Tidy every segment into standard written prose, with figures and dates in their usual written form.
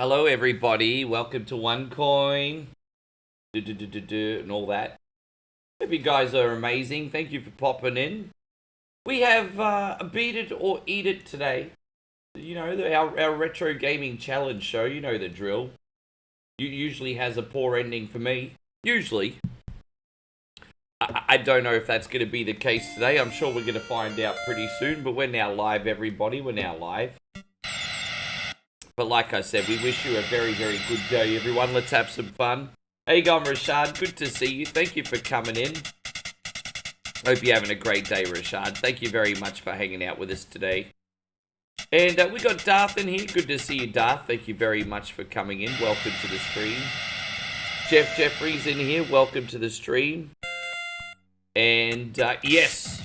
Hello, everybody. Welcome to OneCoin. And all that. Hope you guys are amazing. Thank you for popping in. We have a Beat It or Eat It today. You know, our retro gaming challenge show. You know the drill. Usually has a poor ending for me. Usually. I don't know if that's going to be the case today. I'm sure we're going to find out pretty soon. But we're now live, everybody. We're now live. But like I said, we wish you a very, very good day, everyone. Let's have some fun. How you going, Rashad? Good to see you. Thank you for coming in. Hope you're having a great day, Rashad. Thank you very much for hanging out with us today. And we got Darth in here. Good to see you, Darth. Thank you very much for coming in. Welcome to the stream. Jeffrey's in here. Welcome to the stream. And yes,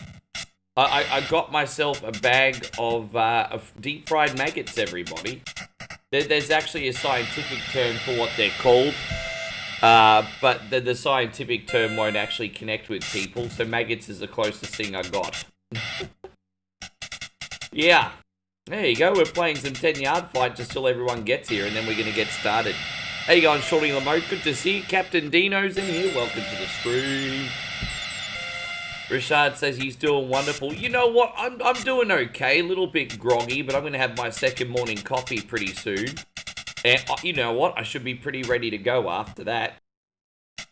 I got myself a bag of deep-fried maggots, everybody. There's actually a scientific term for what they're called, but the scientific term won't actually connect with people, so maggots is the closest thing I got. Yeah, there you go. We're playing some 10-yard fight just till everyone gets here, and then we're going to get started. How you going, Shorty Lamote? Good to see you. Captain Dino's in here. Welcome to the stream. Rashad says he's doing wonderful. You know what? I'm doing okay. A little bit groggy, but I'm going to have my second morning coffee pretty soon. And you know what? I should be pretty ready to go after that.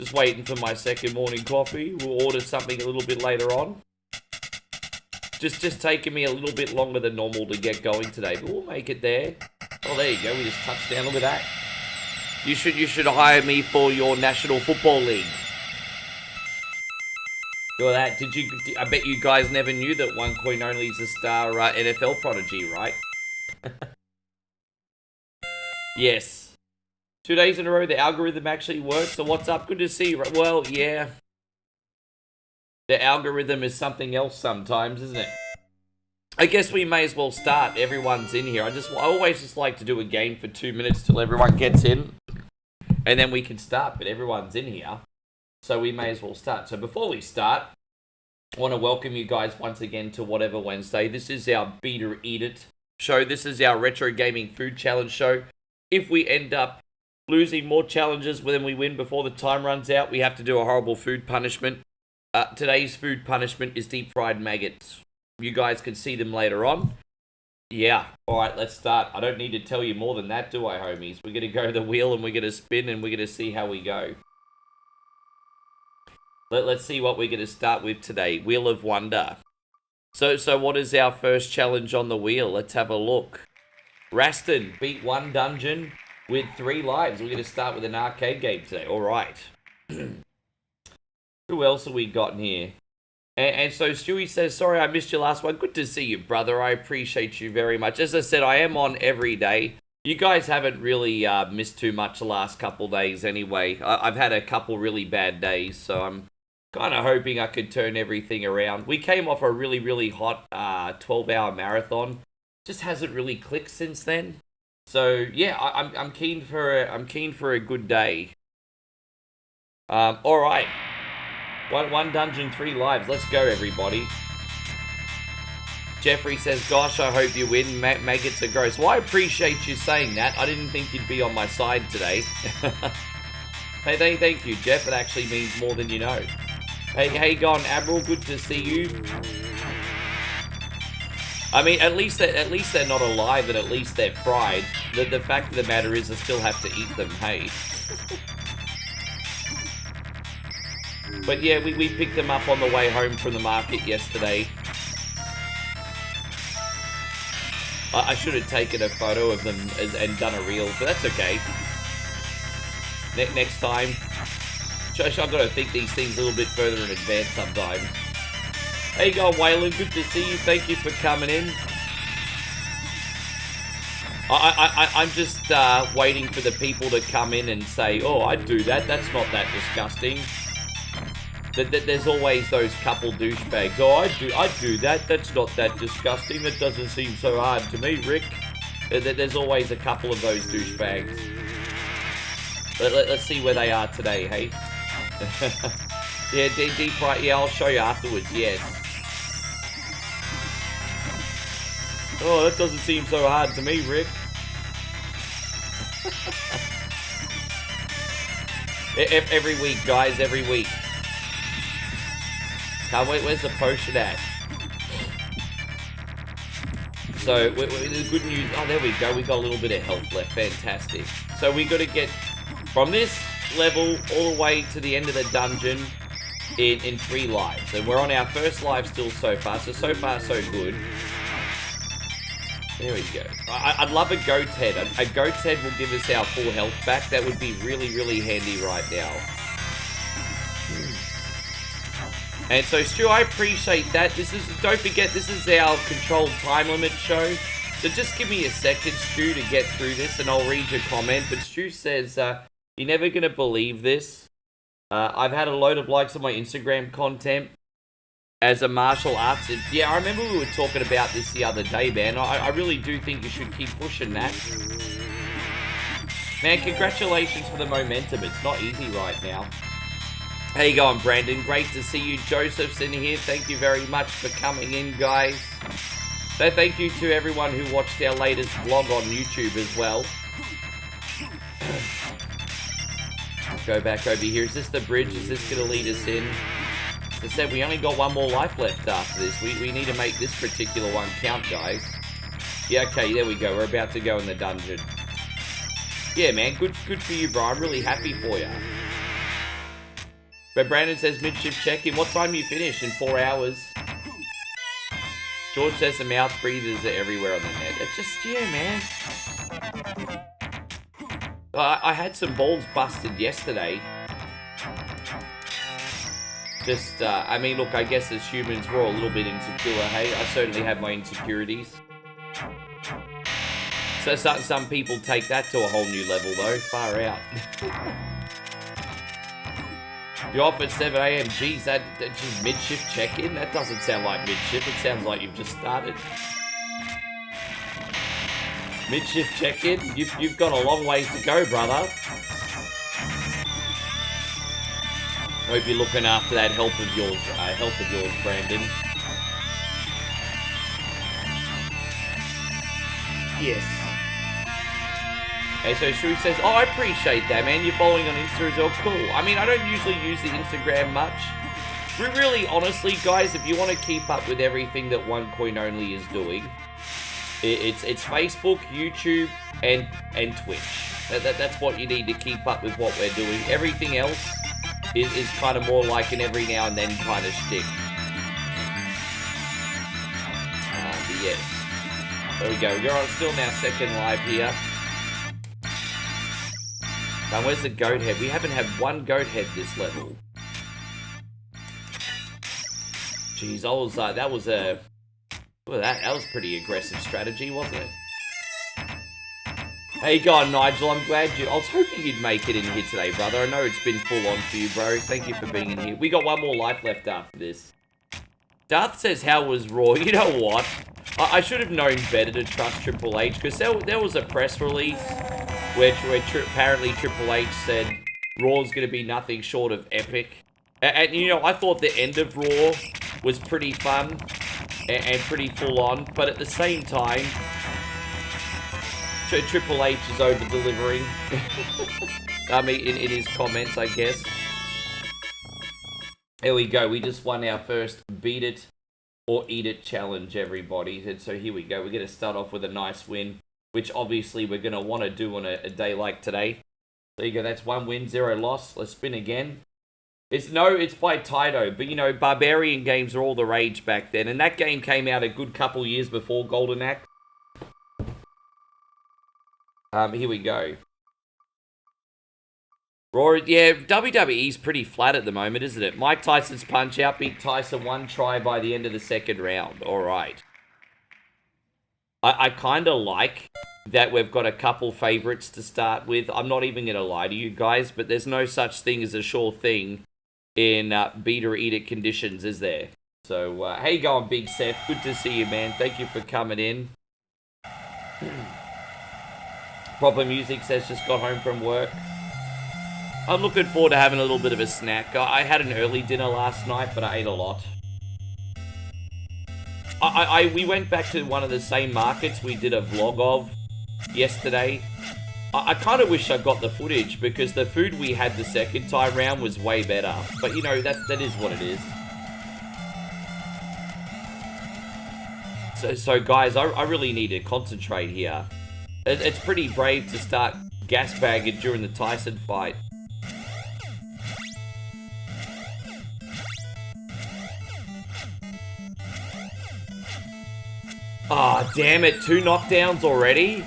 Just waiting for my second morning coffee. We'll order something a little bit later on. Just taking me a little bit longer than normal to get going today, but we'll make it there. Oh, there you go. We just touched down. Look at that. You should hire me for your National Football League. Look at that. I bet you guys never knew that OneCoin only is a star NFL prodigy, right? Yes. 2 days in a row, the algorithm actually works. So what's up? Good to see you. Well, yeah. The algorithm is something else sometimes, isn't it? I guess we may as well start. Everyone's in here. I always just like to do a game for 2 minutes till everyone gets in. And then we can start, but everyone's in here. So we may as well start. So before we start, I want to welcome you guys once again to Whatever Wednesday. This is our Beat or Eat It show. This is our retro gaming food challenge show. If we end up losing more challenges than we win before the time runs out, we have to do a horrible food punishment. Today's food punishment is deep-fried maggots. You guys can see them later on. Yeah. All right, let's start. I don't need to tell you more than that, do I, homies? We're going to go to the wheel and we're going to spin and we're going to see how we go. Let's see what we're going to start with today. Wheel of Wonder. So what is our first challenge on the wheel? Let's have a look. Raston, beat one dungeon with 3 lives. We're going to start with an arcade game today. All right. Who else have we got in here? And so Stewie says, sorry I missed your last one. Good to see you, brother. I appreciate you very much. As I said, I am on every day. You guys haven't really missed too much the last couple days anyway. I've had a couple really bad days, so I'm kind of hoping I could turn everything around. We came off a really, really hot 12-hour marathon. Just hasn't really clicked since then. So yeah, I'm keen for a good day. All right, one dungeon, 3 lives. Let's go, everybody. Jeffrey says, "Gosh, I hope you win. Maggots are gross." Well, I appreciate you saying that. I didn't think you'd be on my side today. Hey, thank you, Jeff. It actually means more than you know. Hey, gone, Admiral. Good to see you. I mean, at least they're not alive, and at least they're fried. The fact of the matter is, I still have to eat them. Hey. But yeah, we picked them up on the way home from the market yesterday. I should have taken a photo of them and done a reel, but that's okay. Next time. I've got to think these things a little bit further in advance sometimes. How you going, Waylon? Good to see you. Thank you for coming in. I'm just waiting for the people to come in and say, oh, I'd do that. That's not that disgusting. There's always those couple douchebags. Oh, I'd do that. That's not that disgusting. That doesn't seem so hard to me, Rick. There's always a couple of those douchebags. Let's see where they are today, hey? Yeah, deep fried. Yeah, I'll show you afterwards. Yes. Oh, that doesn't seem so hard to me, Rick. Every week, guys, every week. Can't wait, where's the potion at? So, the good news, oh, there we go, we got a little bit of health left, fantastic. So we got to get from this level all the way to the end of the dungeon in 3 lives. And we're on our first life still so far, so far so good. There we go. I'd love a goat head. A goat's head will give us our full health back. That would be really, really handy right now. And so, Stu, I appreciate that. Don't forget, this is our controlled time limit show. So just give me a second, Stu, to get through this, and I'll read your comment. But Stu says, you're never going to believe this. I've had a load of likes on my Instagram content as a martial arts. Yeah, I remember we were talking about this the other day, man. I really do think you should keep pushing that. Man, congratulations for the momentum. It's not easy right now. How you going, Brandon? Great to see you. Joseph's in here. Thank you very much for coming in, guys. So thank you to everyone who watched our latest vlog on YouTube as well. Go back over here. Is this the bridge? Is this going to lead us in? As I said, we only got one more life left after this. We need to make this particular one count, guys. Yeah, okay, there we go. We're about to go in the dungeon. Yeah, man, good for you, bro. I'm really happy for you. But Brandon says mid-shift check-in. What time you finish? In 4 hours. George says the mouth breathers are everywhere on the net. It's just, yeah, man. I had some balls busted yesterday. Just, I mean, look, I guess as humans, we're all a little bit insecure, hey? I certainly have my insecurities. So some people take that to a whole new level, though. Far out. You're off at 7 a.m. Geez, that's just mid-shift check-in? That doesn't sound like mid-shift. It sounds like you've just started. Mid-shift check-in? You've got a long ways to go, brother. Hope you're looking after that health of yours, Brandon. Yes. Hey, so Shu says, oh, I appreciate that, man. You're following on Insta as well. Cool. I mean, I don't usually use the Instagram much. Really, honestly, guys, if you want to keep up with everything that OneCoin Only is doing, it's Facebook, YouTube, and Twitch. That's what you need to keep up with what we're doing. Everything else is kind of more like an every now and then kind of shtick. But yes. There we go. We're on still now second live here. Now, where's the goat head? We haven't had one goat head this level. Jeez, that was a... Well, that was pretty aggressive strategy, wasn't it? How you going, Nigel? I'm glad you... I was hoping you'd make it in here today, brother. I know it's been full on for you, bro. Thank you for being in here. We got one more life left after this. Darth says, how was Raw? You know what? I should have known better to trust Triple H, because there was a press release where apparently Triple H said Raw's going to be nothing short of epic. And, you know, I thought the end of Raw was pretty fun and pretty full on, but at the same time, Triple H is over-delivering. I mean, in his comments, I guess. There we go. We just won our first Beat It or Eat It challenge, everybody. And so here we go. We're going to start off with a nice win, which obviously we're going to want to do on a day like today. There you go. That's 1 win, 0 loss. Let's spin again. It's by Taito, but you know, Barbarian games are all the rage back then, and that game came out a good couple years before Golden Axe. Here we go. Raw, yeah, WWE's pretty flat at the moment, isn't it? Mike Tyson's punch out beat Tyson 1 try by the end of the second round. All right. I kind of like that we've got a couple favorites to start with. I'm not even going to lie to you guys, but there's no such thing as a sure thing in beat or eat it conditions, is there? So, how you going, Big Seth? Good to see you, man. Thank you for coming in. Proper Music says just got home from work. I'm looking forward to having a little bit of a snack. I had an early dinner last night, but I ate a lot. We went back to one of the same markets we did a vlog of yesterday. I kind of wish I got the footage because the food we had the second time round was way better. But, you know, that is what it is. So guys, I really need to concentrate here. It's pretty brave to start gas bagging during the Tyson fight. Ah, oh, damn it. 2 knockdowns already?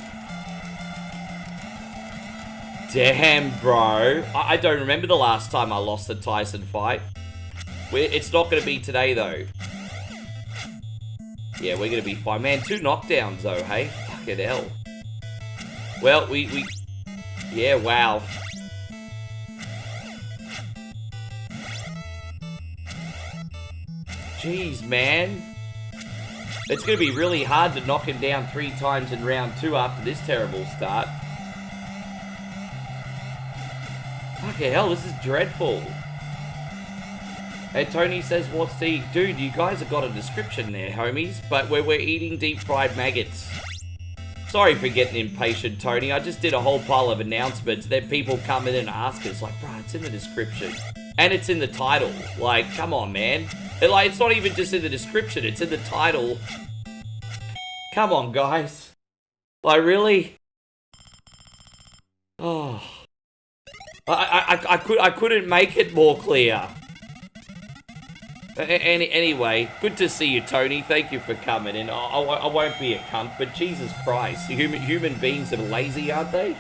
Damn, bro. I don't remember the last time I lost the Tyson fight. It's not going to be today, though. Yeah, we're going to be fine. Man, 2 knockdowns, though, hey? Fucking hell. Well, we... Yeah, wow. Jeez, man. It's going to be really hard to knock him down 3 times in round 2 after this terrible start. Fucking hell, this is dreadful. Hey, Tony says, what's to eat? Dude, you guys have got a description there, homies. But we're eating deep fried maggots. Sorry for getting impatient, Tony. I just did a whole pile of announcements. Then people come in and ask us, like, bro, it's in the description. And it's in the title. Like, come on, man. It's not even just in the description. It's in the title. Come on, guys. Like, really? Oh. I couldn't make it more clear. Anyway, good to see you, Tony. Thank you for coming in. I won't be a cunt, but Jesus Christ. Human beings are lazy, aren't they?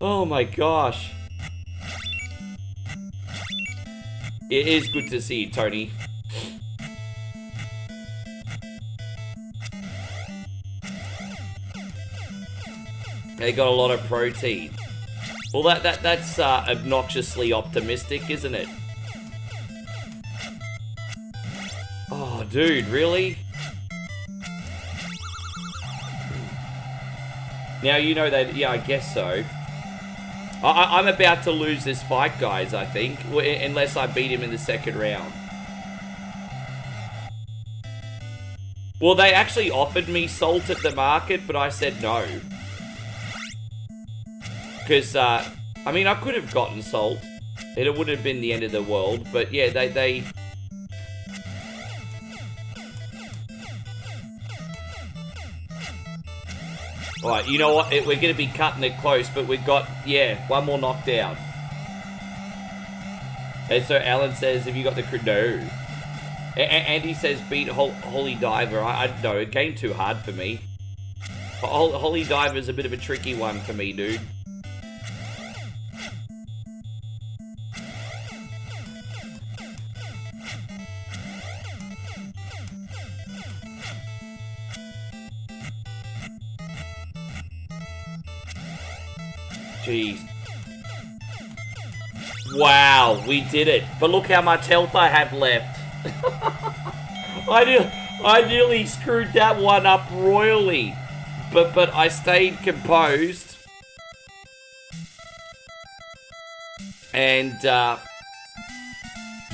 Oh my gosh. It is good to see you, Tony. They got a lot of protein. Well, that's obnoxiously optimistic, isn't it? Oh, dude, really? Now, you know that, yeah, I guess so. I'm about to lose this fight, guys, I think. Unless I beat him in the second round. Well, they actually offered me salt at the market, but I said no. Because, I mean, I could have gotten salt. It wouldn't have been the end of the world. But, yeah, they... Alright, you know what? We're going to be cutting it close, but we've got, yeah, 1 more knockdown. And so Alan says, have you got the... No. Andy says, beat Holy Diver. I don't know, it came too hard for me. Holy Diver's a bit of a tricky one for me, dude. Jeez. Wow, we did it. But look how much health I have left. I nearly screwed that one up royally. But I stayed composed. And, yeah,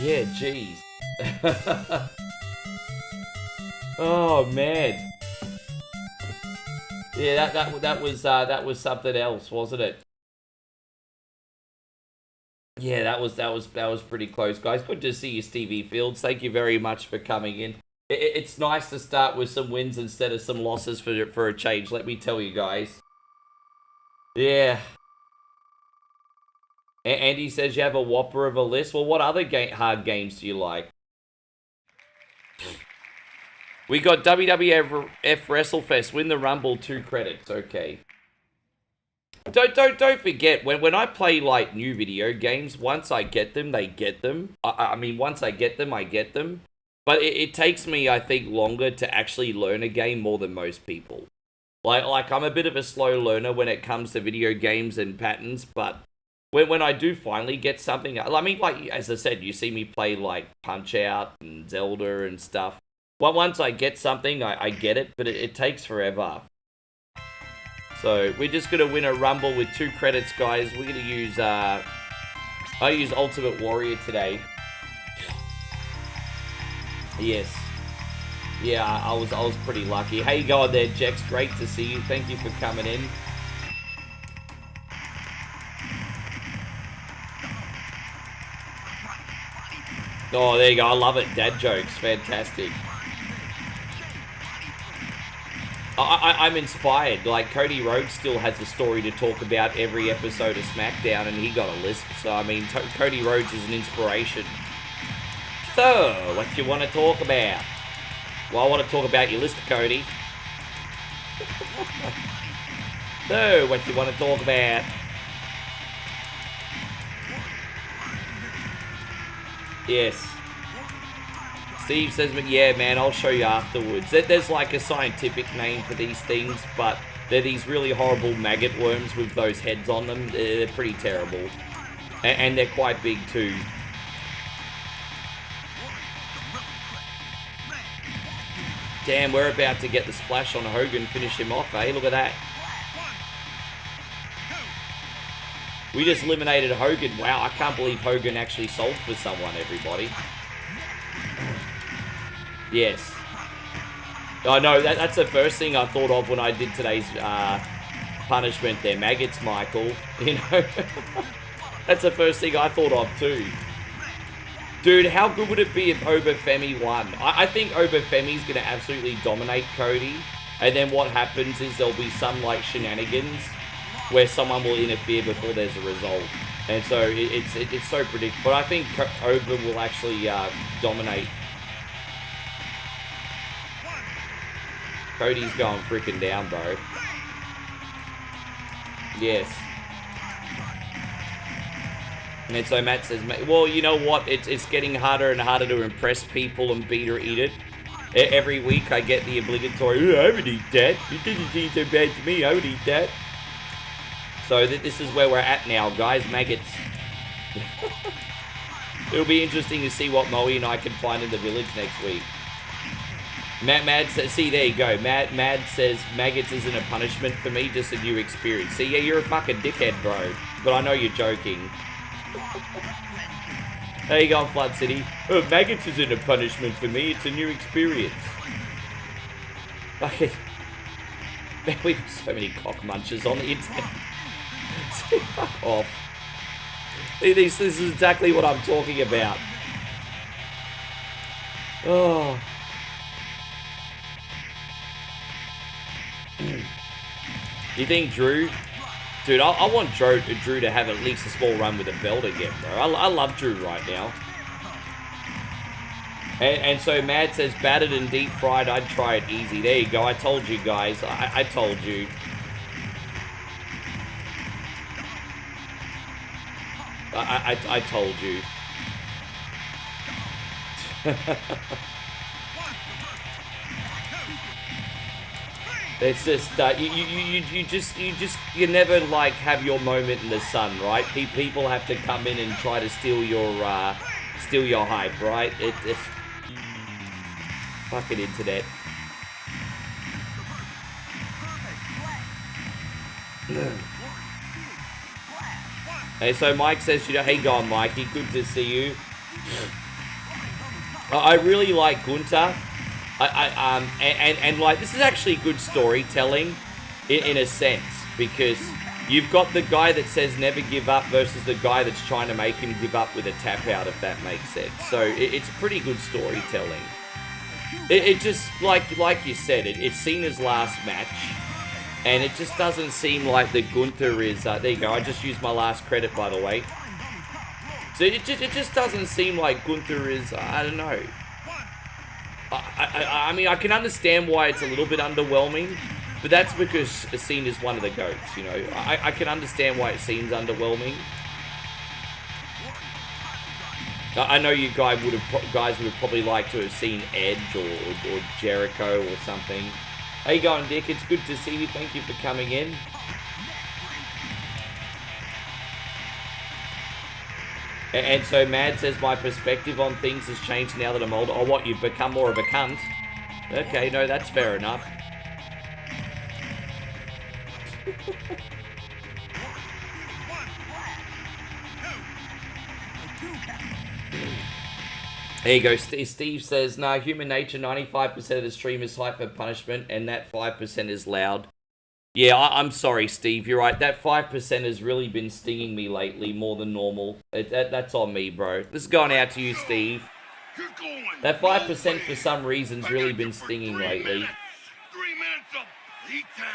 jeez. Oh, man. Yeah, that was something else, wasn't it? Yeah, that was pretty close, guys. Good to see you, Stevie Fields. Thank you very much for coming in. It's nice to start with some wins instead of some losses for a change. Let me tell you, guys. Yeah. Andy says you have a whopper of a list. Well, what other hard games do you like? We got WWF WrestleFest. Win the Rumble, 2 credits. Okay. Don't forget, when I play, like, new video games, once I get them, they get them. I mean, once I get them, I get them. But it takes me, I think, longer to actually learn a game more than most people. Like I'm a bit of a slow learner when it comes to video games and patterns, but when I do finally get something... I mean, like, as I said, you see me play, like, Punch-Out and Zelda and stuff. Well, once I get something, I get it, but it takes forever. So, we're just going to win a Rumble with 2 credits, guys. We're going to use, I use Ultimate Warrior today. Yes. Yeah, I was pretty lucky. How you going there, Jex? Great to see you. Thank you for coming in. Oh, there you go. I love it. Dad jokes. Fantastic. I'm inspired. Like, Cody Rhodes still has a story to talk about every episode of SmackDown, and he got a lisp. So, I mean, Cody Rhodes is an inspiration. So, what you want to talk about? Well, I want to talk about your lisp, Cody. So, what you want to talk about? Yes. Steve says, yeah, man, I'll show you afterwards. There's like a scientific name for these things, but they're these really horrible maggot worms with those heads on them. They're pretty terrible. And they're quite big too. Damn, we're about to get the splash on Hogan, finish him off, eh? Look at that. We just eliminated Hogan. Wow, I can't believe Hogan actually sold for someone, everybody. Yes. I know, that's the first thing I thought of when I did today's punishment there. Maggots, Michael. You know? That's the first thing I thought of too. Dude, how good would it be if Obafemi won? I think Obafemi's going to absolutely dominate Cody. And then what happens is there'll be some like shenanigans where someone will interfere before there's a result. And so it's so predictable. But I think Oba will actually dominate. Cody's going freaking down, bro. Yes. And so Matt says, well, you know what? It's getting harder and harder to impress people and beat or eat it. Every week I get the obligatory, I would eat that. It didn't seem so bad to me. I would eat that. So this is where we're at now, guys. Maggots. It'll be interesting to see what Moe and I can find in the village next week. Mad says, see, there you go. Mad says, maggots isn't a punishment for me, just a new experience. See, yeah, you're a fucking dickhead, bro. But I know you're joking. There you go, Flood City. Oh, maggots isn't a punishment for me, it's a new experience. Okay. Man, we have so many cock munchers on the internet. Fuck off. This is exactly what I'm talking about. Oh. You think Drew? Dude, I want Drew to have at least a small run with a belt again, bro. I love Drew right now. And so Mad says, battered and deep fried, I'd try it easy. There you go. I told you guys. I told you. I told you. It's just you never like have your moment in the sun, right? People have to come in and try to steal your hype, right? It's fucking internet. Hey, so Mike says, hey, go on, Mikey. Good to see you. I really like Gunther. And like, this is actually good storytelling in a sense, because you've got the guy that says never give up versus the guy that's trying to make him give up with a tap out, if that makes sense. So it's pretty good storytelling. It just, like you said, it's Cena's last match, and it just doesn't seem like the Gunther is, there you go, I just used my last credit, by the way. So it just doesn't seem like Gunther is, I don't know. I mean, I can understand why it's a little bit underwhelming, but that's because Cena's one of the GOATs, you know. I can understand why it seems underwhelming. I know you guys would have probably liked to have seen Edge or Jericho or something. How you going, Dick? It's good to see you. Thank you for coming in. And so Mad says, my perspective on things has changed now that I'm older. Oh, what, you've become more of a cunt? Okay, no, that's fair enough. There you go. Steve says, nah, human nature, 95% of the stream is hyper punishment, and that 5% is loud. Yeah, I'm sorry, Steve. You're right. That 5% has really been stinging me lately more than normal. That's on me, bro. This is going out to you, Steve. That 5% for some reason's really been stinging lately. 3 minutes of bleed time.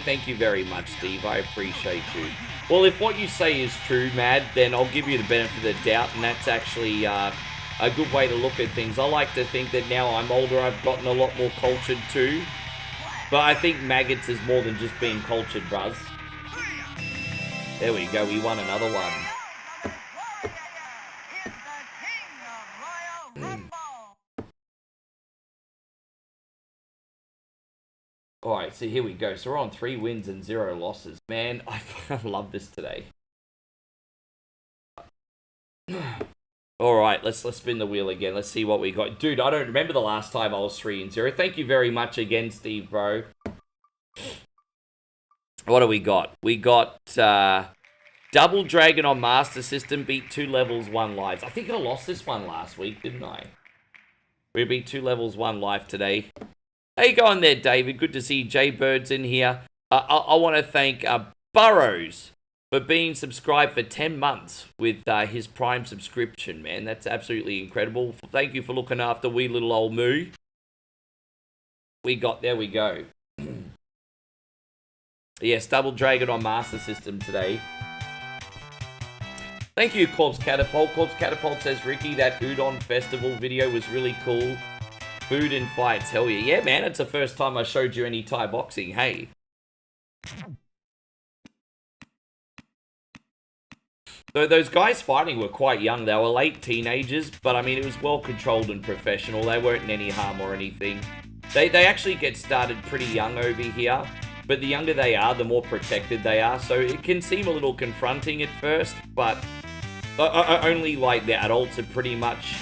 Thank you very much, Steve. I appreciate you. Well, if what you say is true, Mad, then I'll give you the benefit of the doubt, and that's actually a good way to look at things. I like to think that now I'm older, I've gotten a lot more cultured too. But I think Maggots is more than just being cultured, bruz. There we go, we won another one. Alright, so here we go. So we're on 3 wins and 0 losses. Man, I love this today. Alright, let's spin the wheel again. Let's see what we got. Dude, I don't remember the last time I was 3 and 0. Thank you very much again, Steve, bro. What do we got? We got Double Dragon on Master System, beat 2 levels, 1 lives. I think I lost this one last week, didn't I? We beat 2 levels, 1 life today. How you going there, David? Good to see Jay Bird's in here. I want to thank Burrows for being subscribed for 10 months with his Prime subscription, man. That's absolutely incredible. Thank you for looking after wee little old Moo. There we go. Yes, Double Dragon on Master System today. Thank you, Corpse Catapult. Corpse Catapult says, Ricky, that Udon Festival video was really cool. Food and fights, hell yeah. Yeah, man, it's the first time I showed you any Thai boxing, hey. So those guys fighting were quite young. They were late teenagers, but I mean, it was well controlled and professional. They weren't in any harm or anything. They actually get started pretty young over here, but the younger they are, the more protected they are. So it can seem a little confronting at first, but only like the adults are pretty much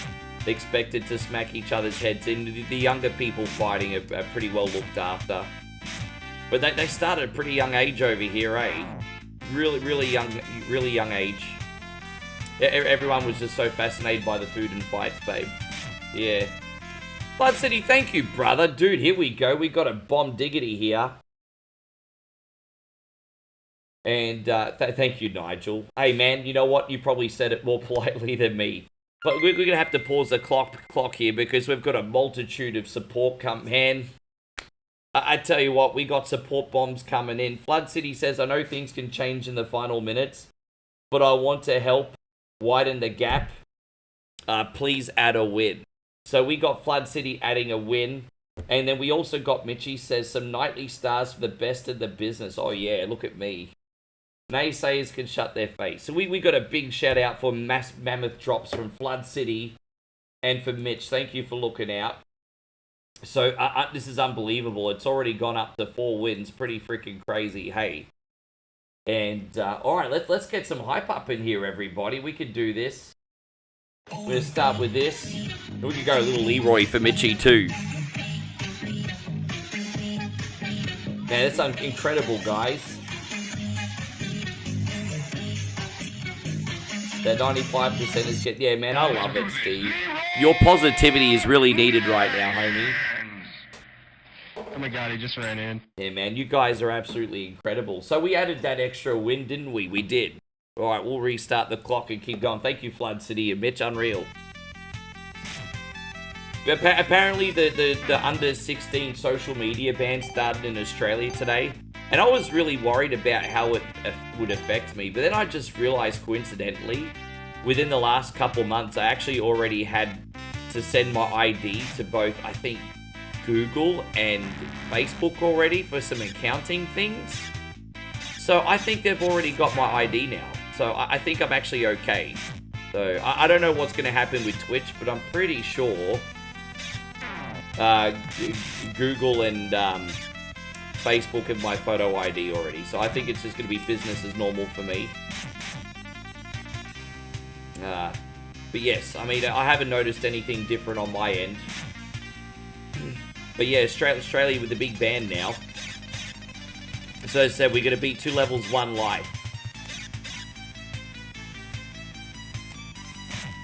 expected to smack each other's heads in. The younger people fighting are pretty well looked after. But they started at a pretty young age over here, eh? Really young age. Everyone was just so fascinated by the food and fights, babe. Yeah. Blood City, thank you, brother. Dude, here we go. We got a bomb diggity here. And thank you, Nigel. Hey, man, you know what? You probably said it more politely than me. But we're going to have to pause the clock here because we've got a multitude of support man. I tell you what, we got support bombs coming in. Flood City says, I know things can change in the final minutes, but I want to help widen the gap. Please add a win. So we got Flood City adding a win. And then we also got Mitchie says, some nightly stars for the best of the business. Oh yeah, look at me. Naysayers can shut their face. So we got a big shout out for mammoth drops from Flood City and for Mitch. Thank you for looking out. So this is unbelievable. It's already gone up to 4 wins. Pretty freaking crazy. Hey. And all right, let's get some hype up in here, everybody. We could do this. We're going to start with this. We could go a little Leroy for Mitchie too. Man, that's incredible, guys. That 95% is get. Yeah, man, I love it, Steve. Your positivity is really needed right now, homie. Oh my god, he just ran in. Yeah, man, you guys are absolutely incredible. So we added that extra win, didn't we? We did. All right, we'll restart the clock and keep going. Thank you, Flood City and Mitch. Unreal. Apparently, the under 16 social media ban started in Australia today. And I was really worried about how it would affect me. But then I just realized, coincidentally, within the last couple months, I actually already had to send my ID to both, I think, Google and Facebook already for some accounting things. So I think they've already got my ID now. So I think I'm actually okay. So I don't know what's going to happen with Twitch, but I'm pretty sure Google and Facebook have my photo ID already. So I think it's just going to be business as normal for me. But yes, I mean, I haven't noticed anything different on my end. But yeah, Australia with the big ban now. So as I said, we're going to beat 2 levels, 1 life.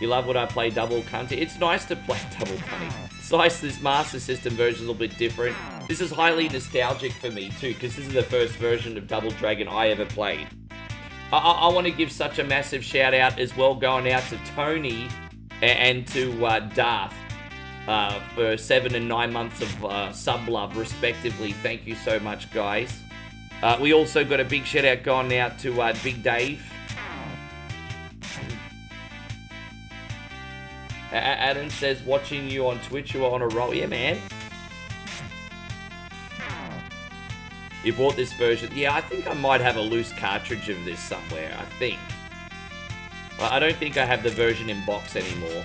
You love when I play double cunty. It's nice to play double cunty. It's nice this Master System version is a little bit different. This is highly nostalgic for me too, because this is the first version of Double Dragon I ever played. I want to give such a massive shout out as well, going out to Tony and to Darth for 7 and 9 months of sub love respectively. Thank you so much, guys. We also got a big shout out going out to Big Dave. Adam says, watching you on Twitch, you are on a roll. Yeah, man. You bought this version. Yeah, I think I might have a loose cartridge of this somewhere, I think. I don't think I have the version in box anymore.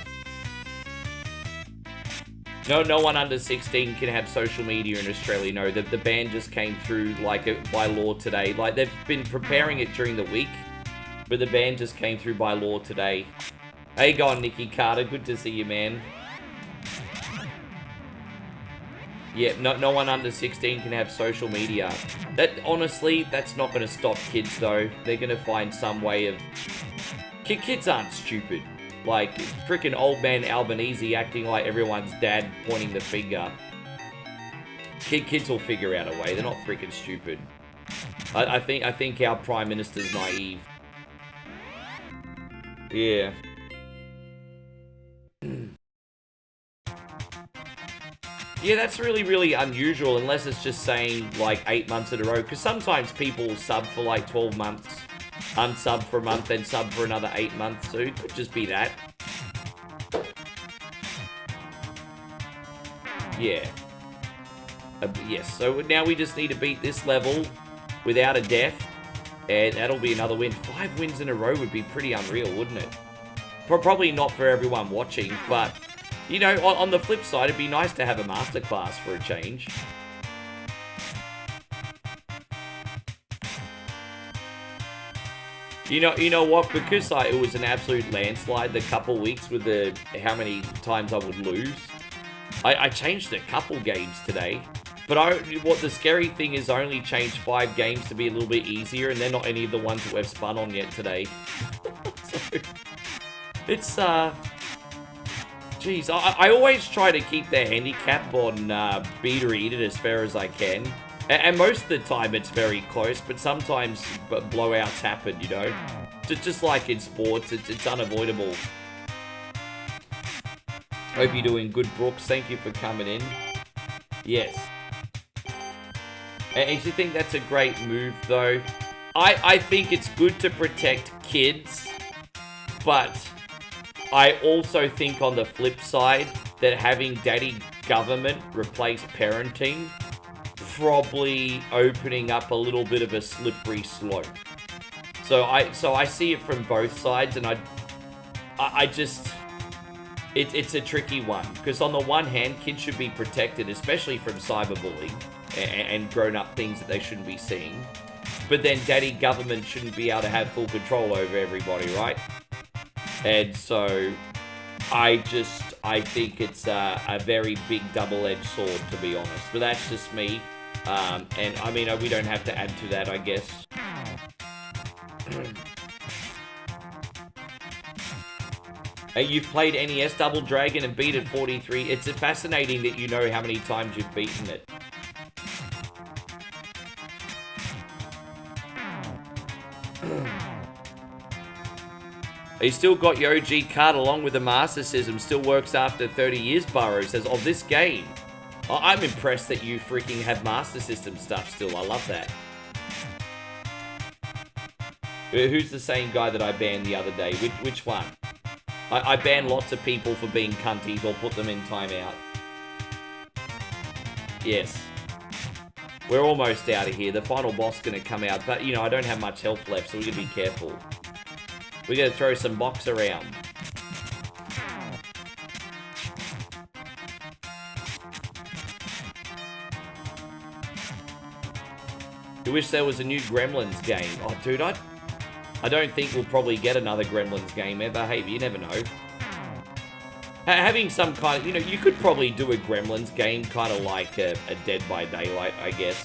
No one under 16 can have social media in Australia. No, the ban just came through like by law today. Like, they've been preparing it during the week, but the ban just came through by law today. How you going, Nicky Carter? Good to see you, man. Yeah, no one under 16 can have social media. Honestly, that's not going to stop kids, though. They're going to find some way of... Kids aren't stupid. Like, freaking old man Albanese acting like everyone's dad pointing the finger. Kids will figure out a way. They're not freaking stupid. I think our Prime Minister's naive. Yeah. Yeah, that's really, really unusual, unless it's just saying, like, 8 months in a row. Because sometimes people sub for, like, 12 months, unsub for a month, then sub for another 8 months. So it could just be that. Yeah. Yes, so now we just need to beat this level without a death. And that'll be another win. 5 wins in a row would be pretty unreal, wouldn't it? Probably not for everyone watching, but... You know, on the flip side, it'd be nice to have a masterclass for a change. You know what? Because it was an absolute landslide the couple weeks with how many times I would lose. I changed a couple games today. But what the scary thing is, I only changed 5 games to be a little bit easier, and they're not any of the ones that we've spun on yet today. So, it's, Jeez, I always try to keep the handicap on beat or eat it as fair as I can. And most of the time it's very close, but sometimes blowouts happen, you know? Just like in sports, it's unavoidable. Hope you're doing good, Brooks. Thank you for coming in. Yes. And do you think that's a great move, though? I think it's good to protect kids, but... I also think on the flip side that having daddy government replace parenting probably opening up a little bit of a slippery slope. So I see it from both sides, and I just it's a tricky one, because on the one hand, kids should be protected, especially from cyberbullying and grown-up things that they shouldn't be seeing. But then daddy government shouldn't be able to have full control over everybody, right? And so, I think it's a very big double-edged sword, to be honest. But that's just me. And, I mean, we don't have to add to that, I guess. You've played NES Double Dragon and beat it 43. It's fascinating that you know how many times you've beaten it. You still got your OG card along with the Master System. Still works after 30 years, Burrow says, of this game. I'm impressed that you freaking have Master System stuff still. I love that. Who's the same guy that I banned the other day? Which one? I ban lots of people for being cunties or put them in timeout. Yes. We're almost out of here. The final boss is going to come out. But, you know, I don't have much health left, so we're going to be careful. We're going to throw some box around. You wish there was a new Gremlins game. Oh, dude, I don't think we'll probably get another Gremlins game ever. Hey, you never know. Having some kind of, you know, you could probably do a Gremlins game kind of like a Dead by Daylight, I guess.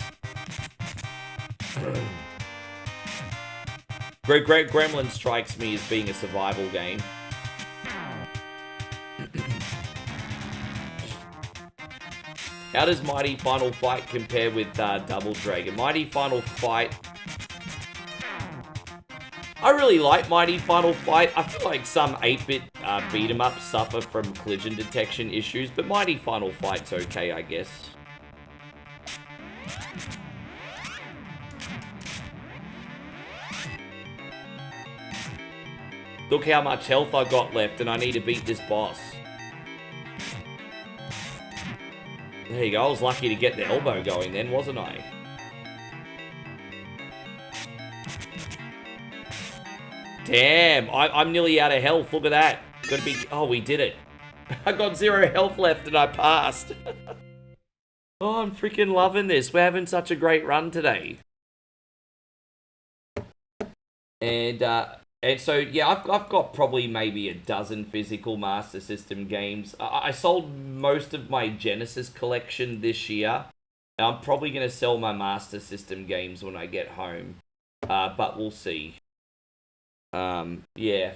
Gremlins strikes me as being a survival game. How does Mighty Final Fight compare with Double Dragon? Mighty Final Fight... I really like Mighty Final Fight. I feel like some 8-bit beat-em-ups suffer from collision detection issues, but Mighty Final Fight's okay, I guess. Look how much health I got left, and I need to beat this boss. There you go. I was lucky to get the elbow going then, wasn't I? Damn, I'm nearly out of health. Look at that. Gotta be... Oh, we did it. I got 0 health left and I passed. Oh, I'm freaking loving this. We're having such a great run today. And so, yeah, I've got probably maybe a dozen physical Master System games. I sold most of my Genesis collection this year. I'm probably going to sell my Master System games when I get home. But we'll see. Yeah.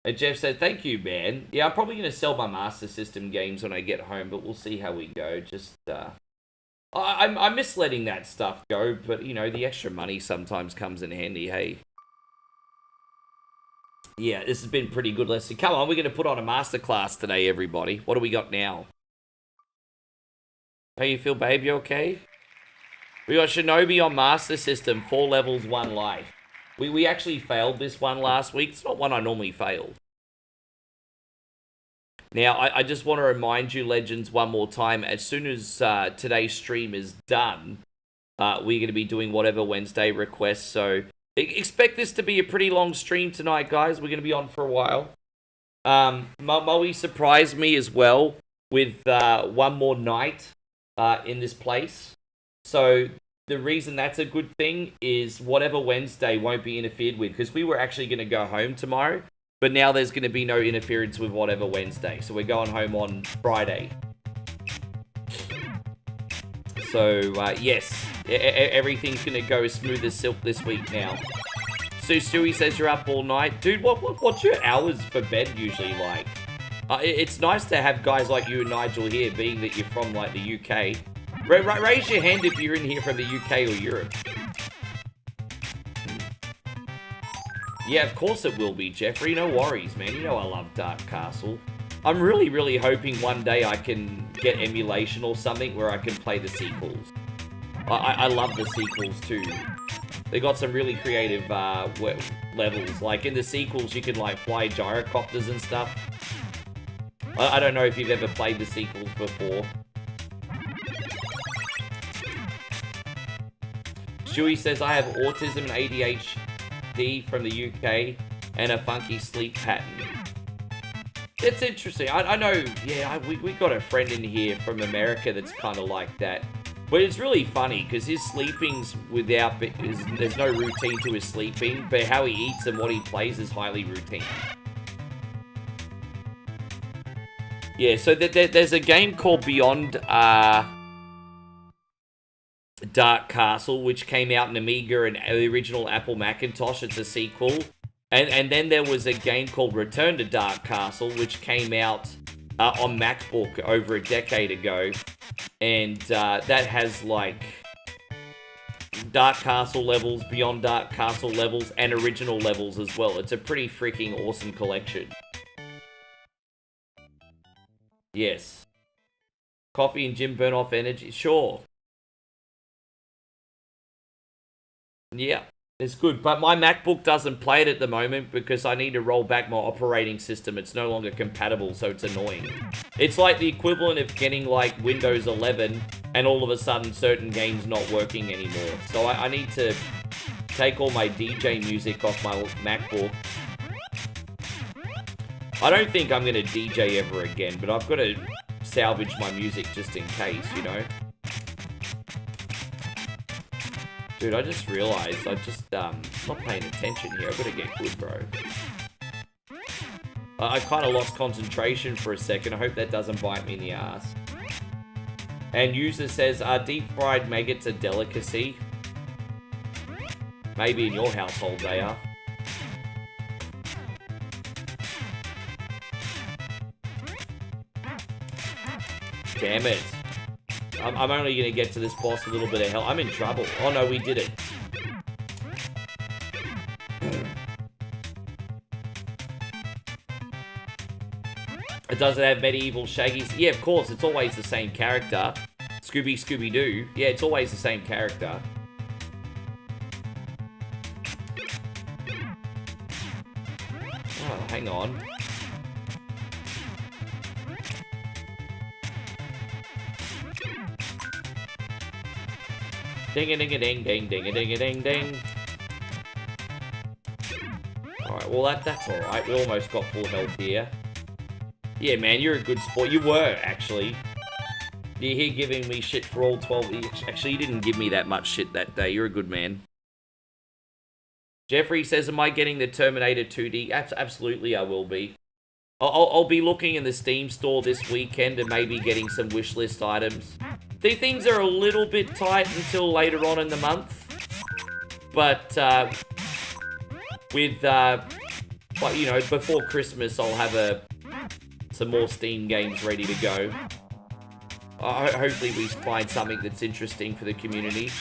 And Jeff said, thank you, man. Yeah, I'm probably going to sell my Master System games when I get home, but we'll see how we go. Just, I miss letting that stuff go, but, you know, the extra money sometimes comes in handy, hey. Yeah, this has been pretty good, Leslie. Come on, we're going to put on a masterclass today, everybody. What do we got now? How you feel, babe? You okay? We got Shinobi on Master System, 4 levels, 1 life. We actually failed this one last week. It's not one I normally fail. Now, I just want to remind you, Legends, one more time. As soon as today's stream is done, we're going to be doing whatever Wednesday requests. So expect this to be a pretty long stream tonight, guys. We're going to be on for a while. Moe surprised me as well with one more night in this place. So the reason that's a good thing is whatever Wednesday won't be interfered with, because we were actually going to go home tomorrow, but now there's going to be no interference with whatever Wednesday. So we're going home on Friday. So, yes, everything's going to go as smooth as silk this week now. Sue Stewie says you're up all night. Dude, what's your hours for bed usually like? It's nice to have guys like you and Nigel here, being that you're from, like, the UK. Raise your hand if you're in here from the UK or Europe. Yeah, of course it will be, Jeffrey. No worries, man. You know I love Dark Castle. I'm really, really hoping one day I can get emulation or something where I can play the sequels. I love the sequels too. They got some really creative levels. Like in the sequels, you can like fly gyrocopters and stuff. I don't know if you've ever played the sequels before. Stewie says, I have autism and ADHD from the UK and a funky sleep pattern. It's interesting. I know, yeah, we got a friend in here from America that's kind of like that. But it's really funny because his sleeping's there's no routine to his sleeping, but how he eats and what he plays is highly routine. Yeah, so there's a game called Beyond Dark Castle, which came out in Amiga and the original Apple Macintosh. It's a sequel. And then there was a game called Return to Dark Castle, which came out on MacBook over a decade ago. And that has, like, Dark Castle levels, Beyond Dark Castle levels, and original levels as well. It's a pretty freaking awesome collection. Yes. Coffee and gym burn off energy. Sure. Yeah, it's good. But my MacBook doesn't play it at the moment because I need to roll back my operating system. It's no longer compatible, so it's annoying. It's like the equivalent of getting like Windows 11 and all of a sudden certain games not working anymore. So I need to take all my DJ music off my MacBook. I don't think I'm going to DJ ever again, but I've got to salvage my music just in case, you know? Dude, I just realized I just, not paying attention here. I've got to get good, bro. I kind of lost concentration for a second. I hope that doesn't bite me in the ass. And user says, are deep-fried maggots a delicacy? Maybe in your household they are. Damn it. I'm only going to get to this boss a little bit of hell. I'm in trouble. Oh no, we did it. It doesn't have medieval Shaggies. Yeah, of course, it's always the same character. Scooby-Doo. Yeah, it's always the same character. Oh, hang on. Ding-a-ding-a-ding-ding-ding-a-ding-a-ding-ding. Alright, well that's alright. We almost got full health here. Yeah, man, you're a good sport. You were, actually. You're here giving me shit for all 12... Actually, you didn't give me that much shit that day. You're a good man. Jeffrey says, am I getting the Terminator 2D? Absolutely, I will be. I'll be looking in the Steam store this weekend and maybe getting some wishlist items. Things are a little bit tight until later on in the month. But, with, you know, before Christmas, I'll have some more Steam games ready to go. Hopefully we find something that's interesting for the community.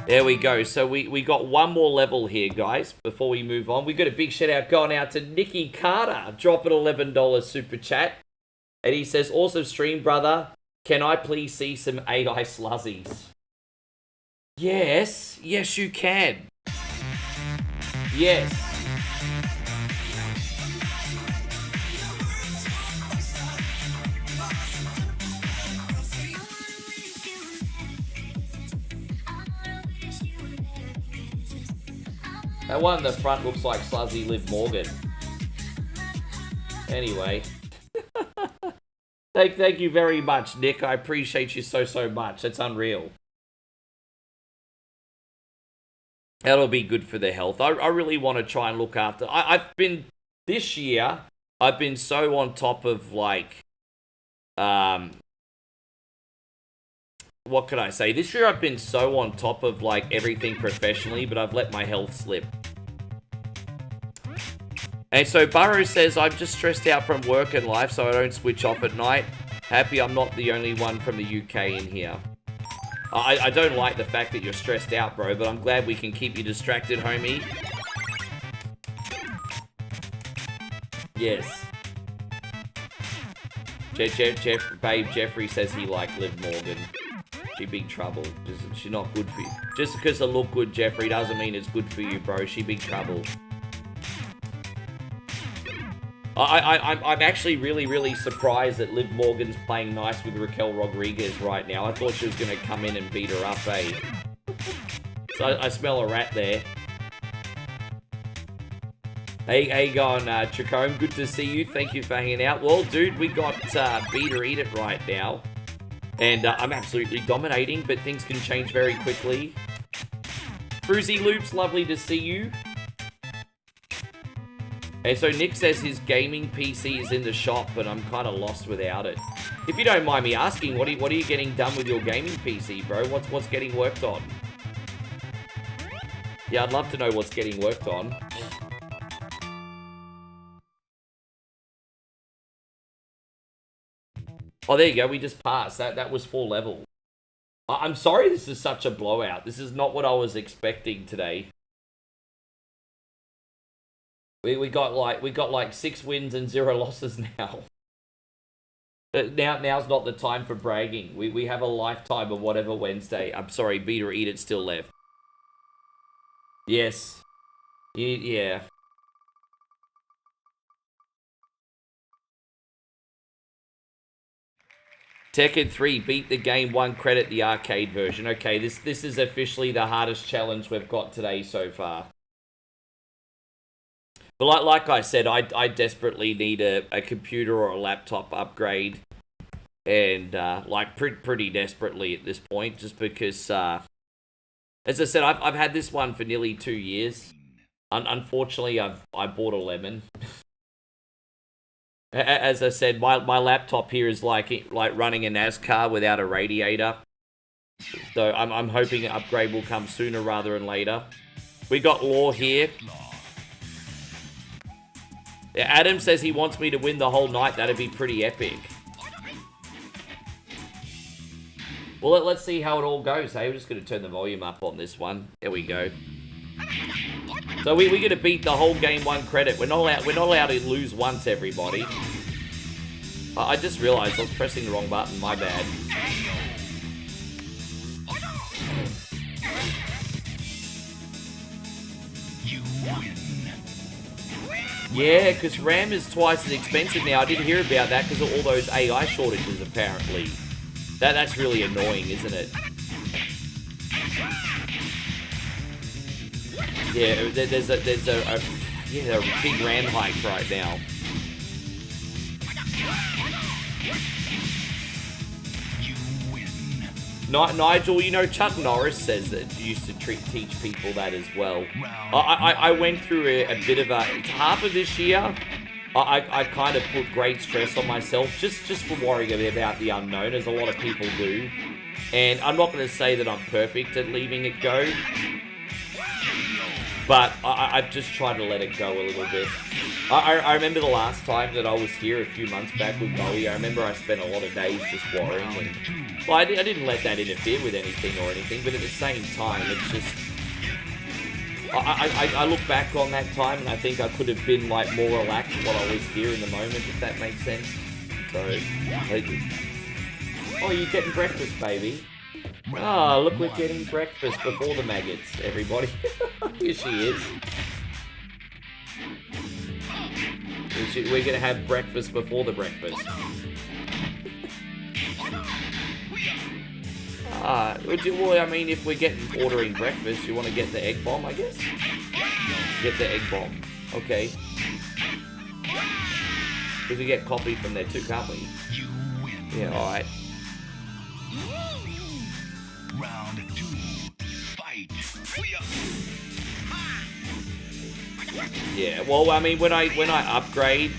There we go. So we got one more level here, guys, before we move on. We got a big shout out going out to Nicky Carter, dropping $11 super chat. And he says, awesome stream, brother. Can I please see some AI sluzzies? Yes. Yes, you can. Yes. That one in the front looks like Sluzzy Liv Morgan. Anyway. Thank you very much, Nick. I appreciate you so much. That's unreal. That'll be good for their health. I really want to try and look after... This year, I've been so on top of, like... what can I say? This year I've been so on top of, like, everything professionally, but I've let my health slip. And so Burrow says, I'm just stressed out from work and life, so I don't switch off at night. Happy I'm not the only one from the UK in here. I don't like the fact that you're stressed out, bro, but I'm glad we can keep you distracted, homie. Yes. Jeffrey says he liked Liv Morgan. She big trouble. She's not good for you. Just because I look good, Jeffrey, doesn't mean it's good for you, bro. She big trouble. I'm actually really surprised that Liv Morgan's playing nice with Raquel Rodriguez right now. I thought she was going to come in and beat her up, eh? So I smell a rat there. Hey, going, Chacombe, good to see you. Thank you for hanging out. Well, dude, we got Beat or Eat It right now. And I'm absolutely dominating, but things can change very quickly. Fruzy Loops, lovely to see you. And so Nick says his gaming PC is in the shop, but I'm kind of lost without it. If you don't mind me asking, what are you getting done with your gaming PC, bro? What's getting worked on? Yeah, I'd love to know what's getting worked on. Oh, there you go. We just passed. That was full level. I'm sorry this is such a blowout. This is not what I was expecting today. We got like 6 wins and 0 losses now. Now's not the time for bragging. We have a lifetime of whatever Wednesday. I'm sorry, Beat or Eat It still left. Yes. Yeah. Tekken 3, beat the game, 1 credit the arcade version. Okay, this is officially the hardest challenge we've got today so far. But like I said, I desperately need a computer or a laptop upgrade. And, like, pretty desperately at this point. Just because, as I said, I've had this one for nearly 2 years. Unfortunately, I bought a lemon. As I said, my laptop here is like running a NASCAR without a radiator. So I'm hoping an upgrade will come sooner rather than later. We got Law here. Yeah, Adam says he wants me to win the whole night. That'd be pretty epic. Well, let's see how it all goes. Hey, we're just going to turn the volume up on this one. There we go. So we're going to beat the whole game 1 credit. We're not allowed to lose once, everybody. I just realized I was pressing the wrong button. My bad. Yeah, because RAM is twice as expensive now. I did hear about that because of all those AI shortages, apparently. That's really annoying, isn't it? Yeah, there's a big RAM hike right now. Nigel, you know, Chuck Norris says that he used to teach people that as well. I went through a bit of a... Half of this year, I kind of put great stress on myself just for worrying about the unknown, as a lot of people do. And I'm not going to say that I'm perfect at leaving it go, but I've just tried to let it go a little bit. I remember the last time that I was here a few months back with Bowie. I remember I spent a lot of days just worrying. And, well, I didn't let that interfere with anything or anything, but at the same time, it's just... I look back on that time and I think I could have been like more relaxed while I was here in the moment, if that makes sense. So, oh, you're getting breakfast, baby. Oh, look, we're getting breakfast before the maggots, everybody. Here she is. We're going to have breakfast before the breakfast. Well, I mean, if we're ordering breakfast, you want to get the egg bomb, I guess? Get the egg bomb. Okay. Because we get coffee from there too, can't we? Yeah, alright. Round 2, fight. Yeah, well, I mean, when I upgrade,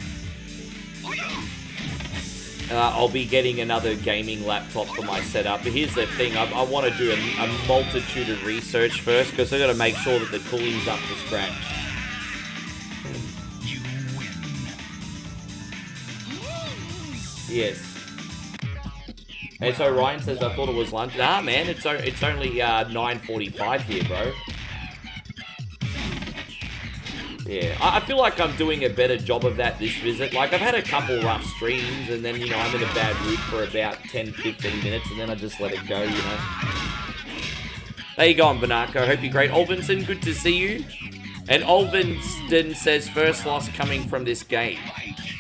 I'll be getting another gaming laptop for my setup. But here's the thing, I want to do a multitude of research first, because I've got to make sure that the cooling's up to scratch. Yes. And so Ryan says, I thought it was lunch. Nah, man, it's only 9:45 here, bro. Yeah, I feel like I'm doing a better job of that this visit. Like, I've had a couple rough streams, and then, you know, I'm in a bad mood for about 10-15 minutes, and then I just let it go, you know. There you go, Banako. Hope you're great. Olvinson, good to see you. And Olvinson says, first loss coming from this game.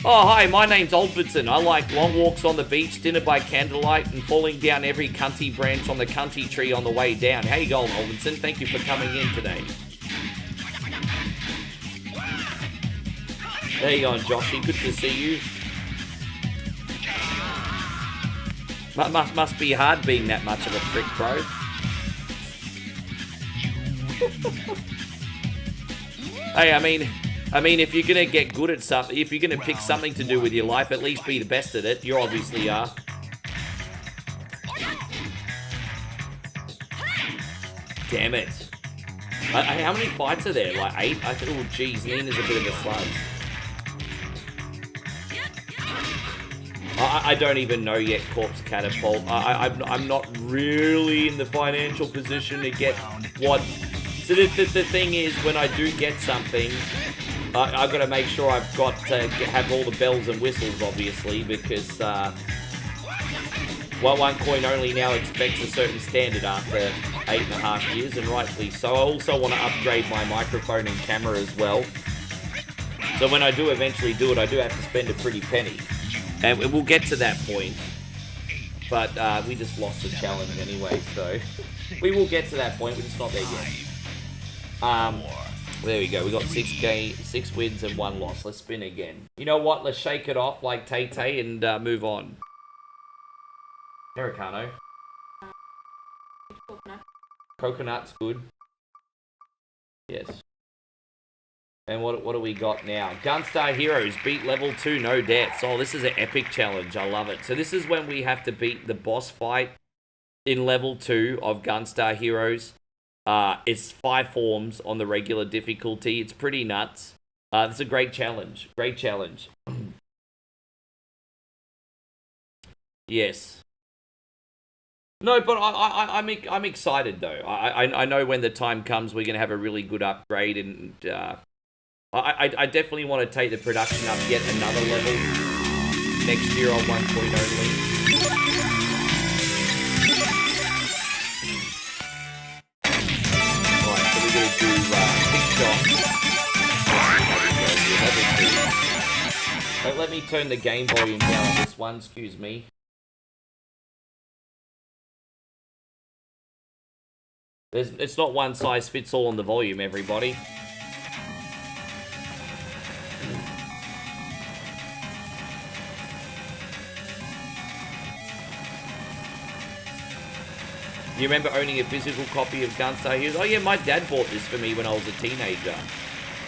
Oh, hi, my name's Olvinson. I like long walks on the beach, dinner by candlelight, and falling down every cunty branch on the cunty tree on the way down. How you going, Olvinson? Thank you for coming in today. There you go, Joshy. Good to see you. Must be hard being that much of a prick, bro. Hey, I mean, if you're gonna get good at something, if you're gonna pick something to do with your life, at least be the best at it. You obviously are. Damn it. How many fights are there? Like 8? I think, oh, geez, Nina's a bit of a slug. I don't even know yet, Corpse Catapult. I'm not really in the financial position to get what... So the thing is, when I do get something, I've got to make sure I've got to have all the bells and whistles, obviously, because OneCoin only now expects a certain standard after 8.5 years, and rightfully so. I also want to upgrade my microphone and camera as well. So when I do eventually do it, I do have to spend a pretty penny. And we'll get to that point, but we just lost the challenge anyway, so we will get to that point, we're just not there yet. There we go, we got 6 wins and 1 loss. Let's spin again. You know what, let's shake it off like Tay-Tay and move on. Americano. Coconut's good. Yes. And what do we got now? Gunstar Heroes, beat level 2, no deaths. Oh, this is an epic challenge. I love it. So this is when we have to beat the boss fight in level 2 of Gunstar Heroes. It's 5 forms on the regular difficulty. It's pretty nuts. It's a great challenge. Great challenge. Yes. No, but I'm excited though. I know when the time comes, we're gonna have a really good upgrade, and I definitely want to take the production up yet another level next year on 1 only. Right, so we're gonna do big shot. Let me turn the game volume down on this one. Excuse me. It's not one size fits all on the volume, everybody. You remember owning a physical copy of Gunstar Heroes? Oh yeah, my dad bought this for me when I was a teenager.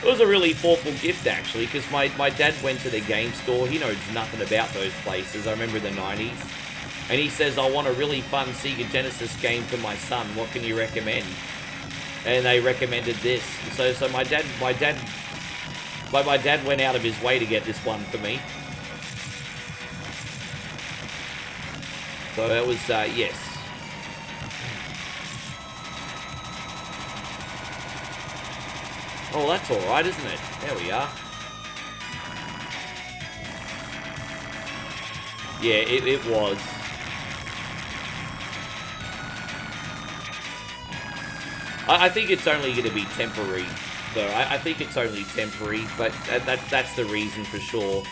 It was a really thoughtful gift, actually, because my dad went to the game store. He knows nothing about those places. I remember the 90s. And he says, I want a really fun Sega Genesis game for my son. What can you recommend? And they recommended this. So my dad went out of his way to get this one for me. So that was, yes. Oh, that's alright, isn't it? There we are. Yeah, it was. I think it's only going to be temporary, though. I think it's only temporary, but that's the reason for sure.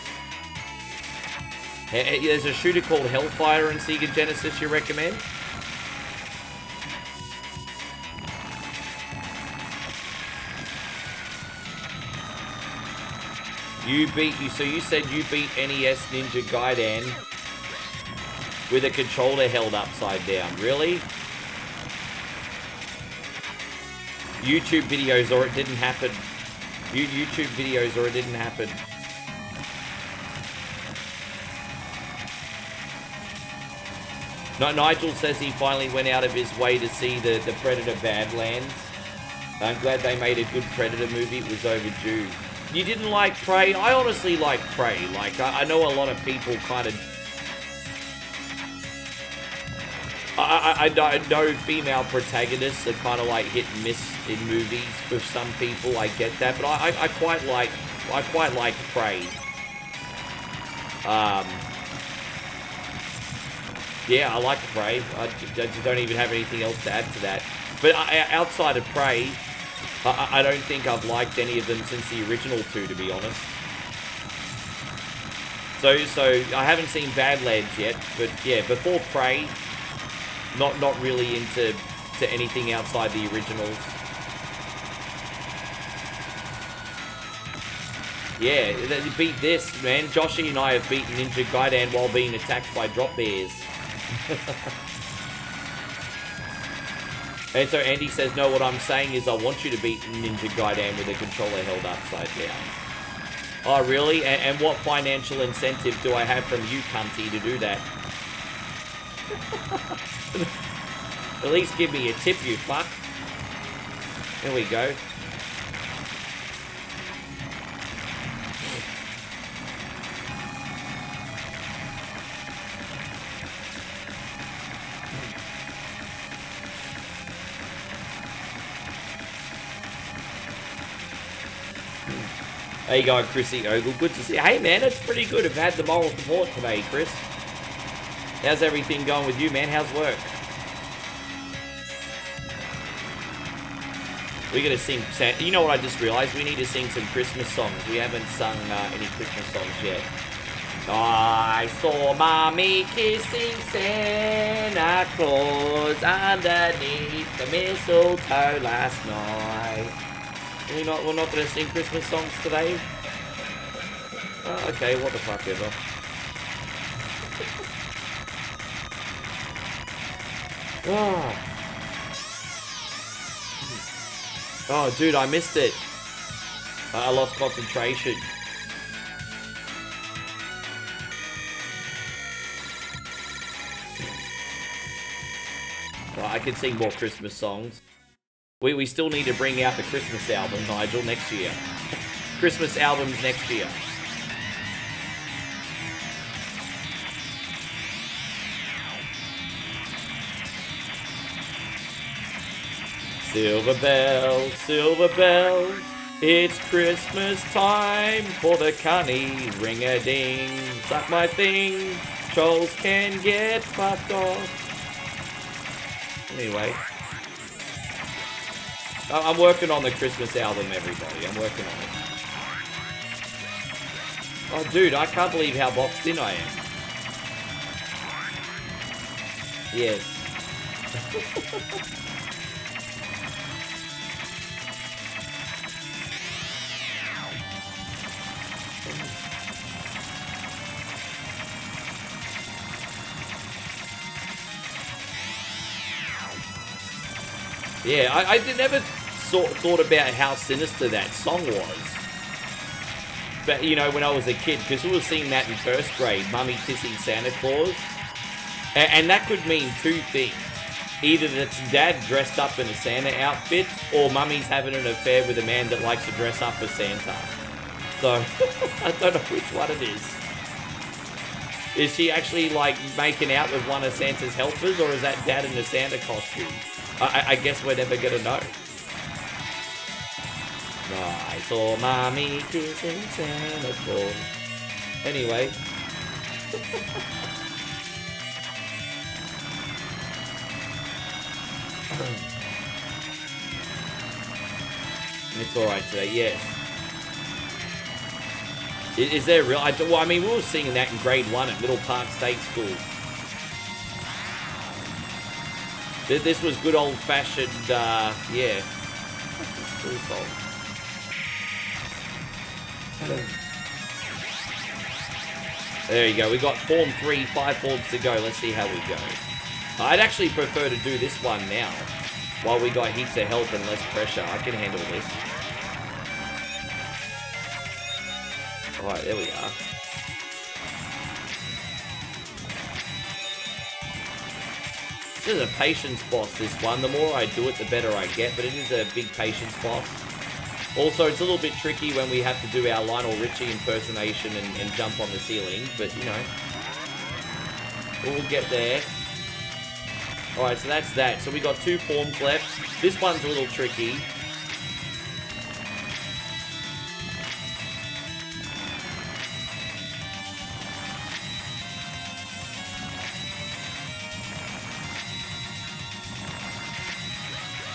There's a shooter called Hellfire in Sega Genesis you recommend? So you said you beat NES Ninja Gaiden with a controller held upside down. Really? YouTube videos or it didn't happen. YouTube videos or it didn't happen. Nigel says he finally went out of his way to see the Predator Badlands. I'm glad they made a good Predator movie. It was overdue. You didn't like Prey? I honestly like Prey. Like, I know a lot of people kind of... I know female protagonists are kind of like hit and miss in movies with some people. I get that, but I quite like Prey. Yeah, I like Prey. I don't even have anything else to add to that. But outside of Prey, I don't think I've liked any of them since the original two, to be honest. So I haven't seen Badlands yet, but yeah, before Prey, not really into anything outside the originals. Yeah, they beat this, man. Joshy and I have beaten Ninja Gaiden while being attacked by drop bears. And so Andy says, no, what I'm saying is I want you to beat Ninja Gaiden with a controller held upside down. Oh, really? And what financial incentive do I have from you, cunty, to do that? At least give me a tip, you fuck. There we go. How you going, Chrissy Ogle? Good to see you. Hey, man, it's pretty good. I've had the moral support today, Chris. How's everything going with you, man? How's work? We're going to sing... You know what I just realised? We need to sing some Christmas songs. We haven't sung any Christmas songs yet. I saw Mommy kissing Santa Claus underneath the mistletoe last night. We're not going to sing Christmas songs today? Oh, okay, what the fuck ever. Oh, dude, I missed it. I lost concentration. Well, I can sing more Christmas songs. We still need to bring out the Christmas album, Nigel, next year. Christmas albums next year. Silver bells, it's Christmas time for the cunny ring-a-ding. Suck my thing, trolls can get fucked off. Anyway, I'm working on the Christmas album, everybody. I'm working on it. Oh, dude, I can't believe how boxed in I am. Yes. Yeah, I never thought about how sinister that song was. But, you know, when I was a kid, because we were seeing that in first grade, Mummy kissing Santa Claus. And that could mean two things. Either that's Dad dressed up in a Santa outfit, or Mummy's having an affair with a man that likes to dress up as Santa. So, I don't know which one it is. Is she actually, like, making out with one of Santa's helpers, or is that Dad in a Santa costume? I guess we're never gonna know. I saw Mommy kissing Santa Claus. Anyway. It's alright today, yes. Is there real? Well, I mean, we were singing that in grade 1 at Middle Park State School. This was good old-fashioned, yeah. School song. There you go. We got form 3, 5 forms to go. Let's see how we go. I'd actually prefer to do this one now, while we got heaps of help and less pressure. I can handle this. Alright, there we are. This is a patience boss, this one. The more I do it, the better I get, but it is a big patience boss. Also, it's a little bit tricky when we have to do our Lionel Richie impersonation and jump on the ceiling, but, you know, we'll get there. Alright, so that's that. So we got 2 forms left. This one's a little tricky.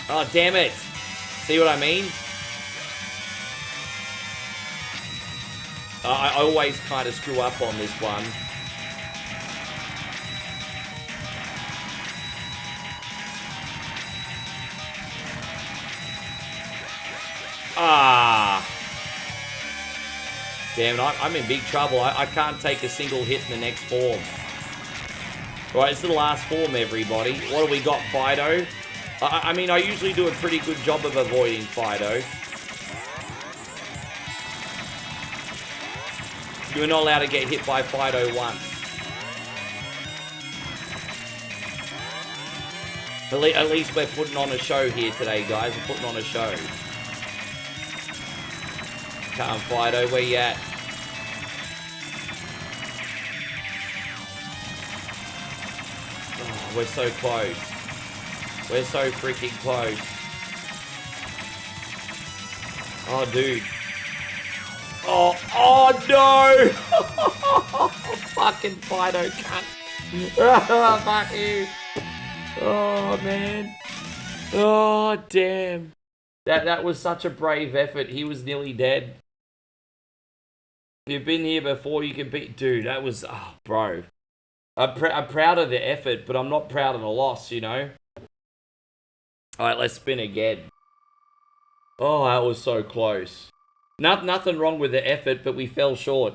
Oh, damn it. See what I mean? I always kind of screw up on this one. Ah. Damn it, I'm in big trouble. I can't take a single hit in the next form. Alright, it's the last form, everybody. What do we got, Fido? I mean, I usually do a pretty good job of avoiding Fido. You're not allowed to get hit by Fido once. At least we're putting on a show here today, guys. We're putting on a show. Come on, Fido, where you at? Oh, we're so close. We're so freaking close. Oh, dude. Oh no! Fucking Fido cunt. Oh, fuck you. Oh, man. Oh, damn. That was such a brave effort. He was nearly dead. If you've been here before, you can beat... Dude, that was... Oh, bro. I'm proud of the effort, but I'm not proud of the loss, you know? Alright, let's spin again. Oh, that was so close. Nothing wrong with the effort, but we fell short.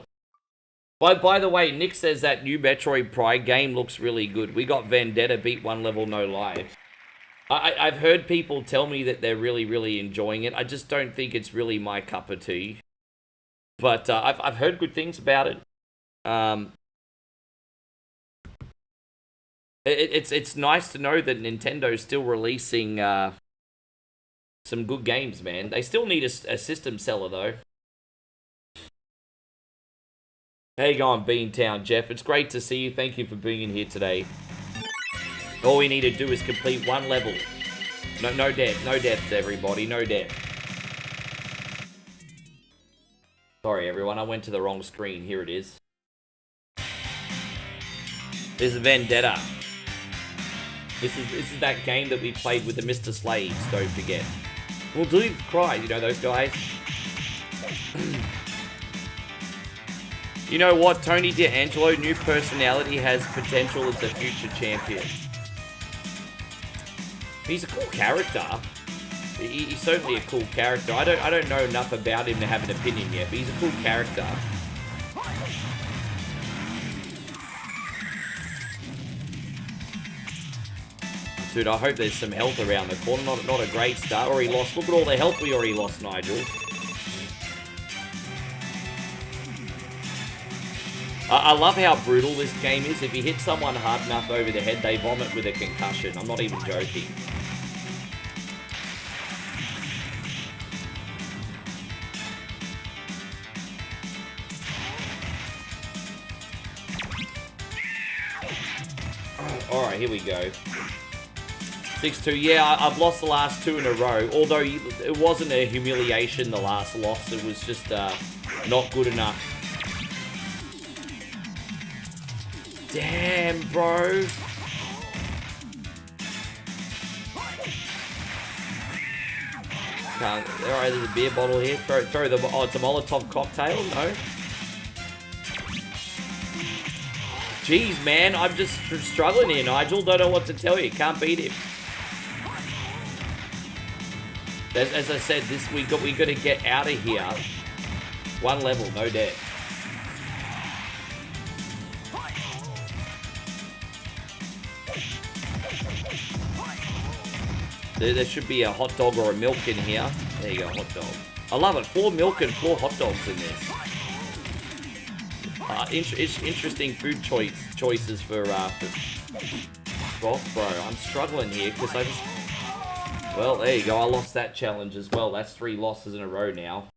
By the way, Nick says that new Metroid Prime game looks really good. We got Vendetta beat 1 level, no lives. I've heard people tell me that they're really, really enjoying it. I just don't think it's really my cup of tea. But I've heard good things about it. It's nice to know that Nintendo's still releasing some good games, man. They still need a system seller, though. How you going, Beantown, Jeff? It's great to see you. Thank you for being here today. All we need to do is complete one level. No death. No deaths, everybody. No death. Sorry, everyone. I went to the wrong screen. Here it is. This is Vendetta. This is that game that we played with the Mr. Slaves, don't forget. Well, do cry, you know those guys? You know what? Tony D'Angelo, new personality, has potential as a future champion. He's a cool character. He's certainly a cool character. I don't know enough about him to have an opinion yet, but he's a cool character. Dude, I hope there's some health around the corner. Not a great start. Already lost. Look at all the health we already lost, Nigel. I love how brutal this game is. If you hit someone hard enough over the head, they vomit with a concussion. I'm not even joking. Alright, here we go. 6-2. Yeah, I've lost the last 2 in a row. Although it wasn't a humiliation, the last loss. It was just not good enough. Damn, bro. Alright, there's a beer bottle here. Throw the... Oh, it's a Molotov cocktail? No? Jeez, man. I'm just struggling here, Nigel. Don't know what to tell you. Can't beat him. As I said, we got to get out of here. One level, no death. There should be a hot dog or a milk in here. There you go, hot dog. I love it. 4 milk and 4 hot dogs in this. Interesting food choices for bro, I'm struggling here because I just... Well, there you go. I lost that challenge as well. That's 3 losses in a row now.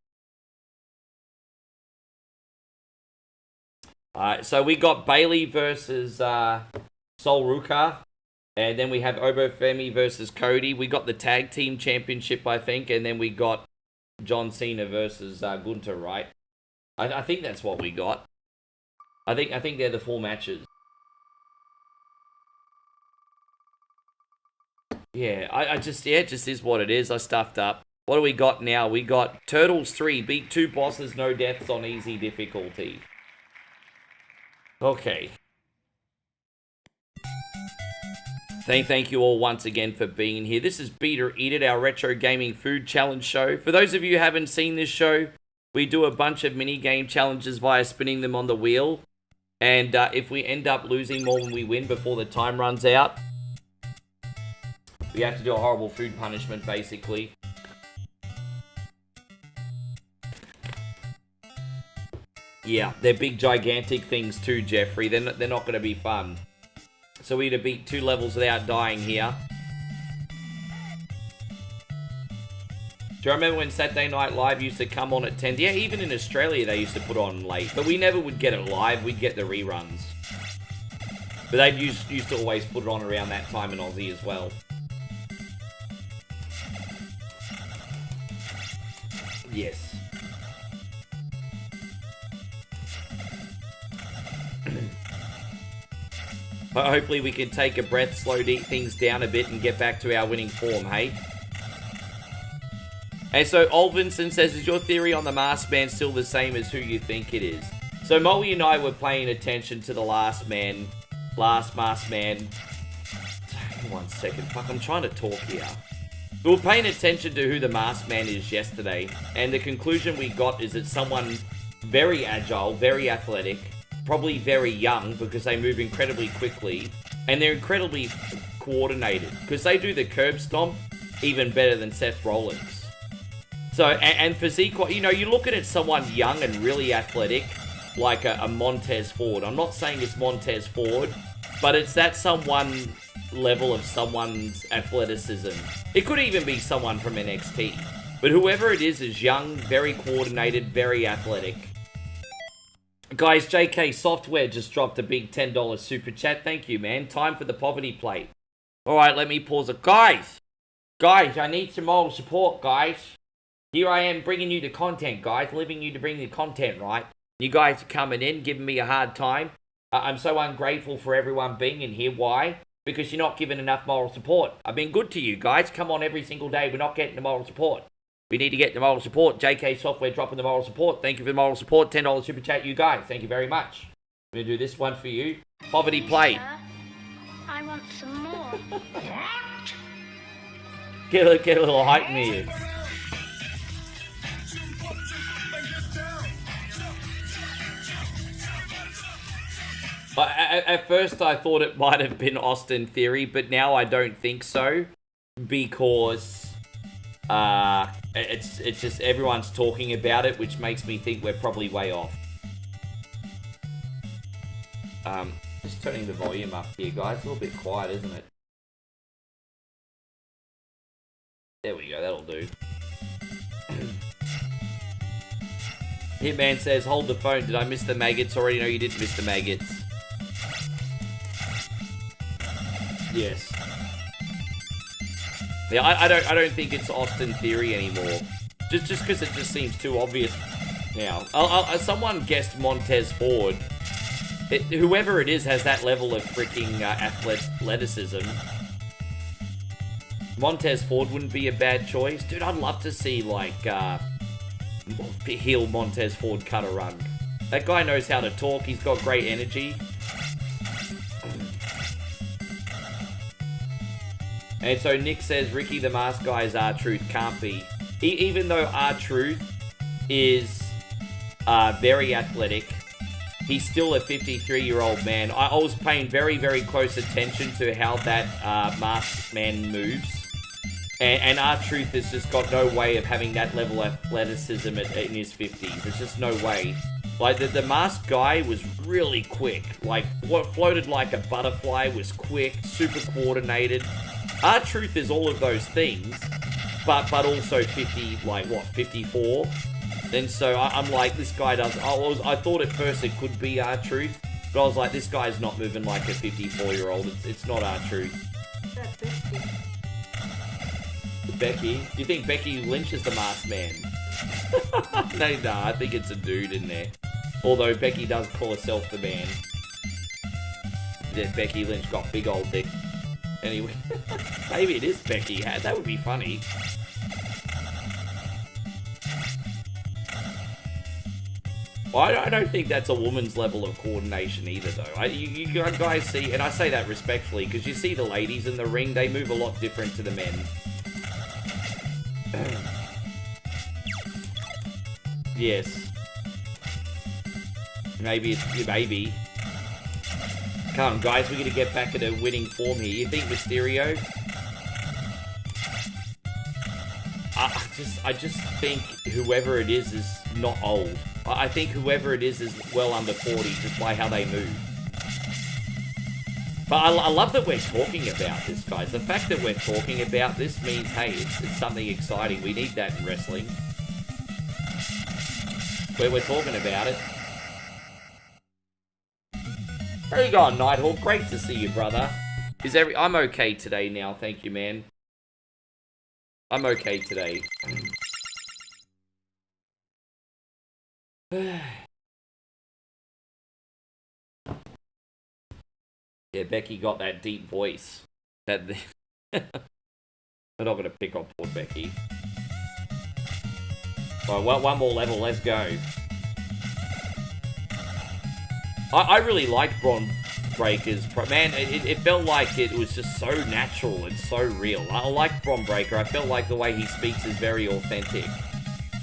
Alright, so we got Bailey versus Sol Ruka. And then we have Obafemi versus Cody. We got the tag team championship, I think. And then we got John Cena versus Gunter, right? I think that's what we got. I think they're the 4 matches. Yeah, it just is what it is. I stuffed up. What do we got now? We got Turtles 3. Beat 2 bosses, no deaths on easy difficulty. Okay. Thank you all once again for being here. This is Beat or Eat It, our retro gaming food challenge show. For those of you who haven't seen this show, we do a bunch of mini game challenges via spinning them on the wheel. And if we end up losing more than we win before the time runs out, we have to do a horrible food punishment, basically. Yeah, they're big, gigantic things too, Jeffrey. They're not going to be fun. So we need to beat 2 levels without dying here. Do you remember when Saturday Night Live used to come on at 10? Yeah, even in Australia they used to put on late. But we never would get it live. We'd get the reruns. But they used to always put it on around that time in Aussie as well. Yes. Hopefully we can take a breath, slow things down a bit and get back to our winning form, hey? And so Olvinson says, is your theory on the Masked Man still the same as who you think it is? So Molly and I were paying attention to the last Masked Man. One second, fuck, I'm trying to talk here. We were paying attention to who the Masked Man is yesterday, and the conclusion we got is that someone very agile, very athletic, probably very young because they move incredibly quickly, and they're incredibly coordinated because they do the curb stomp even better than Seth Rollins. So, and physique, you know, you're looking at someone young and really athletic, like a Montez Ford. I'm not saying it's Montez Ford, but it's that someone level of someone's athleticism. It could even be someone from NXT. But whoever it is young, very coordinated, very athletic. Guys, JK Software just dropped a big $10 super chat. Thank you, man. Time for the poverty plate. All right, let me pause it. Guys, I need some moral support, guys. Here I am bringing you the content, guys. Leaving you to bring the content, right? You guys are coming in, giving me a hard time. I'm so ungrateful for everyone being in here. Why? Because you're not giving enough moral support. I've been good to you guys. Come on every single day. We're not getting the moral support. We need to get the moral support. JK Software dropping the moral support. Thank you for the moral support. $10 super chat, you guys. Thank you very much. I'm going to do this one for you. Poverty plate. I want some more. Get a little hype in here. At first I thought it might have been Austin Theory, but now I don't think so. Because it's just everyone's talking about it, which makes me think we're probably way off. Just turning the volume up here, guys. A little bit quiet, isn't it? There we go, that'll do. Hitman says, hold the phone. Did I miss the maggots already? No, you didn't miss the maggots. Yes. Yeah, I don't think it's Austin Theory anymore. Just because it just seems too obvious now. Someone guessed Montez Ford. Whoever it is has that level of freaking athleticism. Montez Ford wouldn't be a bad choice. Dude, I'd love to see, like, heel Montez Ford cut a run. That guy knows how to talk. He's got great energy. And so Nick says, Ricky the Mask Guy's R-Truth can't be. Even though R-Truth is very athletic, he's still a 53-year-old man. I was paying very, very close attention to how that masked man moves. And R-Truth has just got no way of having that level of athleticism in his 50s. There's just no way. Like, the masked guy was really quick. Like, what floated like a butterfly was quick, super coordinated. R-Truth is all of those things, but also 54? And so I'm like, this guy does... I thought at first it could be R-Truth, but I was like, this guy's not moving like a 54-year-old. It's not R-Truth. Becky? Do you think Becky Lynch is the masked man? No, I think it's a dude in there. Although Becky does call herself the man. Then Becky Lynch got big old dick. Anyway, maybe it is Becky. That would be funny. Well, I don't think that's a woman's level of coordination either, though. You guys see, and I say that respectfully, because you see the ladies in the ring, they move a lot different to the men. Yes. Maybe. Come on, guys, we're going to get back into winning form here. You think Mysterio? I just think whoever it is not old. I think whoever it is well under 40 just by how they move. But I love that we're talking about this, guys. The fact that we're talking about this means, hey, it's something exciting. We need that in wrestling. Where we're talking about it. How you going, Nighthawk? Great to see you, brother. I'm okay today now, thank you, man. I'm okay today. Yeah, Becky got that deep voice. We're not going to pick on poor Becky. Alright, one more level, let's go. I really liked Braun Breaker's... Man, it felt like it was just so natural and so real. I like Braun Breaker. I felt like the way he speaks is very authentic.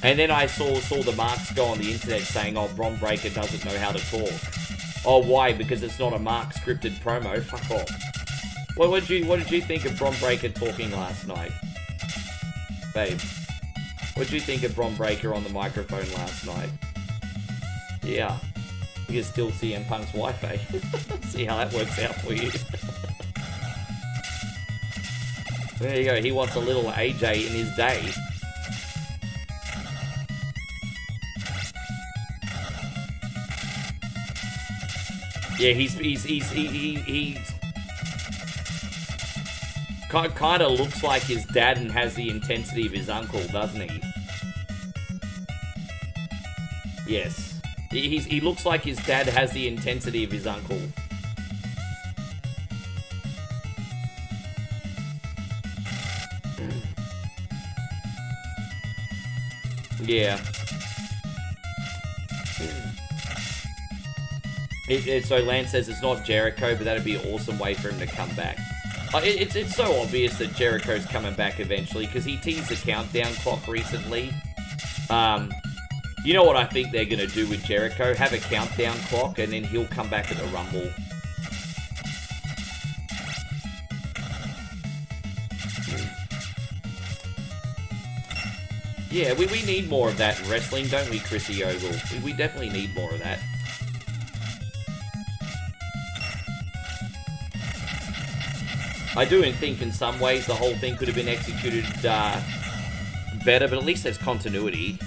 And then I saw the marks go on the internet saying, oh, Braun Breaker doesn't know how to talk. Oh, why? Because it's not a Mark scripted promo? Fuck off. What did you think of Braun Breaker talking last night? Babe, what did you think of Braun Breaker on the microphone last night? Yeah. You can still see CM Punk's wife, eh? See how that works out for you. There you go, he wants a little AJ in his day. Yeah, he's kind of looks like his dad and has the intensity of his uncle, doesn't he? Yes. He looks like his dad has the intensity of his uncle. Yeah. So Lance says it's not Jericho, but that'd be an awesome way for him to come back. It's so obvious that Jericho's coming back eventually, because he teased the countdown clock recently. You know what I think they're going to do with Jericho? Have a countdown clock, and then he'll come back at the Rumble. Yeah, we need more of that in wrestling, don't we, Chrissy Ogle? We definitely need more of that. I do think in some ways the whole thing could have been executed better, but at least there's continuity.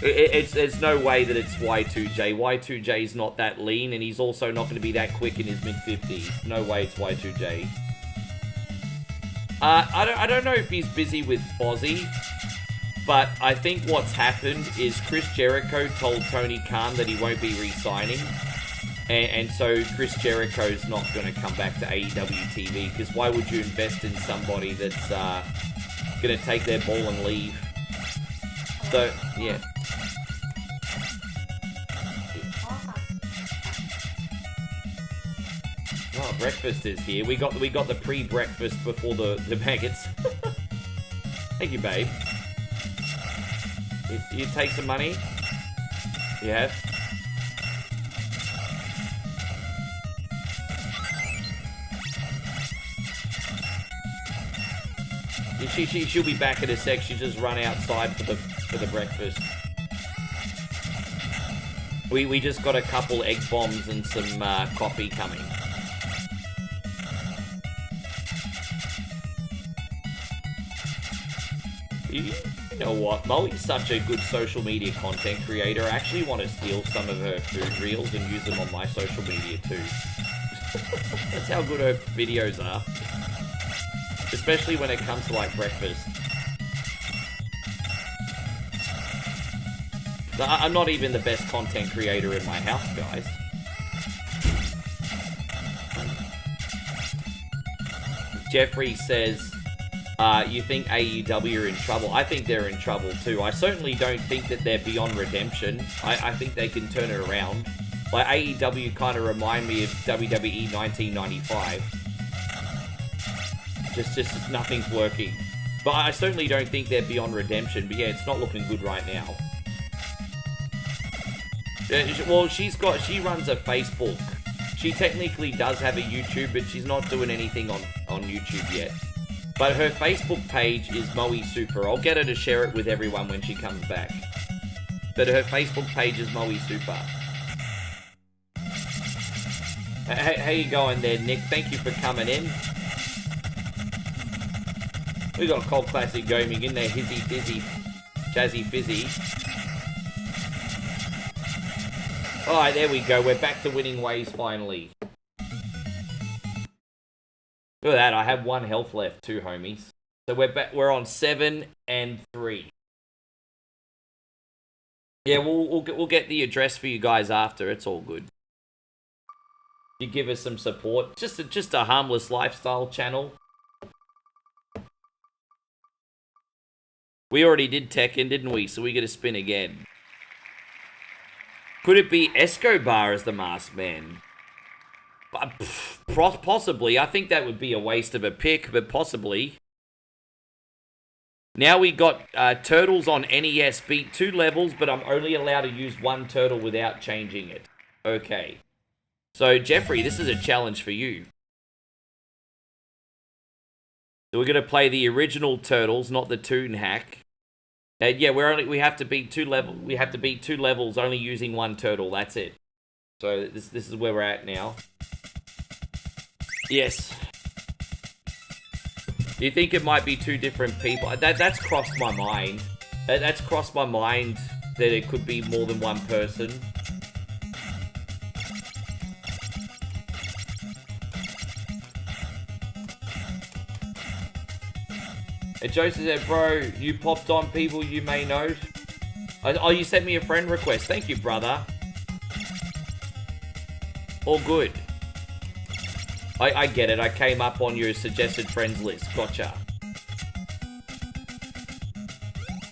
There's no way that it's Y2J. Y2J is not that lean, and he's also not going to be that quick in his mid-50s. No way it's Y2J. I don't know if he's busy with Fozzy, but I think what's happened is Chris Jericho told Tony Khan that he won't be re-signing, and so Chris Jericho's not going to come back to AEW TV, because why would you invest in somebody that's going to take their ball and leave? So, yeah. Oh, breakfast is here. We got the pre-breakfast before the maggots. Thank you, babe. You take some money? You have? She'll be back in a sec. She just run outside for the breakfast. We just got a couple egg bombs and some coffee coming. You know what? Molly's such a good social media content creator. I actually want to steal some of her food reels and use them on my social media too. That's how good her videos are. Especially when it comes to like breakfast. I'm not even the best content creator in my house, guys. Jeffrey says, you think AEW are in trouble? I think they're in trouble too. I certainly don't think that they're beyond redemption. I think they can turn it around. Like, AEW kind of remind me of WWE 1995. Just nothing's working. But I certainly don't think they're beyond redemption. But yeah, it's not looking good right now. Well, she runs a Facebook. She technically does have a YouTube, but she's not doing anything on YouTube yet. But her Facebook page is Moe Super. I'll get her to share it with everyone when she comes back. But her Facebook page is Moe Super. Hey, how you going there, Nick? Thank you for coming in. We got Cold Classic Gaming in there. Hizzy Fizzy. Jazzy Fizzy. Alright, there we go. We're back to winning ways finally. Look at that. I have 1 health left too, homies. So we're on 7 and 3. Yeah, we'll get the address for you guys after. It's all good. You give us some support. Just a harmless lifestyle channel. We already did Tekken, didn't we? So we get a spin again. Could it be Escobar as the masked man? Possibly. I think that would be a waste of a pick, but possibly. Now we got turtles on NES. Beat 2 levels, but I'm only allowed to use 1 turtle without changing it. Okay. So, Jeffrey, this is a challenge for you. So we're going to play the original turtles, not the Toon Hack. And yeah, we have to beat 2 levels. We have to beat 2 levels only using 1 turtle. That's it. So this is where we're at now. Yes. Do you think it might be 2 different people? That's crossed my mind. That's crossed my mind that it could be more than 1 person. And Joseph said, bro, you popped on people you may know. Oh, you sent me a friend request. Thank you, brother. All good. I get it. I came up on your suggested friends list. Gotcha.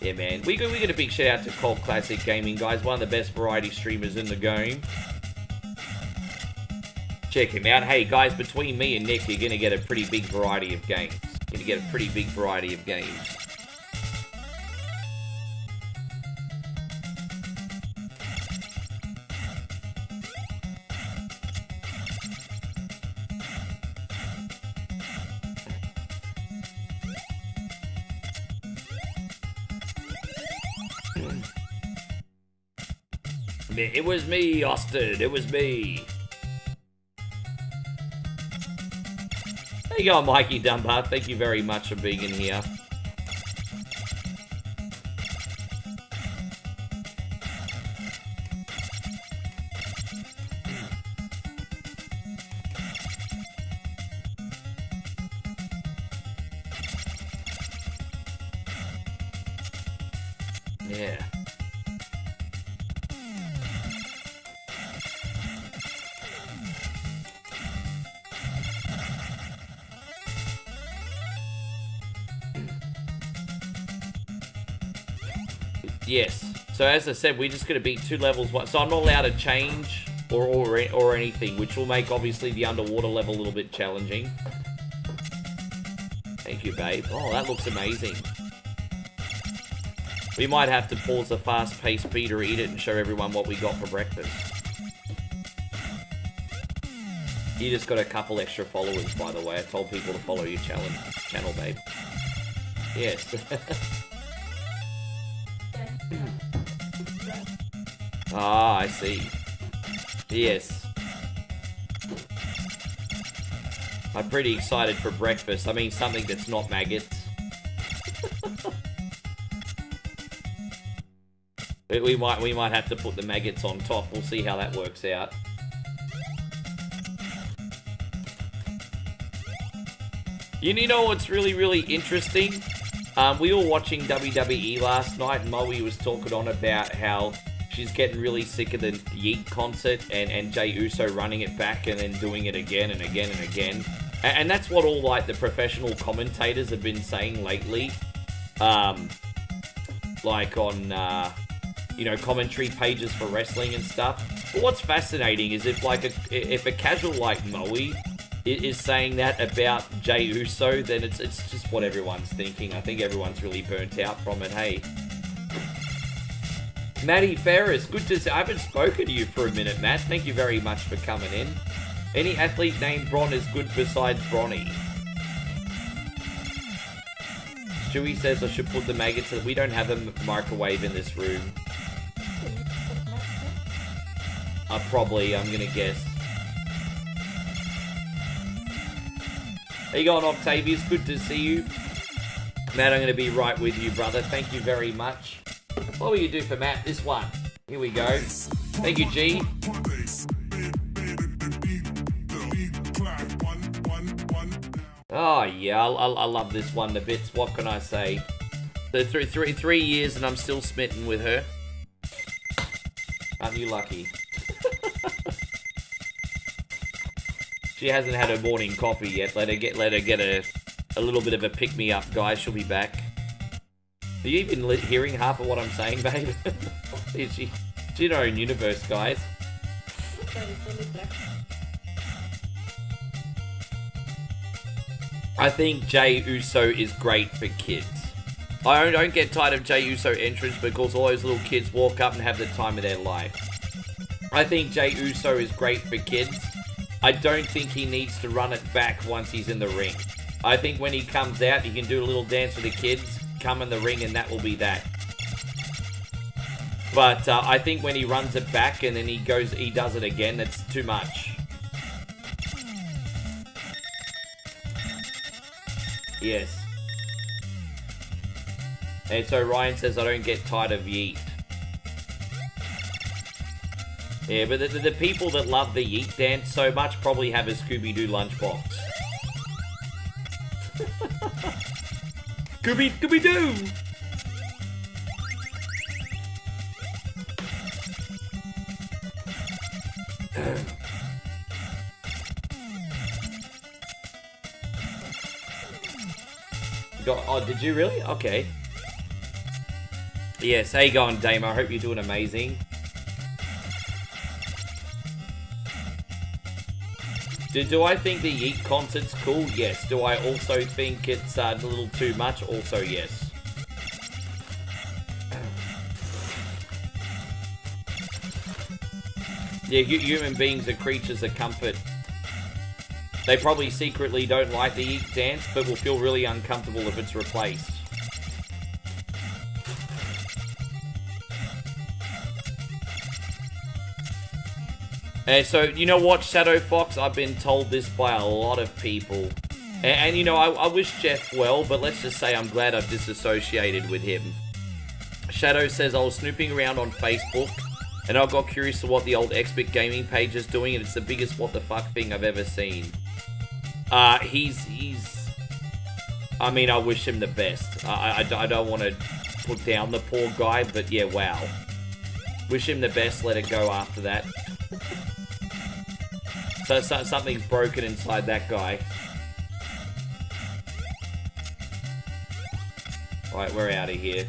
Yeah, man. We got a big shout out to Cult Classic Gaming, guys. One of the best variety streamers in the game. Check him out. Hey, guys, between me and Nick, you're going to get a pretty big variety of games. You're going to get a pretty big variety of games. It was me, Austin. It was me. There you go, Mikey Dunbar. Thank you very much for being in here. Yeah. Yes. So as I said, we're just going to beat 2 levels. So I'm not allowed to change or anything, which will make obviously the underwater level a little bit challenging. Thank you, babe. Oh, that looks amazing. We might have to pause the fast-paced speed to eat it and show everyone what we got for breakfast. You just got a couple extra followers, by the way. I told people to follow your channel, babe. Yes. Ah, I see. Yes. I'm pretty excited for breakfast. I mean, something that's not maggots. we might have to put the maggots on top. We'll see how that works out. You know what's really, really interesting? We were watching WWE last night, and Moe was talking on about how she's getting really sick of the Yeet concert and Jey Uso running it back and then doing it again and again and again. And that's what all, like, the professional commentators have been saying lately. Like on, you know, commentary pages for wrestling and stuff. But what's fascinating is if a casual like Moe is saying that about Jey Uso, then it's just what everyone's thinking. I think everyone's really burnt out from it, hey. Matty Ferris, good to see. I haven't spoken to you for a minute, Matt. Thank you very much for coming in. Any athlete named Bron is good besides Bronny. Stewie says I should put the maggots in. We don't have a microwave in this room. Probably, I'm gonna guess. How you going, Octavius? Good to see you. Matt, I'm gonna be right with you, brother. Thank you very much. What will you do for Matt? This one. Here we go. Thank you, G. Oh, yeah. I love this one to bits. What can I say? So 3 years and I'm still smitten with her. Aren't you lucky? She hasn't had her morning coffee yet. Let her get a little bit of a pick-me-up, guys. She'll be back. Are you even hearing half of what I'm saying, babe? She's in her own universe, guys. I think Jey Uso is great for kids. I don't get tired of Jey Uso entrance because all those little kids walk up and have the time of their life. I think Jey Uso is great for kids. I don't think he needs to run it back once he's in the ring. I think when he comes out, he can do a little dance with the kids, come in the ring, and that will be that. But I think when he runs it back and then he does it again, that's too much. Yes. And so Ryan says, I don't get tired of Yeet. Yeah, but the people that love the Yeet dance so much probably have a Scooby-Doo lunchbox. Scooby-Doo! Oh, did you really? Okay. Yes, how you going, Dame? I hope you're doing amazing. Do I think the Yeet concert's cool? Yes. Do I also think it's a little too much? Also, yes. Yeah, human beings are creatures of comfort. They probably secretly don't like the Yeet dance, but will feel really uncomfortable if it's replaced. So, you know what, Shadow Fox? I've been told this by a lot of people. And you know, I wish Jeff well, but let's just say I'm glad I've disassociated with him. Shadow says, I was snooping around on Facebook, and I got curious to what the old Xbit Gaming page is doing, and it's the biggest what the fuck thing I've ever seen. He's... I mean, I wish him the best. I don't want to put down the poor guy, but yeah, wow. Wish him the best, let it go after that. So something's broken inside that guy. Alright, we're out of here.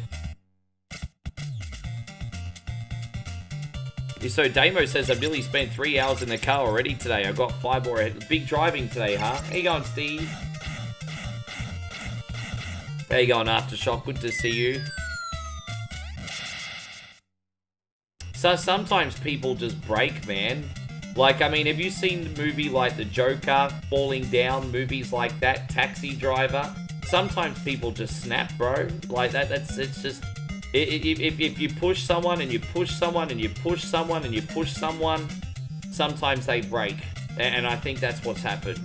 So Damo says, I've nearly spent 3 hours in the car already today. I've got 5 more ahead. Big driving today, huh? How you going, Steve? How you going, Aftershock? Good to see you. So sometimes people just break, man. Like, I mean, have you seen the movie like The Joker, Falling Down, movies like that, Taxi Driver? Sometimes people just snap, bro. Like, it's just... If you push someone, and you push someone, and you push someone, and you push someone, sometimes they break. And I think that's what's happened.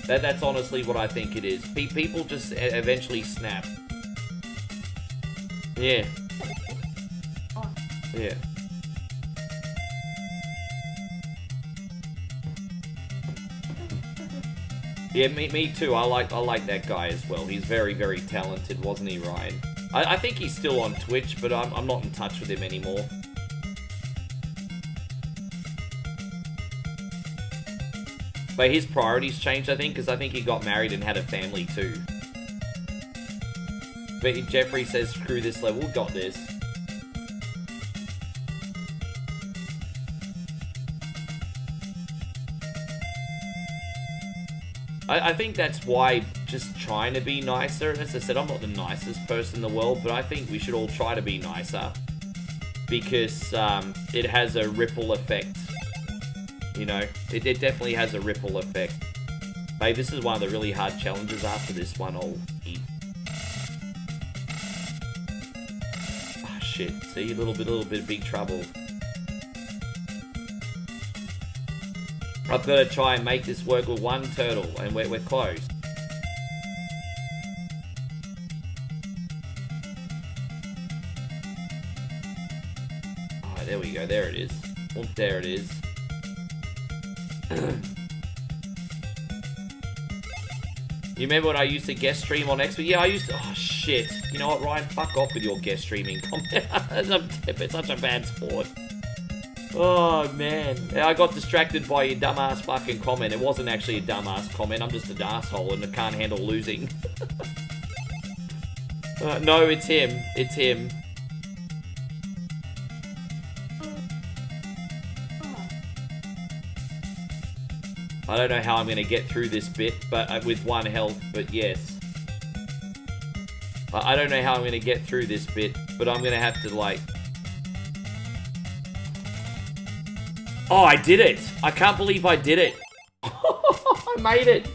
That's honestly what I think it is. People just eventually snap. Yeah. Yeah. Yeah, me too. I like that guy as well. He's very, very talented, wasn't he, Ryan? I think he's still on Twitch, but I'm not in touch with him anymore. But his priorities changed, I think, because I think he got married and had a family too. But Jeffrey says, screw this level, got this. I think that's why just trying to be nicer, and as I said, I'm not the nicest person in the world, but I think we should all try to be nicer. Because it has a ripple effect. You know, it definitely has a ripple effect. Babe, this is one of the really hard challenges. After this one, I'll eat. Oh, shit. See, a little bit of big trouble. I've got to try and make this work with one turtle, and we're close. Alright, there we go. There it is. Oh, there it is. You remember when I used to guest stream on Xbox? Yeah, I used to... Oh, shit. You know what, Ryan? Fuck off with your guest streaming comment. It's such a bad sport. Oh, man. I got distracted by your dumbass fucking comment. It wasn't actually a dumbass comment. I'm just an asshole and I can't handle losing. No, it's him. It's him. I don't know how I'm going to get through this bit, but with one health, but yes. I don't know how I'm going to get through this bit, but I'm going to have to, like... Oh, I did it! I can't believe I did it! I made it!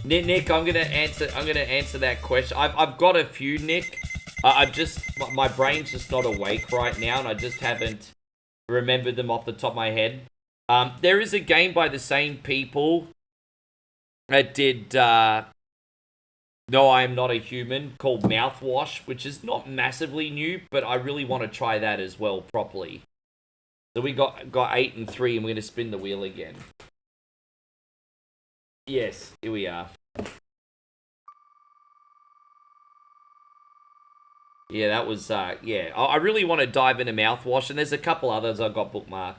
Nick, I'm gonna answer that question. I've got a few, Nick. My brain's just not awake right now, and I just haven't remembered them off the top of my head. There is a game by the same people that did No, I Am Not a Human, called Mouthwash, which is not massively new, but I really want to try that as well properly. So we got 8 and 3, and we're going to spin the wheel again. Yes, here we are. Yeah, that was, yeah. I really want to dive into mouthwash, and there's a couple others I've got bookmarked.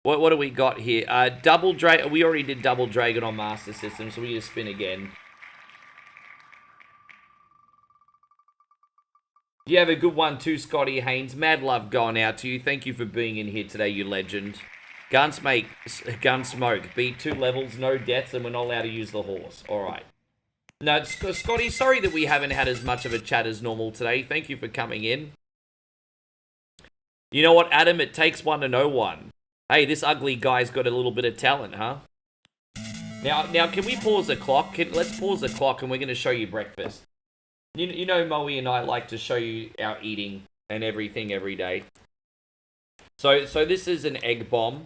What do we got here? Double Dragon. We already did Double Dragon on Master System, so we just spin again. You have a good one too, Scotty Haynes. Mad love going out to you. Thank you for being in here today, you legend. Gunsmoke. Beat 2 levels, no deaths, and we're not allowed to use the horse. Alright. No, Scotty, sorry that we haven't had as much of a chat as normal today. Thank you for coming in. You know what, Adam? It takes one to know one. Hey, this ugly guy's got a little bit of talent, huh? Now, can we pause the clock? Let's pause the clock and we're going to show you breakfast. You know, Moe and I like to show you our eating and everything every day. So this is an egg bomb.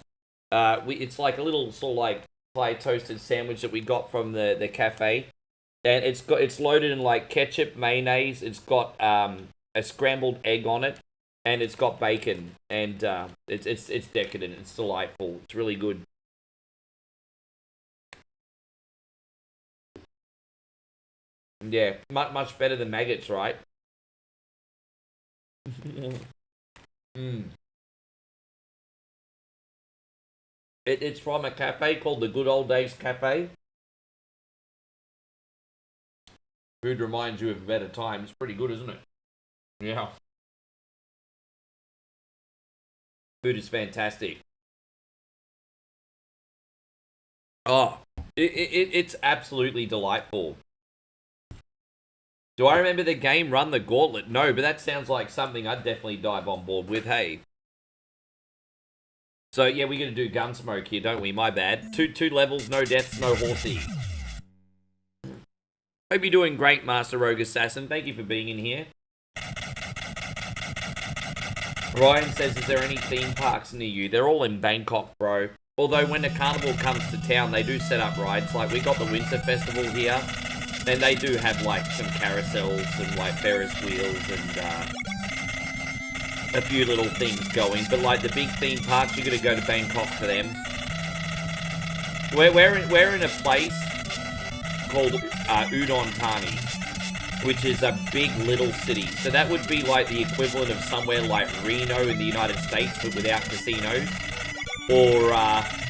It's like a little sort of like pie toasted sandwich that we got from the cafe. And it's loaded in like ketchup, mayonnaise. It's got a scrambled egg on it, and it's got bacon. And it's decadent. It's delightful. It's really good. Yeah, much better than maggots, right? It's from a cafe called the Good Old Days Cafe. Food reminds you of a better time. It's pretty good, isn't it? Yeah. Food is fantastic. Oh, it's absolutely delightful. Do I remember the game Run the Gauntlet? No, but that sounds like something I'd definitely dive on board with, hey. So, yeah, we're going to do Gunsmoke here, don't we? My bad. Two levels, no deaths, no horsey. Hope you're doing great, Master Rogue Assassin. Thank you for being in here. Ryan says, is there any theme parks near you? They're all in Bangkok, bro. Although when the carnival comes to town, they do set up rides. Like, we got the Winter Festival here. And they do have, like, some carousels and, like, Ferris wheels and, a few little things going. But, like, the big theme parks, you gotta go to Bangkok for them. We're in a place called Udon Thani, which is a big little city. So that would be, like, the equivalent of somewhere like Reno in the United States, but without casinos. Or,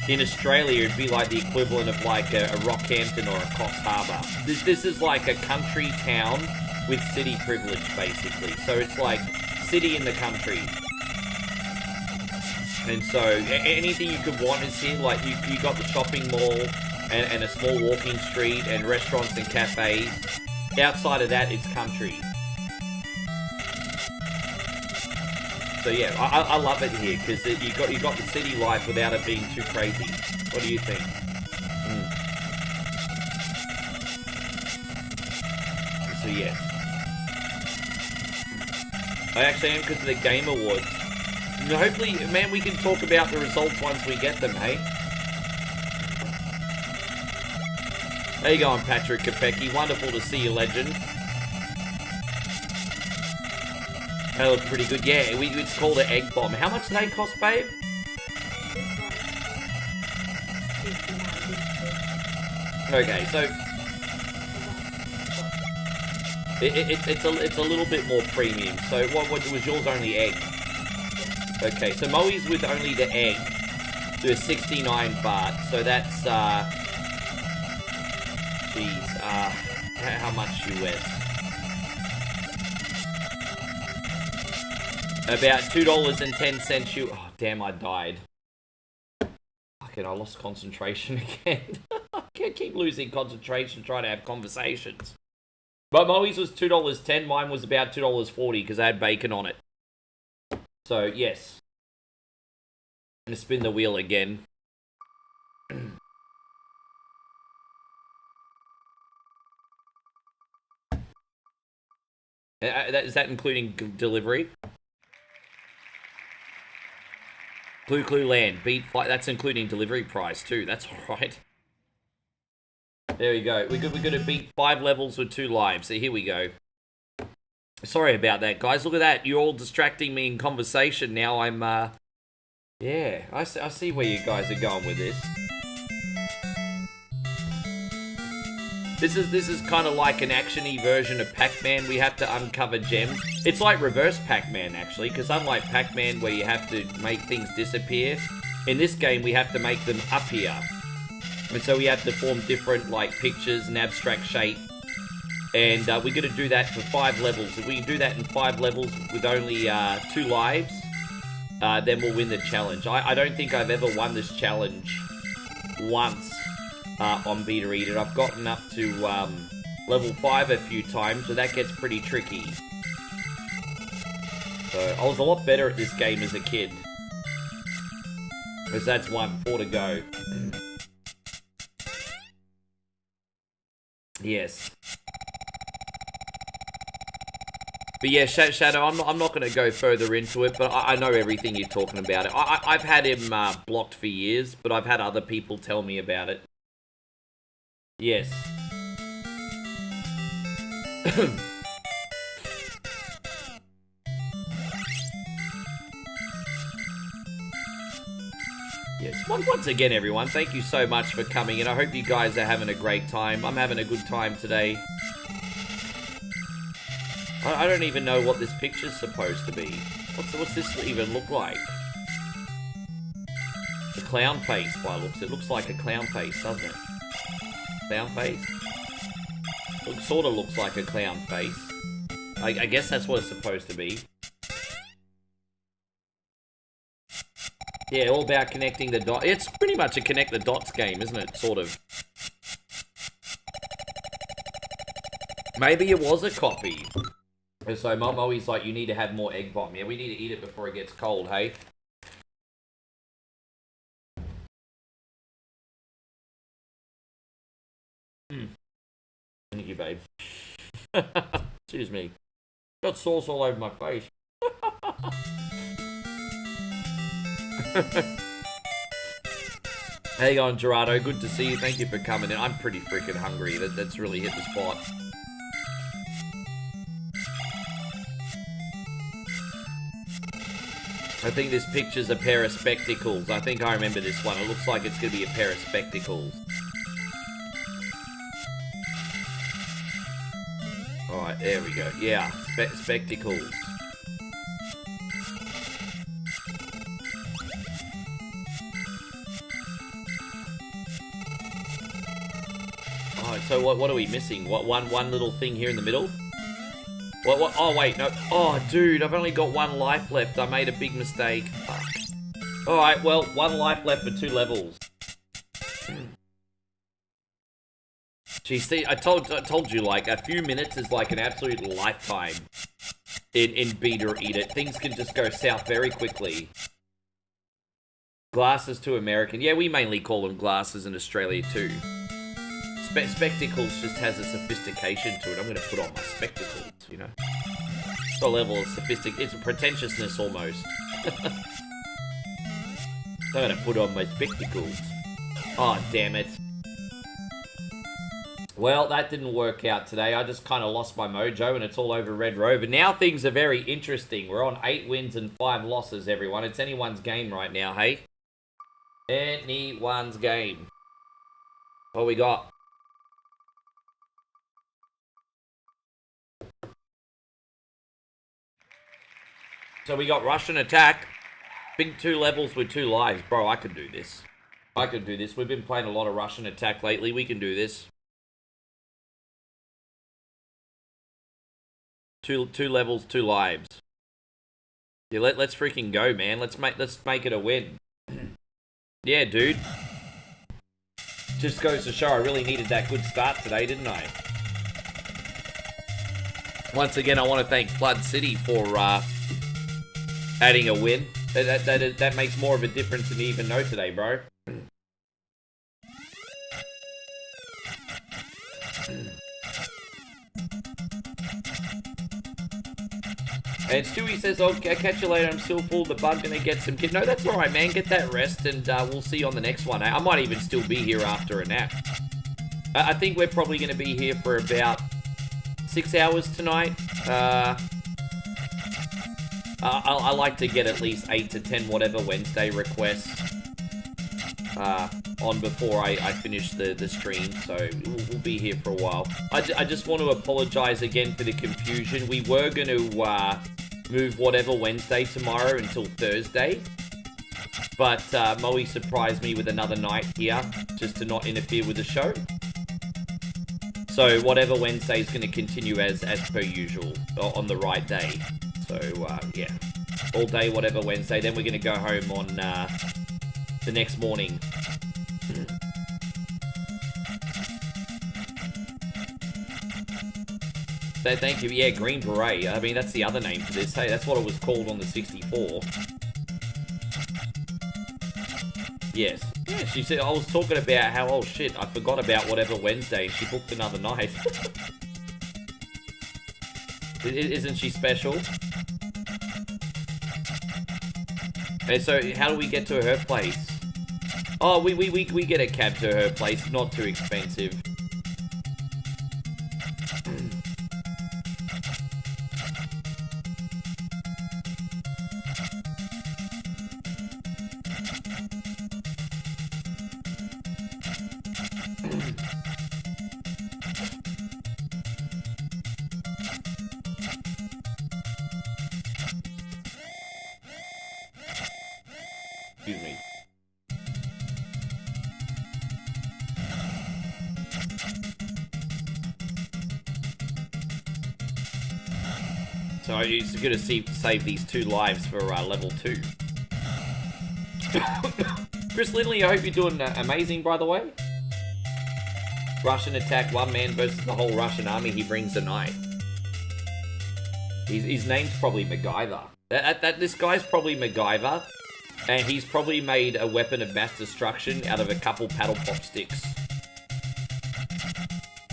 in Australia, it'd be like the equivalent of like a Rockhampton or a Coffs Harbour. This is like a country town with city privilege, basically. So it's like city in the country. And so anything you could want is here. Like you got the shopping mall and a small walking street and restaurants and cafes. Outside of that, it's country. So yeah, I love it here because you got the city life without it being too crazy. What do you think? So yeah, I actually am because of the Game Awards. Hopefully, man, we can talk about the results once we get them, hey? How you going, Patrick Kopecki? Wonderful to see you, legend. They look pretty good. Yeah, it's called an egg bomb. How much do they cost, babe? Okay, so it's a little bit more premium. So what was yours? Only egg. Okay, so Moe's with only the egg. Do 69 baht. So that's geez, how much US? About $2.10 you. Oh, damn, I died. Fucking, I lost concentration again. I can't keep losing concentration trying to have conversations. But Moe's was $2.10. Mine was about $2.40 because I had bacon on it. So, yes. I'm going to spin the wheel again. Is that including delivery? Clue Land, beat flight. That's including delivery price too. That's alright. There we go. We're gonna beat 5 levels with 2 lives. So here we go. Sorry about that, guys. Look at that. You're all distracting me in conversation. Now I'm, yeah. I see where you guys are going with this. This is kind of like an action-y version of Pac-Man. We have to uncover gems. It's like reverse Pac-Man, actually, because unlike Pac-Man where you have to make things disappear, in this game we have to make them appear. And so we have to form different, like, pictures and abstract shape. And we're going to do that for 5 levels. If we can do that in 5 levels with only 2 lives, then we'll win the challenge. I don't think I've ever won this challenge once on Beta Eat It. I've gotten up to level 5 a few times, so that gets pretty tricky. So I was a lot better at this game as a kid. Because that's 4 to go. Yes. But yeah, Shadow, I'm not going to go further into it, but I know everything you're talking about. I've had him blocked for years, but I've had other people tell me about it. Yes. Yes. Once again, everyone, thank you so much for coming, and I hope you guys are having a great time. I'm having a good time today. I don't even know what this picture's supposed to be. What's this even look like? The clown face by looks. It looks like a clown face, doesn't it? Clown face? It sort of looks like a clown face. I guess that's what it's supposed to be. Yeah, all about connecting the dots. It's pretty much a connect the dots game, isn't it? Sort of. Maybe it was a copy. So Mum always like, you need to have more egg bomb. Yeah, we need to eat it before it gets cold, hey? Thank you, babe. Excuse me. Got sauce all over my face. How you going, Gerardo? Good to see you. Thank you for coming in. I'm pretty freaking hungry. That's really hit the spot. I think this picture's a pair of spectacles. I think I remember this one. It looks like it's going to be a pair of spectacles. Alright, there we go. Yeah, spectacles. Alright, so what are we missing? What, one little thing here in the middle? What? Oh, wait, no. Oh, dude, I've only got 1 life left. I made a big mistake. Fuck. Alright, well, 1 life left for 2 levels. Gee, see, I told you, like, a few minutes is like an absolute lifetime in Beta Eat It. Things can just go south very quickly. Glasses to American. Yeah, we mainly call them glasses in Australia, too. Spectacles just has a sophistication to it. I'm going to put on my spectacles, you know. It's a level of it's a pretentiousness almost. I'm going to put on my spectacles. Oh, damn it. Well, that didn't work out today. I just kind of lost my mojo and it's all over Red Rover. Now things are very interesting. We're on 8 wins and 5 losses, everyone. It's anyone's game right now, hey? Anyone's game. What we got? So we got Russian attack. Big 2 levels with 2 lives. Bro, I could do this. I could do this. We've been playing a lot of Russian attack lately. We can do this. 2 levels, 2 lives. Yeah, let's freaking go, man. Let's make it a win. Yeah, dude. Just goes to show I really needed that good start today, didn't I? Once again, I want to thank Flood City for adding a win. That makes more of a difference than you even know today, bro. And Stewie says, "I'll catch you later. I'm still full of the bug. Gonna get some kid." No, that's all right, man. Get that rest, and we'll see you on the next one. I might even still be here after a nap. I think we're probably going to be here for about 6 hours tonight. I like to get at least 8 to 10 whatever Wednesday requests. on before I finish the stream, so we'll be here for a while. I just want to apologize again for the confusion. We were going to move whatever Wednesday tomorrow until Thursday, but Moe surprised me with another night here just to not interfere with the show. So whatever Wednesday is going to continue as per usual on the right day. So yeah, all day whatever Wednesday. Then we're going to go home on the next morning. So thank you. Yeah, Green Beret. I mean, that's the other name for this. Hey, that's what it was called on the 64. Yes. Yeah, she said, I was talking about how, oh shit, I forgot about whatever Wednesday. She booked another night. Isn't she special? And so, how do we get to her place? Oh, we get a cab to her place. Not too expensive. Excuse me. So I'm just going to save these 2 lives for level 2. Chris Lindley, I hope you're doing amazing, by the way. Russian attack, 1 man versus the whole Russian army. He brings a knife. His name's probably MacGyver. This guy's probably MacGyver. And he's probably made a weapon of mass destruction out of a couple paddle pop sticks.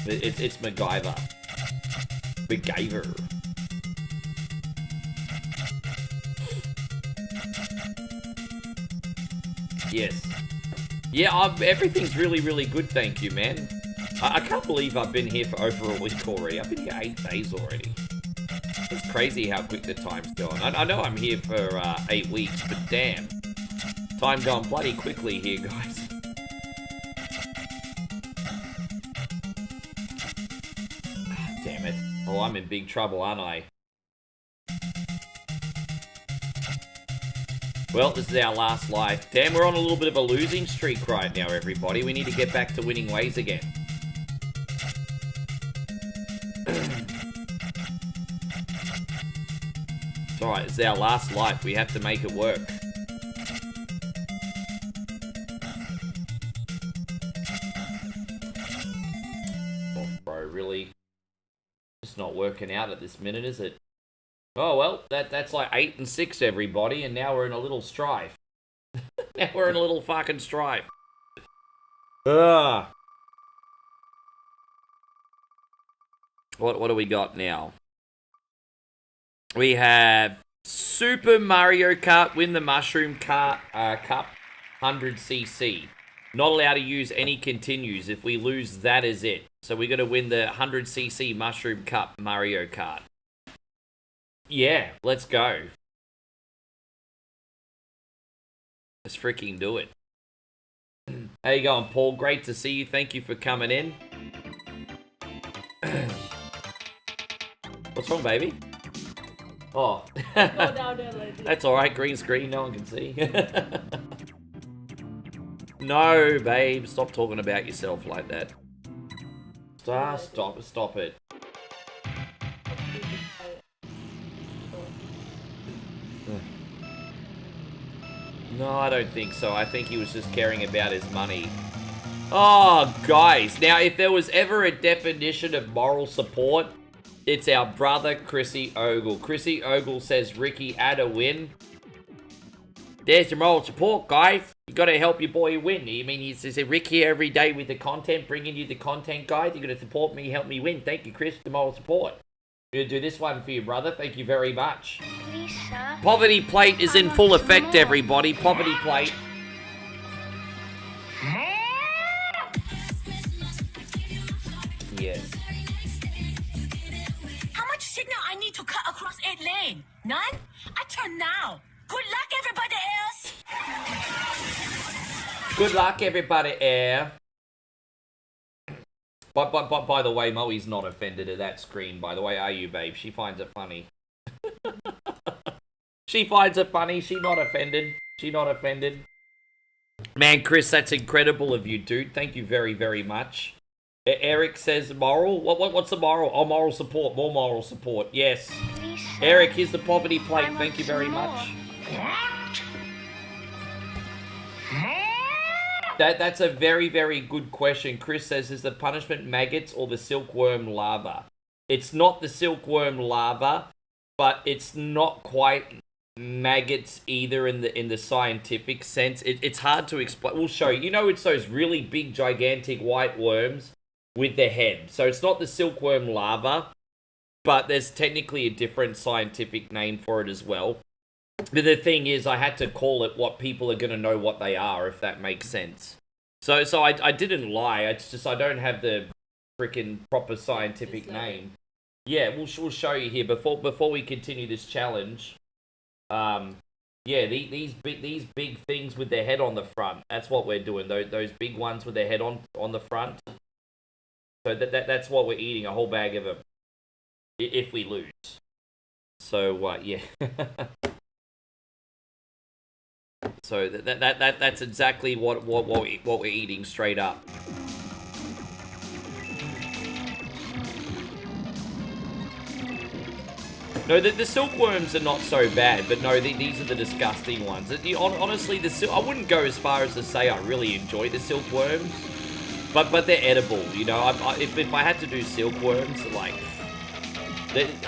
It's MacGyver. MacGyver. Yes. Yeah, everything's really, really good, thank you, man. I can't believe I've been here for over a week already. I've been here 8 days already. It's crazy how quick the time's going. I know I'm here for 8 weeks, but damn. Time going bloody quickly here, guys. Damn it. Oh, I'm in big trouble, aren't I? Well, this is our last life. Damn, we're on a little bit of a losing streak right now, everybody. We need to get back to winning ways again. It's alright, it's our last life. We have to make it work. Oh, bro, really? It's not working out at this minute, is it? Oh, well, that's like 8 and 6, everybody, and now we're in a little strife. Now we're in a little fucking strife. Ugh. What do we got now? We have Super Mario Kart Win the Mushroom Cup 100cc. Not allowed to use any continues. If we lose, that is it. So we're going to win the 100cc Mushroom Cup Mario Kart. Yeah, let's go. Let's freaking do it. How you going, Paul? Great to see you. Thank you for coming in. What's wrong, baby? Oh. Go down there like this. That's alright. Green screen. No one can see. No, babe. Stop talking about yourself like that. Stop it. No, I don't think so. I think he was just caring about his money. Oh, guys. Now, if there was ever a definition of moral support, it's our brother, Chrissy Ogle. Chrissy Ogle says, Ricky, add a win. There's your moral support, guys. You got to help your boy win. I mean, he's a Rick here every day with the content, bringing you the content, guys. You're going to support me, help me win. Thank you, Chris, for the moral support. I'm going to do this one for you, brother. Thank you very much. Please, sir. Poverty Plate is in full effect, everybody. Poverty Plate. Yes. How much signal I need to cut across 8 lanes? None? I turn now. Good luck, everybody else. Good luck, everybody. By the way, Moe's not offended at that screen, by the way, are you, babe? She finds it funny. She finds it funny. She not offended. She not offended. Man, Chris, that's incredible of you, dude. Thank you very, very much. Eric says moral. What's the moral? Oh, moral support. More moral support. Yes. Lisa, Eric, here's the poverty plate. I want Thank you very some much. What? That's a very, very good question. Chris says, is the punishment maggots or the silkworm larva? It's not the silkworm larva, but it's not quite maggots either in the scientific sense. It's hard to explain. We'll show you. You know, it's those really big, gigantic white worms with their head. So it's not the silkworm larva, but there's technically a different scientific name for it as well. But the thing is, I had to call it what people are going to know what they are, if that makes sense. So I didn't lie. It's just I don't have the freaking proper scientific name. Yeah, we'll show you here before we continue this challenge. Yeah, these big things with their head on the front. That's what we're doing. Those big ones with their head on the front. So that's what we're eating, a whole bag of them. If we lose. So yeah. So that's exactly what we're eating straight up. No, the silkworms are not so bad, but no, these are the disgusting ones. Honestly, I wouldn't go as far as to say I really enjoy the silkworms, but they're edible. You know, if I had to do silkworms, like,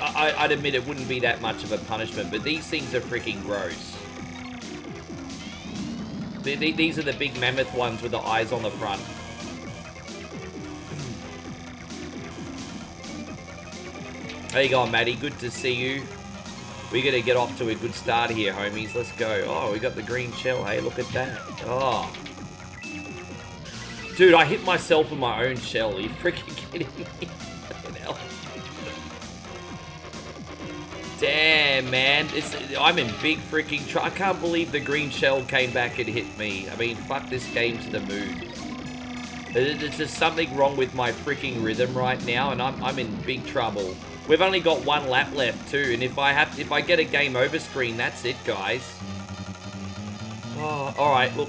I'd admit it wouldn't be that much of a punishment. But these things are freaking gross. These are the big mammoth ones with the eyes on the front. How you going, Maddie? Good to see you. We're going to get off to a good start here, homies. Let's go. Oh, we got the green shell. Hey, look at that. Oh. Dude, I hit myself with my own shell. Are you freaking kidding me? Damn, man. I'm in big freaking trouble. I can't believe the green shell came back and hit me. I mean, fuck this game to the moon. There's just something wrong with my freaking rhythm right now, and I'm in big trouble. We've only got one lap left too, and if I get a game over screen, that's it, guys. Oh, all right. Look,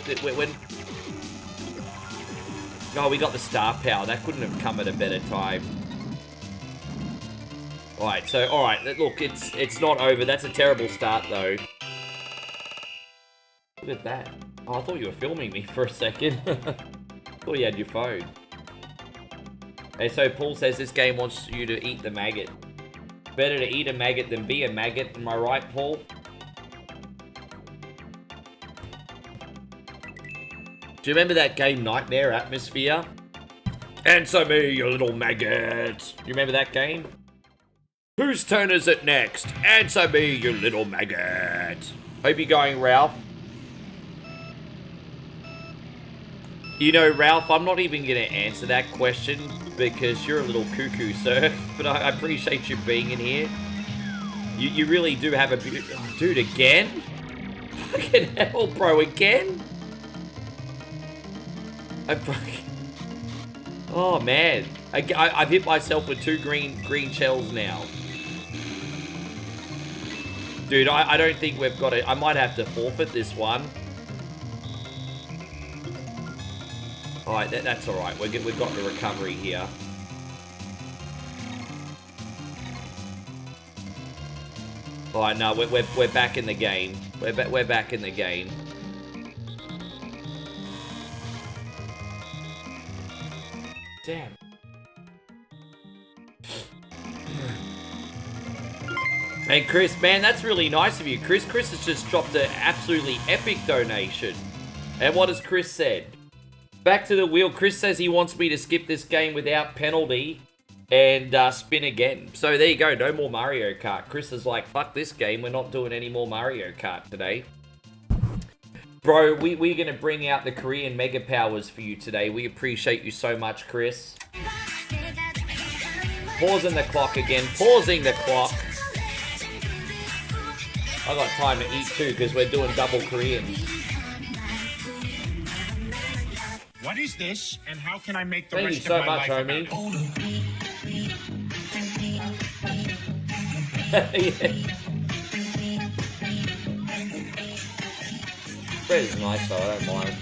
oh, we got the star power. That couldn't have come at a better time. All right. Look, it's not over. That's a terrible start, though. Look at that. Oh, I thought you were filming me for a second. Thought you had your phone. Hey, so Paul says this game wants you to eat the maggot. Better to eat a maggot than be a maggot. Am I right, Paul? Do you remember that game Nightmare Atmosphere? Answer me, you little maggot. Do you remember that game? Whose turn is it next? Answer me, you little maggot. Hope you're going, Ralph. You know, Ralph, I'm not even going to answer that question because you're a little cuckoo, sir. But I appreciate you being in here. You really do have a beautiful... Oh, dude, again? Fucking hell, bro, again? Oh, man. I've hit myself with two green shells now. Dude, I don't think we've got it. I might have to forfeit this one. Alright, that's alright. We've got the recovery here. Alright, no, we're back in the game. We're back in the game. Damn. Hey, Chris, man, that's really nice of you. Chris has just dropped an absolutely epic donation. And what has Chris said? Back to the wheel. Chris says he wants me to skip this game without penalty and spin again. So there you go. No more Mario Kart. Chris is like, fuck this game. We're not doing any more Mario Kart today. Bro, we're going to bring out the Korean Mega Powers for you today. We appreciate you so much, Chris. Pausing the clock again. Pausing the clock. I got time to eat too because we're doing double Korean. What is this, and how can I make the Thank you rest so of my much, life homie. about it? Yeah. Bread is nice though, I don't mind.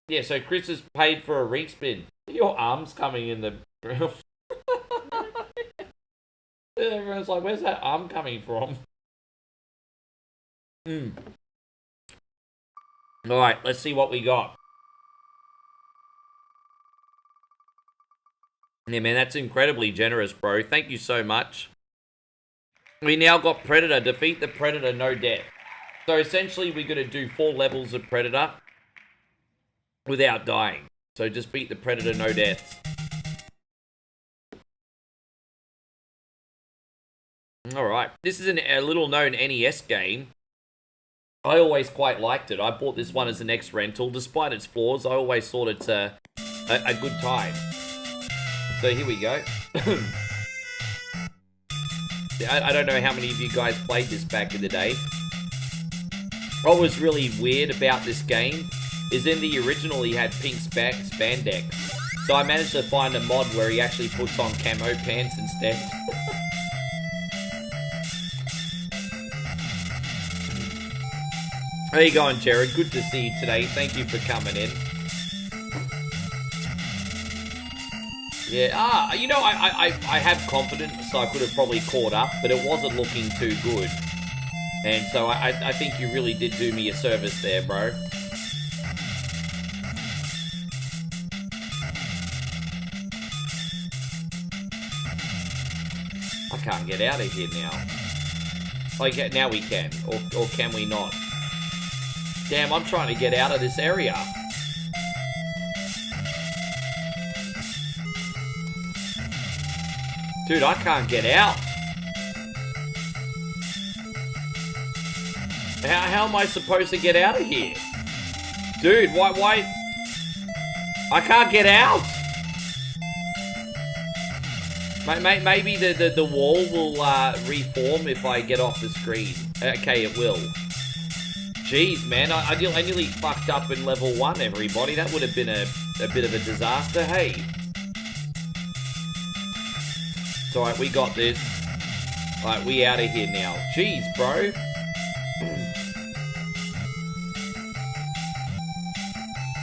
Yeah, so Chris has paid for a ring spin. Your arm's coming in the grill. Everyone's like, where's that arm coming from? Alright, let's see what we got. Yeah, man, that's incredibly generous, bro. Thank you so much. We now got Predator. Defeat the Predator, no death. So essentially, we're going to do 4 levels of Predator without dying. So just beat the Predator, no deaths. Alright, this is a little-known NES game. I always quite liked it. I bought this one as an ex-rental. Despite its flaws, I always thought it's a good time. So here we go. I don't know how many of you guys played this back in the day. What was really weird about this game is in the original he had pink spandex. So I managed to find a mod where he actually puts on camo pants instead. How you going, Jared? Good to see you today. Thank you for coming in. Yeah, you know, I have confidence, so I could have probably caught up, but it wasn't looking too good. And so I think you really did do me a service there, bro. I can't get out of here now. Like, now we can, or can we not? Damn, I'm trying to get out of this area. Dude, I can't get out. How am I supposed to get out of here? Dude, why? I can't get out. Maybe the wall will reform if I get off the screen. Okay, it will. Jeez, man, I nearly fucked up in level 1, everybody. That would have been a bit of a disaster, hey. It's alright, we got this. Alright, we out of here now. Jeez, bro.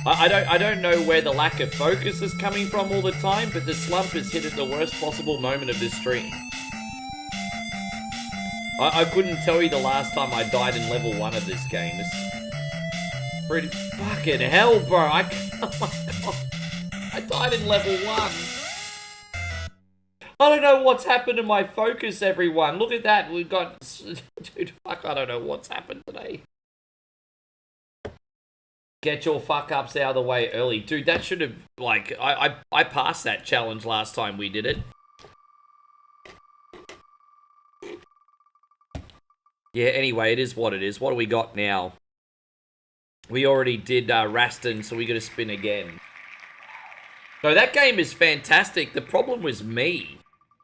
I don't know where the lack of focus is coming from all the time, but the slump is hit at the worst possible moment of this stream. I couldn't tell you the last time I died in level 1 of this game. It's pretty fucking hell, bro. Oh my god. I died in level 1. I don't know what's happened to my focus, everyone. Look at that. We've got... Dude, fuck, I don't know what's happened today. Get your fuck-ups out of the way early. Dude, that should have... Like, I passed that challenge last time we did it. Yeah, anyway, it is what it is. What do we got now? We already did Raston, so we got to spin again. So that game is fantastic. The problem was me.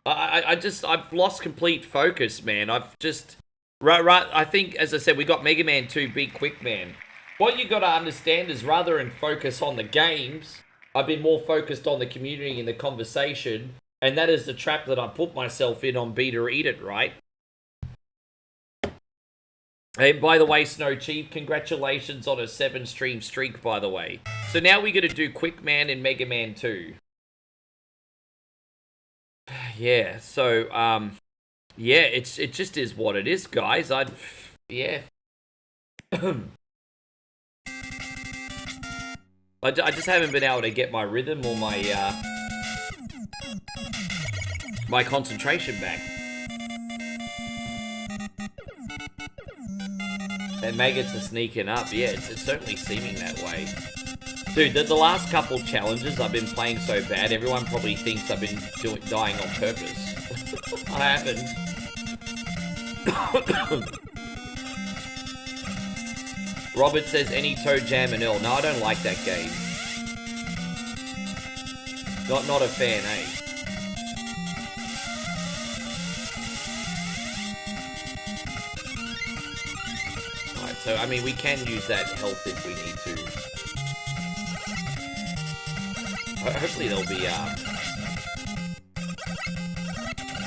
I've lost complete focus, man. I've just... Right, I think, as I said, we got Mega Man 2 Be Quick Man. What you got to understand is rather than focus on the games, I've been more focused on the community and the conversation, and that is the trap that I put myself in on Beat or Eat It, right? Hey, by the way, Snow Chief, congratulations on a 7-stream streak, by the way. So now we're going to do Quick Man in Mega Man 2. Yeah, so, yeah, it just is what it is, guys. Yeah. I just haven't been able to get my rhythm or my, my concentration back. And maggots are sneaking up. Yeah, it's certainly seeming that way. Dude, the last couple challenges I've been playing so bad, everyone probably thinks I've been dying on purpose. I haven't. Robert says any Toe Jam and Earl. No, I don't like that game. Not a fan, eh? So, I mean, we can use that health if we need to. Hopefully there'll be,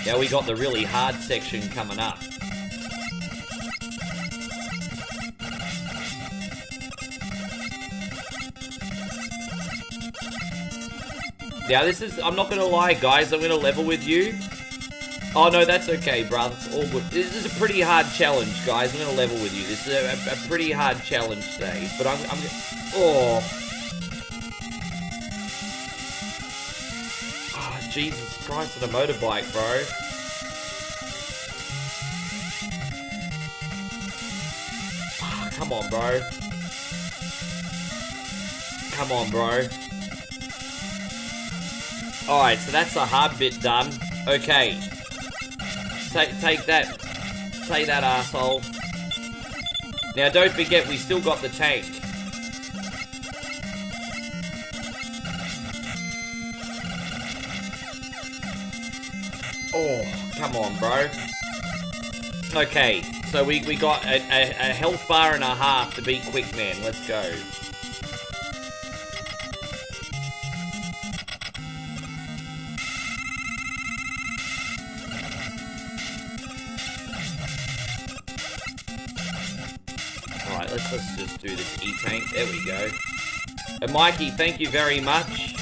Now we got the really hard section coming up. Now this is, I'm not gonna lie guys, I'm gonna level with you. Oh no, that's okay, bruh, it's all good. This is a pretty hard challenge, guys, I'm gonna level with you. This is a pretty hard challenge today, but I'm oh. Oh, Jesus Christ, on a motorbike, bro. Oh, come on, bro. Come on, bro. Alright, so that's the hard bit done. Okay. Take that. Take that, asshole. Now, don't forget, we still got the tank. Oh, come on, bro. Okay, so we got a health bar and a half to beat Quickman. Let's go. Alright, let's just do this E-tank. There we go. And Mikey, thank you very much.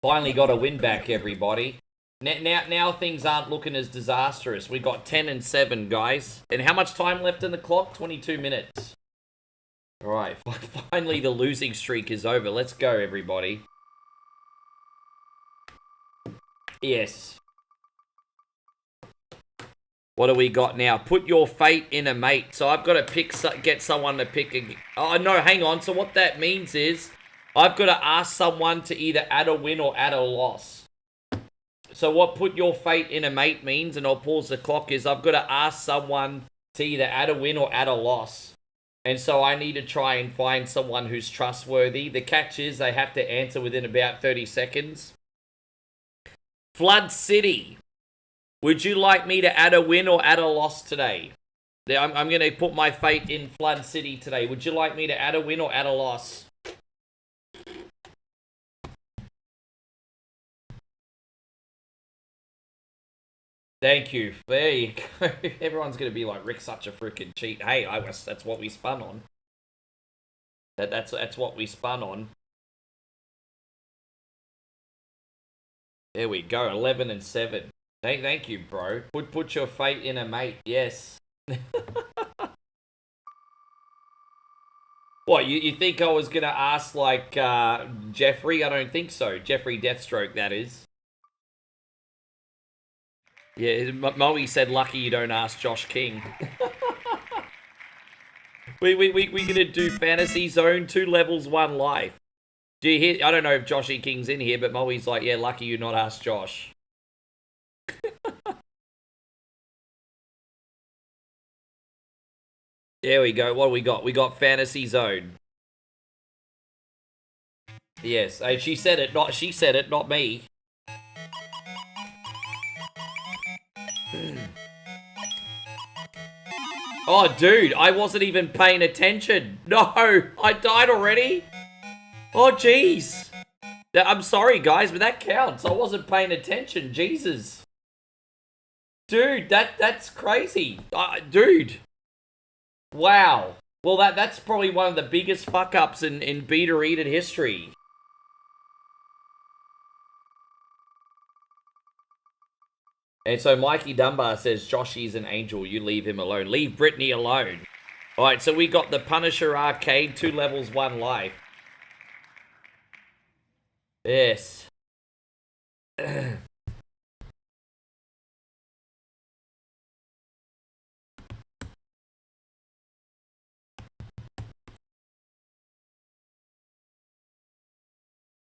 Finally got a win back, everybody. Now things aren't looking as disastrous. We got 10 and 7, guys. And how much time left in the clock? 22 minutes. Alright, finally the losing streak is over. Let's go, everybody. Yes. What do we got now? Put your fate in a mate. So I've got to get someone to pick a... Oh, no, hang on. So what that means is I've got to ask someone to either add a win or add a loss. So what put your fate in a mate means, and I'll pause the clock, is I've got to ask someone to either add a win or add a loss. And so I need to try and find someone who's trustworthy. The catch is they have to answer within about 30 seconds. Flood City. Would you like me to add a win or add a loss today? I'm going to put my fate in Flood City today. Would you like me to add a win or add a loss? Thank you. There you go. Everyone's going to be like, Rick's such a freaking cheat. Hey, that's what we spun on. That's what we spun on. There we go. 11 and 7. Thank you, bro. Put your fate in a mate. Yes. What, you think I was going to ask, like, Jeffrey? I don't think so. Jeffrey Deathstroke, that is. Yeah, Moe said, lucky you don't ask Josh King. we gonna do Fantasy Zone, 2 levels, 1 life. Do you hear? I don't know if Joshy King's in here, but Moe's like, yeah, lucky you not asked Josh. There we go. What do we got? We got Fantasy Zone. Yes, hey, she said it, not me. Oh, dude, I wasn't even paying attention. No, I died already. Oh, jeez. I'm sorry, guys, but that counts. I wasn't paying attention. Jesus. Dude, that's crazy. Dude. Wow. Well, that's probably one of the biggest fuck-ups in Beta Eated history. And so Mikey Dunbar says, Joshy's an angel, you leave him alone. Leave Brittany alone. Alright, so we got the Punisher Arcade, 2 levels, 1 life. Yes.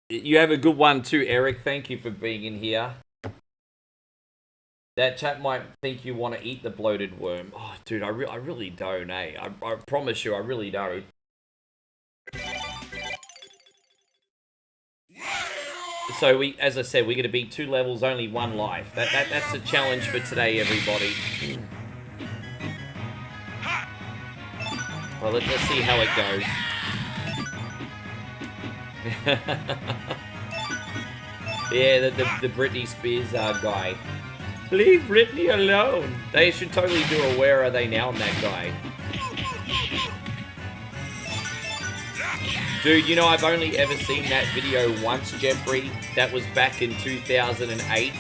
You have a good one too, Eric. Thank you for being in here. That chat might think you want to eat the bloated worm. Oh, dude, I really don't, eh? I promise you, I really don't. So we, as I said, we're going to beat 2 levels, only 1 life. That's the challenge for today, everybody. Well, let's see how it goes. Yeah, the Britney Spears guy. Leave Britney alone. They should totally do a Where Are They Now on that guy. Dude, you know, I've only ever seen that video once, Jeffrey. That was back in 2008.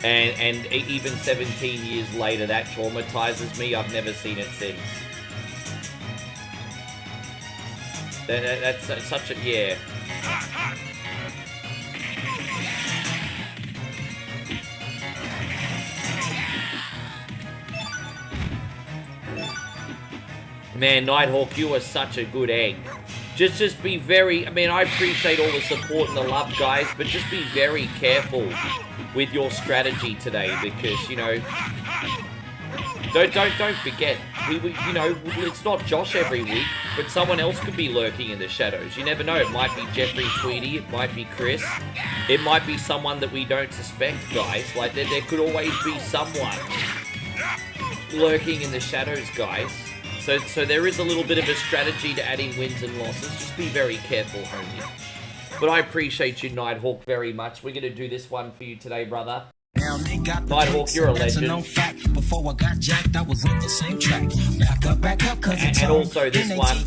And even 17 years later, that traumatizes me. I've never seen it since. That's such a... yeah. Man, Nighthawk, you are such a good egg. Just be very... I mean, I appreciate all the support and the love, guys, but just be very careful with your strategy today because, you know... Don't forget, we you know, it's not Josh every week, but someone else could be lurking in the shadows. You never know. It might be Jeffrey Tweedy, it might be Chris, it might be someone that we don't suspect, guys. Like, there could always be someone lurking in the shadows, guys. So there is a little bit of a strategy to adding wins and losses. Just be very careful, homie. But I appreciate you, Nighthawk, very much. We're going to do this one for you today, brother. Nighthawk, you're a legend. Before I got jacked, I was on the same track. Back up, cause and also this one.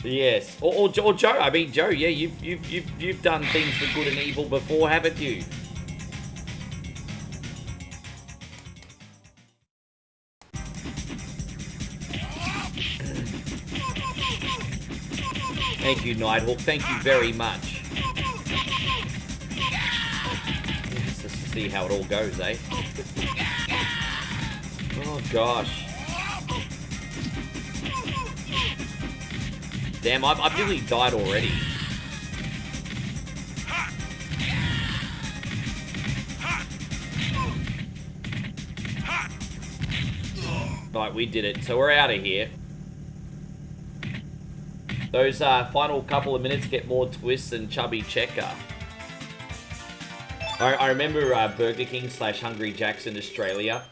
Yes, or Joe. I mean, Joe. Yeah, you've done things for good and evil before, haven't you? Thank you, Nighthawk. Thank you very much. Let's just see how it all goes, eh? Oh gosh. Damn, I've nearly died already. Right, we did it. So we're out of here. Those final couple of minutes get more twists than Chubby Checker. I remember Burger King / Hungry Jack's in Australia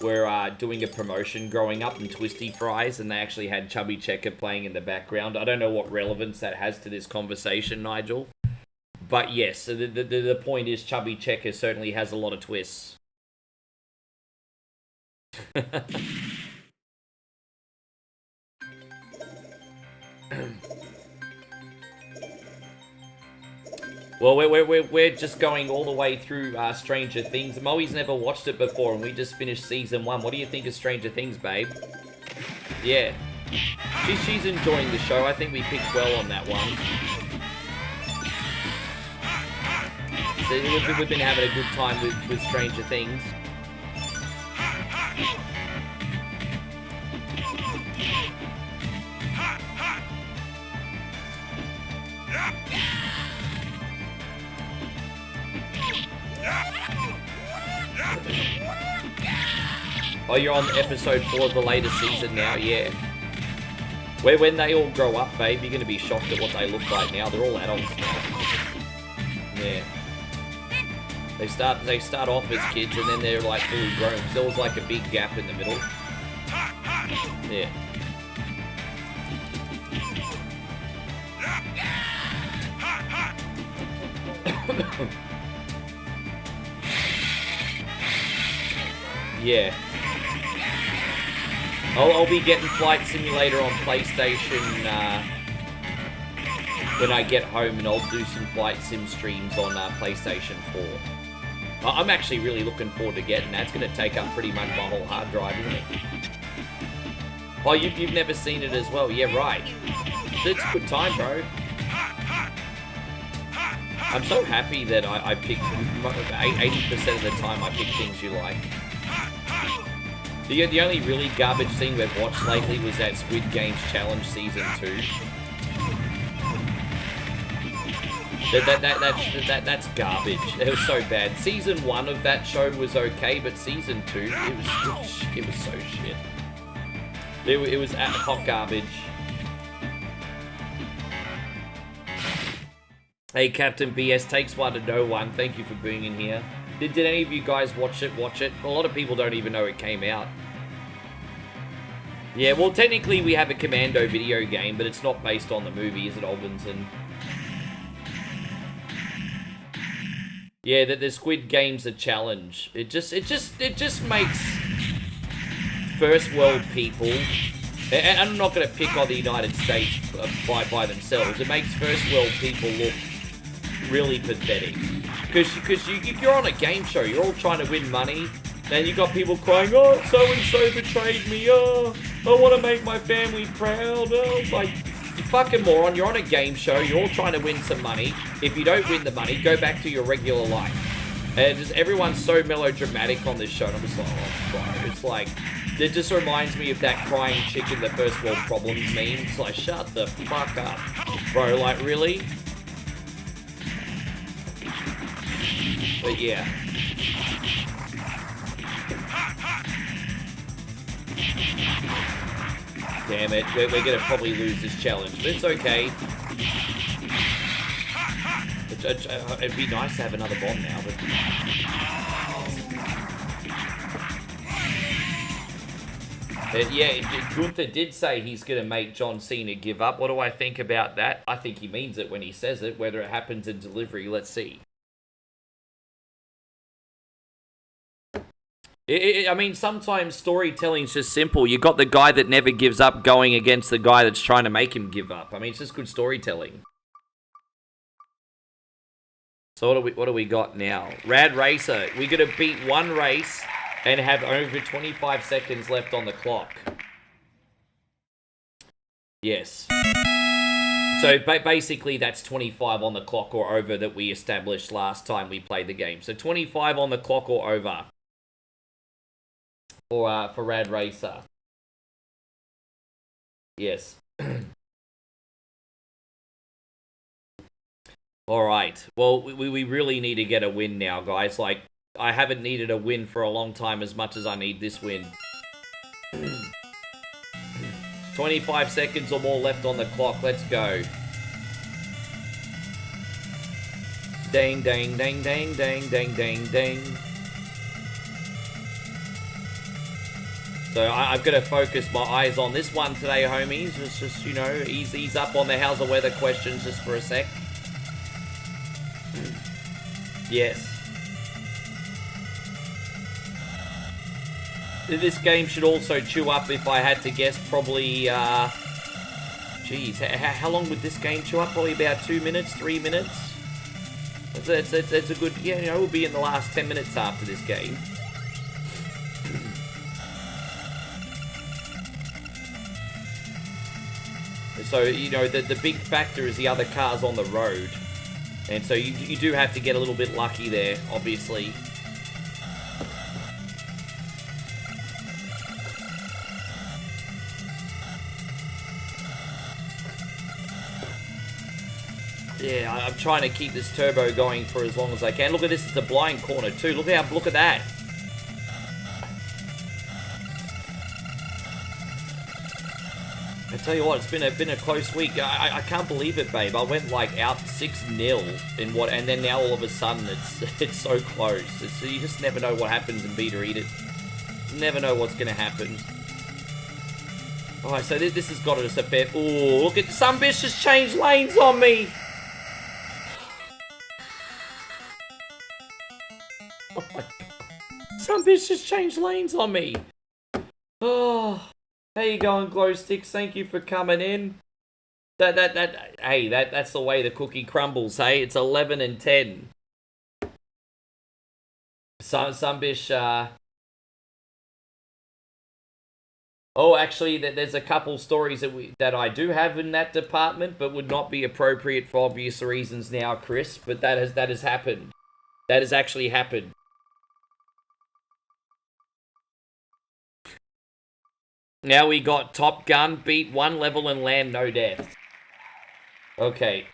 were doing a promotion growing up in Twisty Fries, and they actually had Chubby Checker playing in the background. I don't know what relevance that has to this conversation, Nigel. But yes, the point is Chubby Checker certainly has a lot of twists. Well, we're just going all the way through Stranger Things. Moe's never watched it before, and we just finished season 1. What do you think of Stranger Things, babe? Yeah. She's enjoying the show. I think we picked well on that one. So we've been having a good time with Stranger Things. Oh, you're on episode 4 of the latest season now, yeah. When they all grow up, babe, you're going to be shocked at what they look like now. They're all adults now. Yeah. They start off as kids and then they're like fully grown. So there was like a big gap in the middle. Yeah. Yeah. I'll be getting Flight Simulator on PlayStation when I get home, and I'll do some Flight Sim streams on PlayStation 4. I'm actually really looking forward to getting that. It's going to take up pretty much my whole hard drive, isn't it? Oh, you've never seen it as well? Yeah, right. It's a good time, bro. I'm so happy that I picked 80% of the time I pick things you like. The only really garbage thing we've watched lately was that Squid Games Challenge Season 2. That's garbage. It was so bad. Season 1 of that show was okay, but season 2, it was so shit. It was hot garbage. Hey, Captain BS takes one to know one. Thank you for being in here. Did any of you guys watch it? A lot of people don't even know it came out. Yeah, well, technically we have a Commando video game, but it's not based on the movie, is it, Olvinson? Yeah, the Squid Game's a challenge. It just makes first world people, and I'm not going to pick on the United States by themselves. It makes first world people look really pathetic. Because you're on a game show, you're all trying to win money, and you got people crying, oh, so-and-so betrayed me, oh, I want to make my family proud. Oh, it's like, you fucking moron, you're on a game show, you're all trying to win some money. If you don't win the money, go back to your regular life. And just everyone's so melodramatic on this show, and I'm just like, oh, bro, it's like, it just reminds me of that crying chick in the First World Problems meme. It's like, shut the fuck up. Bro, like, really? But yeah. Damn it, we're gonna probably lose this challenge, but it's okay. It'd be nice to have another bomb now, but... yeah, Gunther did say he's gonna make John Cena give up. What do I think about that? I think he means it when he says it. Whether it happens in delivery, let's see. I mean, sometimes storytelling's just simple. You got the guy that never gives up going against the guy that's trying to make him give up. I mean, it's just good storytelling. So what do we got now? Rad Racer. We're gonna beat one race and have over 25 seconds left on the clock. Yes. So basically, that's 25 on the clock or over that we established last time we played the game. So 25 on the clock or over. For Rad Racer. Yes. Alright. Well, we really need to get a win now, guys. Like, I haven't needed a win for a long time as much as I need this win. 25 seconds or more left on the clock. Let's go. Dang, dang, dang, dang, dang, dang, dang, dang. So I've got to focus my eyes on this one today, homies. Just you know, ease up on the how's the weather questions just for a sec. Yes. This game should also chew up, if I had to guess, probably, geez, how long would this game chew up? Probably about 2 minutes, 3 minutes? It's a good, yeah, you know, we'll be in the last 10 minutes after this game. So, you know, the big factor is the other cars on the road. And so you do have to get a little bit lucky there, obviously. Yeah, I'm trying to keep this turbo going for as long as I can. Look at this, it's a blind corner too. Look at that. I tell you what, it's been a close week. I can't believe it, babe. I went like out 6-0 in what, and then now all of a sudden it's so close. You just never know what happens in Beat or Eat It. Never know what's gonna happen. Alright, so this has got us a bit. Ooh, look at some bitch just changed lanes on me. Oh my god. Some bitch just changed lanes on me. Oh. How you going, Glow Sticks? Thank you for coming in. Hey, that's the way the cookie crumbles, hey? It's 11 and 10. Some bish, Oh, actually, there's a couple stories that I do have in that department, but would not be appropriate for obvious reasons now, Chris. But that has happened. That has actually happened. Now we got Top Gun, beat 1 level and land no deaths. Okay.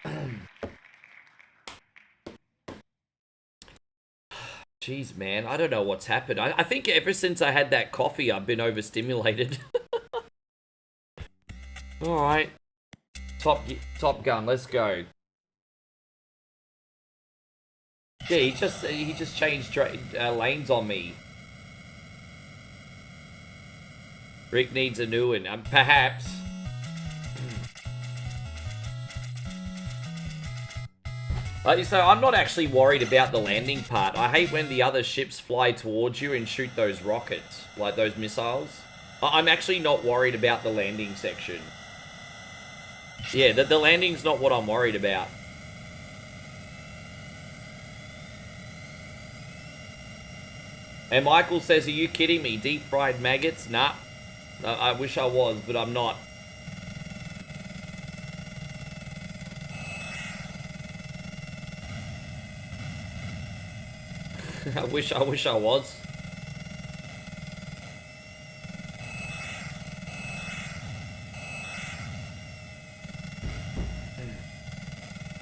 Jeez, man, I don't know what's happened. I think ever since I had that coffee, I've been overstimulated. Alright. Top Gun, let's go. Yeah, he just changed lanes on me. Rick needs a new one, perhaps. So I'm not actually worried about the landing part. I hate when the other ships fly towards you and shoot those rockets, like those missiles. I'm actually not worried about the landing section. Yeah, the landing's not what I'm worried about. And Michael says, are you kidding me? Deep fried maggots? Nah. I wish I was, but I'm not. I wish I was.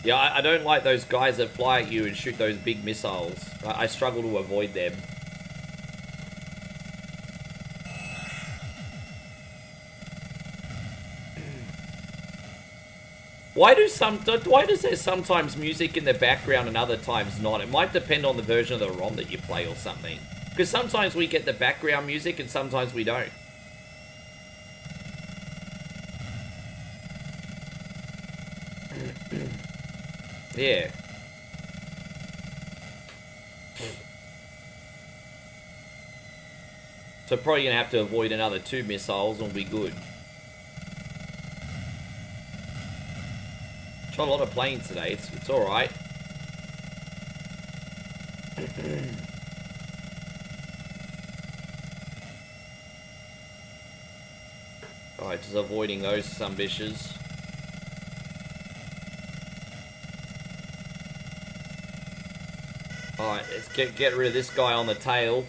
Yeah, I don't like those guys that fly at you and shoot those big missiles. I struggle to avoid them. Why does there sometimes music in the background and other times not? It might depend on the version of the ROM that you play or something. Because sometimes we get the background music and sometimes we don't. Yeah. So probably gonna have to avoid another 2 missiles and we'll be good. Shot a lot of planes today. It's all right. All right, just avoiding those sumbitches. All right, let's get rid of this guy on the tail.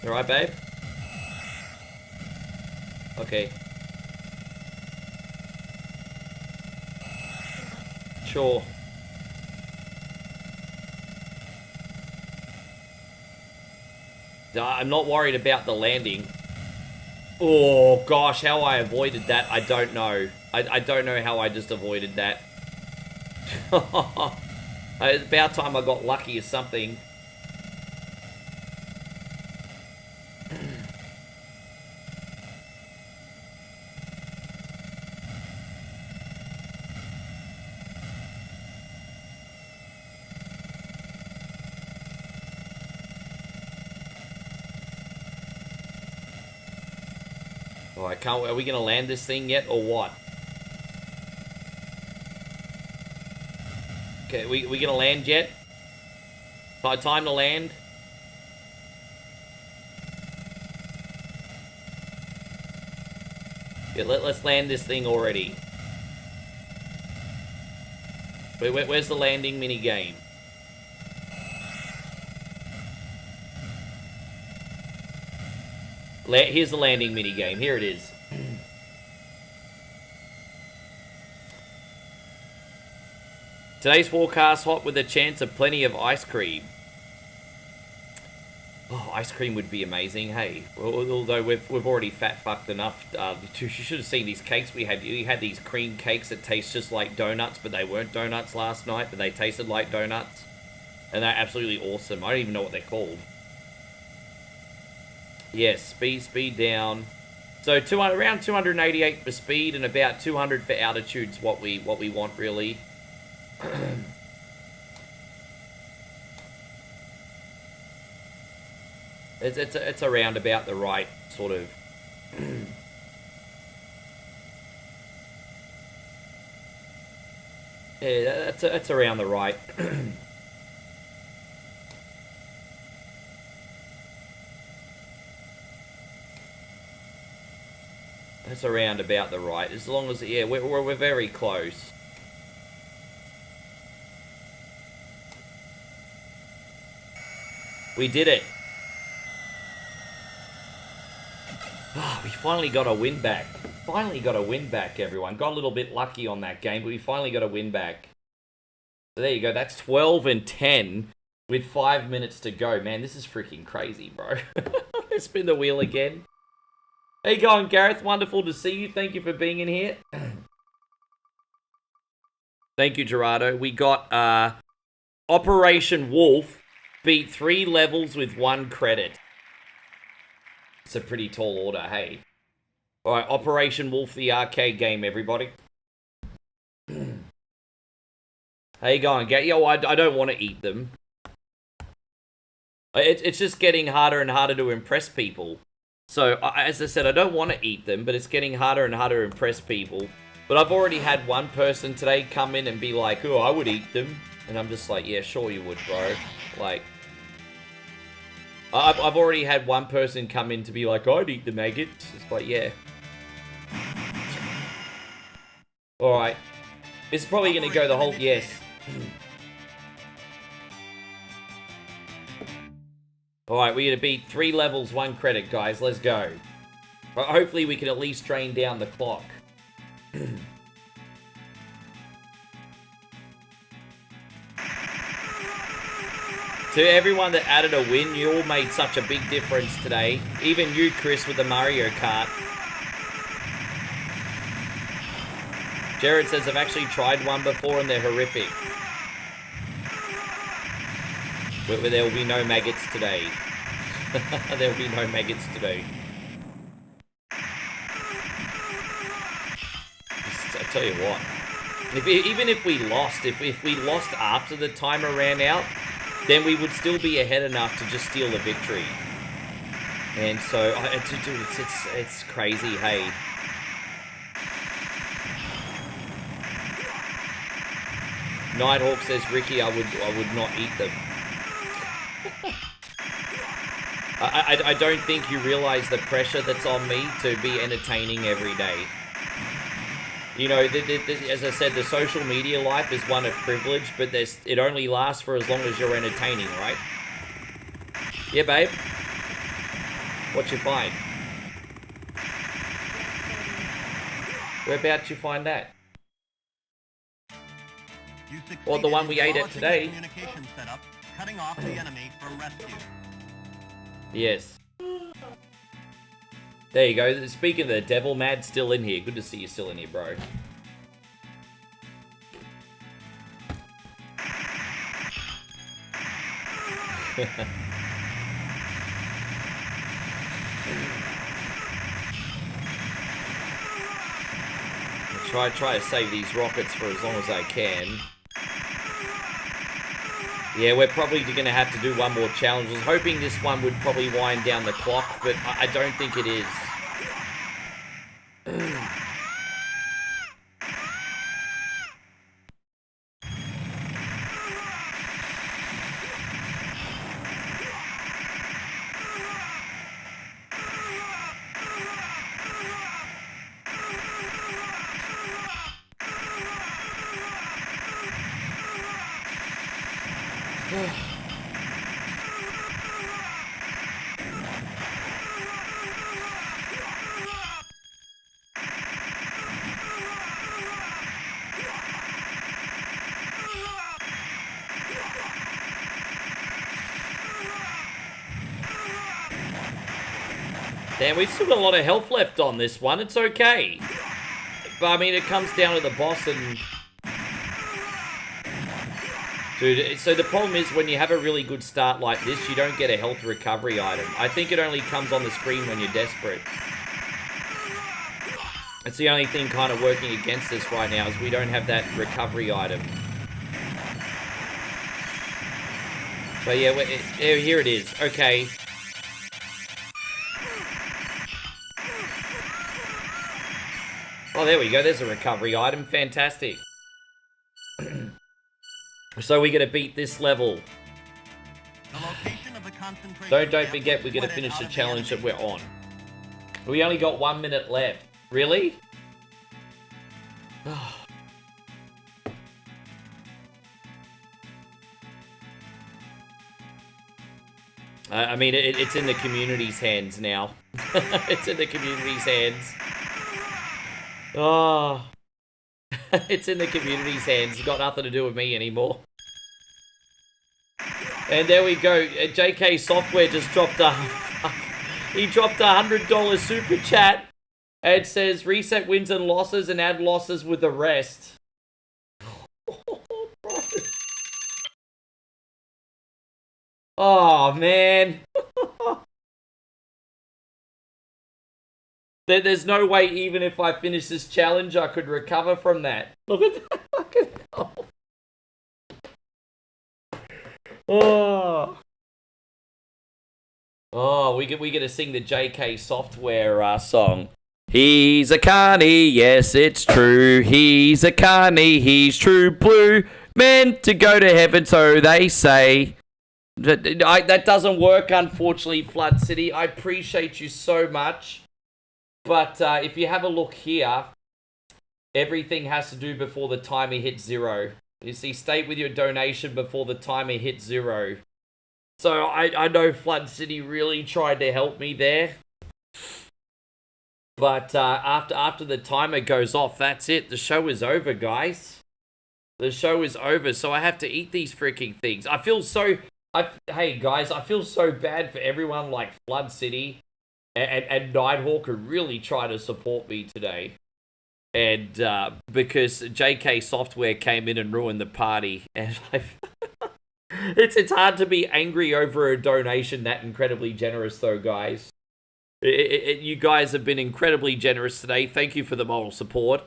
You all right, babe? Okay. Sure. I'm not worried about the landing. Oh gosh, how I avoided that, I don't know. I don't know how I just avoided that. It's about time I got lucky or something. Are we gonna land this thing yet, or what? Okay, we gonna land yet? Time to land? Yeah, let's land this thing already. Where's the landing mini game? Here's the landing mini game. Here it is. Today's forecast hot with a chance of plenty of ice cream. Oh, ice cream would be amazing, hey. Although we've already fat fucked enough. You should have seen these cakes we had. We had these cream cakes that taste just like donuts, but they weren't donuts last night, but they tasted like donuts. And they're absolutely awesome. I don't even know what they're called. Yes, speed down. So around 288 for speed and about 200 for altitude's what we want really. It's around about the right sort of. Yeah, that's around the right. That's around about the right. As long as, yeah, we're very close. We did it. Oh, we finally got a win back. Finally got a win back, everyone. Got a little bit lucky on that game, but we finally got a win back. So there you go. That's 12 and 10. With 5 minutes to go. Man, this is freaking crazy, bro. Let's spin the wheel again. How you going, Gareth? Wonderful to see you. Thank you for being in here. Thank you, Gerardo. We got Operation Wolf beat 3 levels with 1 credit. It's a pretty tall order, hey. Alright, Operation Wolf, the arcade game, everybody. How you going, Gareth? Yo, I don't want to eat them. It's just getting harder and harder to impress people. So, as I said, I don't want to eat them, but it's getting harder and harder to impress people. But I've already had one person today come in and be like, oh, I would eat them. And I'm just like, yeah, sure you would, bro. Like, I've already had one person come in to be like, I'd eat the maggots. It's like, yeah. Alright. It's probably going to go the whole, yes. Alright, we're going to beat 3 levels, 1 credit, guys. Let's go. Hopefully we can at least drain down the clock. To everyone that added a win, you all made such a big difference today. Even you, Chris, with the Mario Kart. Jared says, I've actually tried one before and they're horrific. Where there will be no maggots today. There will be no maggots today. I tell you what. Even if we lost, if we lost after the timer ran out, then we would still be ahead enough to just steal the victory. And so, dude, it's crazy, hey. Nighthawk says, Ricky, I would not eat them. I don't think you realize the pressure that's on me to be entertaining every day. You know, as I said, the social media life is one of privilege, but it only lasts for as long as you're entertaining, right? Yeah, babe? What you find? Whereabouts you find that? Or the one we ate at today. Setup, cutting off the enemy for rescue. Yes. There you go. Speaking of the devil, Mad's still in here. Good to see you still in here, bro. Try to save these rockets for as long as I can. Yeah, we're probably going to have to do one more challenge. I was hoping this one would probably wind down the clock, but I don't think it is. Damn, we've still got a lot of health left on this one. It's okay. But, I mean, it comes down to the boss and... Dude, so the problem is when you have a really good start like this, you don't get a health recovery item. I think it only comes on the screen when you're desperate. It's the only thing kind of working against us right now is we don't have that recovery item. But yeah, here it is. Okay. Oh, there we go. There's a recovery item. Fantastic. So we're going to beat this level. Don't forget, we're going to finish the challenge that we're on. We only got 1 minute left. Really? I mean, it's in the community's hands now. It's in the community's hands. Oh. It's in the community's hands. It's got nothing to do with me anymore. And there we go. JK Software just dropped a... He dropped $100 super chat. And it says, reset wins and losses and add losses with the rest. Oh, man. There's no way, even if I finish this challenge, I could recover from that. Look at that fucking goal. Oh. Oh, we get to sing the JK Software song. He's a carny, yes, it's true. He's a carny, he's true blue. Meant to go to heaven, so they say. That doesn't work, unfortunately, Flood City. I appreciate you so much. But if you have a look here, everything has to do before the timer hits 0. You see, state with your donation before the timer hits 0. So I know Flood City really tried to help me there. But after the timer goes off, that's it. The show is over, guys. The show is over, so I have to eat these freaking things. I feel so... hey, guys, I feel so bad for everyone like Flood City and Nighthawk who really try to support me today. And because JK Software came in and ruined the party. And it's hard to be angry over a donation that incredibly generous, though, guys. You guys have been incredibly generous today. Thank you for the moral support.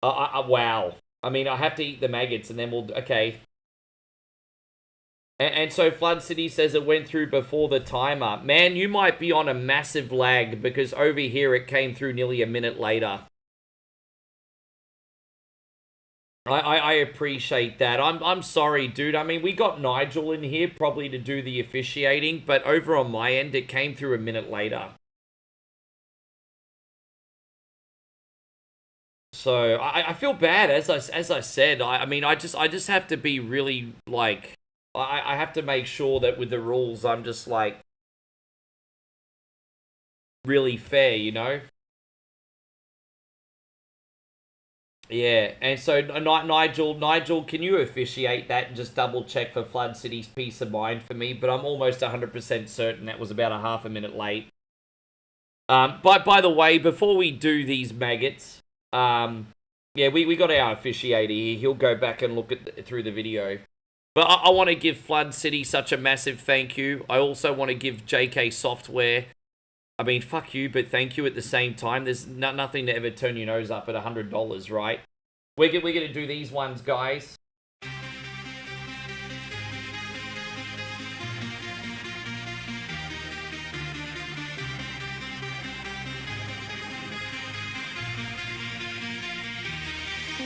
Wow. I mean, I have to eat the maggots and then we'll... Okay. And so Flood City says it went through before the timer. Man, you might be on a massive lag because over here it came through nearly a minute later. I appreciate that. I'm sorry, dude. I mean, we got Nigel in here probably to do the officiating, but over on my end, it came through a minute later. So I feel bad, as I said. I mean, I just have to be really like. I have to make sure that with the rules, I'm just like really fair, you know? Yeah, and so Nigel, can you officiate that and just double check for Flood City's peace of mind for me? But I'm almost 100% certain that was about a half a minute late. By the way, before we do these maggots, yeah, we got our officiator here. He'll go back and look through the video. But I want to give Flood City such a massive thank you. I also want to give JK Software, I mean, fuck you, but thank you at the same time. There's nothing to ever turn your nose up at $100, right? We're going to do these ones, guys.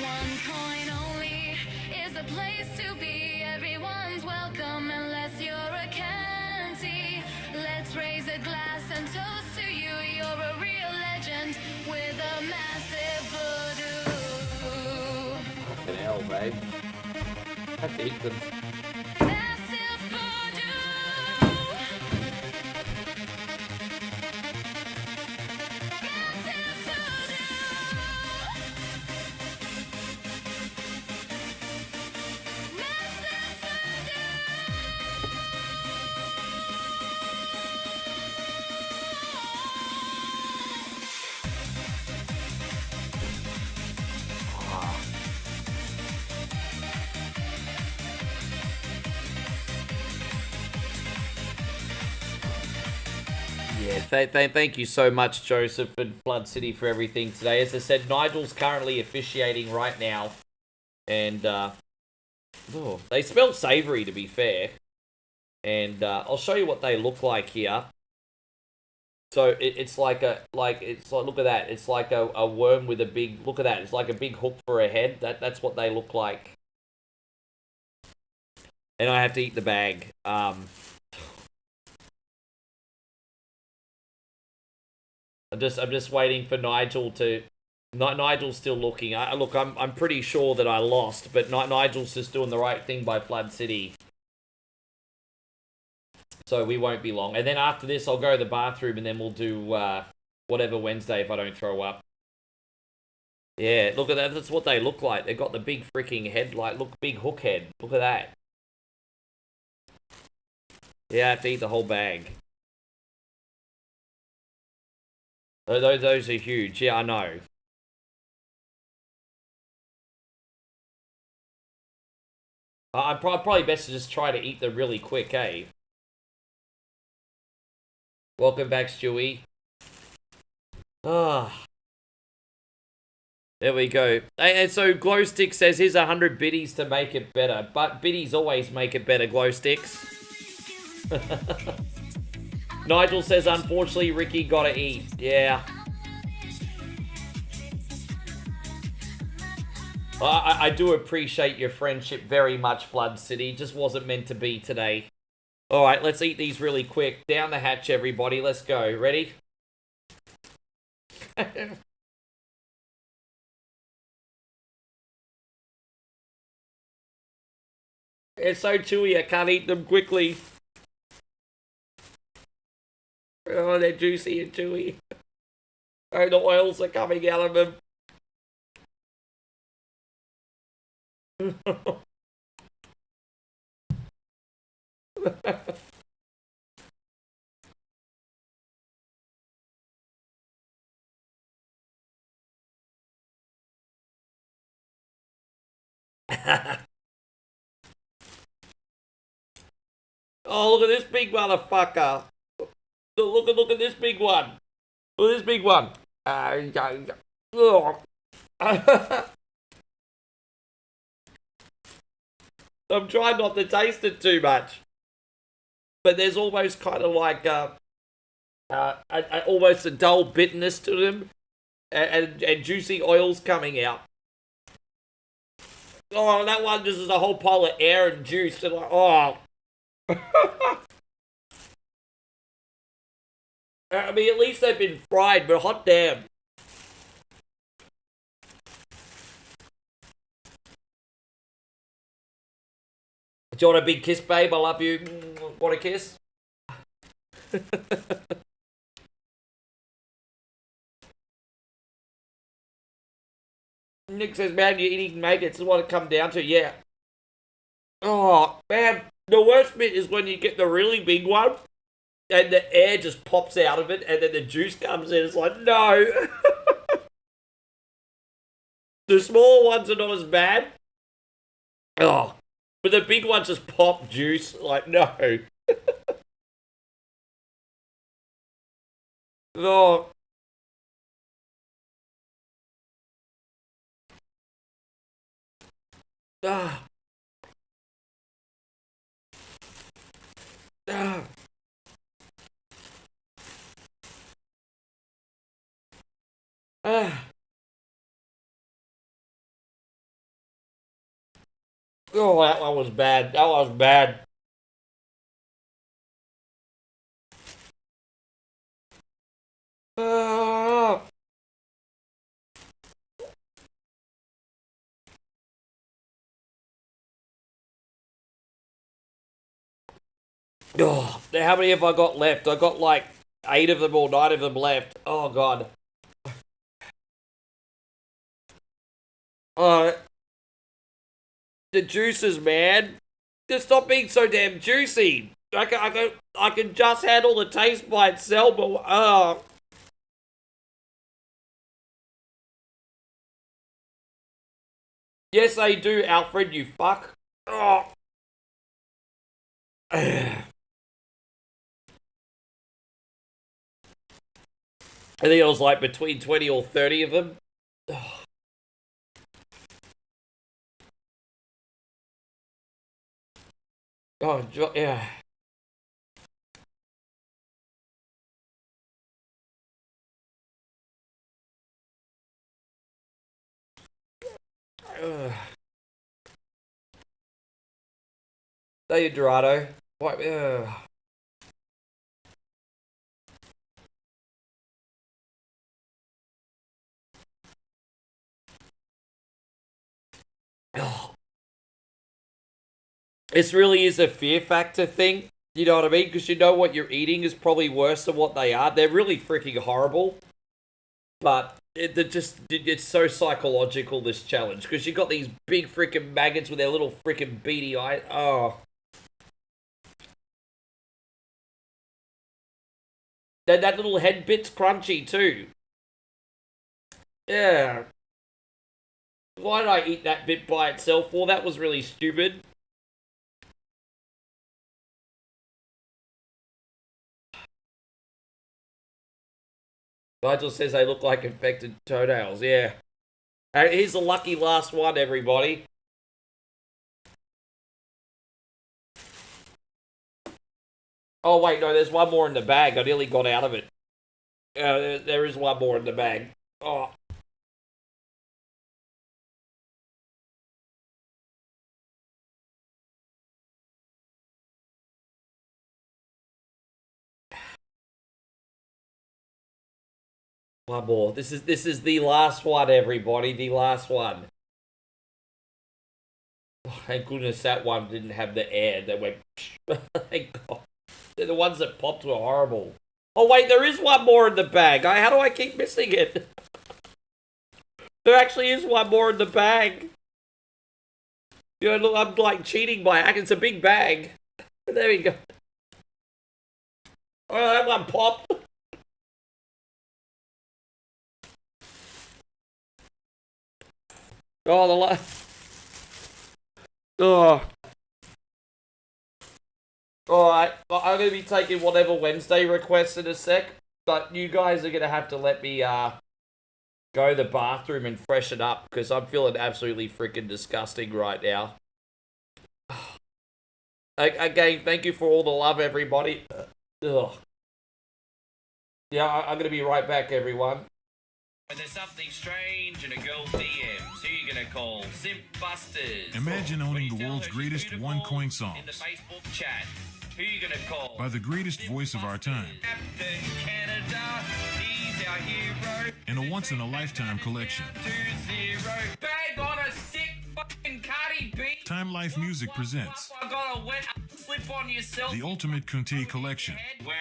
One coin only is a place to be. Everyone's welcome unless you're a canty. Let's raise a glass and toast to you. You're a real legend with a massive voodoo. Fucking hell, babe. I have to eat them. Massive voodoo. Massive voodoo. Yeah, thank you so much, Joseph and Flood City, for everything today. As I said, Nigel's currently officiating right now. And, oh, they smell savory, to be fair. And I'll show you what they look like here. So it's like look at that. It's like a worm with a big, look at that. It's like a big hook for a head. That's what they look like. And I have to eat the bag. I'm just waiting for Nigel to. Nigel's still looking. Look, I'm pretty sure that I lost, but Nigel's just doing the right thing by Flood City. So we won't be long. And then after this, I'll go to the bathroom and then we'll do whatever Wednesday if I don't throw up. Yeah, look at that. That's what they look like. They've got the big freaking head, like, look, big hook head. Look at that. Yeah, I have to eat the whole bag. Those are huge. Yeah, I know. I'm probably best to just try to eat them really quick, eh? Welcome back, Stewie. Ah. There we go. And so Glowstick says, here's 100 biddies to make it better. But biddies always make it better, Glowsticks. Nigel says, unfortunately, Ricky gotta eat. Yeah. I do appreciate your friendship very much, Flood City. Just wasn't meant to be today. Alright, let's eat these really quick. Down the hatch, everybody. Let's go. Ready? It's so chewy, I can't eat them quickly. Oh, they're juicy and chewy. Oh, the oils are coming out of them. Oh, look at this big motherfucker. Look at this big one. Look at this big one. I'm trying not to taste it too much. But there's almost kind of like almost a dull bitterness to them. And juicy oils coming out. Oh, that one just is a whole pile of air and juice. And like, oh. I mean, at least they've been fried, but hot damn. Do you want a big kiss, babe? I love you. Want a kiss? Nick says, man, you're eating maggots. This is what it come down to. Yeah. Oh, man. The worst bit is when you get the really big one and the air just pops out of it and then the juice comes in. It's like, no. The small ones are not as bad. Oh. But the big ones just pop juice. Like, no. Oh. Ah. Ah. Ah. Oh, that one was bad. That was bad. Ah. Oh, how many have I got left? I got like 8 of them or 9 of them left. Oh, God. The juices, man. Just stop being so damn juicy. I can just handle the taste by itself, but Yes, I do, Alfred, you fuck. Oh. I think it was like between 20 or 30 of them. Oh, yeah. There you, Dorado. This really is a fear factor thing. You know what I mean? Because you know what you're eating is probably worse than what they are. They're really freaking horrible. But it's so psychological, this challenge. Because you got these big freaking maggots with their little freaking beady eyes. Oh. That little head bit's crunchy too. Yeah. Why did I eat that bit by itself? Well, that was really stupid. Nigel says they look like infected toenails. Yeah. Here's the lucky last one, everybody. Oh, wait, no, there's one more in the bag. I nearly got out of it. There is one more in the bag. Oh. One more. This is the last one, everybody. The last one. Oh, thank goodness that one didn't have the air that went. Thank God. The ones that popped were horrible. Oh wait, there is one more in the bag. How do I keep missing it? There actually is one more in the bag. You know, look, I'm like cheating by hack. It's a big bag. There we go. Oh, that one popped. Oh, the oh. Alright, I'm going to be taking whatever Wednesday requests in a sec, but you guys are going to have to let me go to the bathroom and freshen up, because I'm feeling absolutely freaking disgusting right now. Again, thank you for all the love, everybody. Ugh. Yeah, I'm going to be right back, everyone. When there's something strange in a girl's DMs, who you gonna call? Simp Busters. Imagine owning the world's greatest one-coin songs. In the Facebook chat. Who you gonna call? By the greatest voice of our time. Captain Canada, he's our hero. In a once-in-a-lifetime collection. 2-0. Bag on a stick, fucking Cardi B. Time Life Music presents I got a wet slip on yourself. the Ultimate Kunte Collection. Work.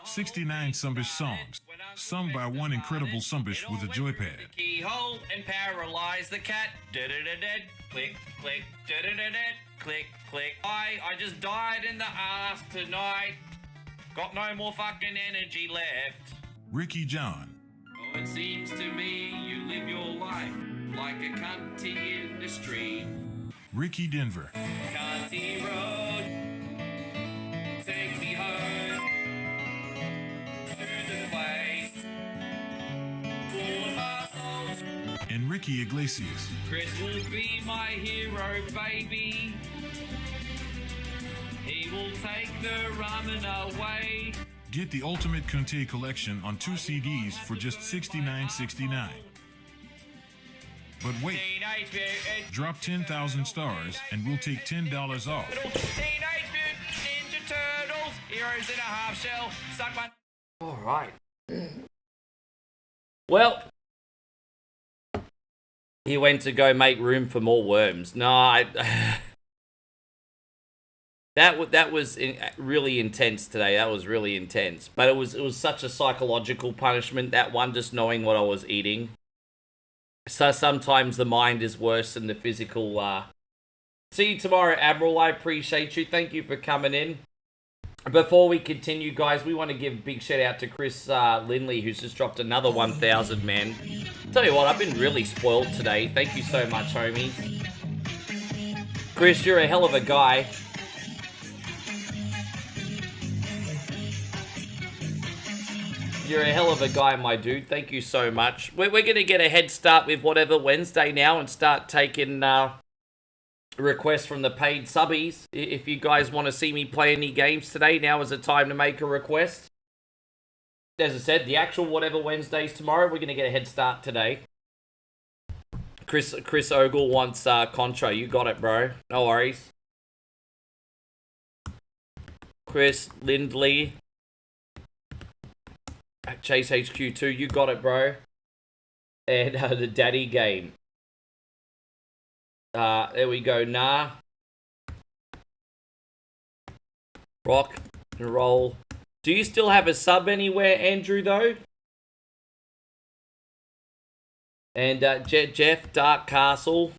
69 Sumbish songs, sung by one incredible Sumbish with a joypad. Keyhole and paralyze the cat. Click, click, click, click. I just died in the ass tonight. Got no more fucking energy left. Ricky John. Oh, it seems to me you live your life like a cunty in the street. Ricky Denver. Cunty road, take me home to the place full of assholes. And Ricky Iglesias. Chris will be my hero, baby. He will take the ramen away. Get the Ultimate Kunte Collection on 2 CDs for just $69.69. But wait, drop 10,000 stars and we'll take $10 off. Teenage Mutant Ninja Turtles, heroes in a half shell, suck my... Alright. Well, he went to go make room for more worms. No, that was really intense today. That was really intense. But it was such a psychological punishment, that one, just knowing what I was eating. So sometimes the mind is worse than the physical. See you tomorrow, Admiral. I appreciate you. Thank you for coming in. Before we continue, guys, we want to give a big shout out to Chris Lindley, who's just dropped another 1,000, man. Tell you what, I've been really spoiled today. Thank you so much, homie. Chris, you're a hell of a guy. You're a hell of a guy, my dude. Thank you so much. We're going to get a head start with whatever Wednesday now and start taking requests from the paid subbies. If you guys want to see me play any games today, now is the time to make a request. As I said, the actual whatever Wednesdays tomorrow, we're going to get a head start today. Chris Ogle wants Contra. You got it, bro. No worries. Chris Lindley. Chase HQ2, you got it, bro. And the daddy game. There we go. Nah. Rock and roll. Do you still have a sub anywhere, Andrew, though? And Jeff Dark Castle.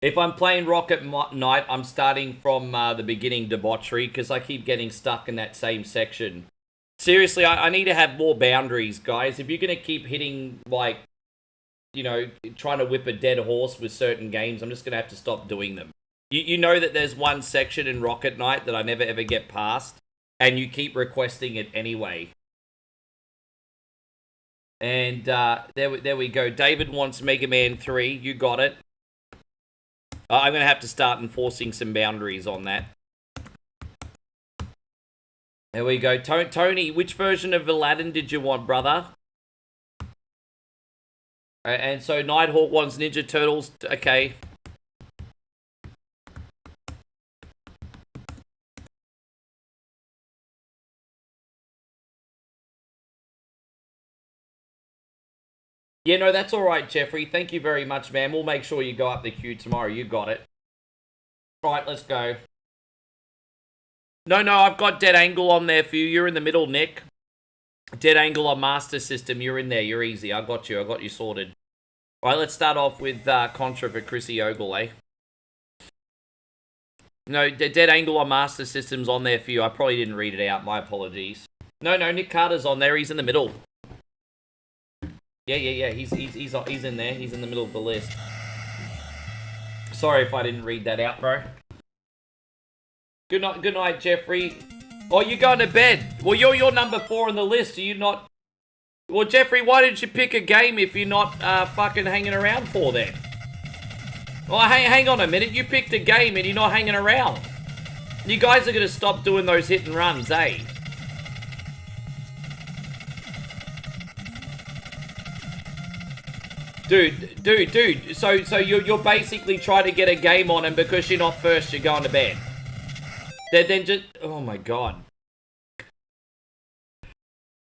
If I'm playing Rocket Knight, I'm starting from the beginning debauchery because I keep getting stuck in that same section. Seriously, I need to have more boundaries, guys. If you're going to keep hitting, like, you know, trying to whip a dead horse with certain games, I'm just going to have to stop doing them. You know that there's one section in Rocket Knight that I never ever get past, and you keep requesting it anyway. And there we go. David wants Mega Man 3. You got it. I'm going to have to start enforcing some boundaries on that. There we go. Tony, which version of Aladdin did you want, brother? And so Nighthawk wants Ninja Turtles. Okay. Yeah, no, that's all right, Jeffrey. Thank you very much, man. We'll make sure you go up the queue tomorrow. You got it. All right, let's go. No, I've got Dead Angle on there for you. You're in the middle, Nick. Dead Angle on Master System. You're in there. You're easy. I got you sorted. All right, let's start off with Contra for Chrissy Ogle, eh? No, Dead Angle on Master System's on there for you. I probably didn't read it out. My apologies. No, Nick Carter's on there. He's in the middle. Yeah. He's in there. He's in the middle of the list. Sorry if I didn't read that out, bro. Good night, Jeffrey. Oh, you're going to bed. Well, you're number 4 on the list. Are you not? Well, Jeffrey, why didn't you pick a game if you're not fucking hanging around for then? Well, hang on a minute. You picked a game and you're not hanging around. You guys are going to stop doing those hit and runs, eh? Dude. So you're basically trying to get a game on, and because you're not first, you're going to bed. Then just... Oh, my God.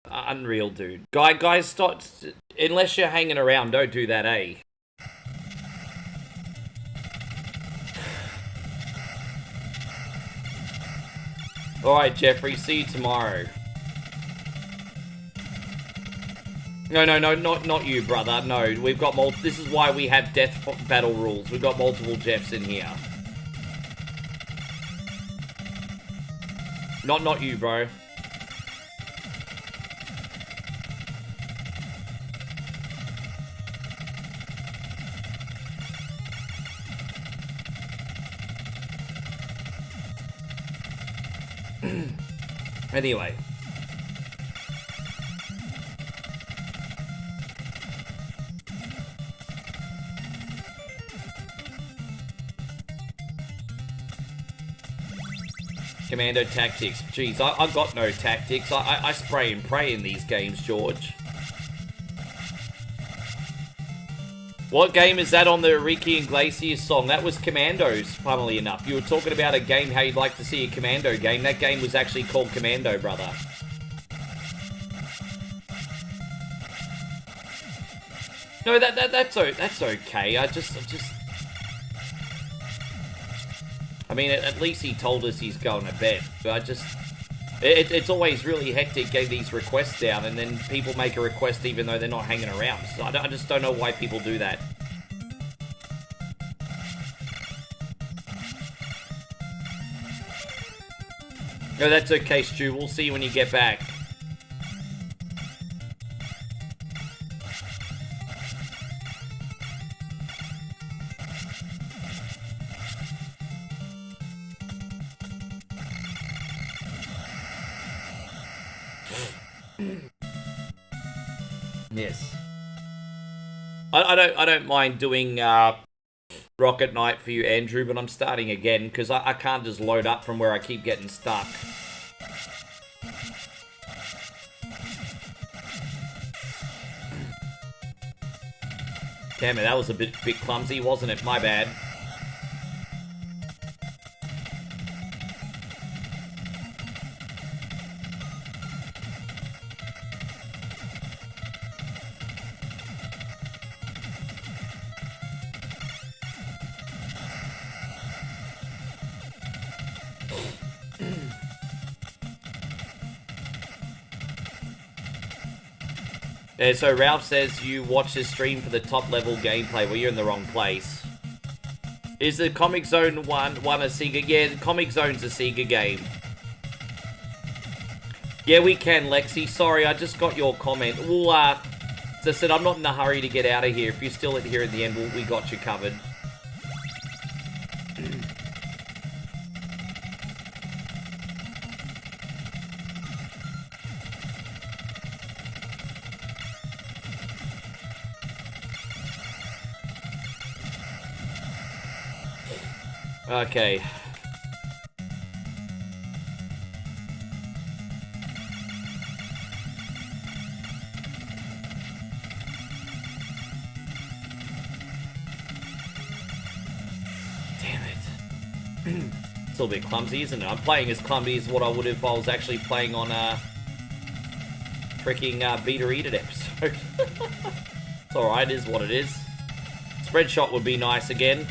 Unreal, dude. Guys, stop... Unless you're hanging around, don't do that, eh? Alright, Jeffrey. See you tomorrow. No, not you, brother. No, we've got multiple... This is why we have death battle rules. We've got multiple Jeffs in here. Not you, bro. Anyway. Commando tactics. Jeez, I got no tactics. I spray and pray in these games, George. What game is that on the Ricky Iglesias song? That was Commandos, funnily enough. You were talking about a game, how you'd like to see a Commando game. That game was actually called Commando, brother. No, that's okay. I mean, at least he told us he's going to bed. But it's always really hectic getting these requests down, and then people make a request even though they're not hanging around. So I just don't know why people do that. No, that's okay, Stu. We'll see you when you get back. Yes. I don't mind doing Rocket Knight for you, Andrew, but I'm starting again because I can't just load up from where I keep getting stuck. Damn it, that was a bit clumsy, wasn't it? My bad. Yeah, so Ralph says you watch this stream for the top level gameplay. Well, you're in the wrong place. Is the Comic Zone one a Sega? Yeah, the Comic Zone's a Sega game. Yeah, we can, Lexi. Sorry, I just got your comment. Well, as I said, I'm not in a hurry to get out of here. If you're still here at the end, we got you covered. Okay. Damn it. It's a little bit clumsy, isn't it? I'm playing as clumsy as what I would if I was actually playing on a freaking Beta Eated episode. It's alright, it is what it is. Spread shot would be nice again.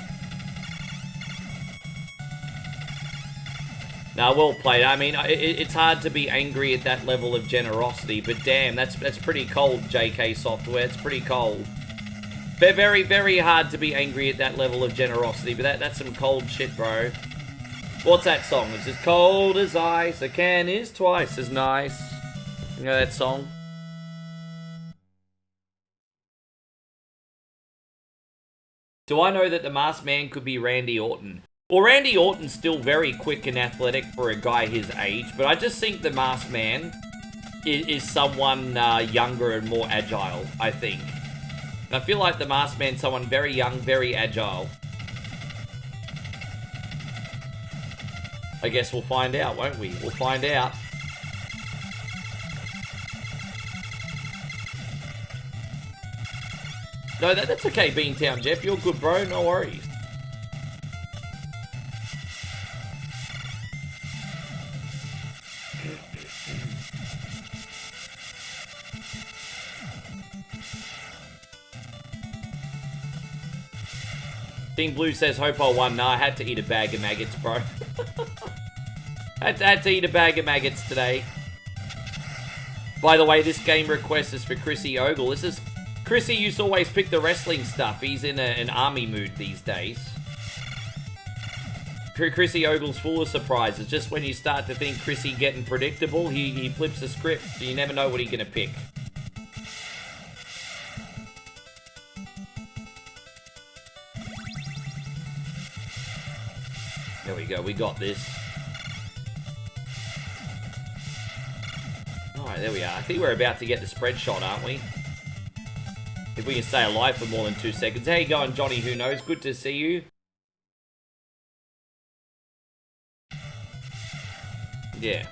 Now, well played. I mean, it's hard to be angry at that level of generosity, but damn, that's pretty cold, JK Software. It's pretty cold. Very, very hard to be angry at that level of generosity, but that's some cold shit, bro. What's that song? It's as cold as ice. A can is twice as nice. You know that song? Do I know that the Masked Man could be Randy Orton? Well, Randy Orton's still very quick and athletic for a guy his age, but I just think the Masked Man is someone younger and more agile, I think. I feel like the Masked Man's someone very young, very agile. I guess we'll find out, won't we? We'll find out. No, that's okay, Beantown Jeff. You're good, bro. No worries. Team Blue says, hope I won. No, I had to eat a bag of maggots, bro. had to eat a bag of maggots today. By the way, this game request is for Chrissy Ogle. This is... Chrissy used to always pick the wrestling stuff. He's in an army mood these days. Chrissy Ogle's full of surprises. Just when you start to think Chrissy getting predictable, he flips the script. So you never know what he's going to pick. There we go, we got this. Alright, there we are. I think we're about to get the spread shot, aren't we? If we can stay alive for more than 2 seconds. How you going, Johnny Who Knows? Good to see you. Yeah.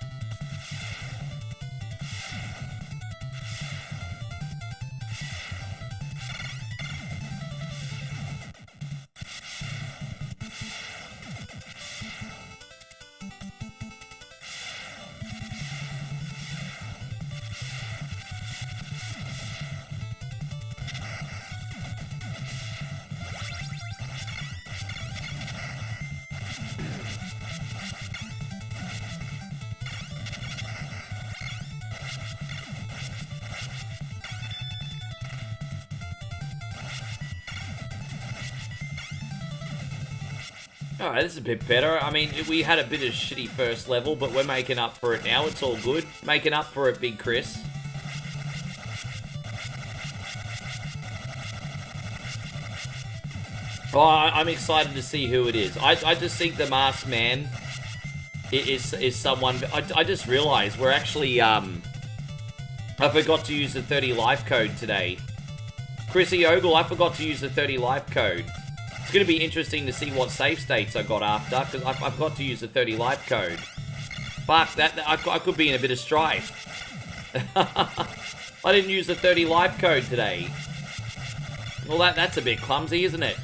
Alright, this is a bit better. I mean, we had a bit of shitty first level, but we're making up for it now. It's all good. Making up for it, Big Chris. Oh, I'm excited to see who it is. I just think the Masked Man is someone... I just realized we're actually... I forgot to use the 30 life code today. Chrissy Ogle, I forgot to use the 30 life code. It's going to be interesting to see what save states I got after, because I've got to use the 30 life code. Fuck, I could be in a bit of strife. I didn't use the 30 life code today. Well, that's a bit clumsy, isn't it?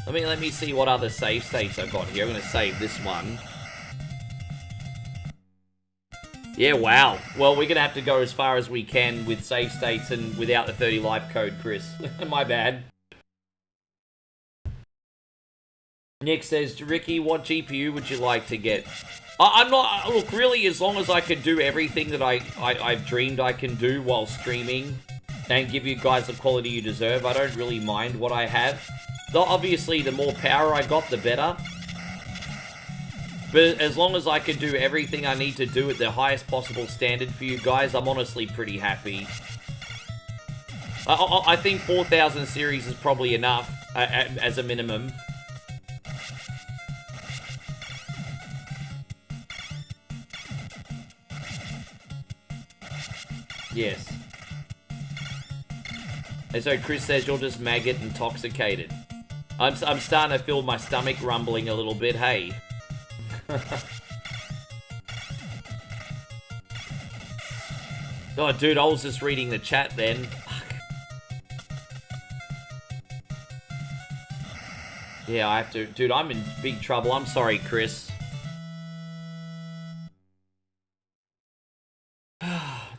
Let me see what other save states I've got here. I'm going to save this one. Yeah, wow. Well, we're going to have to go as far as we can with save states and without the 30 life code, Chris. My bad. Nick says, Ricky, what GPU would you like to get? I'm not... Look, really, as long as I can do everything that I've dreamed I can do while streaming, and give you guys the quality you deserve. I don't really mind what I have. Though obviously, the more power I got, the better. But as long as I can do everything I need to do at the highest possible standard for you guys, I'm honestly pretty happy. I think 4,000 series is probably enough as a minimum. Yes. And so Chris says you're just maggot intoxicated. I'm starting to feel my stomach rumbling a little bit, hey. Oh, dude, I was just reading the chat then. Fuck. Yeah, I have to... Dude, I'm in big trouble. I'm sorry, Chris.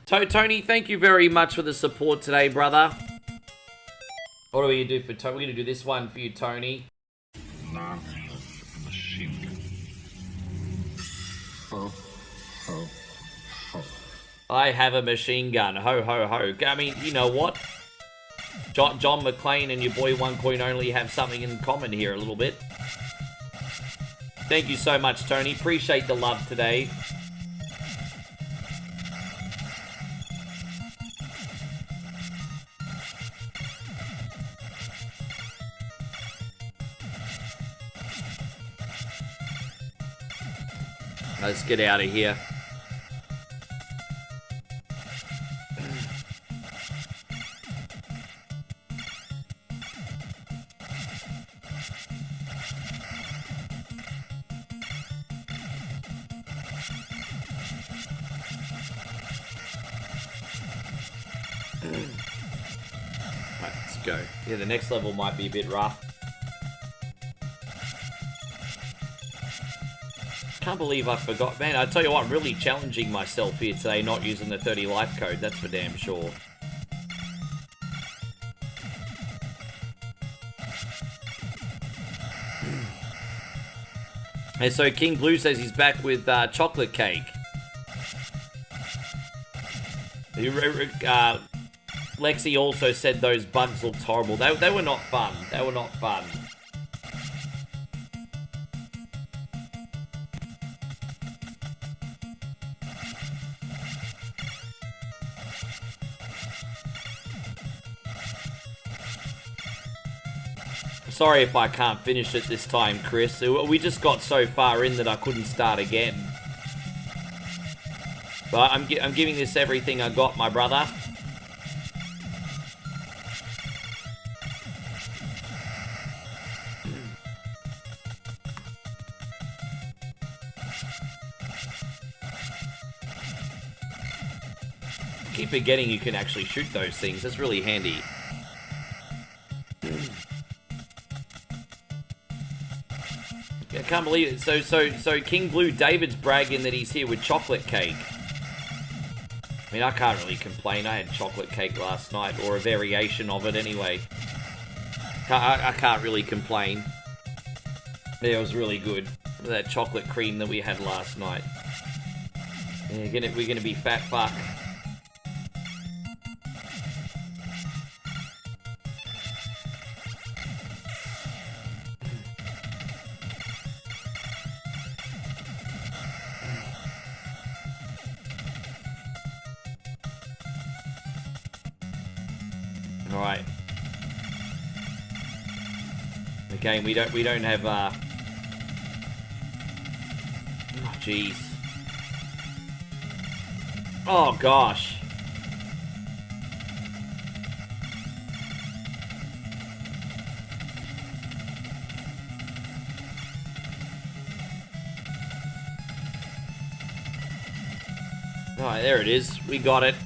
Tony, thank you very much for the support today, brother. What are we going to do for Tony? We're going to do this one for you, Tony. Machine gun. Ho, ho, ho. I have a machine gun. Ho, ho, ho. I mean, you know what? John McClane and your boy OneCoin only have something in common here a little bit. Thank you so much, Tony. Appreciate the love today. Let's get out of here. Right, let's go. Yeah, the next level might be a bit rough. Can't believe I forgot. Man, I tell you what, I'm really challenging myself here today, not using the 30 life code. That's for damn sure. And so King Blue says he's back with chocolate cake. Lexi also said those bugs looked horrible. They were not fun. They were not fun. Sorry if I can't finish it this time, Chris. We just got so far in that I couldn't start again. But I'm giving this everything I got, my brother. I keep forgetting you can actually shoot those things. That's really handy. I can't believe it. So King Blue, David's bragging that he's here with chocolate cake. I mean, I can't really complain. I had chocolate cake last night, or a variation of it anyway. I can't really complain. Yeah, it was really good. That chocolate cream that we had last night. Yeah, we're gonna be fat fuck. Alright. Again, we don't have oh jeez. Oh gosh. Alright, there it is. We got it.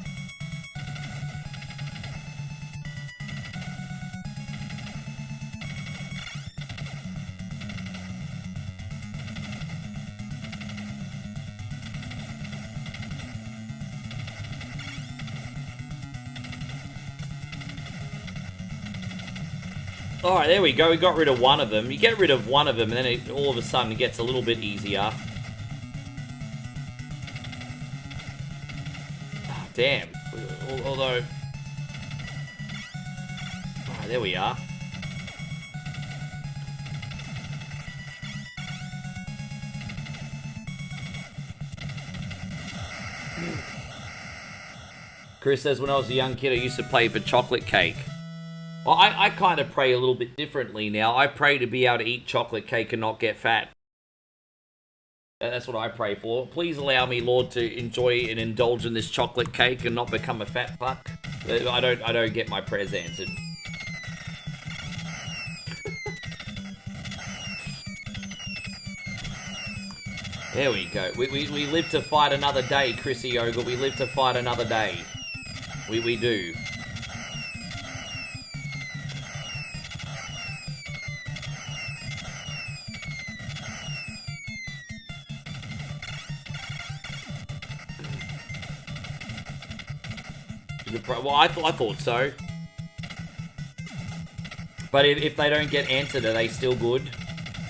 Alright, there we go. We got rid of one of them. You get rid of one of them, and then all of a sudden it gets a little bit easier. Oh, damn. Although... There we are. Chris says, when I was a young kid, I used to play for chocolate cake. Well, I kind of pray a little bit differently now. I pray to be able to eat chocolate cake and not get fat. That's what I pray for. Please allow me, Lord, to enjoy and indulge in this chocolate cake and not become a fat fuck. I don't get my prayers answered. There we go. We live to fight another day, Chrissy Yoga. We live to fight another day. We do. Well, I thought so. But if they don't get answered, are they still good?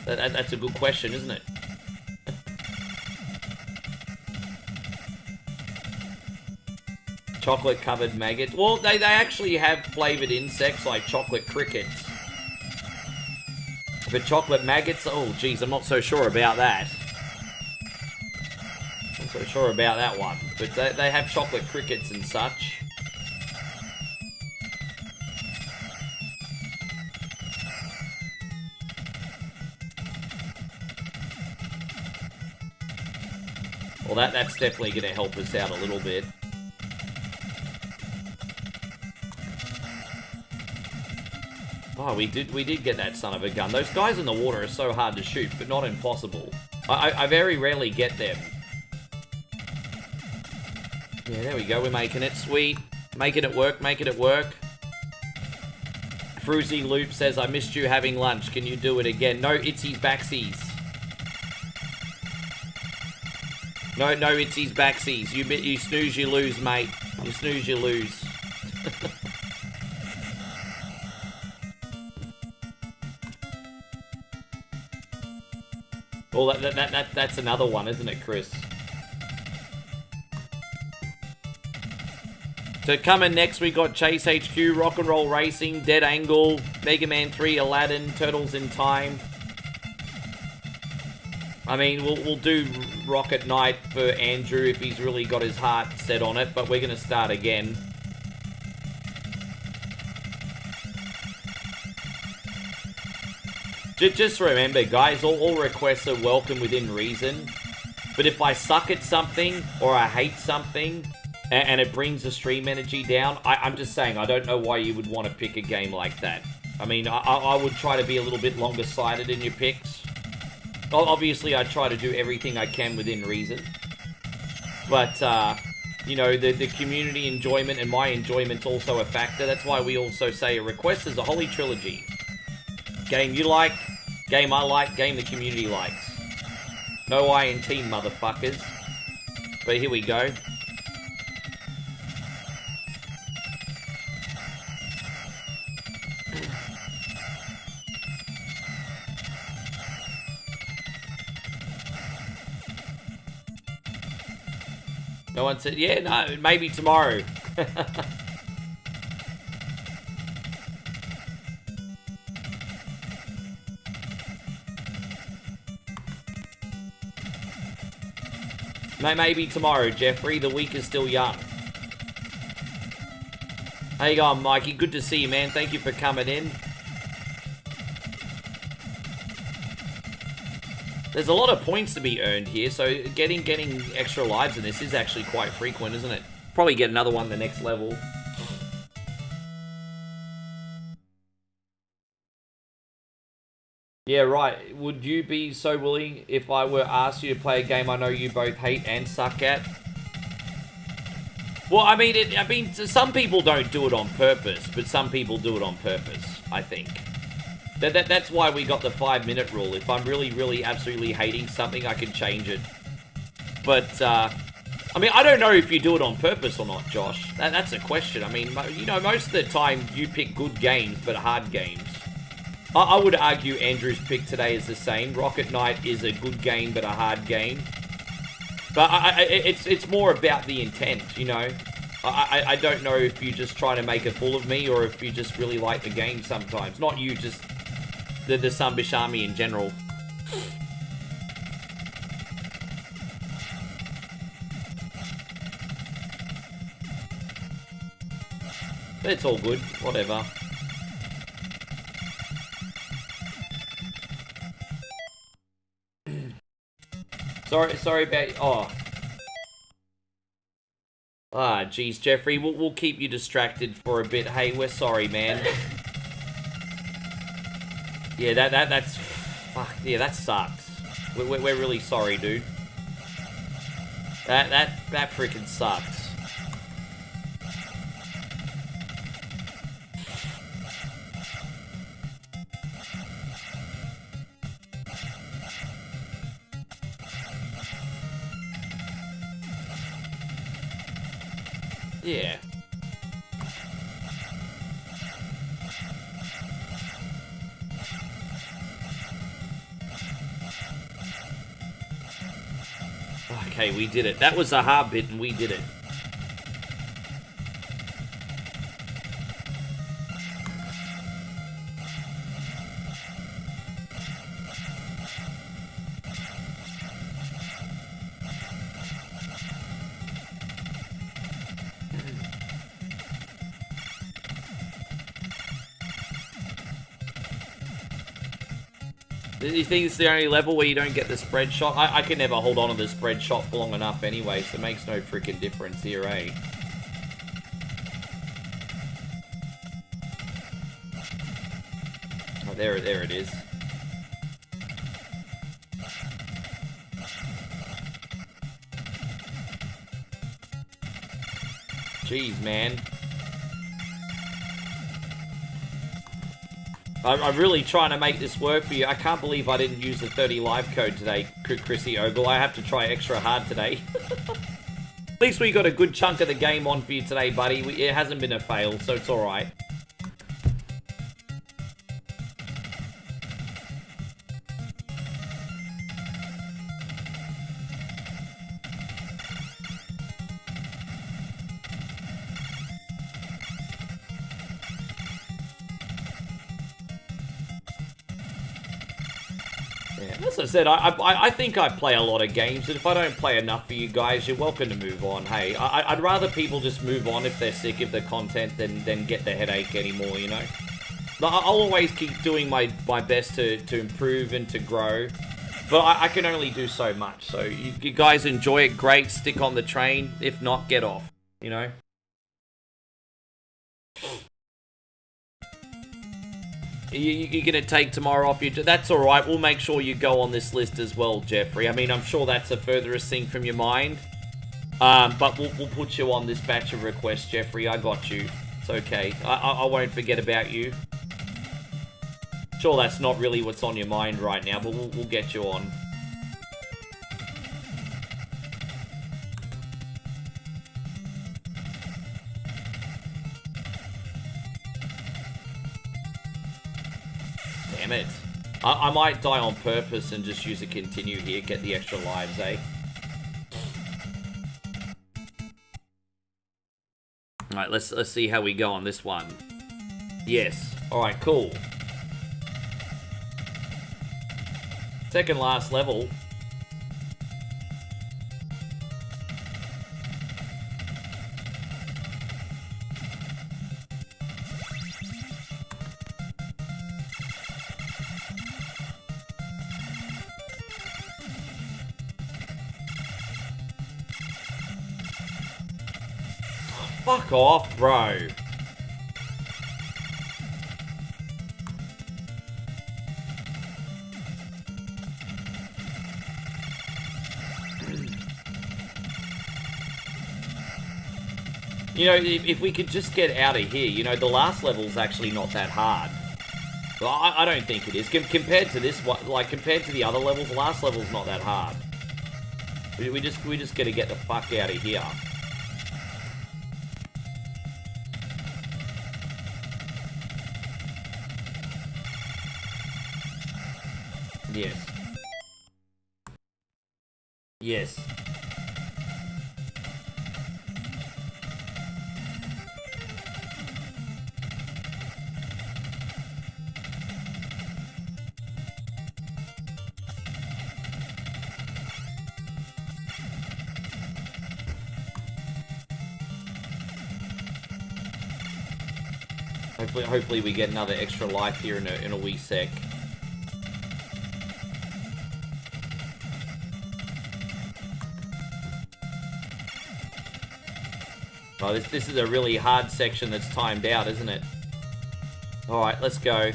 That's a good question, isn't it? Chocolate covered maggots. Well, they actually have flavored insects like chocolate crickets. But chocolate maggots, oh geez, I'm not so sure about that. Not so sure about that one. But they have chocolate crickets and such. Well, that's definitely going to help us out a little bit. Oh, we did get that son of a gun. Those guys in the water are so hard to shoot, but not impossible. I very rarely get them. Yeah, there we go. We're making it. Sweet. Making it work, making it work. Fruzy Loop says, I missed you having lunch. Can you do it again? No, Itzy's backsies. No, Itzy's backsies. You snooze, you lose, mate. You snooze, you lose. Well, that's another one, isn't it, Chris? So coming next, we got Chase HQ, Rock and Roll Racing, Dead Angle, Mega Man 3, Aladdin, Turtles in Time. I mean, we'll do Rocket Knight for Andrew if he's really got his heart set on it, but we're going to start again. Just remember, guys, all requests are welcome within reason. But if I suck at something, or I hate something, and it brings the stream energy down, I'm just saying, I don't know why you would want to pick a game like that. I mean, I would try to be a little bit longer-sighted in your picks. Obviously, I try to do everything I can within reason. But, you know, the community enjoyment and my enjoyment's also a factor. That's why we also say a request is a holy trilogy. Game you like, game I like, game the community likes. No I in team, motherfuckers. But here we go. No one said, yeah, no, maybe tomorrow. Maybe tomorrow, Jeffrey. The week is still young. How you going, Mikey? Good to see you, man. Thank you for coming in. There's a lot of points to be earned here, so getting extra lives in this is actually quite frequent, isn't it? Probably get another one the next level. Yeah, right. Would you be so willing if I were asked you to play a game I know you both hate and suck at? Well, I mean, some people don't do it on purpose, but some people do it on purpose, I think. That's why we got the 5-minute rule. If I'm really absolutely hating something, I can change it. But, I mean, I don't know if you do it on purpose or not, Josh. That's a question. I mean, you know, most of the time you pick good games, but hard games. I would argue Andrew's pick today is the same. Rocket Knight is a good game, but a hard game. But it's more about the intent, you know. I don't know if you're just trying to make a fool of me or if you just really like the game sometimes. Not you, just the Sunbish army in general. But it's all good, whatever. Sorry about... Oh. Ah, geez, Jeffrey, we'll keep you distracted for a bit. Hey, we're sorry, man. Yeah, that's... Fuck, yeah, that sucks. We're really sorry, dude. That freaking sucks. Yeah. Okay, we did it. That was a hard bit and we did it. Do you think it's the only level where you don't get the spread shot? I can never hold on to the spread shot for long enough anyway, so it makes no freaking difference here, eh? Oh, there it is. Jeez, man. I'm really trying to make this work for you. I can't believe I didn't use the 30 live code today, Chrissy Ogle. I have to try extra hard today. At least we got a good chunk of the game on for you today, buddy. It hasn't been a fail, so it's alright. As I said, I think I play a lot of games, and if I don't play enough for you guys, you're welcome to move on. Hey, I'd rather people just move on if they're sick of the content than get the headache anymore, you know? I'll always keep doing my best to improve and to grow, but I can only do so much. So you guys enjoy it, great, stick on the train. If not, get off, you know? You're going to take tomorrow off. That's all right. We'll make sure you go on this list as well, Jeffrey. I mean, I'm sure that's the furthest thing from your mind. But we'll put you on this batch of requests, Jeffrey. I got you. It's okay. I won't forget about you. Sure, that's not really what's on your mind right now, but we'll get you on. Damn it. I might die on purpose and just use a continue here, get the extra lives, eh? Alright, let's see how we go on this one. Yes. Alright, cool. Second last level. Fuck off, bro. You know, if we could just get out of here, you know, the last level's actually not that hard. Well, I don't think it is. Compared to this one, like, compared to the other levels, the last level's not that hard. We just gotta get the fuck out of here. Yes. Yes. Hopefully we get another extra life here in a wee sec. Oh, this is a really hard section that's timed out, isn't it? Alright, let's go.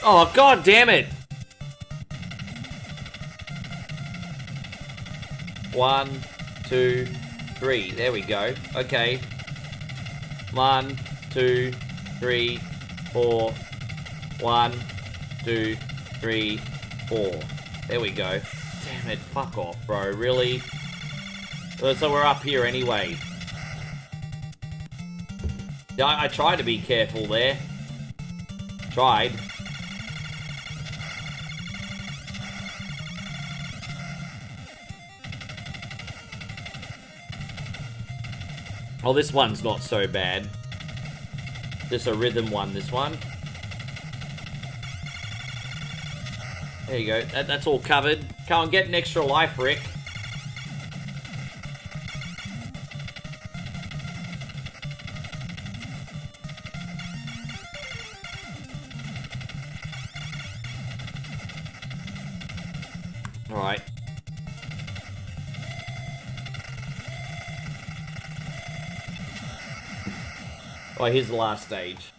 Oh, god damn it! 1, 2, 3. There we go. Okay. 1, 2, 3, 4. 1, 2, 3, 4. There we go. Damn it, fuck off, bro. Really? So we're up here anyway. I tried to be careful there. Tried. Oh, this one's not so bad. Just a rhythm one, this one. There you go. That's all covered. Come on, get an extra life, Rick. Alright. Oh, here's the last stage.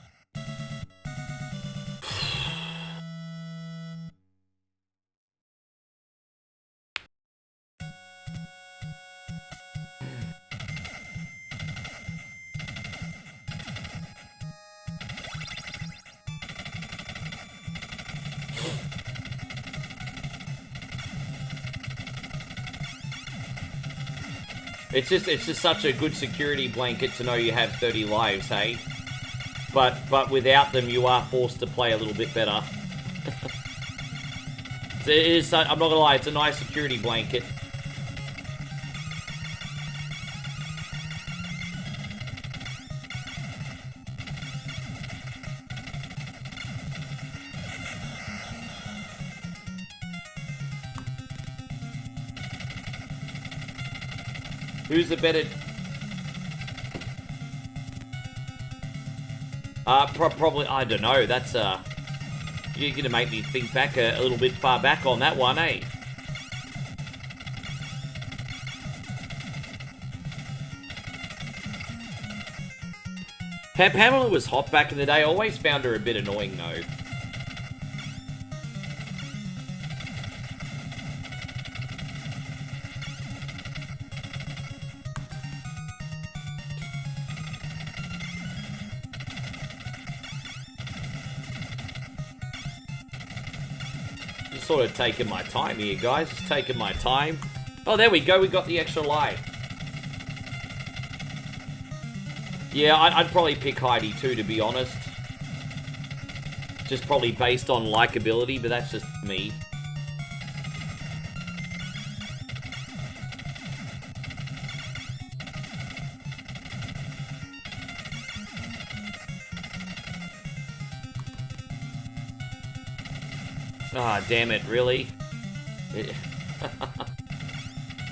It's just such a good security blanket to know you have 30 lives, hey? But without them, you are forced to play a little bit better. It is, I'm not gonna lie, it's a nice security blanket. Who's the better... probably, I don't know, that's, you're gonna make me think back a little bit far back on that one, eh? Pamela was hot back in the day. I always found her a bit annoying, though. Sort of taking my time here, guys. Just taking my time. Oh, there we go. We got the extra life. Yeah, I'd probably pick Heidi too, to be honest. Just probably based on likability, but that's just me. Ah, oh, damn it, really?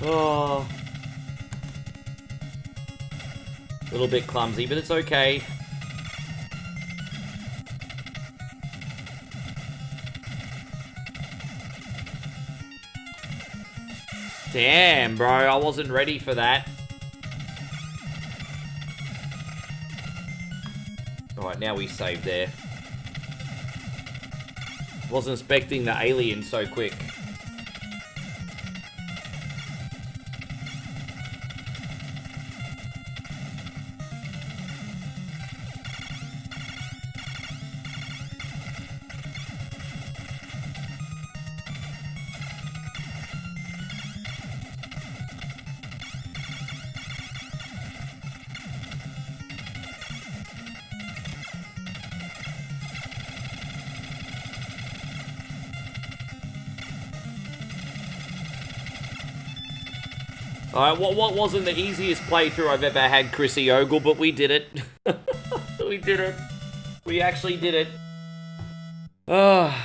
Oh. A little bit clumsy, but it's okay. Damn, bro, I wasn't ready for that. Alright, now we save there. Wasn't expecting the alien so quick. Alright, what wasn't the easiest playthrough I've ever had, Chrissy Ogle, but we did it. We did it. We actually did it. Oh.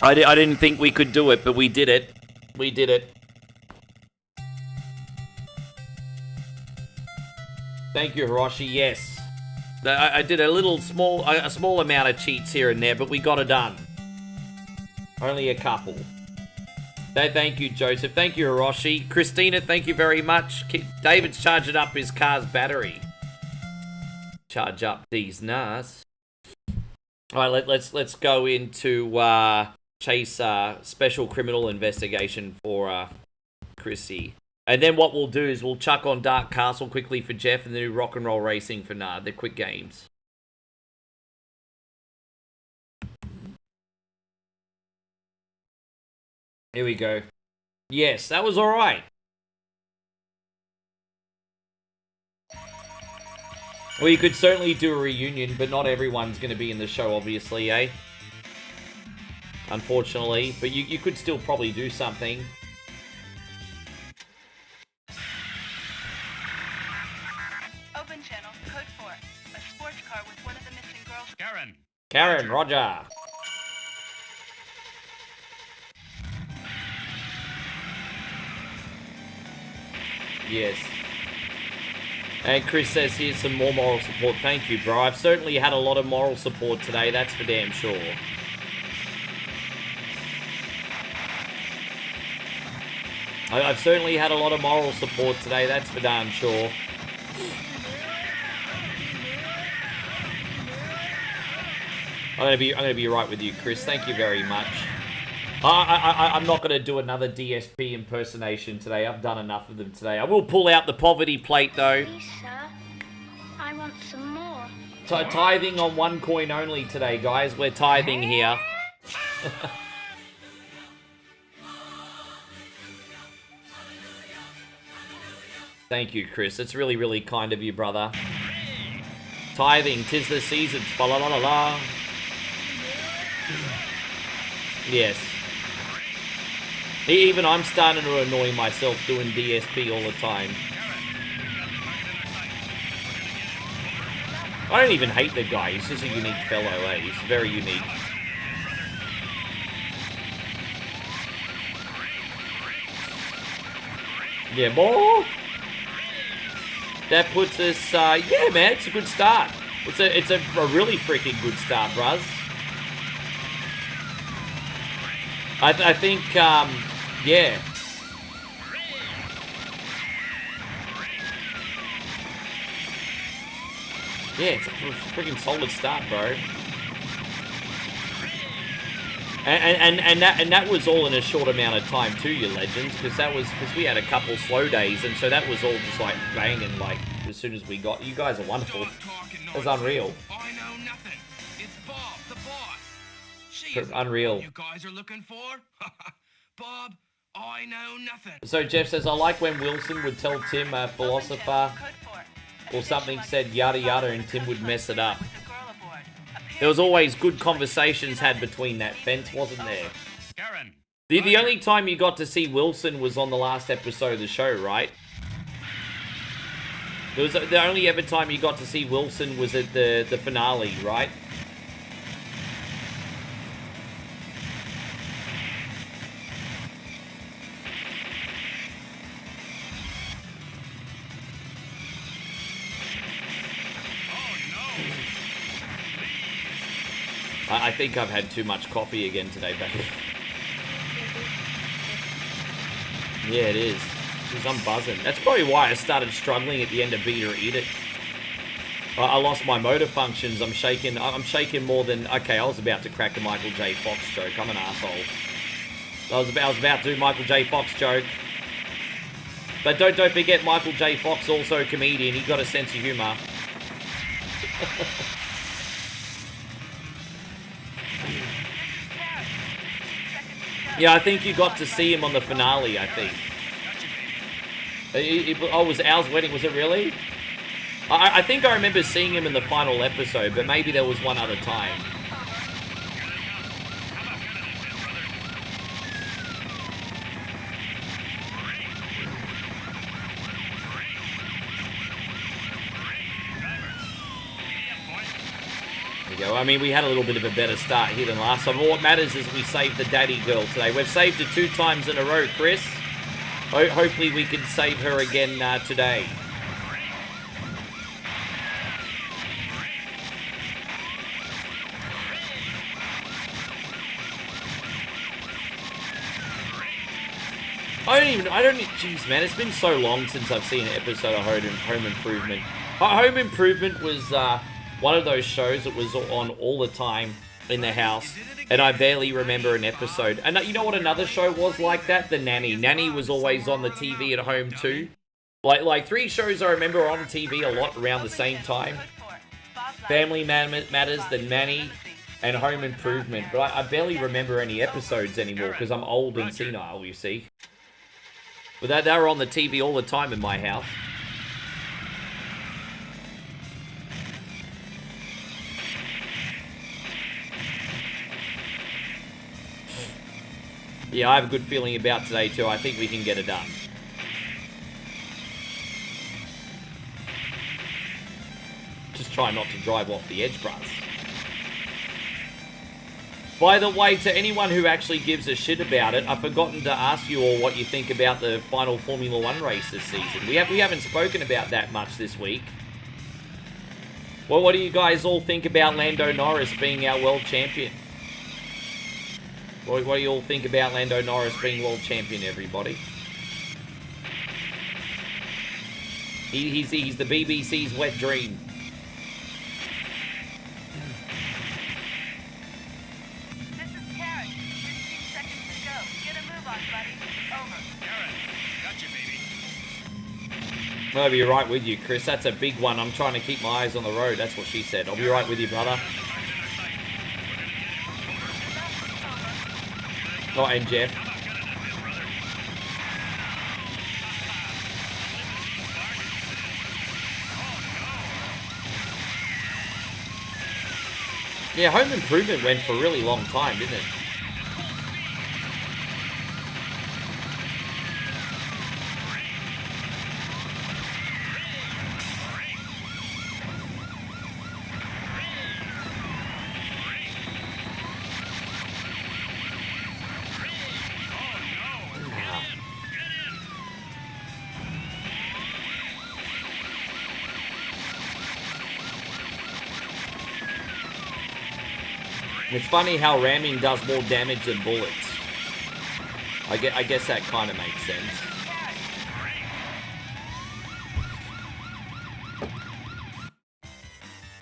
I didn't think we could do it, but we did it. We did it. Thank you, Hiroshi. Yes. I did a small amount of cheats here and there, but we got it done. Only a couple. Thank you, Joseph. Thank you, Hiroshi. Christina, thank you very much. David's charging up his car's battery. Charge up these NAS. All right, let's go into Chase special criminal investigation for Chrissy. And then what we'll do is we'll chuck on Dark Castle quickly for Jeff and then do Rock and Roll Racing for Nard. They're quick games. Here we go. Yes, that was alright. Well, you could certainly do a reunion, but not everyone's going to be in the show, obviously, eh? Unfortunately. But you could still probably do something. Open channel, code 4. A sports car with one of the missing girls. Karen, Roger. Yes. And Chris says here's some more moral support. Thank you, bro. I've certainly had a lot of moral support today, that's for damn sure. I've certainly had a lot of moral support today, that's for darn sure. I'm gonna be right with you, Chris. Thank you very much. I'm not going to do another DSP impersonation today. I've done enough of them today. I will pull out the poverty plate, though. Please, sir. I want some more. Tithing on 1 coin only today, guys. We're tithing here. Thank you, Chris. It's really, really kind of you, brother. Tithing, 'tis the season. Fa la la la la. Yes. Even I'm starting to annoy myself doing DSP all the time. I don't even hate the guy. He's just a unique fellow, eh? He's very unique. Yeah, boy. That puts us, yeah, man, it's a good start. It's a really freaking good start, bruz. I think, yeah. Yeah, it's a freaking solid start, bro. And that was all in a short amount of time too, you legends, because we had a couple slow days, and so that was all just like banging like as soon as we got. You guys are wonderful. That's unreal. I know nothing. It's Bob, the boss. She is Unreal. what you guys are looking for? Bob, I know nothing. So Jeff says, I like when Wilson would tell Tim a philosopher or something said yada yada and Tim would mess it up. There was always good conversations had between that fence, wasn't there? The only time you got to see Wilson was on the last episode of the show, right? It was the only ever time you got to see Wilson was at the finale, right? I think I've had too much coffee again today, baby. Yeah, it is. Jeez, I'm buzzing. That's probably why I started struggling at the end of Beat or Eat It. I lost my motor functions. I'm shaking more than... Okay, I was about to crack a Michael J. Fox joke. I'm an asshole. I was about to do Michael J. Fox joke. But don't forget, Michael J. Fox also a comedian. He got a sense of humor. Yeah, I think you got to see him on the finale, I think. Oh, was Al's wedding, was it really? I think I remember seeing him in the final episode, but maybe there was one other time. go. I mean, we had a little bit of a better start here than last time. But what matters is we saved the daddy girl today. We've saved her 2 times in a row, Chris. Hopefully we can save her again today. Jeez, man, it's been so long since I've seen an episode of Home Improvement. Home Improvement was one of those shows that was on all the time in the house, and I barely remember an episode. And you know what another show was like that? The Nanny. Nanny was always on the TV at home too. Like 3 shows I remember on TV a lot around the same time. Family Matters, The Nanny, and Home Improvement. But I barely remember any episodes anymore because I'm old and senile, you see. But they were on the TV all the time in my house. Yeah, I have a good feeling about today too. I think we can get it done. Just try not to drive off the edge, bruh. By the way, to anyone who actually gives a shit about it, I've forgotten to ask you all what you think about the final Formula 1 race this season. We haven't spoken about that much this week. Well, what do you guys all think about Lando Norris being our world champion? What do you all think about Lando Norris being world champion, everybody? He's the BBC's wet dream. I'll be right with you, Chris. That's a big one. I'm trying to keep my eyes on the road. That's what she said. I'll be right with you, brother. Oh, and Jeff. Yeah, Home Improvement went for a really long time, didn't it? It's funny how ramming does more damage than bullets. I guess that kind of makes sense.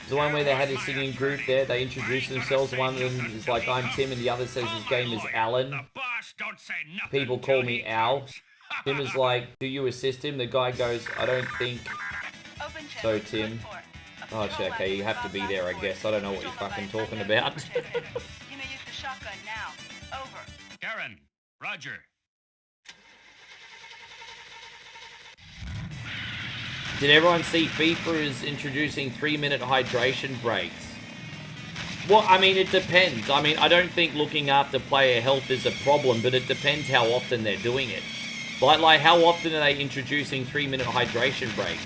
The one where they had a singing group there, they introduced themselves. One of them is like, I'm Tim, and the other says his game is Alan. People call me Al. Tim is like, do you assist him? The guy goes, I don't think so, Tim. Oh, okay, you have to be there, I guess. I don't know what you're fucking talking about. You may use the shotgun now. Over. Karen, Roger. Did everyone see FIFA is introducing 3-minute hydration breaks? Well, I mean, it depends. I mean, I don't think looking after player health is a problem, but it depends how often they're doing it. Like how often are they introducing 3-minute hydration breaks?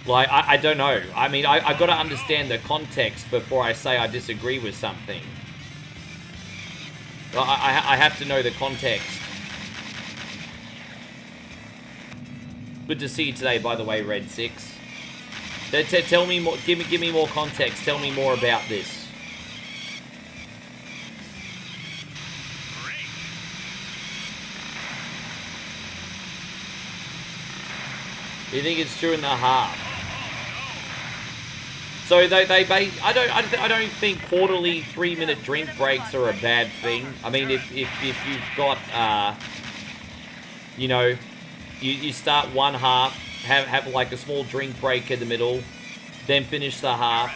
Like, I don't know. I mean, I got to understand the context before I say I disagree with something. I have to know the context. Good to see you today, by the way, Red 6. Tell me more. Give me more context. Tell me more about this. You think it's 2.5? So I don't think quarterly 3-minute drink breaks are a bad thing. I mean, if you've got you know, you start one half, have like a small drink break in the middle, then finish the half,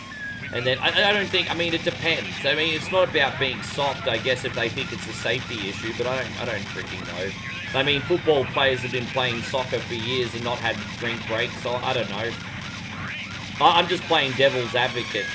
and then I don't think. I mean, it depends. I mean, it's not about being soft. I guess if they think it's a safety issue, but I don't freaking know. I mean, football players have been playing soccer for years and not had drink breaks, so I don't know. I'm just playing devil's advocate.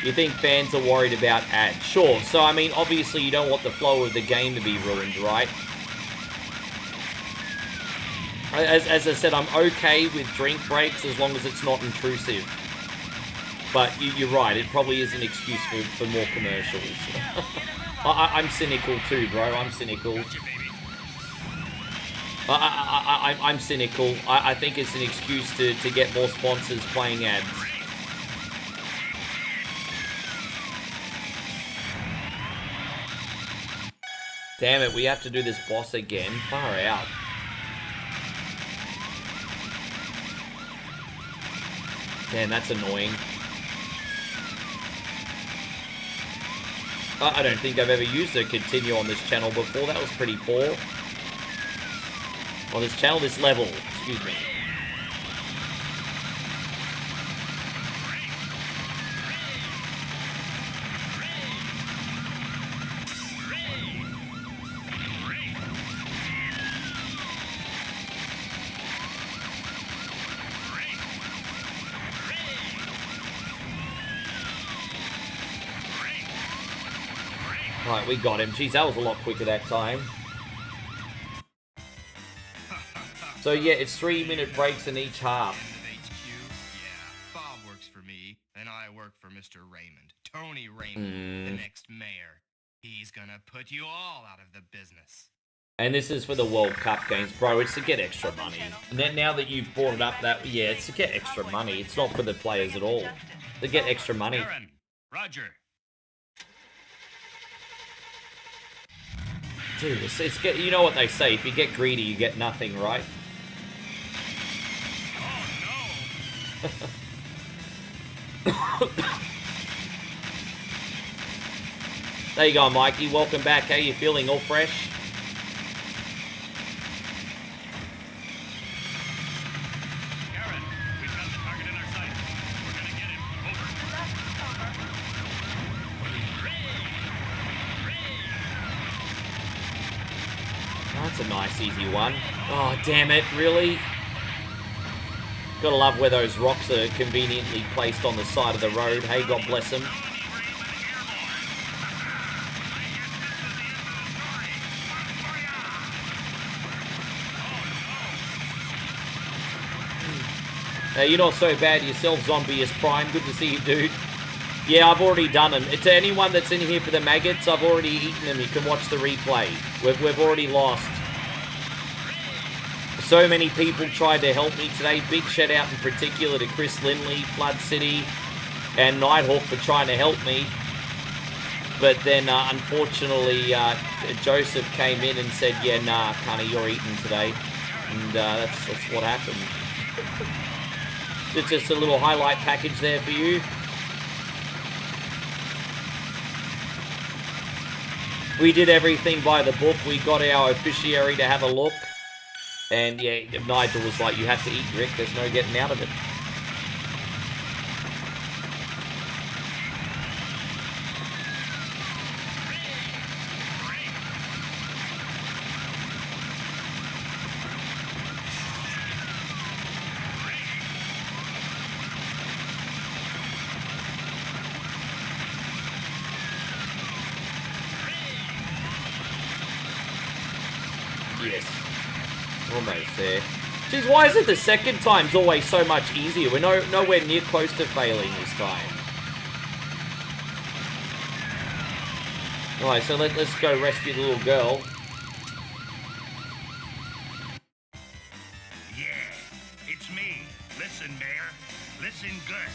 You think fans are worried about ads? Sure. So, I mean, obviously you don't want the flow of the game to be ruined, right? As I said, I'm okay with drink breaks as long as it's not intrusive. But you're right, it probably is an excuse for more commercials. I'm cynical too, bro. I'm cynical. I'm cynical. I think it's an excuse to get more sponsors playing ads. Damn it, we have to do this boss again. Far out. Damn, that's annoying. I don't think I've ever used a continue on this channel before. That was pretty poor. On this channel, this level. Excuse me. Right, we got him. Jeez, that was a lot quicker that time. So yeah, it's 3-minute breaks in each half. Yeah, Bob works for me, and I work for Mr. Raymond. Tony Raymond, the next mayor. He's gonna put you all out of the business. And this is for the World Cup games, bro. It's to get extra money. And then now that you've brought it up, that yeah, it's to get extra money. It's not for the players at all. To get extra money. Aaron, Roger. Dude, it's get, you know what they say, if you get greedy, you get nothing, right? Oh, There you go, Mikey. Welcome back. How you feeling? All fresh? Aaron, we've got the target in our sights. We're gonna get him. Oh, that's a nice, easy one. Oh, damn it. Really? Gotta love where those rocks are conveniently placed on the side of the road. Hey, God bless them. You're not so bad yourself, Zombie is Prime. Good to see you, dude. Yeah, I've already done them. To anyone that's in here for the maggots, I've already eaten them. You can watch the replay. We've already lost. So many people tried to help me today. Big shout out in particular to Chris Lindley, Flood City, and Nighthawk for trying to help me. But then, unfortunately, Joseph came in and said, yeah, nah, Cunny, you're eating today. And that's what happened. It's just a little highlight package there for you. We did everything by the book. We got our officiary to have a look. And yeah, Nigel was like, you have to eat, Rick. There's no getting out of it. Yes. Almost there. Jeez, why is it the second time's always so much easier? We're nowhere near close to failing this time. Alright, so let's go rescue the little girl. Yeah, it's me. Listen, Mayor. Listen good.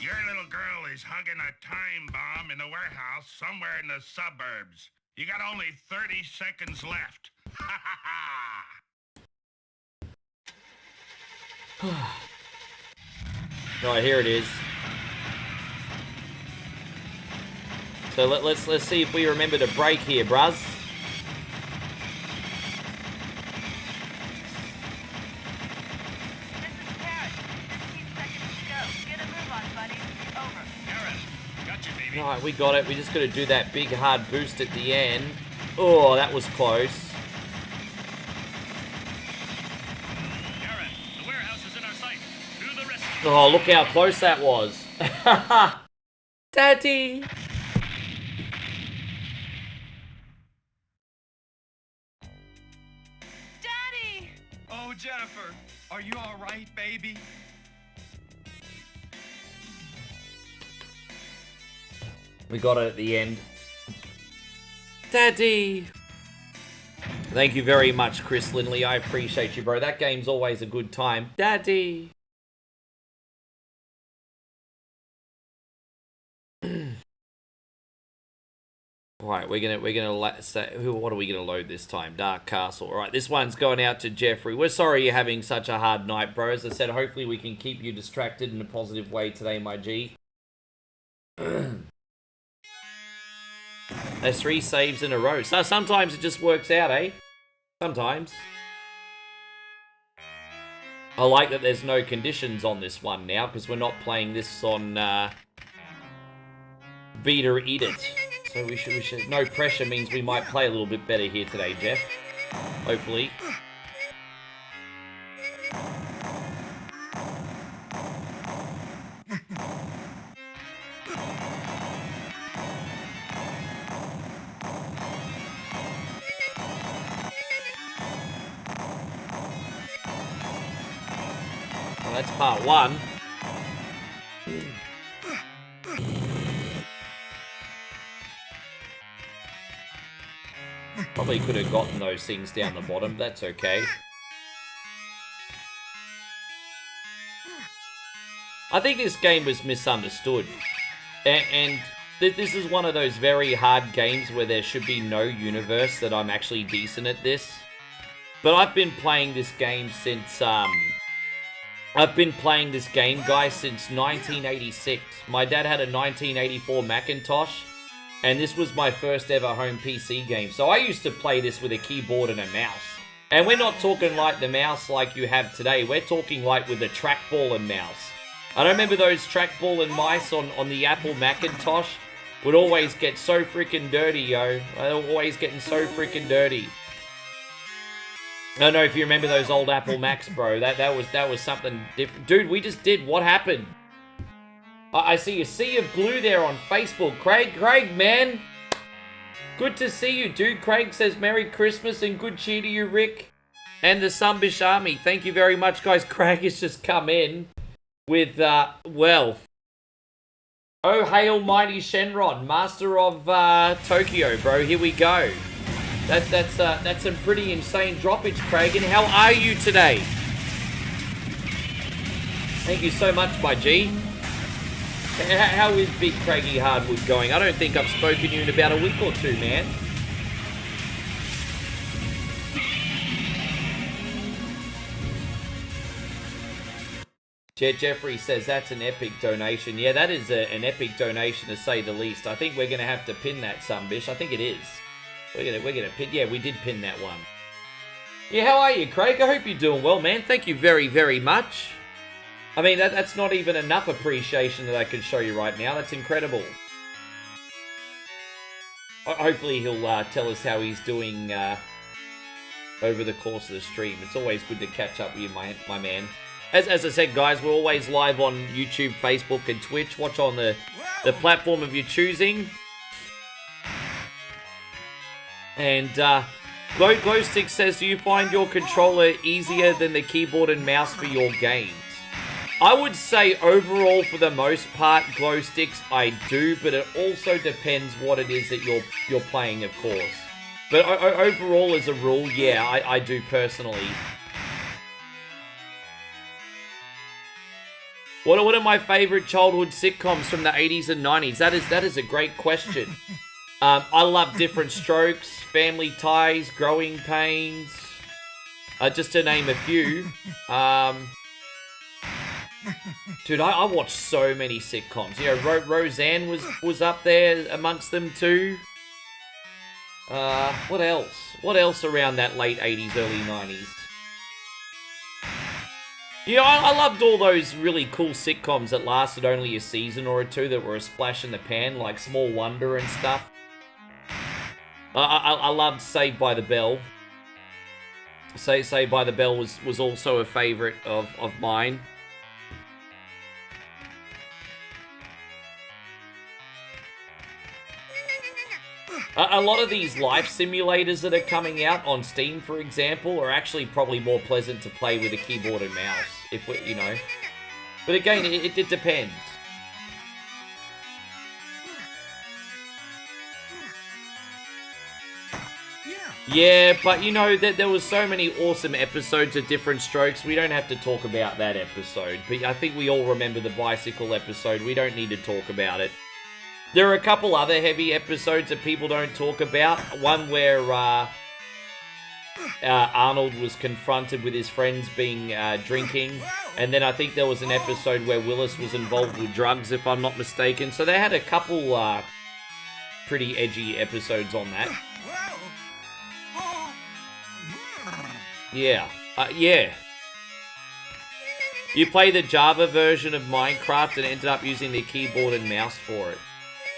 Your little girl is hugging a time bomb in the warehouse somewhere in the suburbs. You got only 30 seconds left. Ha ha ha! Alright, here it is. So let's see if we remember to brake here, bruz. This is Karen. 15 seconds to go. Get a move on, buddy. Over. Aaron, got you, baby. Alright, we got it. We just got to do that big hard boost at the end. Oh, that was close. Aaron, the warehouse is in our sight. Do the rest. Oh, look how close that was. Daddy. Daddy! Oh, Jennifer, are you all right, baby? We got it at the end. Daddy. Thank you very much, Chris Lindley. I appreciate you, bro. That game's always a good time. Daddy. Right, we're gonna say what are we gonna load this time? Dark Castle. All right, this one's going out to Jeffrey. We're sorry you're having such a hard night, bro. As I said, hopefully we can keep you distracted in a positive way today, my G. There's 3 saves in a row. So sometimes it just works out, eh? Sometimes. I like that there's no conditions on this one now, because we're not playing this on Beat or Eat It. So we should. No pressure means we might play a little bit better here today, Jeff. Hopefully. Well, that's part 1. Probably could have gotten those things down the bottom. That's okay. I think this game was misunderstood. And this is one of those very hard games where there should be no universe that I'm actually decent at this. But I've been playing this game since, I've been playing this game, guys, since 1986. My dad had a 1984 Macintosh, and this was my first ever home PC game. So I used to play this with a keyboard and a mouse. And we're not talking like the mouse like you have today. We're talking like with a trackball and mouse. I remember those trackball and mice on the Apple Macintosh would always get so freaking dirty, yo. They were always getting so freaking dirty. I don't know if you remember those old Apple Macs, bro. That was something different. Dude, we just did. What happened? I see a sea of blue there on Facebook. Craig, man. Good to see you, dude. Craig says Merry Christmas and good cheer to you, Rick. And the Sunbish Army. Thank you very much, guys. Craig has just come in with, well. Oh, hail mighty Shenron, master of Tokyo, bro. Here we go. That's some pretty insane droppage, Craig. And how are you today? Thank you so much, my G. How is Big Craigie Hardwood going? I don't think I've spoken to you in about a week or 2, man. Jeffrey says that's an epic donation. Yeah, that is an epic donation to say the least. I think we're going to have to pin that, Sunbish. I think it is. We're gonna pin. Yeah, we did pin that one. Yeah, how are you, Craig? I hope you're doing well, man. Thank you very, very much. I mean, that's not even enough appreciation that I can show you right now. That's incredible. Hopefully he'll tell us how he's doing over the course of the stream. It's always good to catch up with you, my man. As I said, guys, we're always live on YouTube, Facebook, and Twitch. Watch on the platform of your choosing. And Glowstick says, do you find your controller easier than the keyboard and mouse for your games? I would say overall, for the most part, Glowsticks, I do, but it also depends what it is that you're playing, of course. But overall, as a rule, yeah, I do personally. What are my favorite childhood sitcoms from the 80s and 90s? That is a great question. I love Different Strokes, Family Ties, Growing Pains, just to name a few. Dude, I watched so many sitcoms. You know, Roseanne was up there amongst them too. What else? What else around that late 80s, early 90s? Yeah, I loved all those really cool sitcoms that lasted only a season or 2 that were a splash in the pan, like Small Wonder and stuff. I loved Saved by the Bell. Saved by the Bell was also a favorite of mine. A lot of these life simulators that are coming out on Steam, for example, are actually probably more pleasant to play with a keyboard and mouse, if we, you know. But again, it depends. Yeah, but you know, there was so many awesome episodes of Different Strokes, we don't have to talk about that episode. But I think we all remember the bicycle episode, we don't need to talk about it. There are a couple other heavy episodes that people don't talk about. One where Arnold was confronted with his friends being drinking. And then I think there was an episode where Willis was involved with drugs, if I'm not mistaken. So they had a couple pretty edgy episodes on that. Yeah. Yeah. You play the Java version of Minecraft and ended up using the keyboard and mouse for it.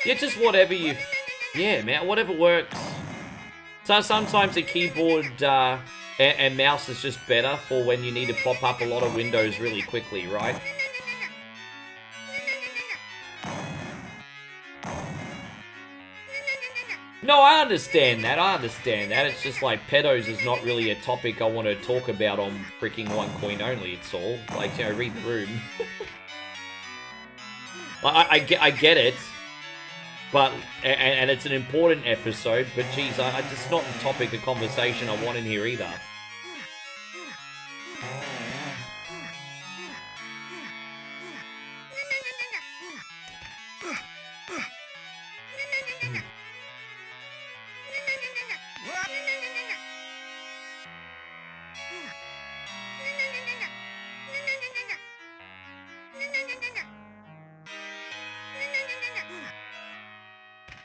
Yeah, just whatever you... Yeah, man, whatever works. So sometimes a keyboard and mouse is just better for when you need to pop up a lot of windows really quickly, right? No, I understand that. It's just like pedos is not really a topic I want to talk about on freaking One Coin Only, it's all. Like, you know, read the room. I get it. But, and it's an important episode, but geez, it's not the topic of conversation I want in here either.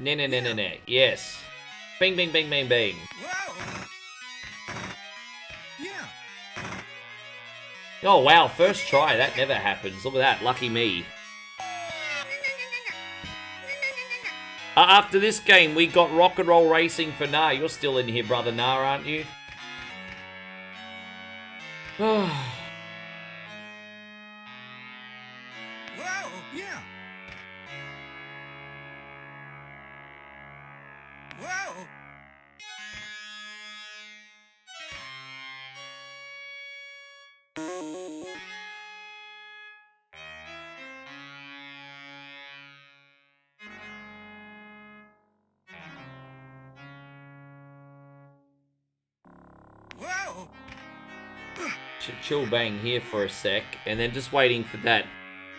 No. Yes. Bing, bing, bing, bing, bing. Oh, wow. First try. That never happens. Look at that. Lucky me. After this game, we got Rock and Roll Racing for Nah. You're still in here, brother Nah, aren't you? Chill bang here for a sec, and then just waiting for that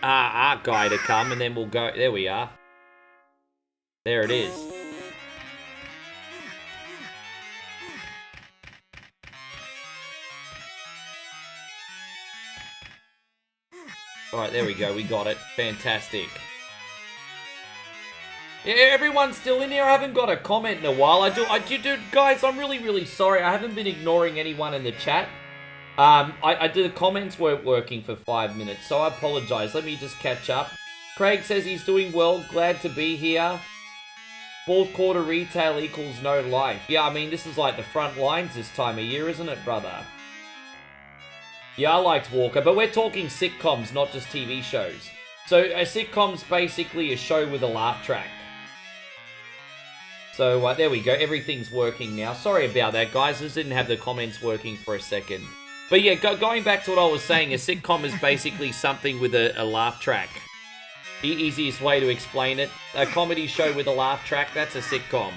art guy to come, and then we'll go. There we are. There it is. Alright, there we go. We got it. Fantastic. Yeah, everyone's still in here. I haven't got a comment in a while. I do, guys, I'm really sorry. I haven't been ignoring anyone in the chat. The comments weren't working for 5 minutes, so I apologize. Let me just catch up. Craig says he's doing well. Glad to be here. Fourth quarter retail equals no life. Yeah, I mean, this is like the front lines this time of year, isn't it, brother? Yeah, I liked Walker, but we're talking sitcoms, not just TV shows. So a sitcom's basically a show with a laugh track. So there we go. Everything's working now. Sorry about that, guys. Just didn't have the comments working for a second. But yeah, going back to what I was saying, a sitcom is basically something with a laugh track. The easiest way to explain it. A comedy show with a laugh track, that's a sitcom.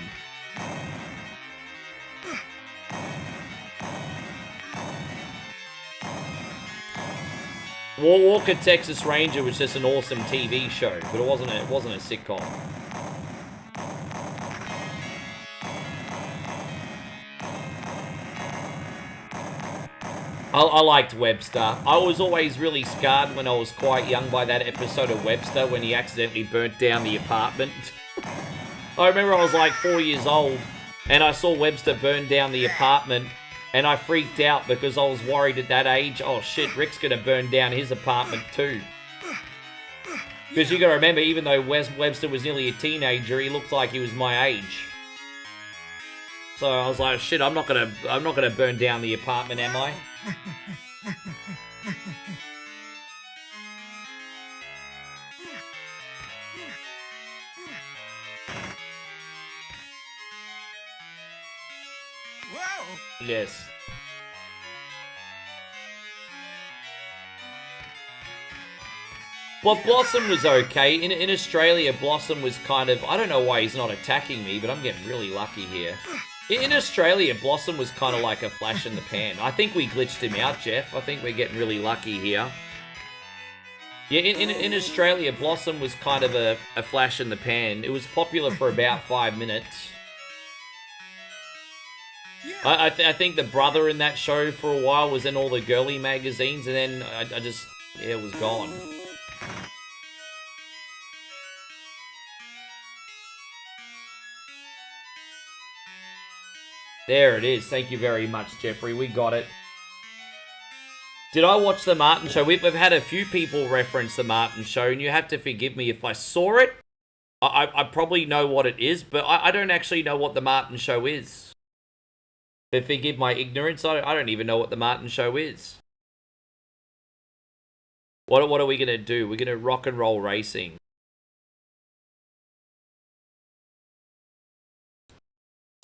Walker, Texas Ranger was just an awesome TV show, but it wasn't a sitcom. I liked Webster. I was always really scarred when I was quite young by that episode of Webster when he accidentally burnt down the apartment. I remember I was like 4 years old and I saw Webster burn down the apartment and I freaked out because I was worried at that age, oh shit, Rick's gonna burn down his apartment too. Because you gotta remember, even though Webster was nearly a teenager, he looked like he was my age. So I was like, shit, I'm not gonna burn down the apartment, am I? Yes. Well, Blossom was okay. In Australia, Blossom was kind of... I don't know why he's not attacking me, but I'm getting really lucky here. In Australia, Blossom was kind of like a flash in the pan. I think we glitched him out, Jeff. I think we're getting really lucky here. Yeah, in Australia, Blossom was kind of a flash in the pan. It was popular for about 5 minutes. I think the brother in that show for a while was in all the girly magazines, and then I just... Yeah, it was gone. There it is. Thank you very much, Jeffrey. We got it. Did I watch The Martin Show? We've had a few people reference The Martin Show, and you have to forgive me if I saw it. I probably know what it is, but I don't actually know what The Martin Show is. But forgive my ignorance. I don't even know what The Martin Show is. What are we going to do? We're going to rock and roll racing.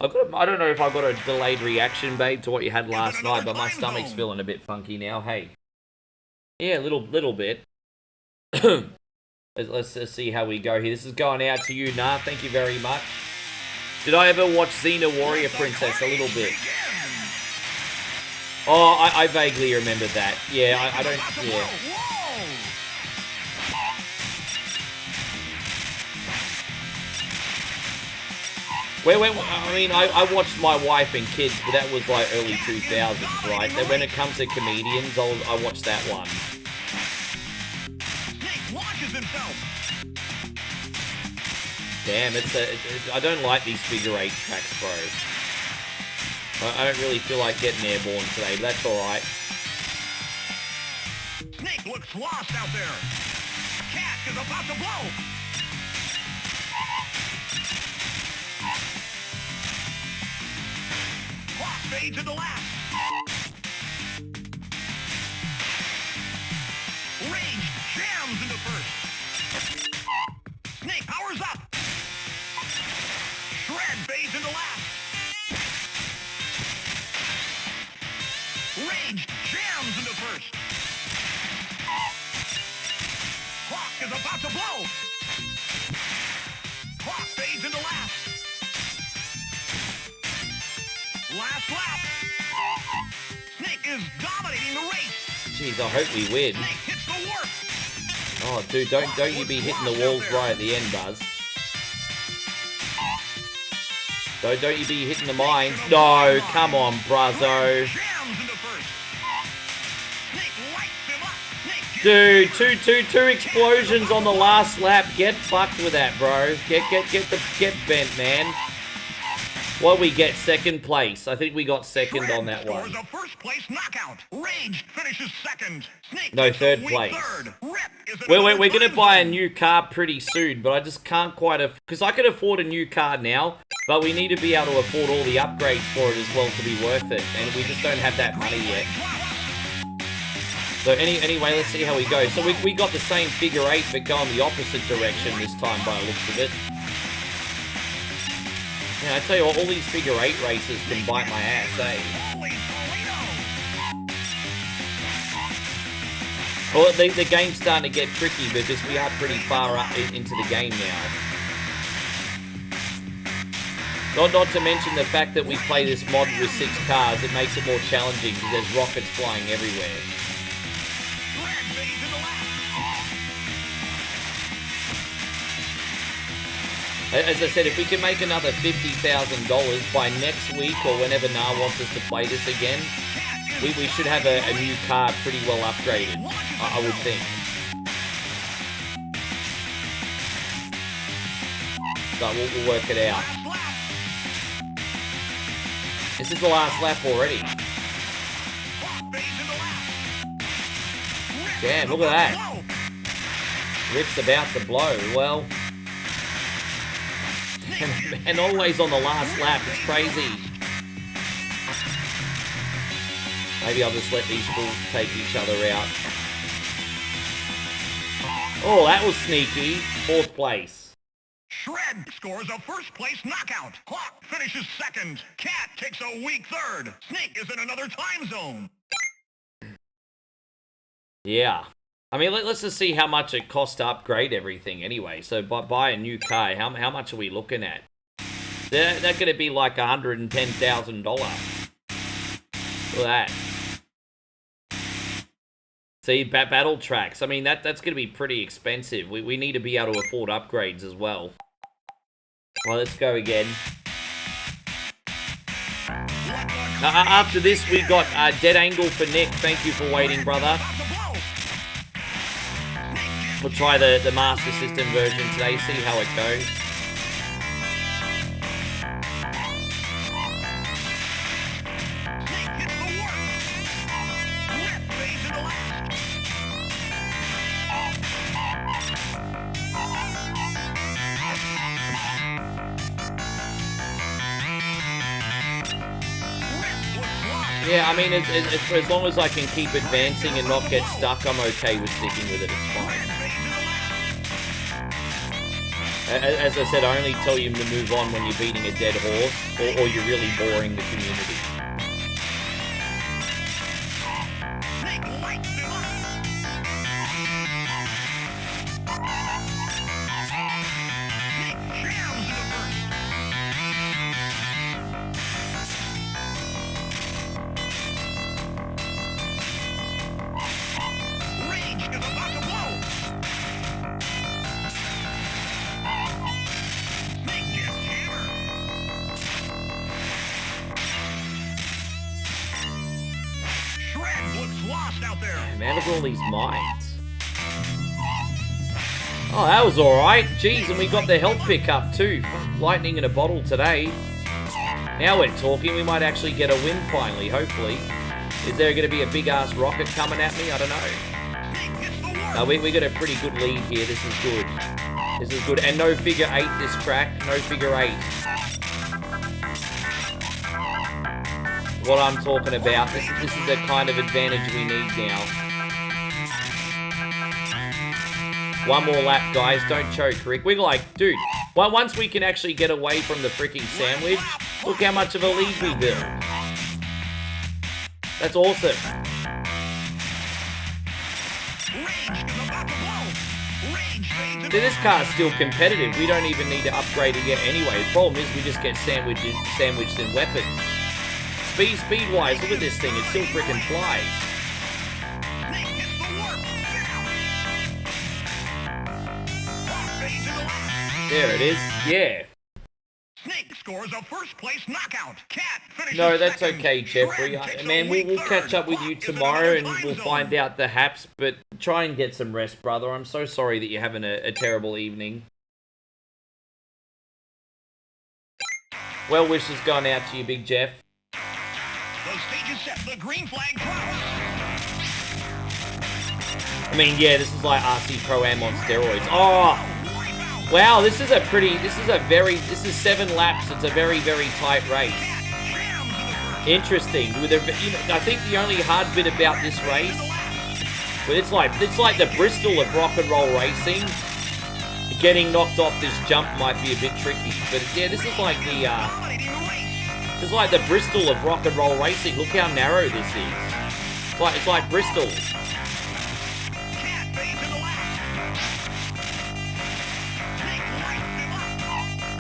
I don't know if I got a delayed reaction, babe, to what you had last night, but my stomach's feeling a bit funky now. Hey. Yeah, a little bit. Let's see how we go here. This is going out to you, Nah. Thank you very much. Did I ever watch Xena Warrior Princess? A little bit. Oh, I vaguely remember that. Yeah, I don't... Yeah. I mean, I watched My Wife and Kids, but that was like early 2000s, right? Then when it comes to comedians, I watch that one. Damn, I don't like these figure 8 tracks, bro. I don't really feel like getting airborne today, but that's alright. Snake looks lost out there. Cat is about to blow. Clock fades into last. Rage jams into first. Snake powers up. Shred fades into last. Rage jams into first. Clock is about to blow. Clock fades into last. Last lap. Snake is dominating the race. Jeez, I hope we win. Snake hits the warp. Oh, dude, don't you be hitting the walls right at the end, Buzz. Don't you be hitting the mines. No, come on, Brazo. Dude, two explosions on the last lap. Get fucked with that, bro. Get bent, man. What we get? Second place. I think we got second on that one. A first place knockout. Rage finishes second. No, third place. We're gonna buy a new car pretty soon, but I just can't quite because I can afford a new car now, but we need to be able to afford all the upgrades for it as well to be worth it, and we just don't have that money yet. So anyway, let's see how we go. So we got the same figure 8, but going the opposite direction this time by the looks of it. Yeah, I tell you what, all these figure 8 races can bite my ass, eh? Well, the game's starting to get tricky because we are pretty far up into the game now. Not to mention the fact that we play this mod with 6 cars, it makes it more challenging because there's rockets flying everywhere. As I said, if we can make another $50,000 by next week or whenever Nah wants us to play this again, we should have a new car pretty well upgraded, I would think. But we'll work it out. This is the last lap already. Damn, look at that. Rick's about to blow. Well... and always on the last lap. It's crazy. Maybe I'll just let these fools take each other out. Oh, that was sneaky. 4th place. Shred scores a first-place knockout. Hawk finishes second. Cat takes a weak third. Snake is in another time zone. Yeah. I mean, let's just see how much it costs to upgrade everything anyway. So, buy a new car, how much are we looking at? They're going to be like $110,000. Look at that. See, battle tracks. I mean, that's going to be pretty expensive. We need to be able to afford upgrades as well. Well, let's go again. After this, we got Dead Angle for Nick. Thank you for waiting, brother. We'll try the Master System version today, see how it goes. Yeah, I mean, as long as I can keep advancing and not get stuck, I'm okay with sticking with it, it's fine. As I said, I only tell you to move on when you're beating a dead horse, or you're really boring the community. Man, look at all these mines. Oh, that was alright. Jeez, and we got the health pickup too. Lightning in a bottle today. Now we're talking. We might actually get a win finally, hopefully. Is there going to be a big-ass rocket coming at me? I don't know. No, we got a pretty good lead here. This is good. This is good. And no figure 8 this track. No figure 8. What I'm talking about. This is the kind of advantage we need now. One more lap, guys. Don't choke, Rick. We're like, dude, well, once we can actually get away from the freaking sandwich, look how much of a lead we build. That's awesome. This car's still competitive. We don't even need to upgrade it yet anyway. The problem is we just get sandwiched in weapons. Speed-wise, look at this thing. It still freaking flies. There it is. Yeah. Snake scores a first-place knockout. Cat finishes No, that's second. okay, Jeffrey. Man, we'll catch up with you tomorrow and we'll find out the haps, but try and get some rest, brother. I'm so sorry that you're having a terrible evening. Well wishes going out to you, Big Jeff. The stage is set. The green flag drops. I mean, yeah, this is like RC Pro-Am on steroids. Oh! Wow, this is 7 laps. It's a very, very tight race. Interesting. I think the only hard bit about this race, well, it's like the Bristol of rock and roll racing. Getting knocked off this jump might be a bit tricky, but yeah, this is like the Bristol of rock and roll racing. Look how narrow this is. It's like Bristol.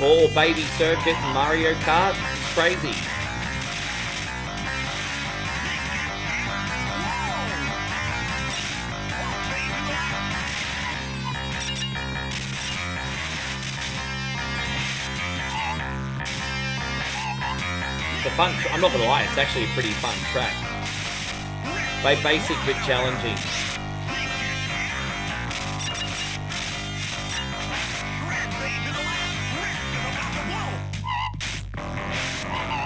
Or Baby Circuit and Mario Kart. It's crazy. It's a fun, I'm not gonna lie, it's actually a pretty fun track. Basic but challenging.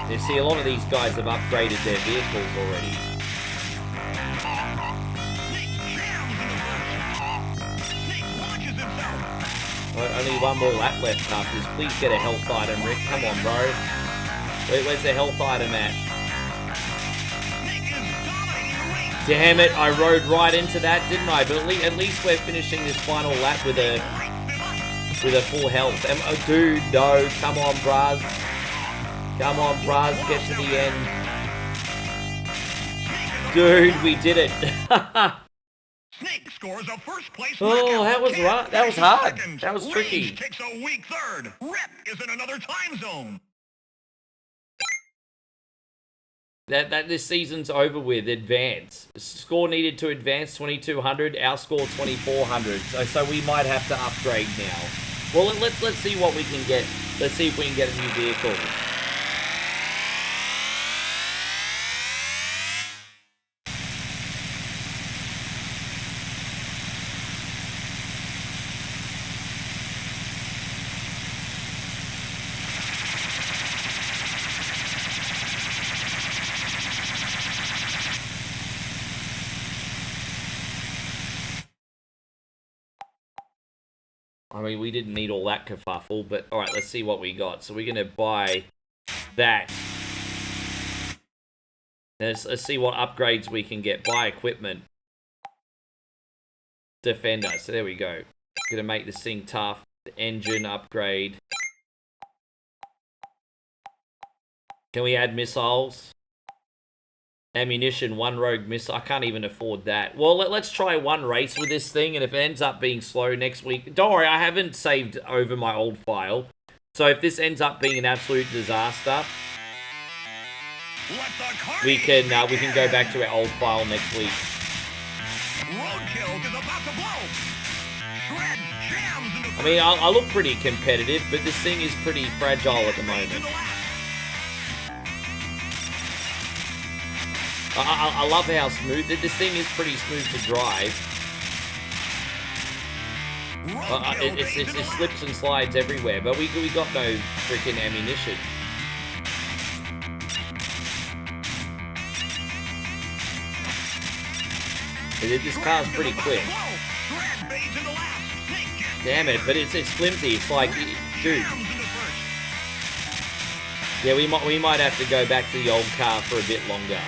You see, a lot of these guys have upgraded their vehicles already. Only one more lap left after this. Please get a health item, Rick. Come on, bro. Where's the health item at? Damn it, I rode right into that, didn't I? But at least we're finishing this final lap with a with a full health. Oh, dude, no. Come on, bruz. Come on, bruz. Get to the end. Dude, we did it. Snake scores a first place. Oh, that was right. That was hard. Seconds. That was tricky. Rage takes a weak third. Rep is in another time zone. That this season's over with. Advance. Score needed to advance 2200. Our score 2400. So we might have to upgrade now. Well, let's see what we can get. Let's see if we can get a new vehicle. I mean, we didn't need all that kerfuffle, but alright, let's see what we got. So we're going to buy that. Let's see what upgrades we can get. Buy equipment. Defender. So there we go. Going to make this thing tough. The engine upgrade. Can we add missiles? Ammunition, one rogue missile. I can't even afford that. Well, let's try one race with this thing, and if it ends up being slow next week... Don't worry, I haven't saved over my old file. So if this ends up being an absolute disaster, we can go back to our old file next week. I mean, I look pretty competitive, but this thing is pretty fragile at the moment. I love how smooth this thing is. Pretty smooth to drive. It slips and slides everywhere, but we got no freaking ammunition. This car's pretty quick. Damn it! But it's flimsy. It's like, dude. Yeah, we might have to go back to the old car for a bit longer.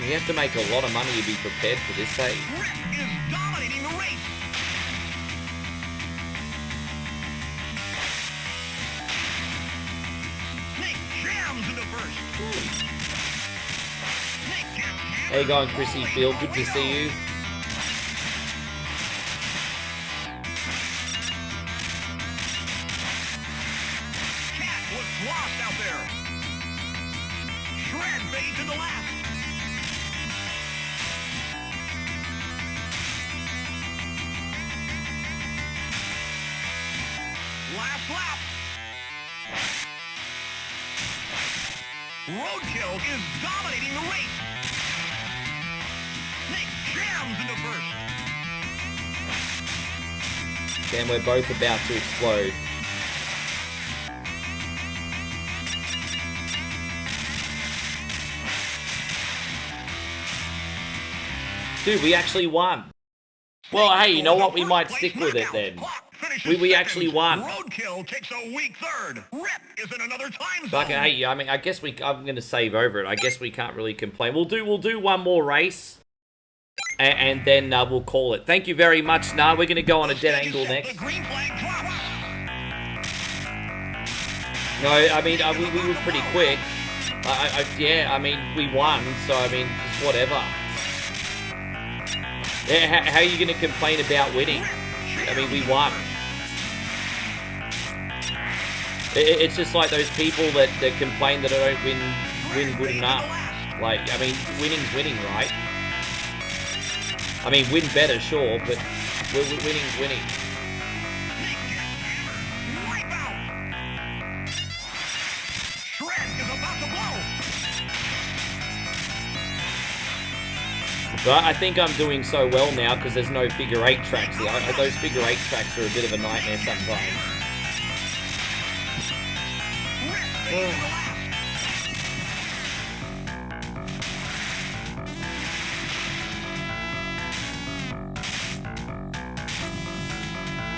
You have to make a lot of money to be prepared for this, eh? How you going, Chrissy Field? Good to see you. Cat looks lost out there. Shred fades into last. Last lap. Roadkill is dominating the race. Snake jams into first. Damn, we're both about to explode. Dude, we actually won. Well, hey, you know what? We might stick with it then. We actually won. Roadkill takes a weak third. Rep is in another time zone. But hey, I mean, I guess I'm going to save over it. I guess we can't really complain. We'll do one more race, and then we'll call it. Thank you very much. Nah, we're going to go on a dead angle next. No, I mean, we were pretty quick. Yeah, I mean, we won, so I mean, it's whatever. Yeah, how are you going to complain about winning? I mean, we won. It's just like those people that complain that I don't win good enough. Like, I mean, winning's winning, right? I mean, win better, sure, but winning's winning. But I think I'm doing so well now because there's no figure 8 tracks. Those figure 8 tracks are a bit of a nightmare sometimes.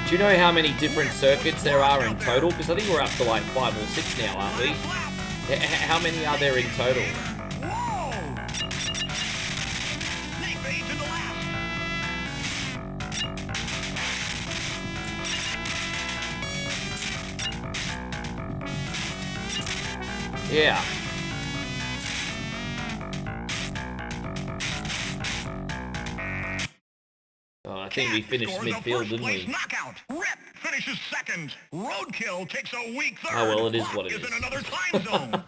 Do you know how many different circuits there are in total? Because I think we're up to like 5 or 6 now, aren't we? How many are there in total? Yeah. Oh, I think we finished midfield, didn't we? Knockout. Rep finishes second. Roadkill takes a weak third. Oh, well, it is what it is. is. In another time zone.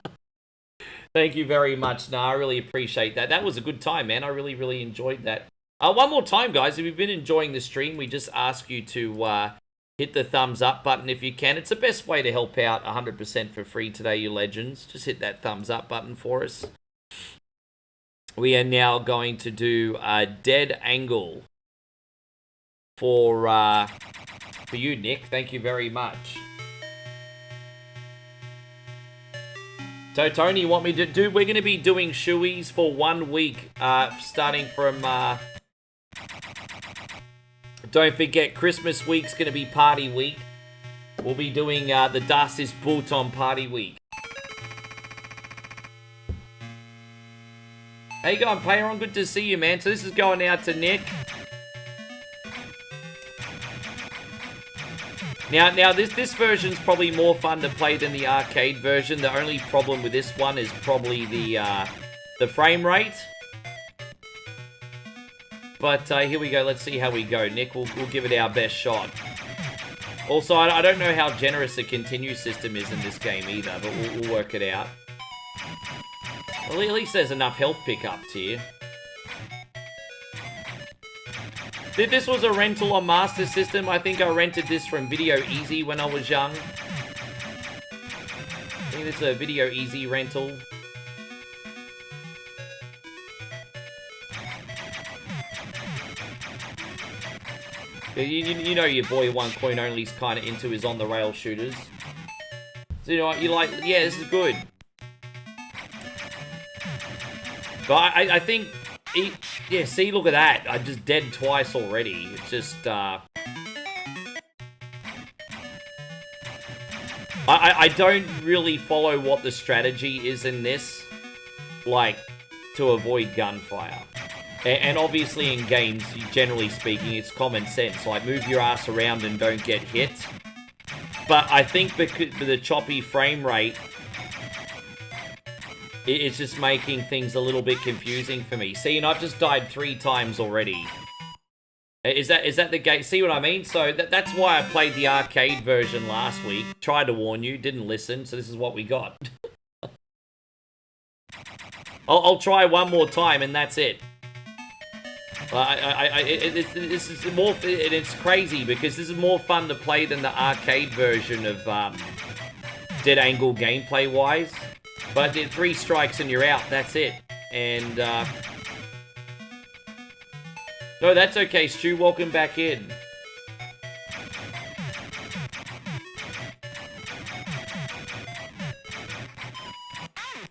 Thank you very much, Nah. I really appreciate that. That was a good time, man. I really, really enjoyed that. One more time, guys. If you've been enjoying the stream, we just ask you to hit the thumbs up button if you can. It's the best way to help out 100% for free today, you legends. Just hit that thumbs up button for us. We are now going to do a dead angle for you, Nick. Thank you very much. So, Tony, you want me to do... We're going to be doing shoeies for 1 week, starting from... Don't forget, Christmas week's going to be party week. We'll be doing the Das ist Bhutan party week. How you going, Payron? Good to see you, man. So this is going out to Nick. Now this version's probably more fun to play than the arcade version. The only problem with this one is probably the frame rate. But here we go. Let's see how we go. Nick, we'll give it our best shot. Also, I don't know how generous the continue system is in this game either, but we'll work it out. Well, at least there's enough health pickups here. This was a rental on Master System. I think I rented this from Video Easy when I was young. I think this is a Video Easy rental. You know your boy One Coin Only's kind of into his on-the-rail shooters. So you know what, you like, yeah, this is good. But I think... Yeah, see, look at that. I just dead twice already. It's just, I don't really follow what the strategy is in this, like, to avoid gunfire. And obviously in games, generally speaking, it's common sense. Like, move your ass around and don't get hit. But I think because of the choppy frame rate, it's just making things a little bit confusing for me. See, and I've just died 3 times already. Is that the game? See what I mean? So that's why I played the arcade version last week. Tried to warn you, didn't listen, so this is what we got. I'll try one more time and that's it. This is more, and it's crazy because this is more fun to play than the arcade version of Dead Angle gameplay-wise. But 3 strikes and you're out, that's it. And, no, that's okay, Stu, welcome back in.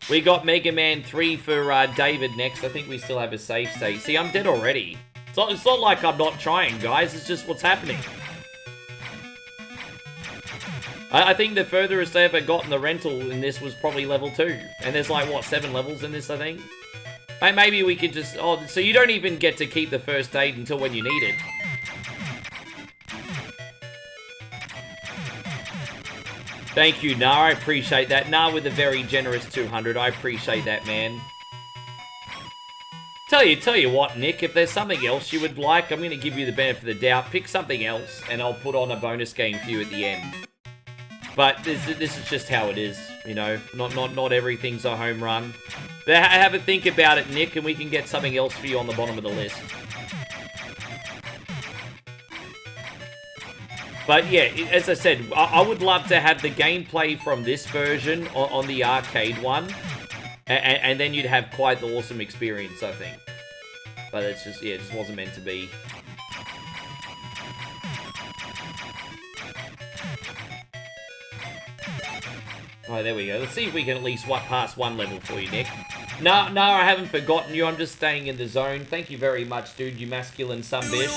We got Mega Man 3 for David next. I think we still have a save state. See, I'm dead already. It's not like I'm not trying, guys. It's just what's happening. I think the furthest I ever got in the rental in this was probably level 2. And there's like, what, 7 levels in this, I think? Maybe we could just... Oh, so you don't even get to keep the first aid until when you need it. Thank you, Nah. I appreciate that. Nah with a very generous 200. I appreciate that, man. Tell you what, Nick. If there's something else you would like, I'm going to give you the benefit of the doubt. Pick something else, and I'll put on a bonus game for you at the end. But this is just how it is, you know. Not everything's a home run. But have a think about it, Nick, and we can get something else for you on the bottom of the list. But yeah, as I said, I would love to have the gameplay from this version on the arcade one. And then you'd have quite the awesome experience, I think. But it's just, yeah, it just wasn't meant to be. Oh, there we go. Let's see if we can at least pass 1 level for you, Nick. No, I haven't forgotten you. I'm just staying in the zone. Thank you very much, dude, you masculine sunbish.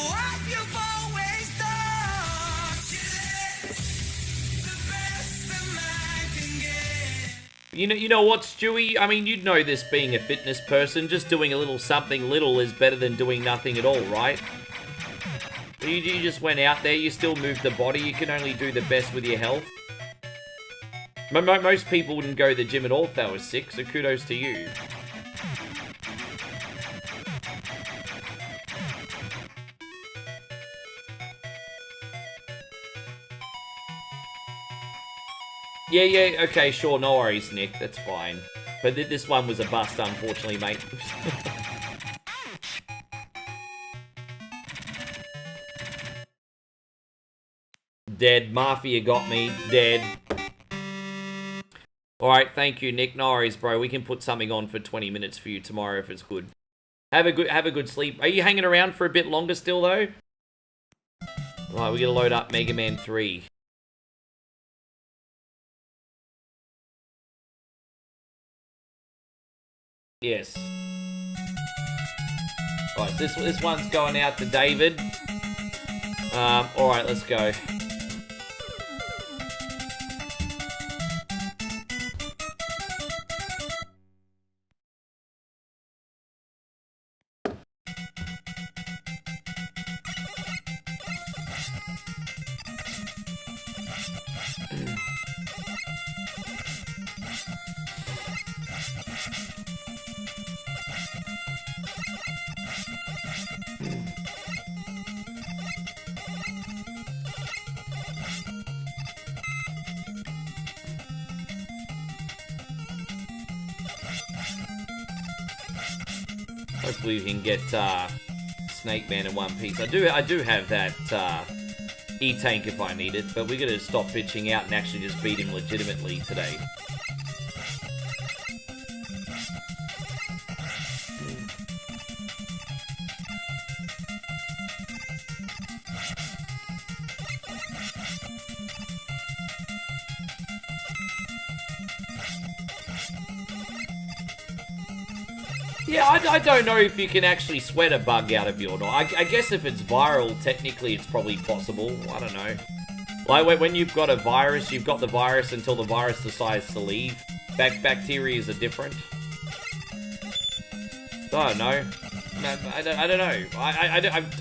You know what, Stewie? I mean, you'd know this being a fitness person. Just doing a little something little is better than doing nothing at all, right? You just went out there. You still moved the body. You can only do the best with your health. Most people wouldn't go to the gym at all if they were sick, so kudos to you. Yeah, okay, sure, no worries, Nick, that's fine. But this one was a bust, unfortunately, mate. Dead. Mafia got me. Dead. Alright, thank you, Nick. No worries, bro. We can put something on for 20 minutes for you tomorrow if it's good. Have a good sleep. Are you hanging around for a bit longer still, though? Alright, we gotta load up Mega Man 3. Yes. Alright, this one's going out to David. Alright, let's go. Hopefully we can get Snake Man in one piece. I do have that E-Tank if I need it, but we gotta stop bitching out and actually just beat him legitimately today. Yeah, I don't know if you can actually sweat a bug out of you or not. I guess if it's viral, technically it's probably possible. I don't know. Like, when you've got a virus, you've got the virus until the virus decides to leave. Bacteria are different. I don't know. I don't know.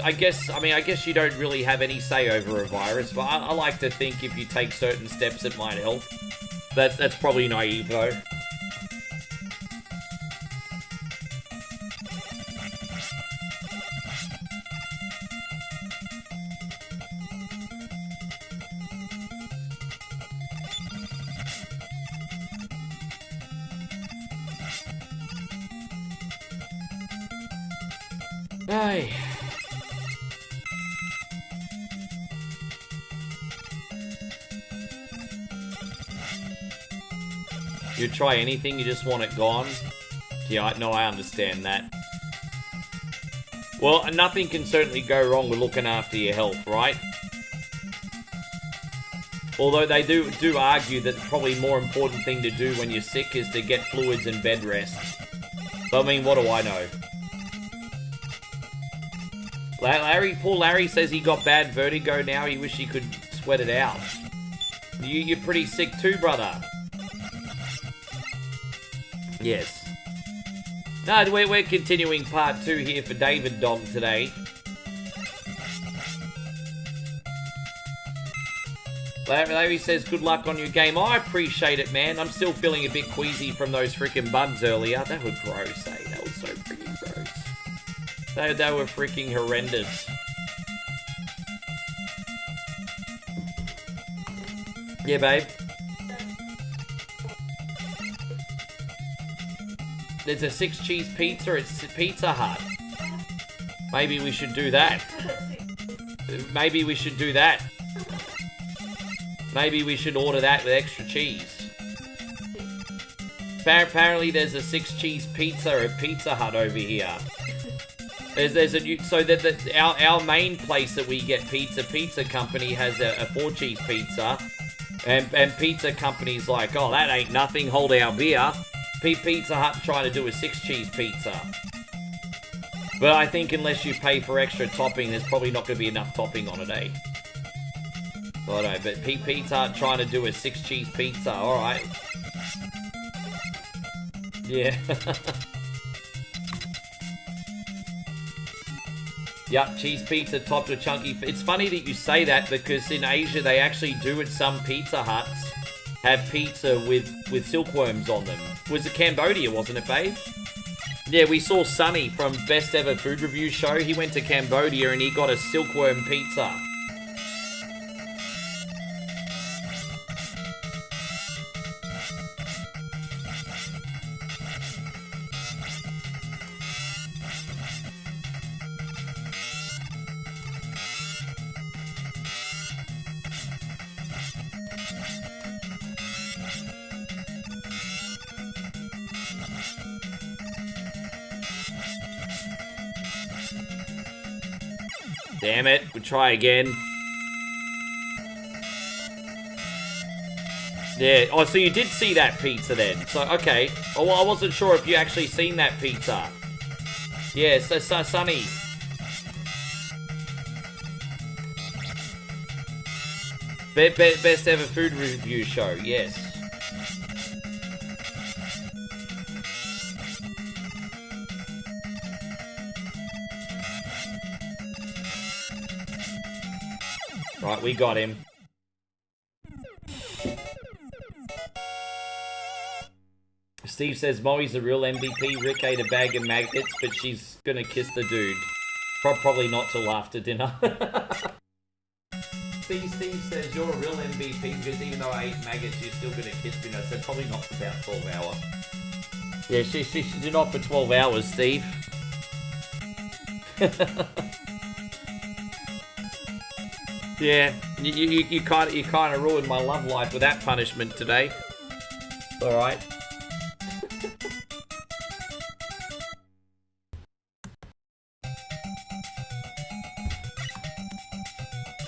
I guess you don't really have any say over a virus, but I like to think if you take certain steps it might help. That's probably naive, though. Aye. You try anything, you just want it gone? Yeah, no, I understand that. Well, nothing can certainly go wrong with looking after your health, right? Although they do argue that probably more important thing to do when you're sick is to get fluids and bed rest. But I mean, what do I know? Poor Larry says he got bad vertigo now. He wish he could sweat it out. You're pretty sick too, brother. Yes. No, we're continuing part 2 here for David Dog today. Larry says, good luck on your game. I appreciate it, man. I'm still feeling a bit queasy from those freaking bugs earlier. That was gross, eh? That was so freaking gross. They were freaking horrendous. Yeah, babe. There's a 6-cheese pizza at Pizza Hut. Maybe we should do that. Maybe we should do that. Maybe we should order that with extra cheese. Apparently there's a 6-cheese pizza at Pizza Hut over here. There's a new, so that our main place that we get pizza company has a 4-cheese pizza, and pizza company's like, oh, that ain't nothing, hold our beer. Pizza Hut trying to do a 6-cheese pizza. But I think unless you pay for extra topping, there's probably not going to be enough topping on it, eh? I don't know, but Pizza Hut trying to do a 6-cheese pizza, alright. Yeah. Yup, cheese pizza topped with chunky... It's funny that you say that because in Asia they actually do at some Pizza Huts. have pizza with silkworms on them. It was Cambodia, wasn't it, babe? Yeah, we saw Sonny from Best Ever Food Review Show. He went to Cambodia and he got a silkworm pizza. Damn it, we'll try again. Yeah, oh, so you did see that pizza then. So, okay. Oh, well, I wasn't sure if you actually seen that pizza. Yeah, so Sonny. Best Ever Food Review Show, yes. Right, we got him. Steve says Moe's a real MVP. Rick ate a bag of maggots, but she's gonna kiss the dude. Probably not till after dinner. Steve says you're a real MVP because even though I ate maggots, you're still gonna kiss me. I said probably not for about 12 hours. Yeah, she's not for 12 hours, Steve. Yeah, you kind of ruined my love life with that punishment today. All right.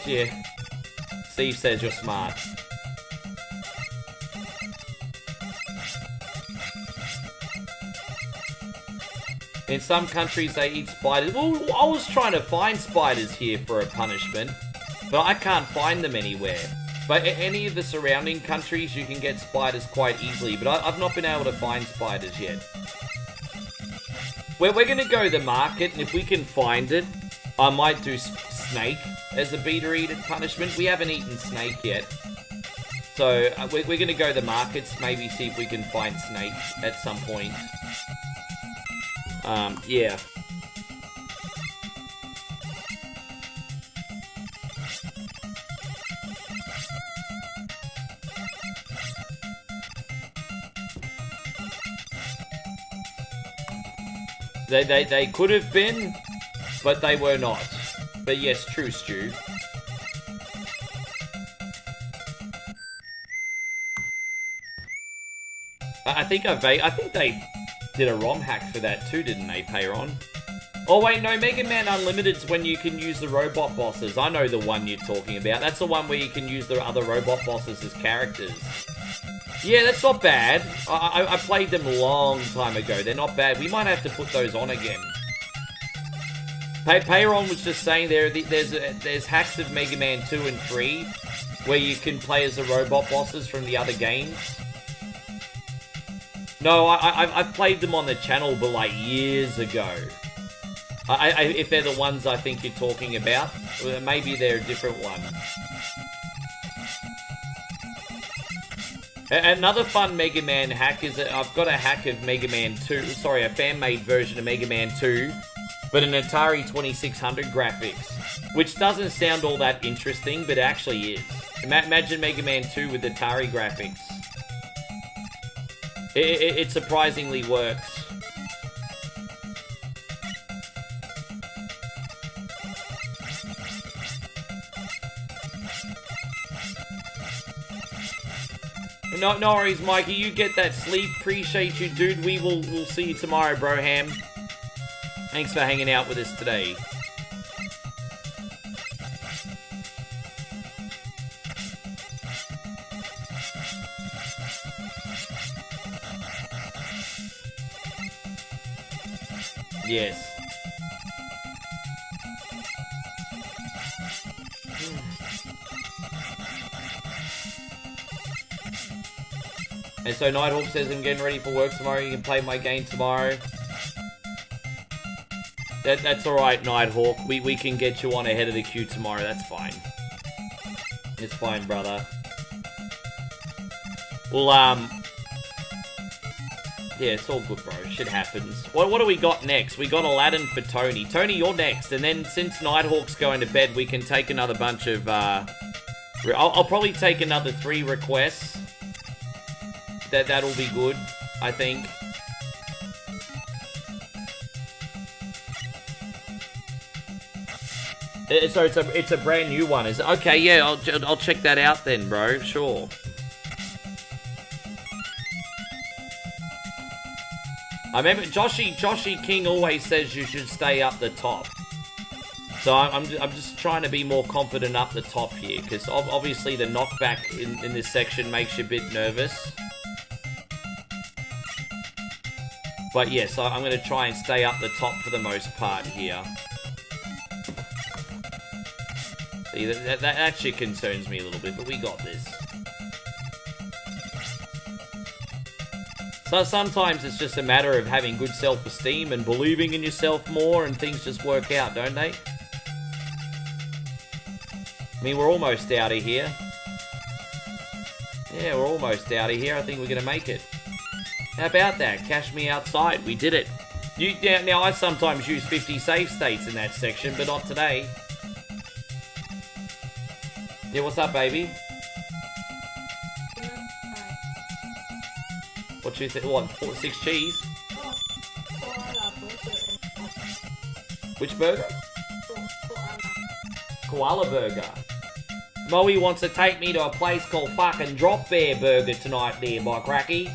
Yeah. Steve says you're smart. In some countries they eat spiders. Well, I was trying to find spiders here for a punishment, but I can't find them anywhere. But in any of the surrounding countries, you can get spiders quite easily, but I've not been able to find spiders yet. We're going to go to the market, and if we can find it, I might do snake as a beater-eater punishment. We haven't eaten snake yet. So we're going to go to the markets, maybe see if we can find snake at some point. Yeah. They could have been, but they were not. But yes, true, Stu. I think they did a ROM hack for that too, didn't they, Payron? Oh wait, no, Mega Man Unlimited's when you can use the robot bosses. I know the one you're talking about. That's the one where you can use the other robot bosses as characters. Yeah, that's not bad. I played them a long time ago. They're not bad. We might have to put those on again. Payron was just saying there's hacks of Mega Man 2 and 3 where you can play as the robot bosses from the other games. No, I've played them on the channel, but like years ago. If they're the ones I think you're talking about, maybe they're a different one. Another fun Mega Man hack is that I've got a hack of Mega Man 2, sorry, a fan-made version of Mega Man 2, but an Atari 2600 graphics, which doesn't sound all that interesting, but it actually is. Imagine Mega Man 2 with Atari graphics. It surprisingly works. No worries, Mikey. You get that sleep. Appreciate you, dude. We'll see you tomorrow, Broham. Thanks for hanging out with us today. Yes. And so Nighthawk says, I'm getting ready for work tomorrow. You can play my game tomorrow. That's alright, Nighthawk. We can get you on ahead of the queue tomorrow. That's fine. It's fine, brother. Well, yeah, it's all good, bro. Shit happens. What do we got next? We got Aladdin for Tony. Tony, you're next. And then since Nighthawk's going to bed, we can take another bunch of, I'll probably take another 3 requests. That'll be good, I think. So it's a brand new one, is it? Okay, yeah, I'll check that out then, bro. Sure. I remember Joshy King always says you should stay up the top. So I'm just trying to be more confident up the top here, because obviously the knockback in this section makes you a bit nervous. But yes, I'm going to try and stay up the top for the most part here. See, that actually concerns me a little bit, but we got this. So sometimes it's just a matter of having good self-esteem and believing in yourself more, and things just work out, don't they? I mean, we're almost out of here. Yeah, we're almost out of here. I think we're going to make it. How about that? Cash me outside. We did it. Now, I sometimes use 50 save states in that section, but not today. Yeah, what's up, baby? What you think? What? 6 cheese? Which burger? Koala burger. Moe wants to take me to a place called fucking Drop Bear Burger tonight there, by cracky.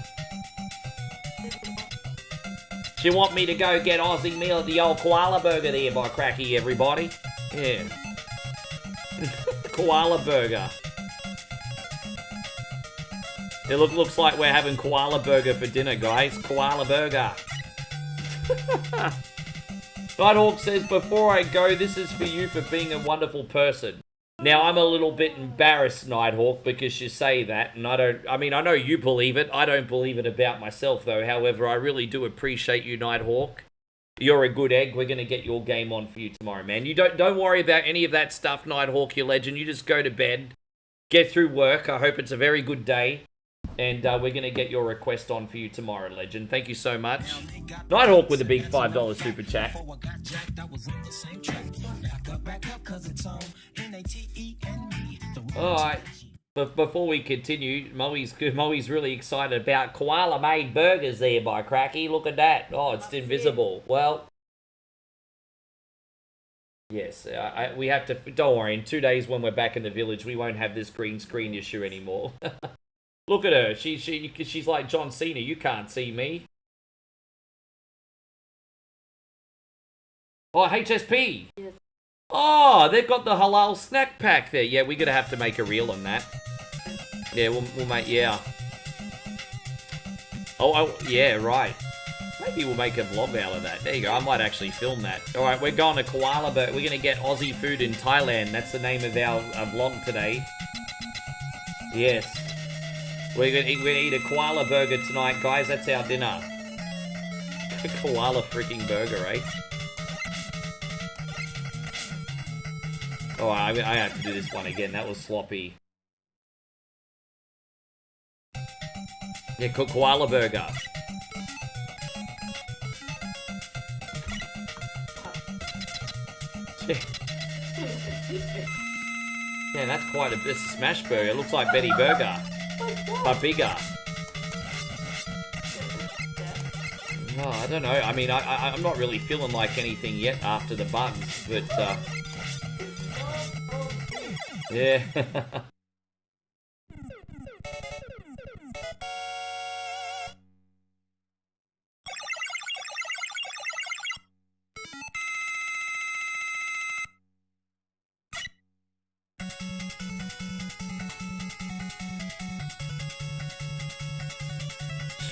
She want me to go get Aussie meal at the old Koala Burger there, by cracky, everybody. Yeah. Koala burger. It looks like we're having koala burger for dinner, guys. Koala burger. Nighthawk says, before I go, this is for you for being a wonderful person. Now, I'm a little bit embarrassed, Nighthawk, because you say that, and I mean, I know you believe it. I don't believe it about myself, though. However, I really do appreciate you, Nighthawk. You're a good egg. We're going to get your game on for you tomorrow, man. You don't worry about any of that stuff, Nighthawk, you legend. You just go to bed, get through work. I hope it's a very good day. And we're going to get your request on for you tomorrow, legend. Thank you so much. Nighthawk with a big $5 super chat. Alright. But before we continue, Moe's really excited about koala-made burgers there, by cracky. Look at that. Oh, it's invisible. Well, yes, we have to... Don't worry, in 2 days when we're back in the village, we won't have this green screen issue anymore. Look at her. She's like John Cena. You can't see me. Oh, HSP. Yes. Oh, they've got the halal snack pack there. Yeah, we're going to have to make a reel on that. Yeah, we'll make, yeah. Oh, yeah, right. Maybe we'll make a vlog out of that. There you go. I might actually film that. All right, we're going to Koala, but we're going to get Aussie food in Thailand. That's the name of our vlog today. Yes. We're going to eat a koala burger tonight, guys. That's our dinner. Koala freaking burger, eh? Oh, I have to do this one again. That was sloppy. Yeah, koala burger. Yeah, that's quite a bit of smash burger. It looks like Betty Burger, but bigger. Oh, I don't know. I mean, I'm not really feeling like anything yet after the buns, but yeah.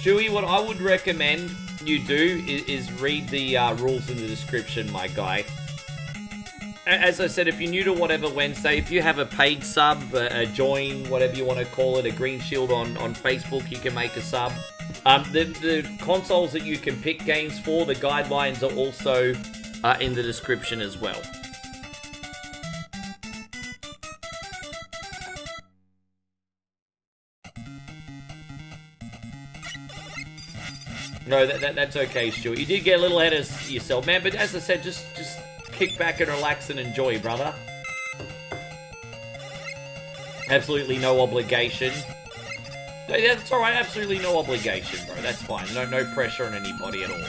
Stewie, what I would recommend you do is read the rules in the description, my guy. As I said, if you're new to Whatever Wednesday, if you have a paid sub, a join, whatever you want to call it, a green shield on Facebook, you can make a sub. The consoles that you can pick games for, the guidelines are also in the description as well. No, that's okay, Stuart. You did get a little ahead of yourself, man. But as I said, just kick back and relax and enjoy, brother. Absolutely no obligation. No, that's all right. Absolutely no obligation, bro. That's fine. No pressure on anybody at all.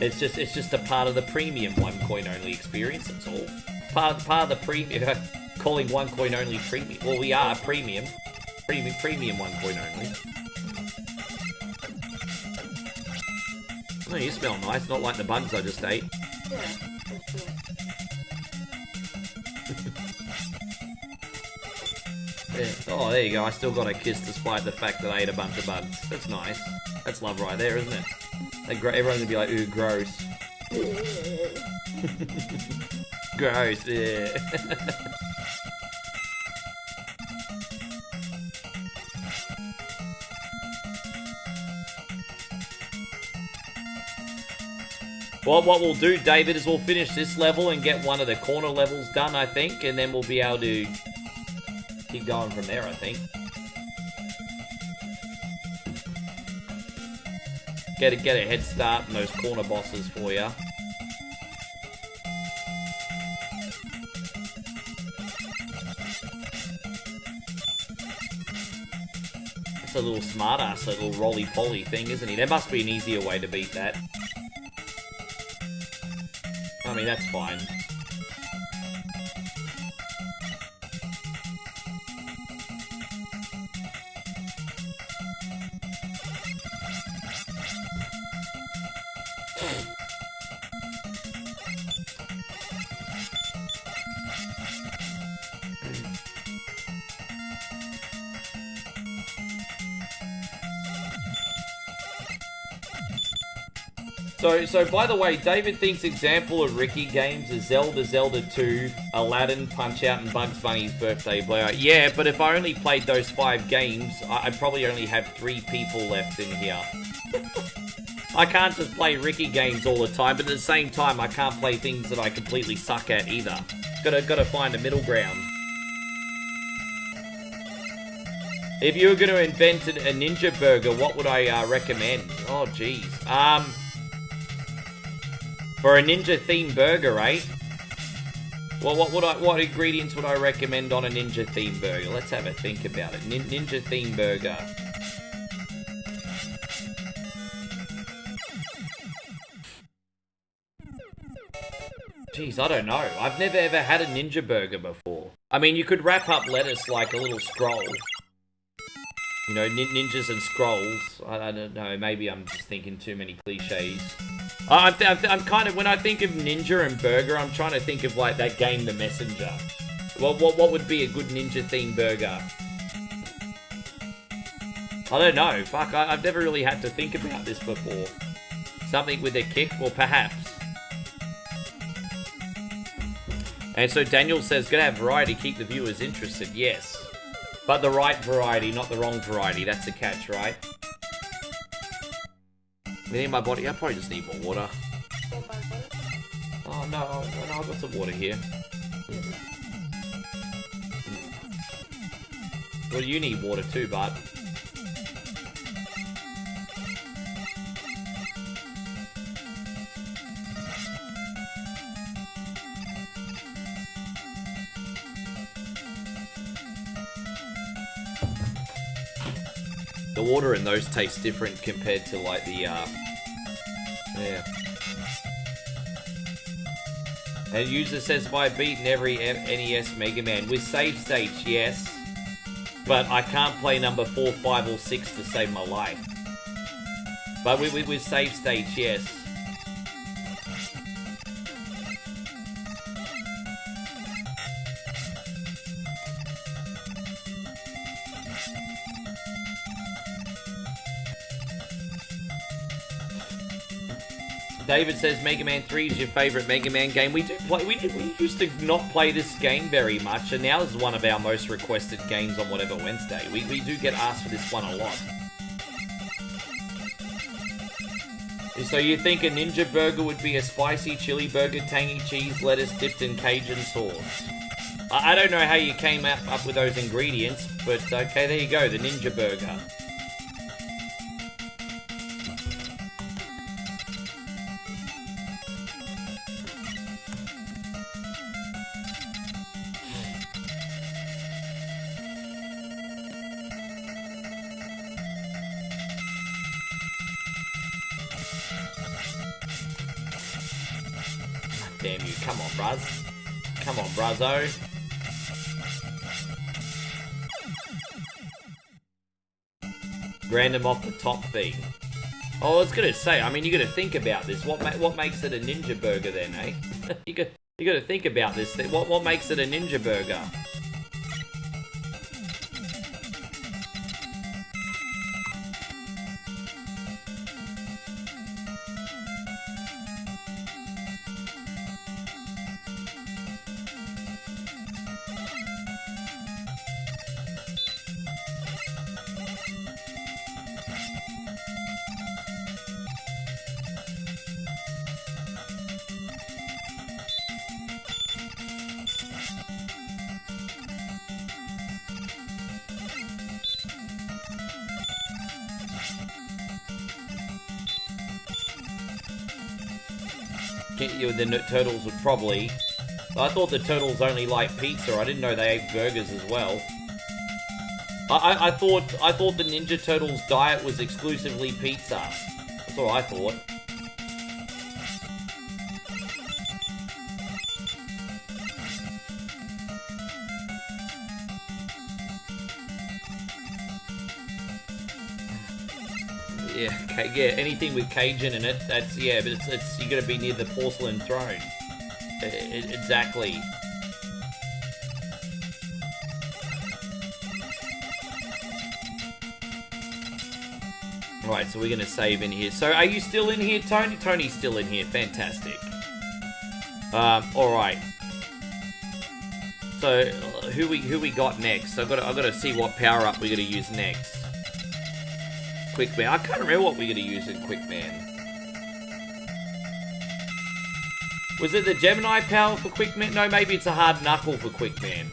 It's just a part of the premium one coin only experience. That's all. Part of the premium. Calling one coin only premium. Well, we are premium. Premium one coin only. Oh, you smell nice. Not like the bugs I just ate. Yeah, that's true. Yeah. Oh, there you go. I still got a kiss despite the fact that I ate a bunch of bugs. That's nice. That's love right there, isn't it? Everyone's gonna be like, ooh, gross. Gross, yeah. Well, what we'll do, David, is we'll finish this level and get one of the corner levels done, I think, and then we'll be able to keep going from there, I think. Get a head start on those corner bosses for you. That's a little smartass, that little roly-poly thing, isn't he? There must be an easier way to beat that. I mean, that's fine. So by the way, David thinks example of Ricky games is Zelda, Zelda 2, Aladdin, Punch-Out, and Bugs Bunny's Birthday Blowout. Yeah, but if I only played those 5 games, I'd probably only have 3 people left in here. I can't just play Ricky games all the time, but at the same time, I can't play things that I completely suck at either. Gotta find a middle ground. If you were going to invent a ninja burger, what would I recommend? Oh, jeez. For a ninja-themed burger, right? Well, what ingredients would I recommend on a ninja-themed burger? Let's have a think about it. Ninja-themed burger. Jeez, I don't know. I've never ever had a ninja burger before. I mean, you could wrap up lettuce like a little scroll. You know, ninjas and scrolls. I don't know. Maybe I'm just thinking too many cliches. I'm kind of, when I think of ninja and burger, I'm trying to think of like that game, The Messenger. What would be a good ninja-themed burger? I don't know. Fuck, I've never really had to think about this before. Something with a kick? Well, perhaps. And so Daniel says, gotta have variety, keep the viewers interested. Yes. But the right variety, not the wrong variety. That's the catch, right? Within my body, I probably just need more water. Oh, no, I've got some water here. Well, you need water too, bud. The water in those tastes different compared to like the, yeah. And user says, if I beaten every NES Mega Man with save states, yes. But I can't play number 4, 5, or 6 to save my life. But with save states, yes. David says Mega Man 3 is your favorite Mega Man game. We do play. We used to not play this game very much, and now this is one of our most requested games on whatever Wednesday. We do get asked for this one a lot. So you think a ninja burger would be a spicy chili burger, tangy cheese, lettuce dipped in Cajun sauce? I don't know how you came up with those ingredients, but okay, there you go, the ninja burger. damn you. Come on, bruz. Come on, bruzzo. Random off the top thing. Oh, I was gonna say, I mean, you gotta think about this. What makes it a ninja burger then, eh? you gotta think about this. What makes it a ninja burger? The turtles would probably... I thought the turtles only liked pizza. I didn't know they ate burgers as well. I thought the Ninja Turtles diet was exclusively pizza. That's what I thought. Yeah, anything with Cajun in it, that's, yeah, but it's you gotta be near the porcelain throne. Exactly. Right, so we're gonna save in here. So are you still in here, Tony? Tony's still in here, fantastic. Alright. So, who we got next? I've gotta see what power-up we're gonna use next. Quick Man. I can't remember what we're going to use in Quick Man. Was it the Gemini power for Quick Man? No, maybe it's a Hard Knuckle for Quick Man.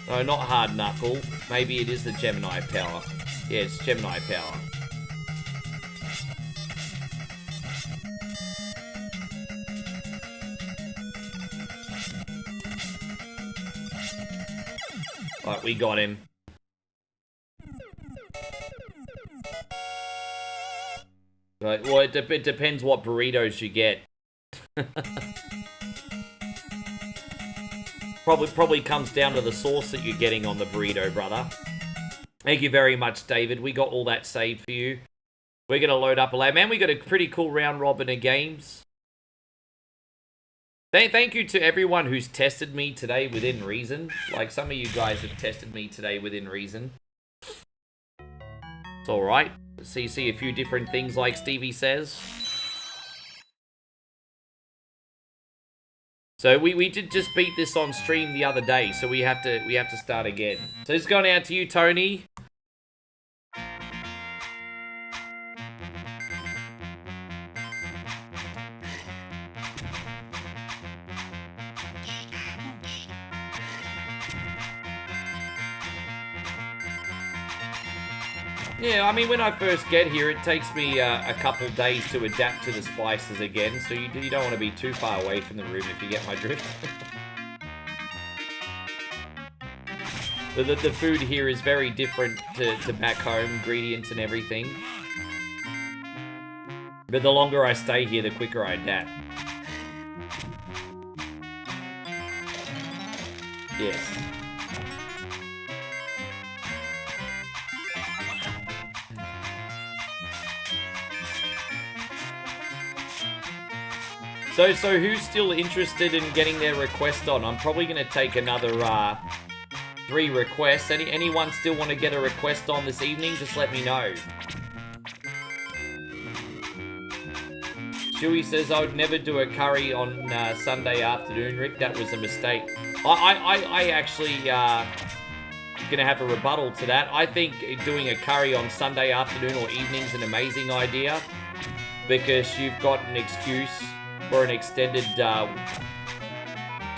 No, not Hard Knuckle. Maybe it is the Gemini power. Yeah, it's Gemini power. Right, we got him. Right, well, it depends what burritos you get. Probably comes down to the sauce that you're getting on the burrito, brother. Thank you very much, David. We got all that saved for you. We're going to load up a lab. Man, we got a pretty cool round robin of games. Thank you to everyone who's tested me today within reason. Like, some of you guys have tested me today within reason. It's alright. See a few different things like Stevie says. So we did just beat this on stream the other day, so we have to start again. So it's going out to you, Tony. Yeah, I mean, when I first get here, it takes me a couple days to adapt to the spices again, so you don't want to be too far away from the room if you get my drift. The food here is very different to back home, ingredients and everything. But the longer I stay here, the quicker I adapt. Yes. So who's still interested in getting their request on? I'm probably going to take another 3 requests. Anyone still want to get a request on this evening? Just let me know. Chewy says, I would never do a curry on Sunday afternoon, Rick. That was a mistake. I actually going to have a rebuttal to that. I think doing a curry on Sunday afternoon or evening is an amazing idea because you've got an excuse for an extended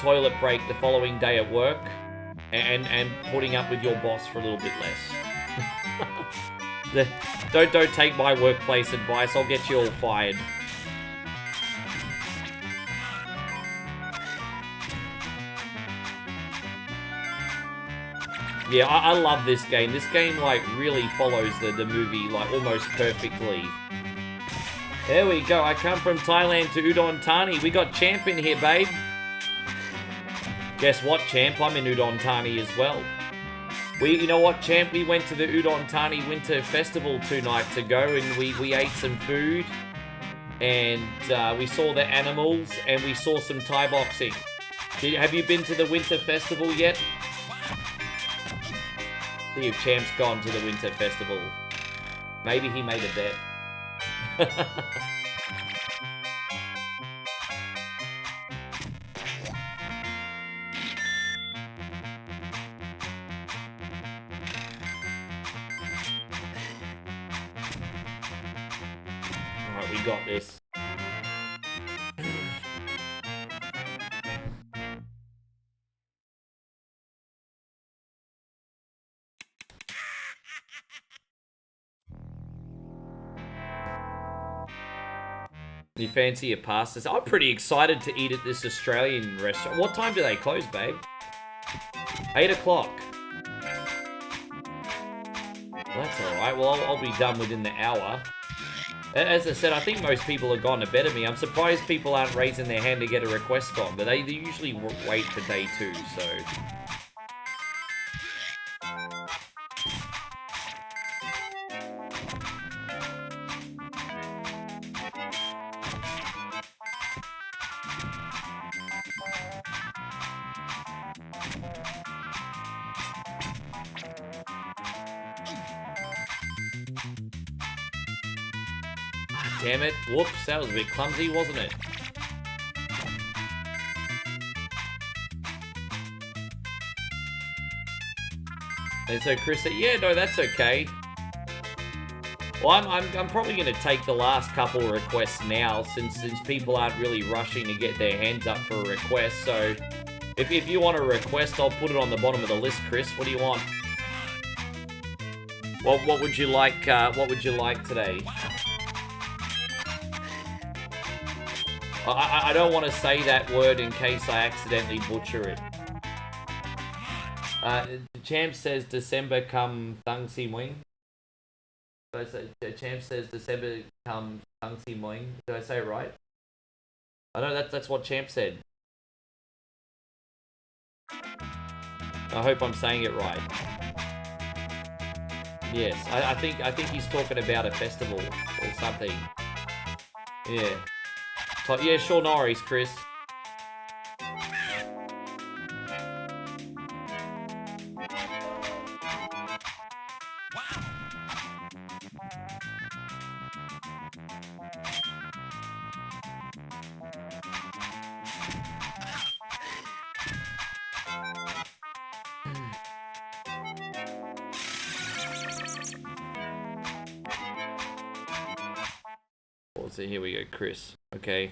toilet break the following day at work and putting up with your boss for a little bit less. Don't take my workplace advice. I'll get you all fired. Yeah, I love this game. This game, like, really follows the movie, like, almost perfectly. There we go. I come from Thailand to Udon Thani. We got Champ in here, babe. Guess what, Champ? I'm in Udon Thani as well. You know what, Champ? We went to the Udon Thani Winter Festival 2 nights ago, and we ate some food, and we saw the animals, and we saw some Thai boxing. Have you been to the Winter Festival yet? See if Champ's gone to the Winter Festival. Maybe he made a bet. Alright, we got this. You fancy a pasta? I'm pretty excited to eat at this Australian restaurant. What time do they close, babe? 8 o'clock. Well, that's alright. Well, I'll be done within the hour. As I said, I think most people have gone to bed of me. I'm surprised people aren't raising their hand to get a request on, but they usually wait for day 2, so... Damn it. Whoops, that was a bit clumsy, wasn't it? And so Chris said, yeah, no, that's okay. Well, I'm probably going to take the last couple of requests now, since people aren't really rushing to get their hands up for a request. So if you want a request, I'll put it on the bottom of the list, Chris. What do you want? What would you like? What would you like today? I don't want to say that word in case I accidentally butcher it. Champ says December come Thang Si Muing. Champ says December come Thang Si Muing. Did I say it right? I know that's what Champ said. I hope I'm saying it right. Yes, I think he's talking about a festival or something. Yeah. Yeah, sure, no worries, Chris. So here we go, Chris. Okay.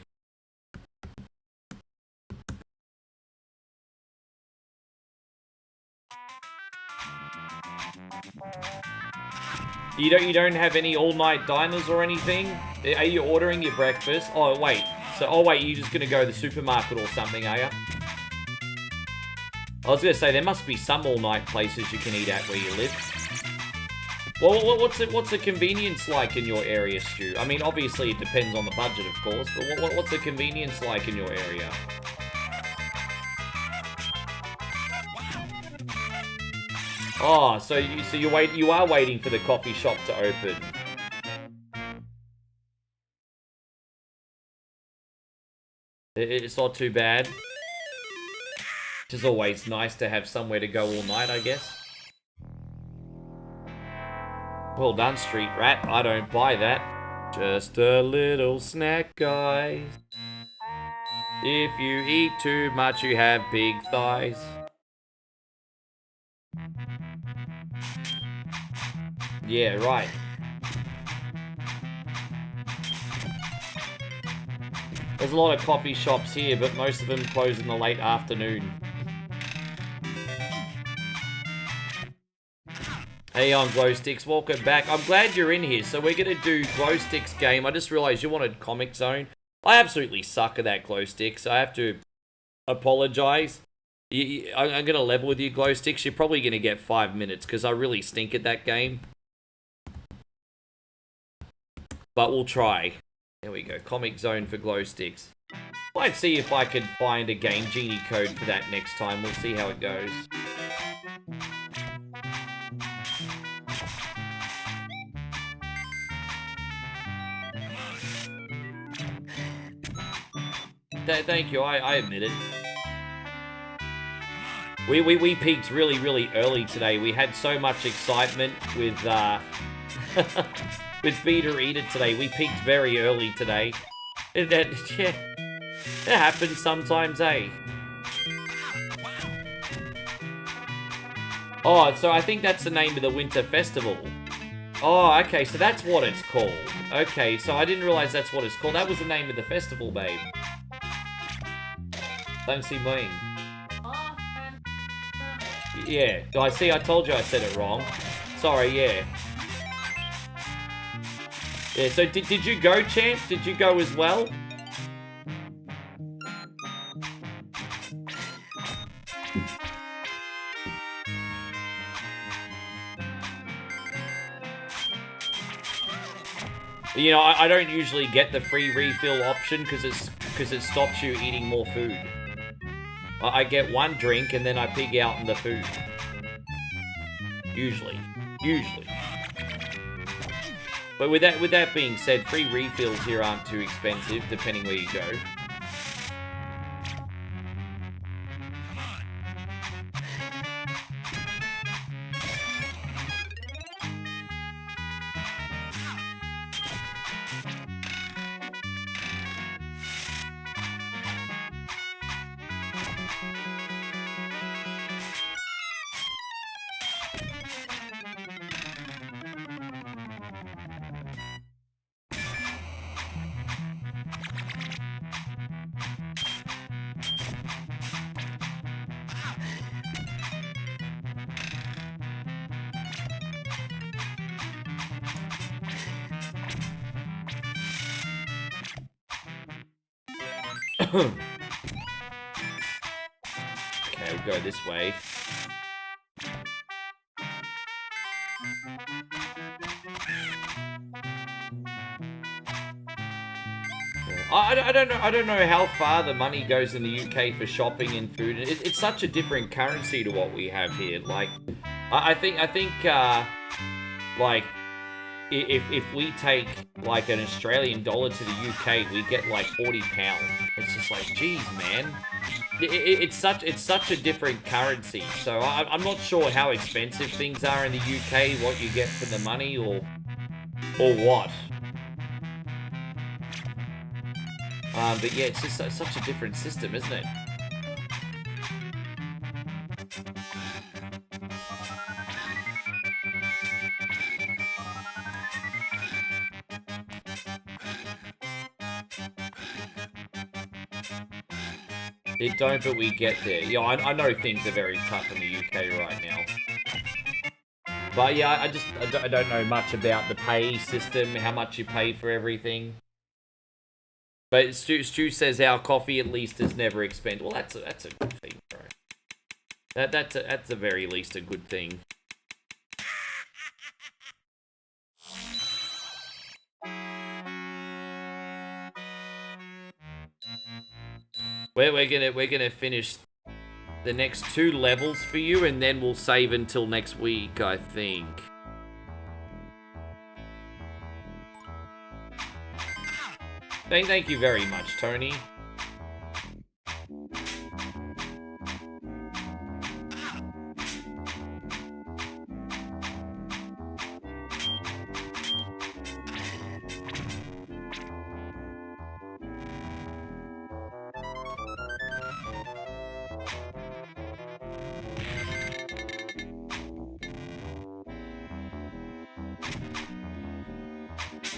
You don't have any all-night diners or anything? Are you ordering your breakfast? Oh wait. You're just gonna go to the supermarket or something, are you? I was gonna say there must be some all-night places you can eat at where you live. Well, what's the convenience like in your area, Stu? I mean, obviously it depends on the budget, of course, but what's the convenience like in your area? Oh, so you are waiting for the coffee shop to open. It's not too bad. It's always nice to have somewhere to go all night, I guess. Well done, Street Rat. I don't buy that. Just a little snack, guys. If you eat too much, you have big thighs. Yeah, right. There's a lot of coffee shops here, but most of them close in the late afternoon. Hey on Glow Sticks, welcome back. I'm glad you're in here. So we're going to do Glow Sticks game. I just realized you wanted Comic Zone. I absolutely suck at that, Glow Sticks. I have to apologize. I'm going to level with you, Glow Sticks. You're probably going to get 5 minutes because I really stink at that game. But we'll try. There we go. Comic Zone for glow sticks. Might see if I could find a Game Genie code for that next time. We'll see how it goes. Thank you, I admit it. We peaked really early today. We had so much excitement with with Beta Eater today. We peaked very early today. Yeah, it happens sometimes, eh? Oh, so I think that's the name of the winter festival. Oh, okay, so that's what it's called. Okay, so I didn't realize that's what it's called. That was the name of the festival, babe. Don't see me. Yeah, I see, I told you I said it wrong. Sorry, yeah. Yeah, so did you go, Champ? Did you go as well? You know, I don't usually get the free refill option because it stops you eating more food. I get one drink and then I pig out on the food. Usually. But with that being said, free refills here aren't too expensive, depending where you go. Okay, we'll go this way. I don't know how far the money goes in the UK for shopping and food. It's such a different currency to what we have here. Like, I think like if we take like an Australian dollar to the UK, we get like £40. It's just like, geez, man. It's such a different currency. So I'm not sure how expensive things are in the UK, what you get for the money, or what. But yeah, it's just such a different system, isn't it? It don't, but we get there. Yeah, I know things are very tough in the UK right now. But yeah, I don't know much about the pay system, how much you pay for everything. But Stu says our coffee at least is never expensive. Well, that's a good thing, bro. That's the very least a good thing. We're gonna finish the next 2 levels for you, and then we'll save until next week, I think. Thank you very much, Tony.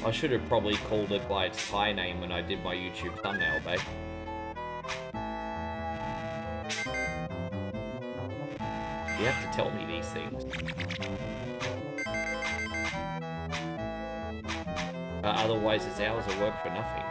I should have probably called it by its Thai name when I did my YouTube thumbnail, babe. You have to tell me these things. Otherwise, it's hours of work for nothing.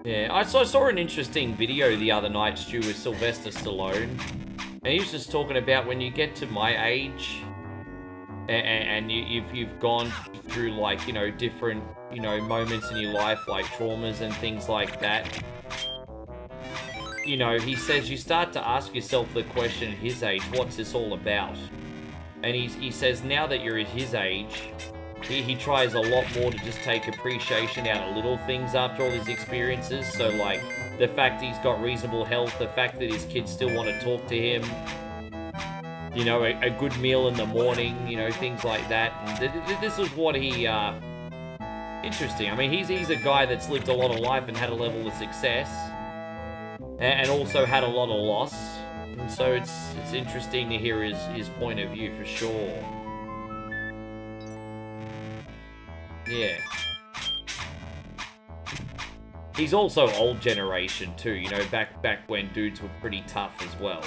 Yeah, I saw an interesting video the other night, Stu, with Sylvester Stallone. And he was just talking about when you get to my age, and you've gone through, like, you know, different, you know, moments in your life, like traumas and things like that. You know, he says you start to ask yourself the question at his age, what's this all about? And he says now that you're at his age, he tries a lot more to just take appreciation out of little things after all his experiences. So, like, the fact he's got reasonable health, the fact that his kids still want to talk to him, you know, a good meal in the morning, you know, things like that. And this is what he, interesting. I mean, he's a guy that's lived a lot of life and had a level of success, and also had a lot of loss. And so it's interesting to hear his point of view for sure. Yeah. He's also old generation too, you know, back when dudes were pretty tough as well.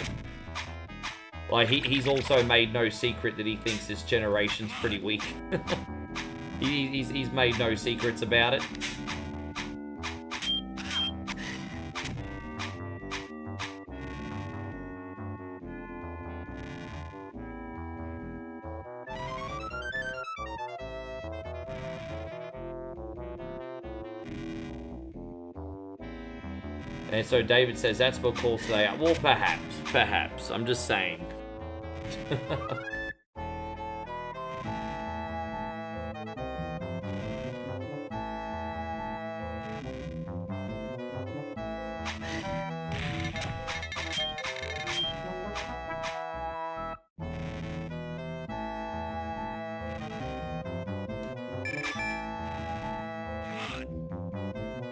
Like, he's also made no secret that he thinks this generation's pretty weak. He's made no secrets about it. And so David says that's what calls today are. Well, perhaps. I'm just saying.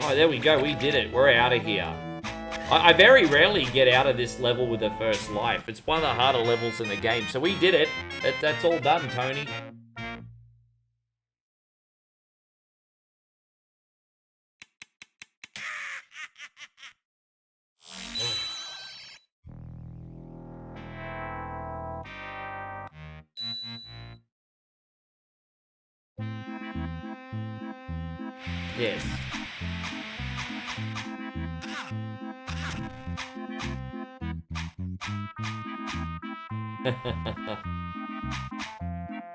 Oh, there we go. We did it. We're out of here. I very rarely get out of this level with the first life. It's one of the harder levels in the game. So we did it. That's all done, Tony. Yes.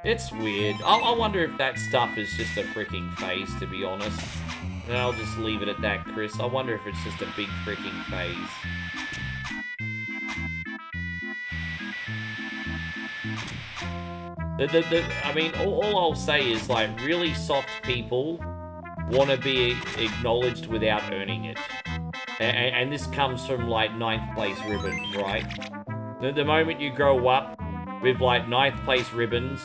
It's weird. I wonder if that stuff is just a freaking phase, to be honest. And I'll just leave it at that, Chris. I wonder if it's just a big freaking phase. I mean, all I'll say is, like, really soft people want to be acknowledged without earning it. And this comes from, like, 9th place ribbons, right? The moment you grow up with, like, 9th place ribbons,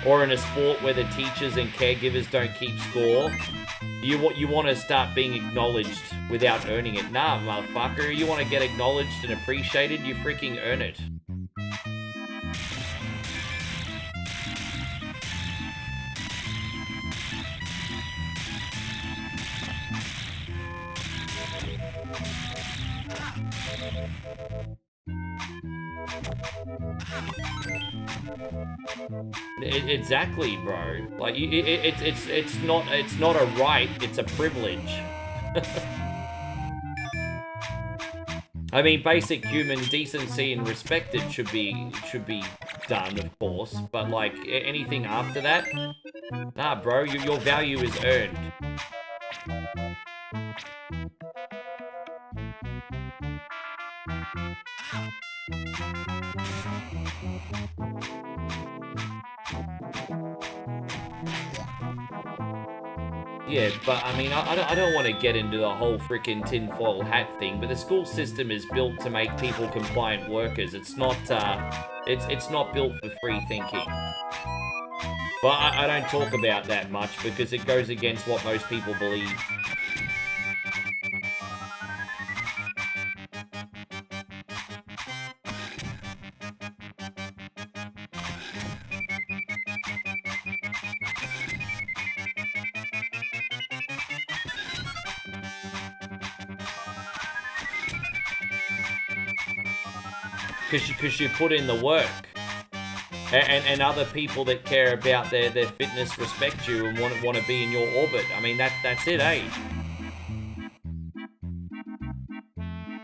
or in a sport where the teachers and caregivers don't keep score, you want to start being acknowledged without earning it. Nah, motherfucker, you want to get acknowledged and appreciated, you freaking earn it. Exactly, bro. Like, it's not a right, it's a privilege. I mean, basic human decency and respect should be done, of course. But, like, anything after that, nah, bro. Your value is earned. Yeah, but I mean, I don't want to get into the whole freaking tinfoil hat thing, but the school system is built to make people compliant workers. It's not, it's not built for free thinking. But I don't talk about that much because it goes against what most people believe. Because you put in the work. And other people that care about their fitness respect you and want to be in your orbit. I mean, that's it, eh?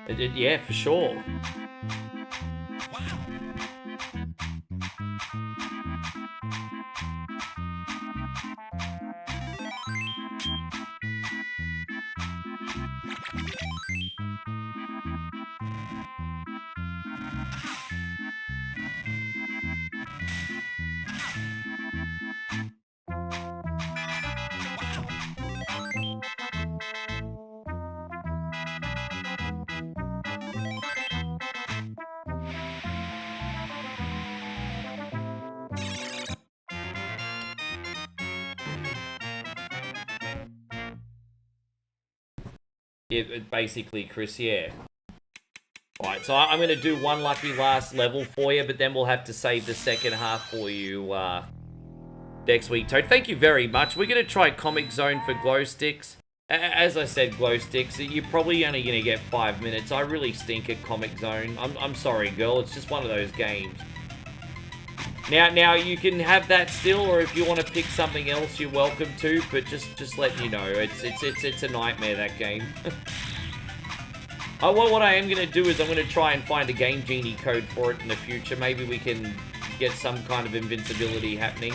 Yeah, for sure. Basically, Chris, yeah. Alright, so I'm going to do one lucky last level for you, but then we'll have to save the second half for you next week, Toad. Thank you very much. We're going to try Comic Zone for glow sticks. As I said, glow sticks, you're probably only going to get 5 minutes. I really stink at Comic Zone. I'm sorry, girl. It's just one of those games. Now you can have that still, or if you want to pick something else, you're welcome to. But just letting you know, it's a nightmare, that game. What I am going to do is I'm going to try and find a Game Genie code for it in the future. Maybe we can get some kind of invincibility happening.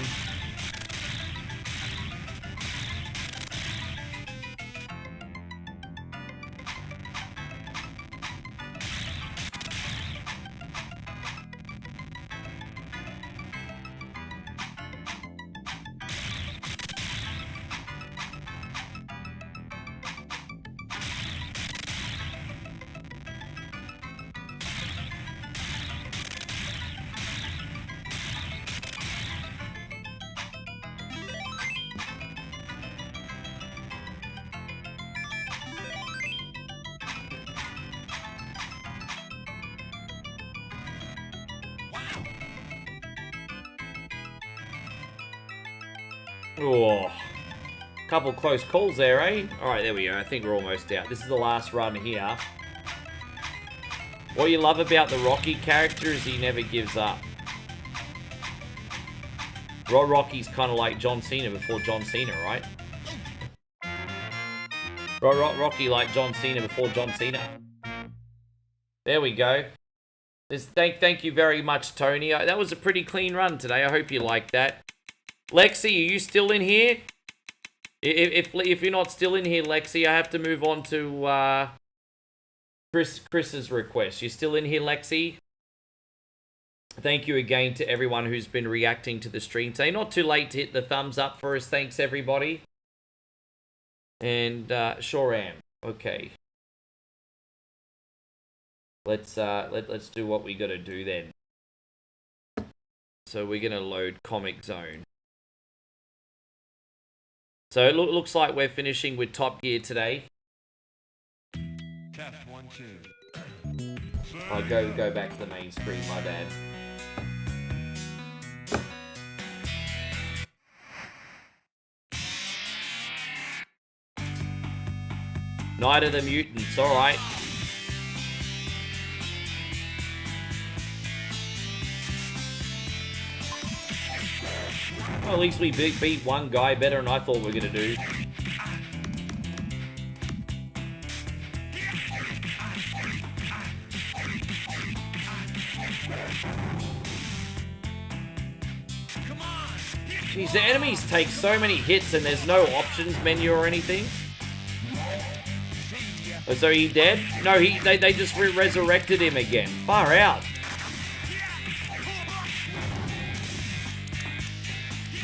Oh, couple close calls there, eh? Alright, there we go. I think we're almost out. This is the last run here. What you love about the Rocky character is he never gives up. Rocky's kind of like John Cena before John Cena, right? Rocky like John Cena before John Cena. There we go. Thank you very much, Tony. That was a pretty clean run today. I hope you liked that. Lexi, are you still in here? If you're not still in here, Lexi, I have to move on to Chris's request. You still in here, Lexi? Thank you again to everyone who's been reacting to the stream today. Not too late to hit the thumbs up for us. Thanks, everybody. And sure am. Okay. Let's do what we got to do then. So we're gonna load Comic Zone. So it looks like we're finishing with Top Gear today. Test 1, 2. I'll go back to the main screen, my bad. Night of the Mutants, alright. Well, at least we beat one guy better than I thought we were going to do. Jeez, the enemies take so many hits and there's no options menu or anything. Oh, so he dead? No, they just resurrected him again. Far out.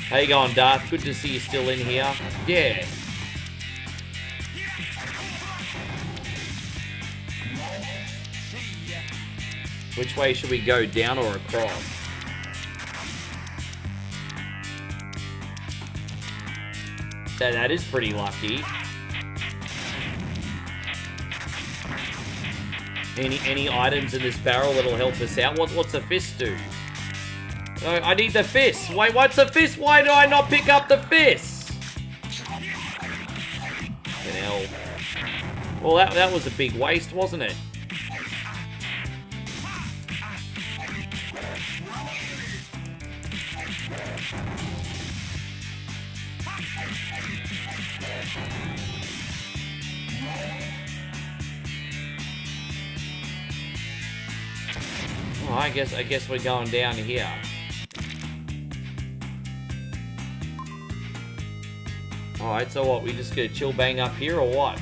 How you going, Darth? Good to see you still in here. Yeah. Which way should we go, down or across? That is pretty lucky. Any items in this barrel that'll help us out? What's a fist do? I need the fist. Wait, what's the fist? Why do I not pick up the fist? Hell. Well, that was a big waste, wasn't it? Oh, I guess we're going down here. Alright, so what? We just gonna chill bang up here or what?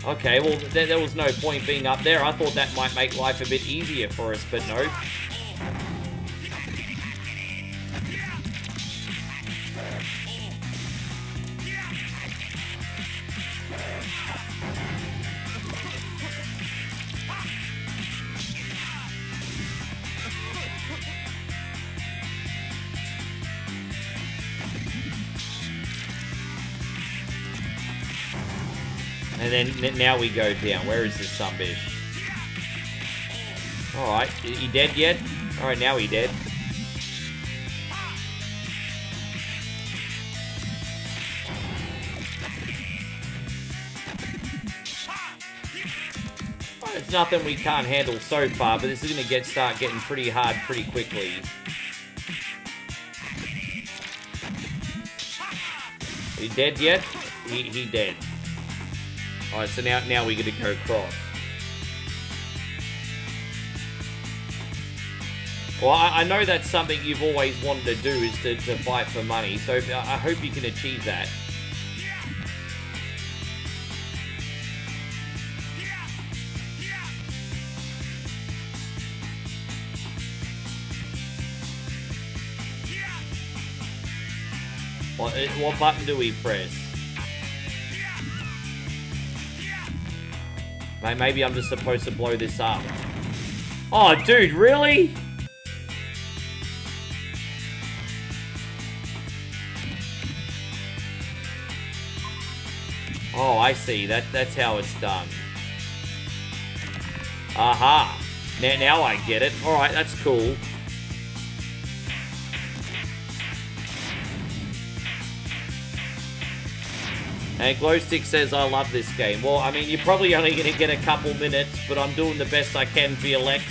Okay, well, there was no point being up there. I thought that might make life a bit easier for us, but no. And then now we go down. Where is this sunbish? Alright, he dead yet? Alright, now he dead. Well, it's nothing we can't handle so far, but this is gonna start getting pretty hard pretty quickly. He dead yet? He dead. Alright, so now we gotta go across. Well, I know that's something you've always wanted to do, is to fight for money, so I hope you can achieve that. What button do we press? Maybe I'm just supposed to blow this up. Oh, dude, really? Oh, I see. That's how it's done. Aha. Now I get it. Alright, that's cool. And Glowstick says, I love this game. Well, I mean, you're probably only going to get a couple minutes, but I'm doing the best I can for you, Lex.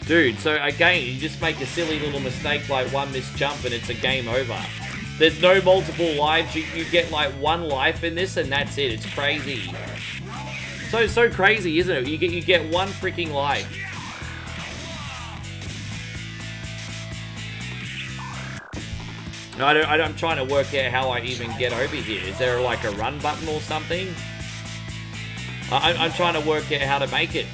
Dude, so again, you just make a silly little mistake like one missed jump and it's a game over. There's no multiple lives. You get like one life in this and that's it. It's crazy. So crazy, isn't it? You get one freaking life. No, I'm trying to work out how I even get over here. Is there like a run button or something? I'm trying to work out how to make it.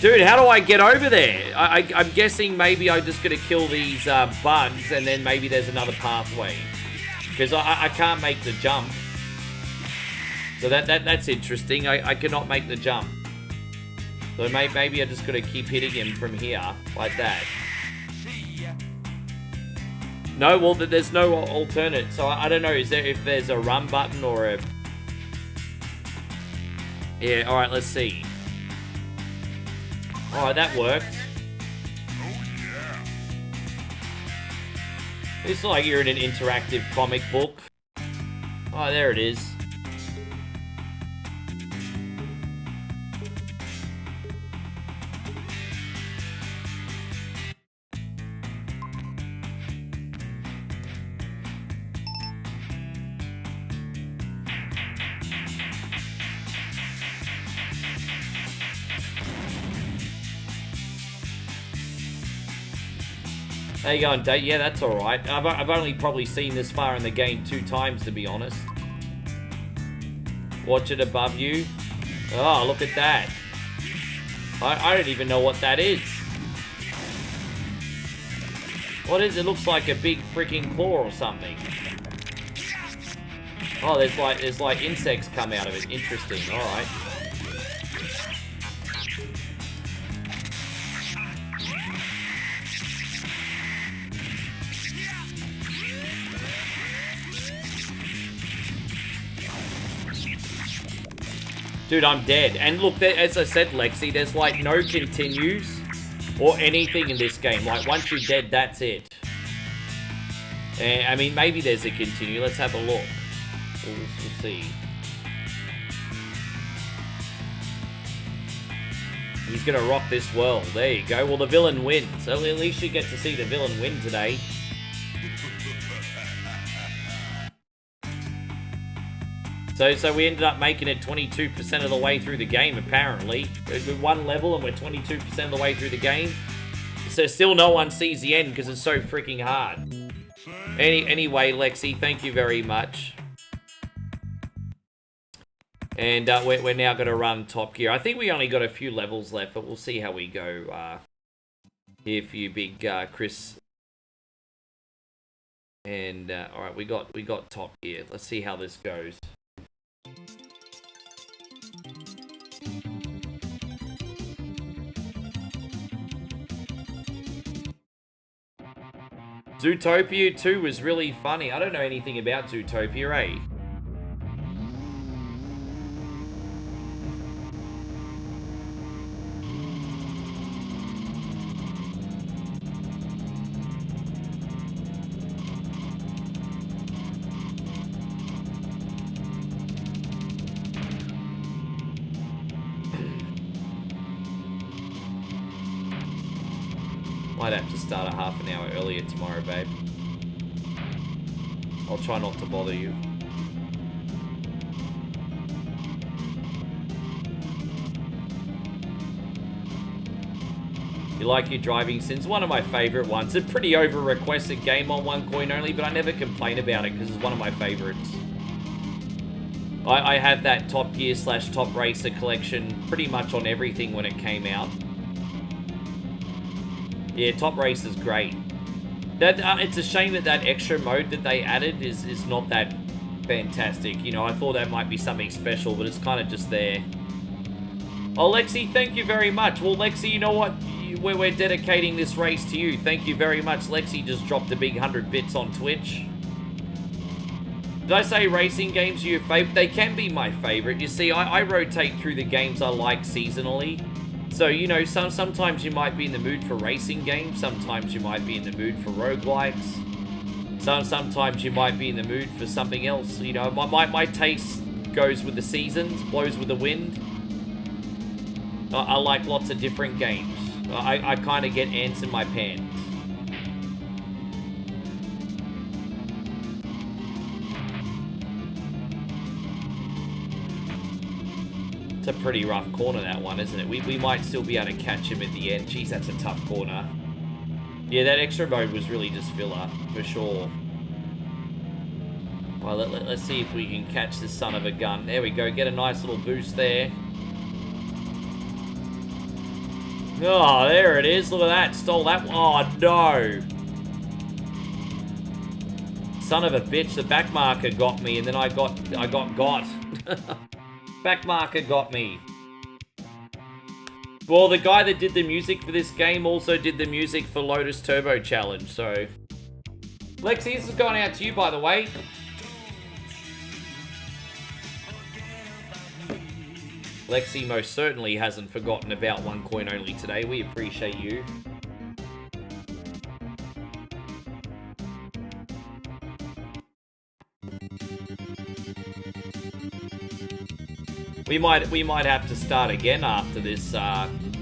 Dude, how do I get over there? I'm guessing maybe I'm just going to kill these bugs and then maybe there's another pathway. Because I can't make the jump. So that's interesting. I cannot make the jump. So maybe I just got to keep hitting him from here, like that. No, well, there's no alternate. So I don't know, if there's a run button or a... Yeah, alright, let's see. Alright, that worked. It's like you're in an interactive comic book. Oh, there it is. How you going, Date? Yeah, that's alright. I've only probably seen this far in the game 2 times, to be honest. Watch it above you. Oh, look at that. I don't even know what that is. What is it? Looks like a big freaking claw or something. Oh, there's like insects come out of it. Interesting. Alright. Dude, I'm dead. And look, as I said, Lexi, there's like no continues or anything in this game. Like, once you're dead, that's it. I mean, maybe there's a continue. Let's have a look. We'll see. He's gonna rock this world. There you go. Well, the villain wins. So at least you get to see the villain win today. So we ended up making it 22% of the way through the game, apparently. We're one level and we're 22% of the way through the game. So still no one sees the end because it's so freaking hard. Anyway, Lexi, thank you very much. And we're now going to run Top Gear. I think we only got a few levels left, but we'll see how we go here for you, big Chris. And all right, we got Top Gear. Let's see how this goes. Zootopia 2 was really funny. I don't know anything about Zootopia, eh? Might have to start a half an hour earlier tomorrow, babe. I'll try not to bother you. You like your driving sims? One of my favorite ones. It's a pretty over-requested game on OneCoin only, but I never complain about it because it's one of my favorites. I have that Top Gear / Top Racer collection pretty much on everything when it came out. Yeah, Top Racer's great. That it's a shame that extra mode that they added is not that fantastic. You know, I thought that might be something special, but it's kind of just there. Oh, Lexi, thank you very much. Well, Lexi, you know what? We're dedicating this race to you. Thank you very much. Lexi just dropped a big 100 bits on Twitch. Did I say racing games are your favorite? They can be my favorite. You see, I rotate through the games I like seasonally. So, you know, sometimes you might be in the mood for racing games. Sometimes you might be in the mood for roguelikes. Sometimes you might be in the mood for something else. You know, my taste goes with the seasons, blows with the wind. I like lots of different games. I kind of get ants in my pants. It's a pretty rough corner, that one, isn't it? We might still be able to catch him at the end. Jeez, that's a tough corner. Yeah, that extra mode was really just filler, for sure. Well, let's see if we can catch this son of a gun. There we go, get a nice little boost there. Oh, there it is. Look at that. Stole that one. Oh, no. Son of a bitch. The back marker got me, and then I got. Back marker got me. Well, the guy that did the music for this game also did the music for Lotus Turbo Challenge, so... Lexi, this is going out to you, by the way. Lexi most certainly hasn't forgotten about OneCoin only today. We appreciate you. We might have to start again after this,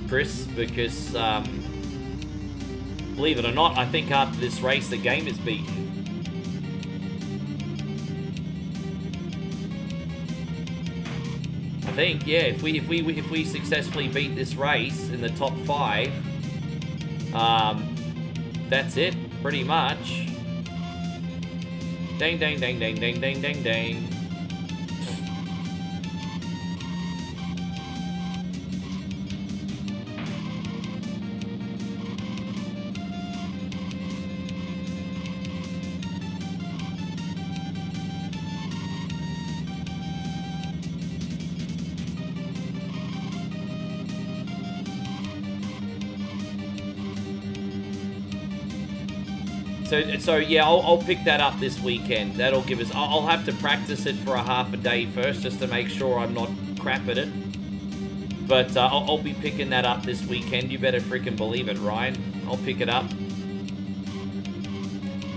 Chris, because believe it or not, I think after this race the game is beaten. I think, yeah, if we successfully beat this race in the top 5, that's it, pretty much. Dang, dang, dang, dang, dang, dang, dang, dang. So yeah, I'll pick that up this weekend. That'll give us... I'll have to practice it for a half a day first, just to make sure I'm not crap at it. But I'll be picking that up this weekend. You better freaking believe it, Ryan. I'll pick it up.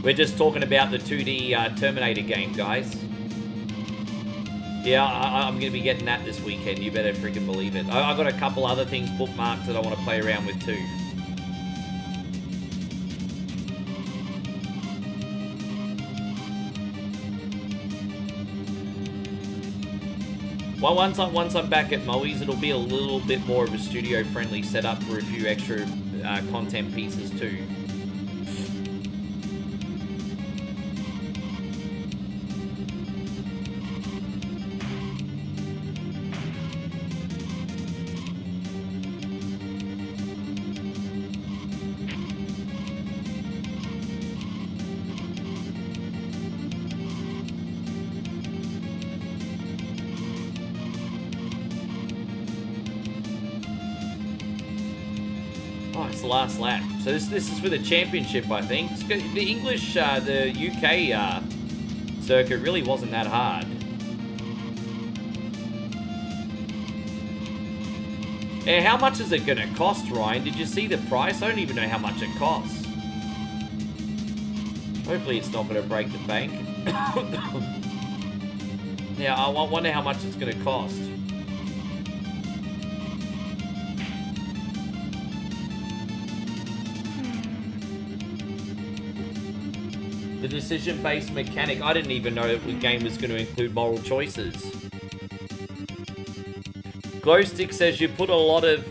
We're just talking about the 2D Terminator game, guys. Yeah, I'm going to be getting that this weekend. You better freaking believe it. I got a couple other things bookmarked that I want to play around with too. Well, once I'm back at Moe's, it'll be a little bit more of a studio-friendly setup for a few extra content pieces too. It's the last lap. So this is for the championship, I think. The English, the UK circuit really wasn't that hard. Yeah, how much is it going to cost, Ryan? Did you see the price? I don't even know how much it costs. Hopefully it's not going to break the bank. Yeah, I wonder how much it's going to cost. The decision-based mechanic. I didn't even know that the game was going to include moral choices. Glowstick says you put a lot of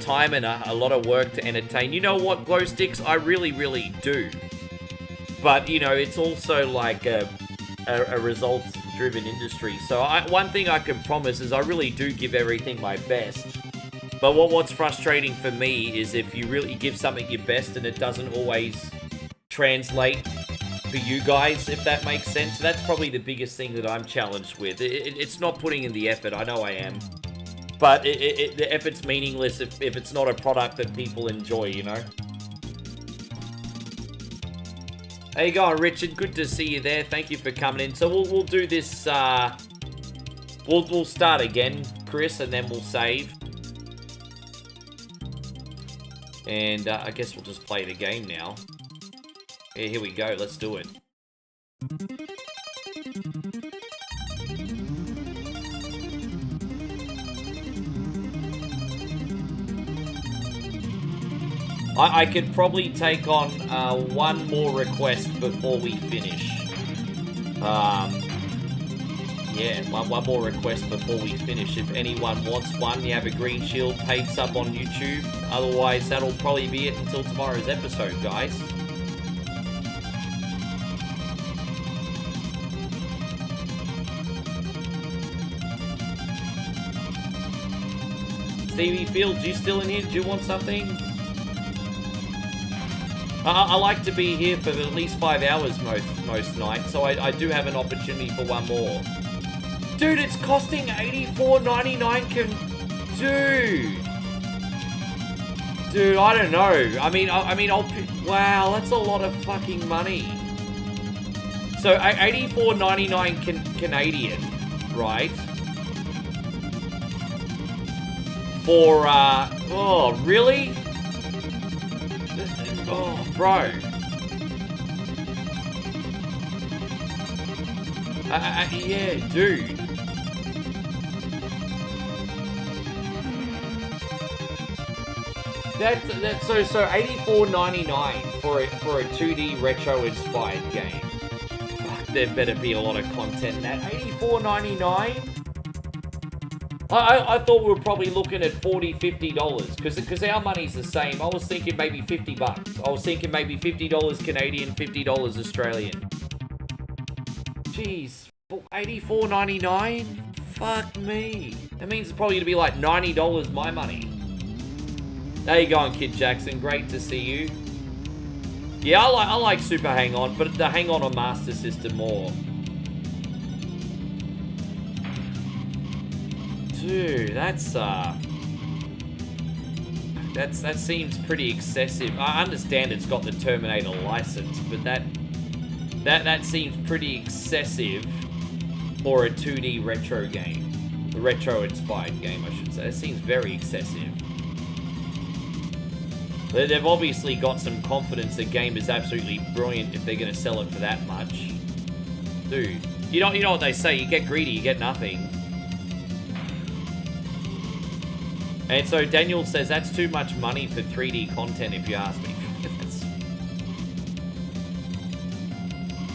time and a lot of work to entertain. You know what, Glowsticks? I really, really do. But, you know, it's also like a results-driven industry. So one thing I can promise is I really do give everything my best. But what's frustrating for me is if you really give something your best and it doesn't always translate for you guys, if that makes sense. So that's probably the biggest thing that I'm challenged with. It's not putting in the effort. I know I am. But the effort's meaningless if it's not a product that people enjoy, you know? How you going, Richard? Good to see you there. Thank you for coming in. So we'll do this. We'll start again, Chris, and then we'll save. And I guess we'll just play the game now. Yeah, here we go. Let's do it. I could probably take on one more request before we finish. Yeah, one more request before we finish. If anyone wants one, you have a green shield, paid sub on YouTube. Otherwise, that'll probably be it until tomorrow's episode, guys. Stevie Fields, you still in here? Do you want something? I like to be here for at least 5 hours most nights, so I do have an opportunity for one more. Dude, it's costing $84.99. Dude, I don't know. I mean, wow, that's a lot of fucking money. So $84.99 Canadian, right? For oh, really? Oh, bro. Yeah, dude. That's so $84.99 for a 2D retro inspired game. Fuck, there better be a lot of content in that. $84.99? I thought we were probably looking at $40, $50 because our money's the same. I was thinking maybe $50. I was thinking maybe $50 Canadian, $50 Australian. Jeez, $84.99? Fuck me. That means it's probably gonna be like $90 my money. How you going, Kid Jackson? Great to see you. Yeah, I like Super Hang On, but the Hang On Master System more. Dude, that seems pretty excessive. I understand it's got the Terminator license, but that seems pretty excessive for a 2D retro game. A retro-inspired game, I should say. It seems very excessive. They've obviously got some confidence the game is absolutely brilliant if they're going to sell it for that much. Dude, You know what they say, you get greedy, you get nothing. And so Daniel says that's too much money for 3D content if you ask me.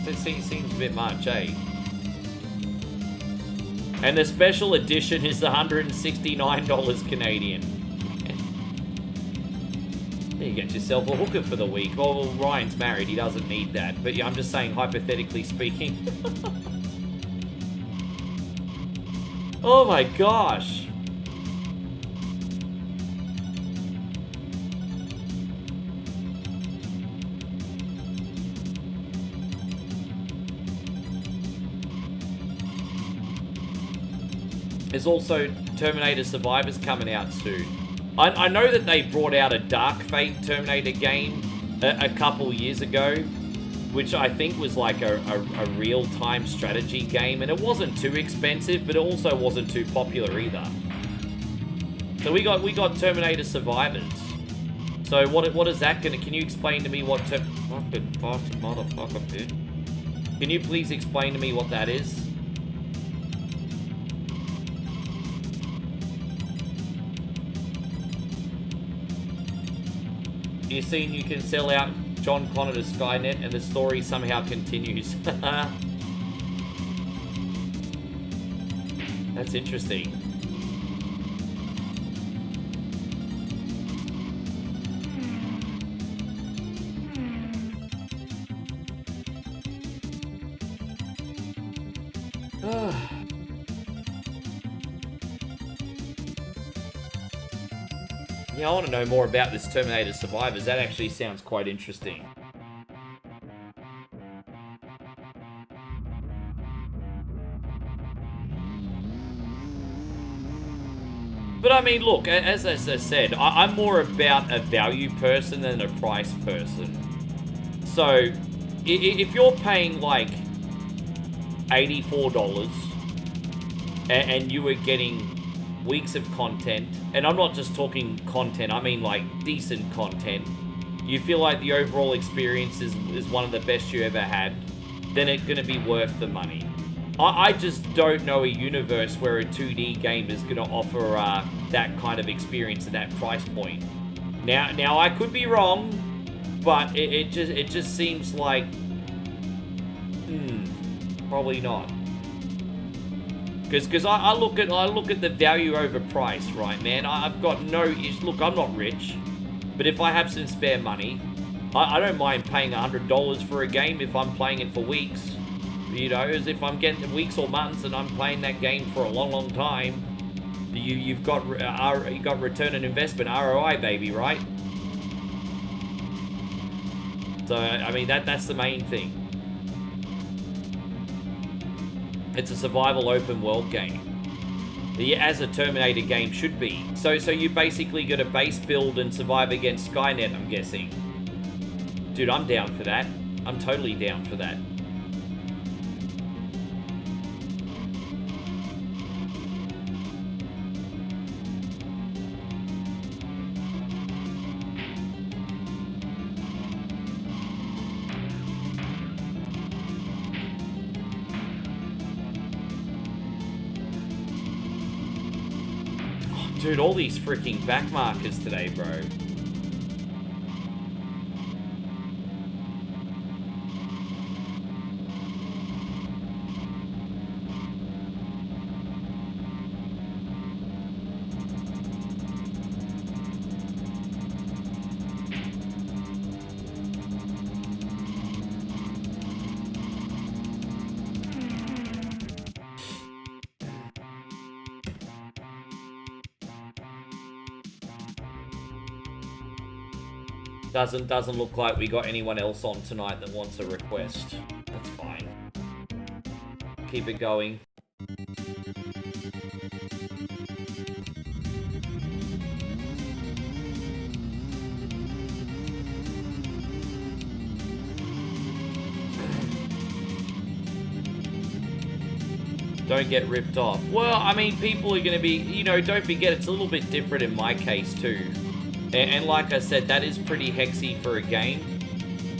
It seems a bit much, eh? And the special edition is $169 Canadian. You get yourself a hooker for the week. Well, Ryan's married, he doesn't need that. But yeah, I'm just saying, hypothetically speaking. Oh my gosh. There's also Terminator Survivors coming out soon. I know that they brought out a Dark Fate Terminator game a couple years ago, which I think was like a real-time strategy game, and it wasn't too expensive, but it also wasn't too popular either. So we got Terminator Survivors. So what is that gonna? Can you explain to me what fucking bastard motherfucker bitch? Can you please explain to me what that is? You've seen you can sell out John Connor to Skynet and the story somehow continues. That's interesting. Yeah, I want to know more about this Terminator Survivors. That actually sounds quite interesting. But I mean, look, as I said, I'm more about a value person than a price person. So, if you're paying like $84 and you were getting weeks of content, and I'm not just talking content, I mean like decent content, you feel like the overall experience is one of the best you ever had, then it's going to be worth the money. I just don't know a universe where a 2D game is going to offer that kind of experience at that price point. Now I could be wrong, but it just seems like probably not. Because I look at the value over price, right, man? I've got no issue. Look, I'm not rich, but if I have some spare money, I don't mind paying $100 for a game if I'm playing it for weeks. You know, as if I'm getting weeks or months and I'm playing that game for a long time. You've got return on investment, ROI, baby, right? So I mean that's the main thing. It's a survival open world game, as a Terminator game should be. So you basically got a base build and survive against Skynet, I'm guessing. Dude, I'm down for that. I'm totally down for that. Dude, all these freaking back markers today, bro. Doesn't look like we got anyone else on tonight that wants a request. That's fine. Keep it going. Don't get ripped off. Well, I mean, people are going to be, you know, don't forget, it's a little bit different in my case too. And like I said, that is pretty hexy for a game.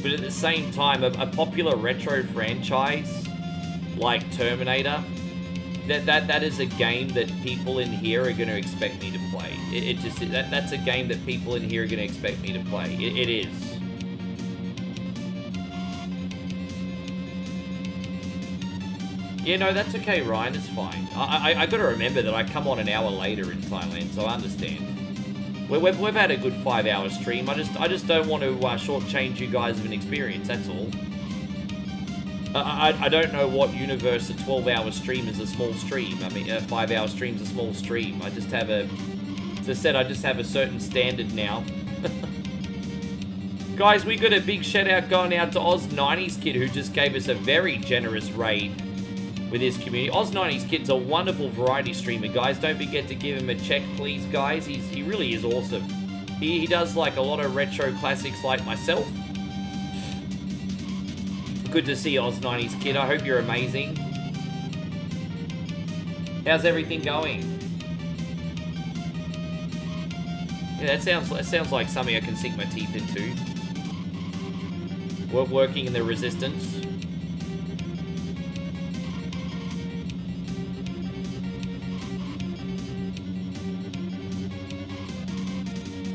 But at the same time, a popular retro franchise like Terminator, that is a game that people in here are going to expect me to play. That's a game that people in here are going to expect me to play. It is. Yeah, no, that's okay, Ryan. It's fine. I got to remember that I come on an hour later in Thailand, so I understand. We've had a good 5-hour stream. I just don't want to shortchange you guys of an experience. That's all. I don't know what universe a 12-hour stream is a small stream. I mean, a 5-hour stream's a small stream. I just have as I said, I just have a certain standard now. Guys, we got a big shout out going out to Oz90s Kid, who just gave us a very generous raid with his community. Oz90s Kid's a wonderful variety streamer, guys. Don't forget to give him a check, please, guys. He really is awesome. He does like a lot of retro classics like myself. Good to see Oz90s Kid. I hope you're amazing. How's everything going? Yeah, that sounds like something I can sink my teeth into. We're working in the resistance.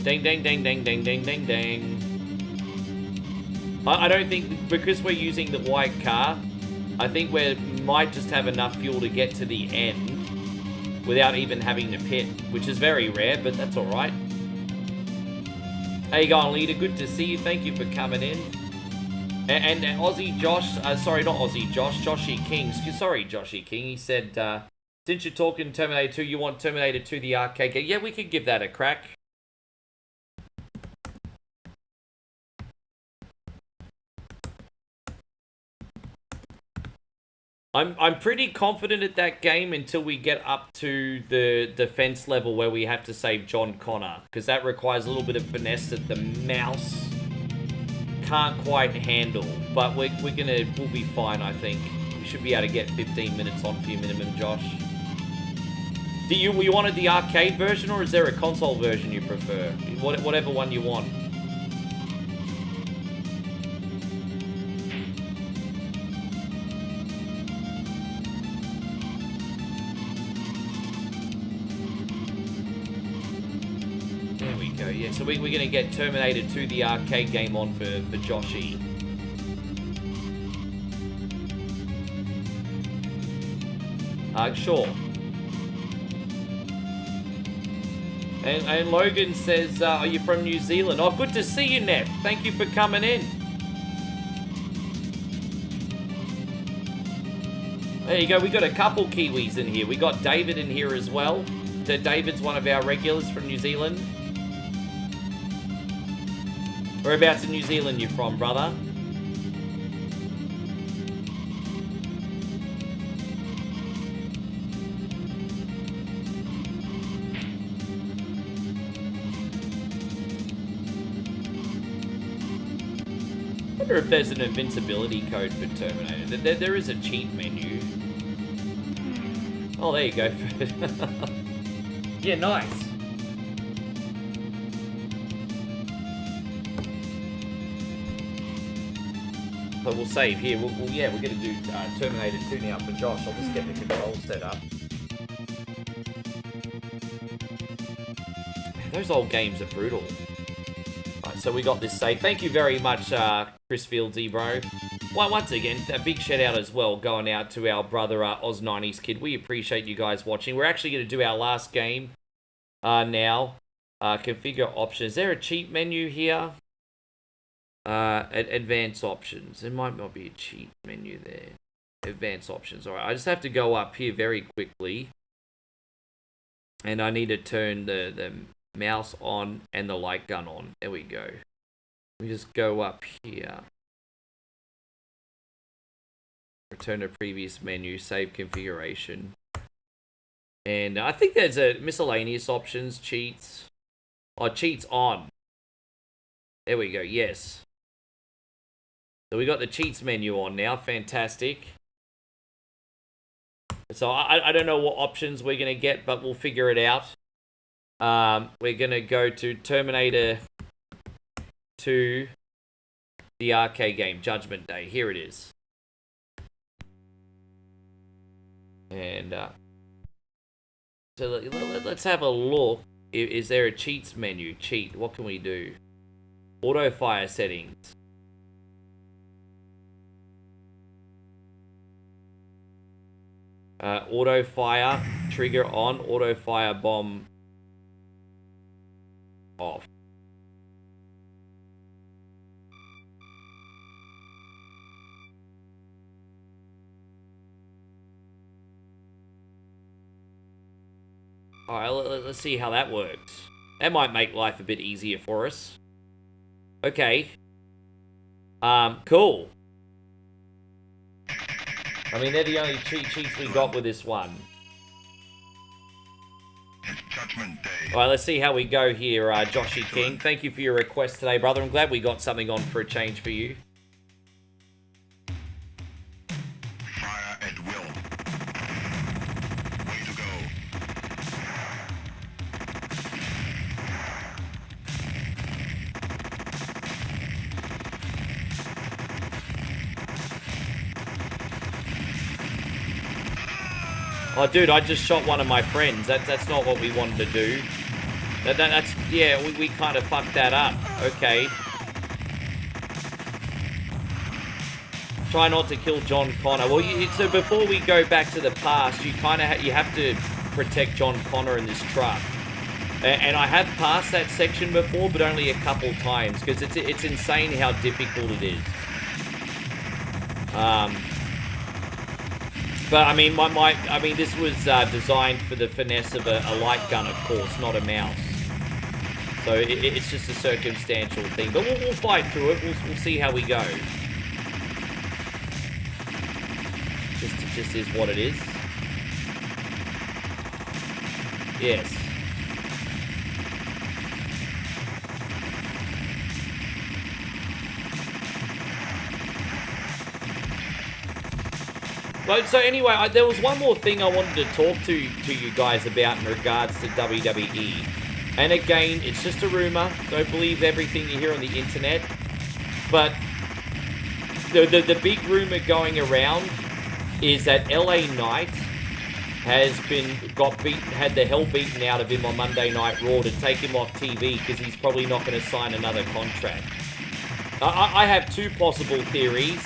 Ding, ding, ding, ding, ding, ding, ding, ding. I don't think, because we're using the white car, I think we might just have enough fuel to get to the end without even having to pit, which is very rare, but that's all right. How you going, leader? Good to see you. Thank you for coming in. And Aussie Josh, sorry, not Aussie Josh, Joshy King. Sorry, Joshy King. He said, since you're talking Terminator 2, you want Terminator 2 the arcade game? Yeah, we could give that a crack. I'm pretty confident at that game until we get up to the defense level where we have to save John Connor, because that requires a little bit of finesse that the mouse can't quite handle. But we'll be fine, I think. We should be able to get 15 minutes on for your minimum, Josh. You wanted the arcade version, or is there a console version you prefer? Whatever one you want. Yeah, so we're going to get Terminator 2, the arcade game, on for Joshy. Sure. And Logan says, are you from New Zealand? Oh, good to see you, Neff. Thank you for coming in. There you go. We got a couple Kiwis in here. We got David in here as well. David's one of our regulars from New Zealand. Whereabouts in New Zealand you from, brother? I wonder if there's an invincibility code for Terminator. There is a cheat menu. Oh, there you go. Yeah, nice. But we'll save here. Yeah, we're going to do Terminator 2 now for Josh. I'll just get the controls set up. Those old games are brutal. Right, so we got this save. Thank you very much, Chris Fieldsy, bro. Well, once again, a big shout out as well going out to our brother, Oz90s Kid. We appreciate you guys watching. We're actually going to do our last game now. Configure options. Is there a cheat menu here? Advanced options. There might not be a cheat menu there. Advanced options. Alright, I just have to go up here very quickly. And I need to turn the mouse on and the light gun on. There we go. We just go up here. Return to previous menu. Save configuration. And I think there's a miscellaneous options. Cheats. Oh, cheats on. There we go. Yes. So we got the cheats menu on now. Fantastic. So I don't know what options we're going to get, but we'll figure it out. We're going to go to Terminator 2, the arcade game, Judgment Day. Here it is. And so let's have a look. Is there a cheats menu? Cheat. What can we do? Auto fire settings. Auto fire trigger on. Auto fire bomb off. Alright, let's see how that works. That might make life a bit easier for us. Okay. Cool. I mean, they're the only cheats we got with this one. Alright, let's see how we go here, Joshy King. Thank you for your request today, brother. I'm glad we got something on for a change for you. Fire at will. Way to go. Oh, dude, I just shot one of my friends. That's not what we wanted to do. That's yeah, we kind of fucked that up. Okay. Try not to kill John Connor. Well, so before we go back to the past, you kind of you have to protect John Connor in this truck. And I have passed that section before, but only a couple times because it's insane how difficult it is. But I mean, this was designed for the finesse of a light gun, of course, not a mouse. So it's just a circumstantial thing. But we'll fight through it. We'll see how we go. Just is what it is. Yes. So anyway, there was one more thing I wanted to talk to you guys about in regards to WWE. And again, it's just a rumor. Don't believe everything you hear on the internet. But the big rumor going around is that LA Knight has had the hell beaten out of him on Monday Night Raw to take him off TV because he's probably not going to sign another contract. I have two possible theories.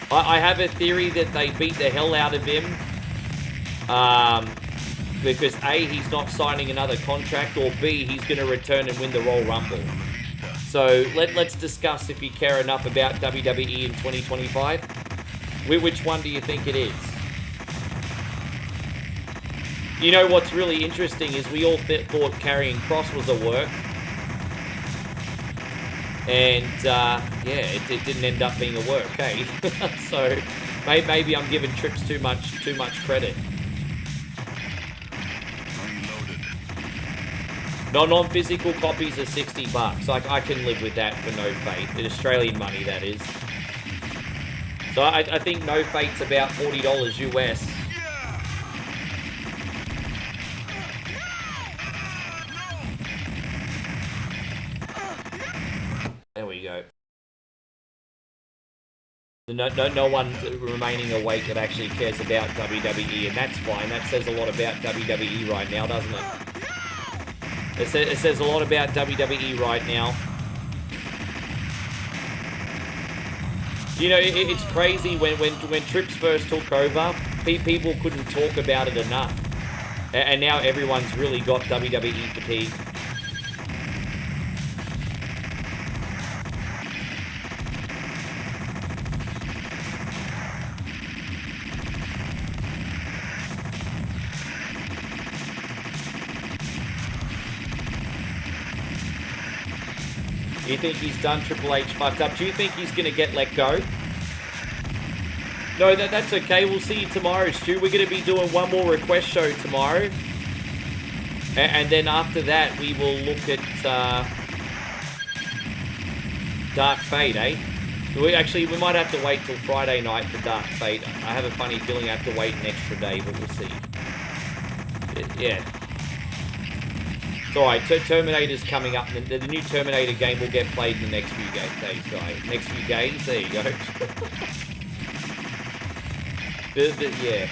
I have a theory that they beat the hell out of him because A, he's not signing another contract, or B, he's going to return and win the Royal Rumble. So let's discuss if you care enough about WWE in 2025. Which one do you think it is? You know what's really interesting is we all thought Karrion Kross was a work. And, yeah, it didn't end up being a work, hey? So, maybe I'm giving Trips too much credit. Non-physical copies are $60. I can live with that for No Fate. In Australian money, that is. So, I think No Fate's about $40 US. There we go. No one remaining awake that actually cares about WWE, and that's fine. That says a lot about WWE right now, doesn't it? It says a lot about WWE right now. You know, it's crazy when Trips first took over, people couldn't talk about it enough, and now everyone's really got WWE fatigue. Do you think he's done? Triple H fucked up. Do you think he's going to get let go? No, that's okay. We'll see you tomorrow, Stu. We're going to be doing one more request show tomorrow. And then after that, we will look at Dark Fate, eh? We might have to wait till Friday night for Dark Fate. I have a funny feeling I have to wait an extra day, but we'll see. Yeah. It's alright, Terminator's coming up. The new Terminator game will get played in the next few days, guys. Next few days, there you go. Yeah.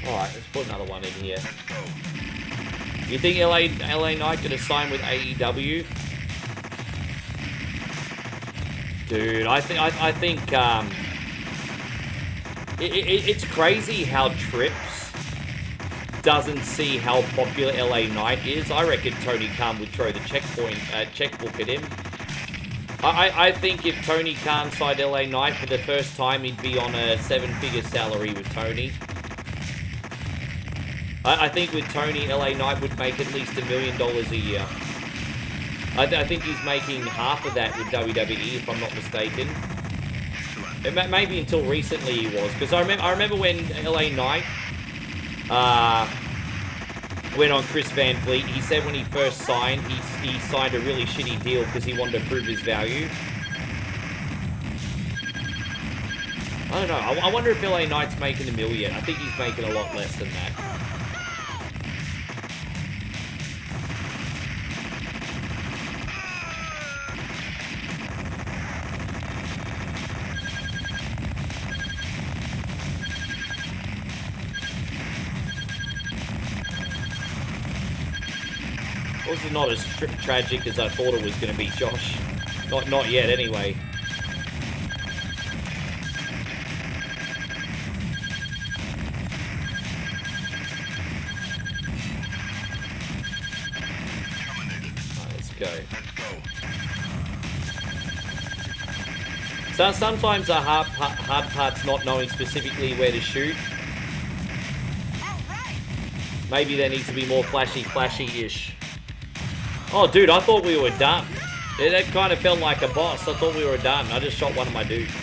Alright, let's put another one in here. You think LA Knight gonna sign with AEW? Dude, I think it's crazy how Trips doesn't see how popular LA Knight is. I reckon Tony Khan would throw the checkbook at him. I think if Tony Khan signed LA Knight for the first time, he'd be on a 7-figure salary with Tony. I think with Tony, LA Knight would make at least $1 million a year. I think he's making half of that with WWE, if I'm not mistaken. Maybe until recently he was, because I remember when LA Knight went on Chris Van Vliet. He said when he first signed, he signed a really shitty deal because he wanted to prove his value. I don't know. I wonder if LA Knight's making $1 million. I think he's making a lot less than that. This is not as tragic as I thought it was going to be, Josh. Not yet, anyway. Right, let's go. So sometimes the hard part's not knowing specifically where to shoot. Maybe there needs to be more flashy-ish. Oh, dude, I thought we were done. Yeah, that kind of felt like a boss. I thought we were done. I just shot one of my dudes.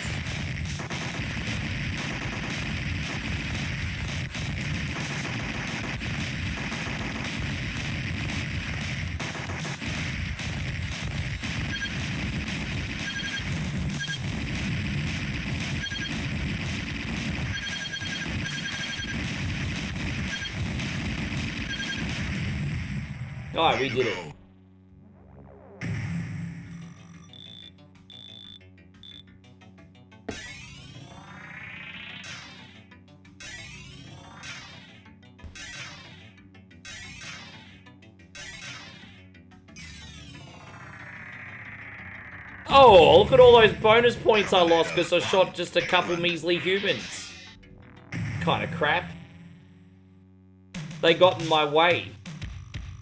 Alright, we did it. Oh, look at all those bonus points I lost because I shot just a couple measly humans. Kind of crap. They got in my way.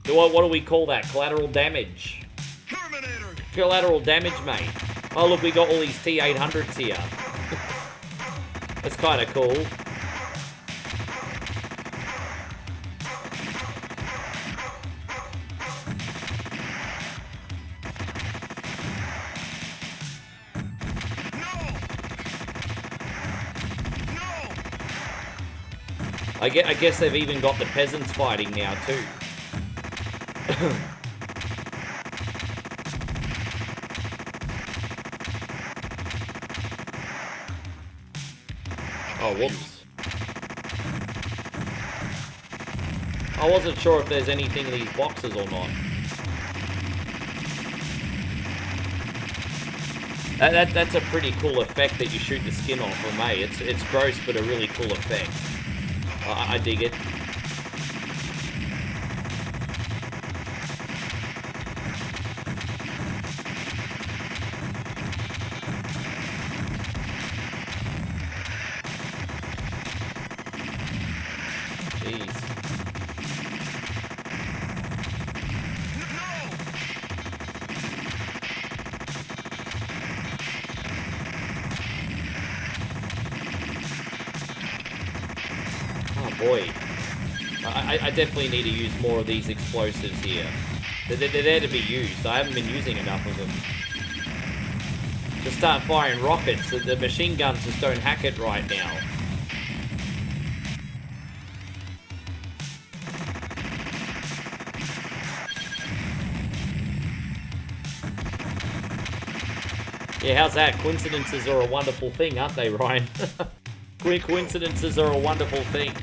What do we call that? Collateral damage. Terminator. Collateral damage, mate. Oh, look, we got all these T-800s here. That's kind of cool. I guess they've even got the peasants fighting now, too. Oh, whoops. I wasn't sure if there's anything in these boxes or not. That's a pretty cool effect that you shoot the skin off from, eh? It's gross, but a really cool effect. I dig it. Boy, I definitely need to use more of these explosives here. They're there to be used. I haven't been using enough of them. Just start firing rockets. The machine guns just don't hack it right now. Yeah, how's that? Coincidences are a wonderful thing, aren't they, Ryan? Coincidences are a wonderful thing.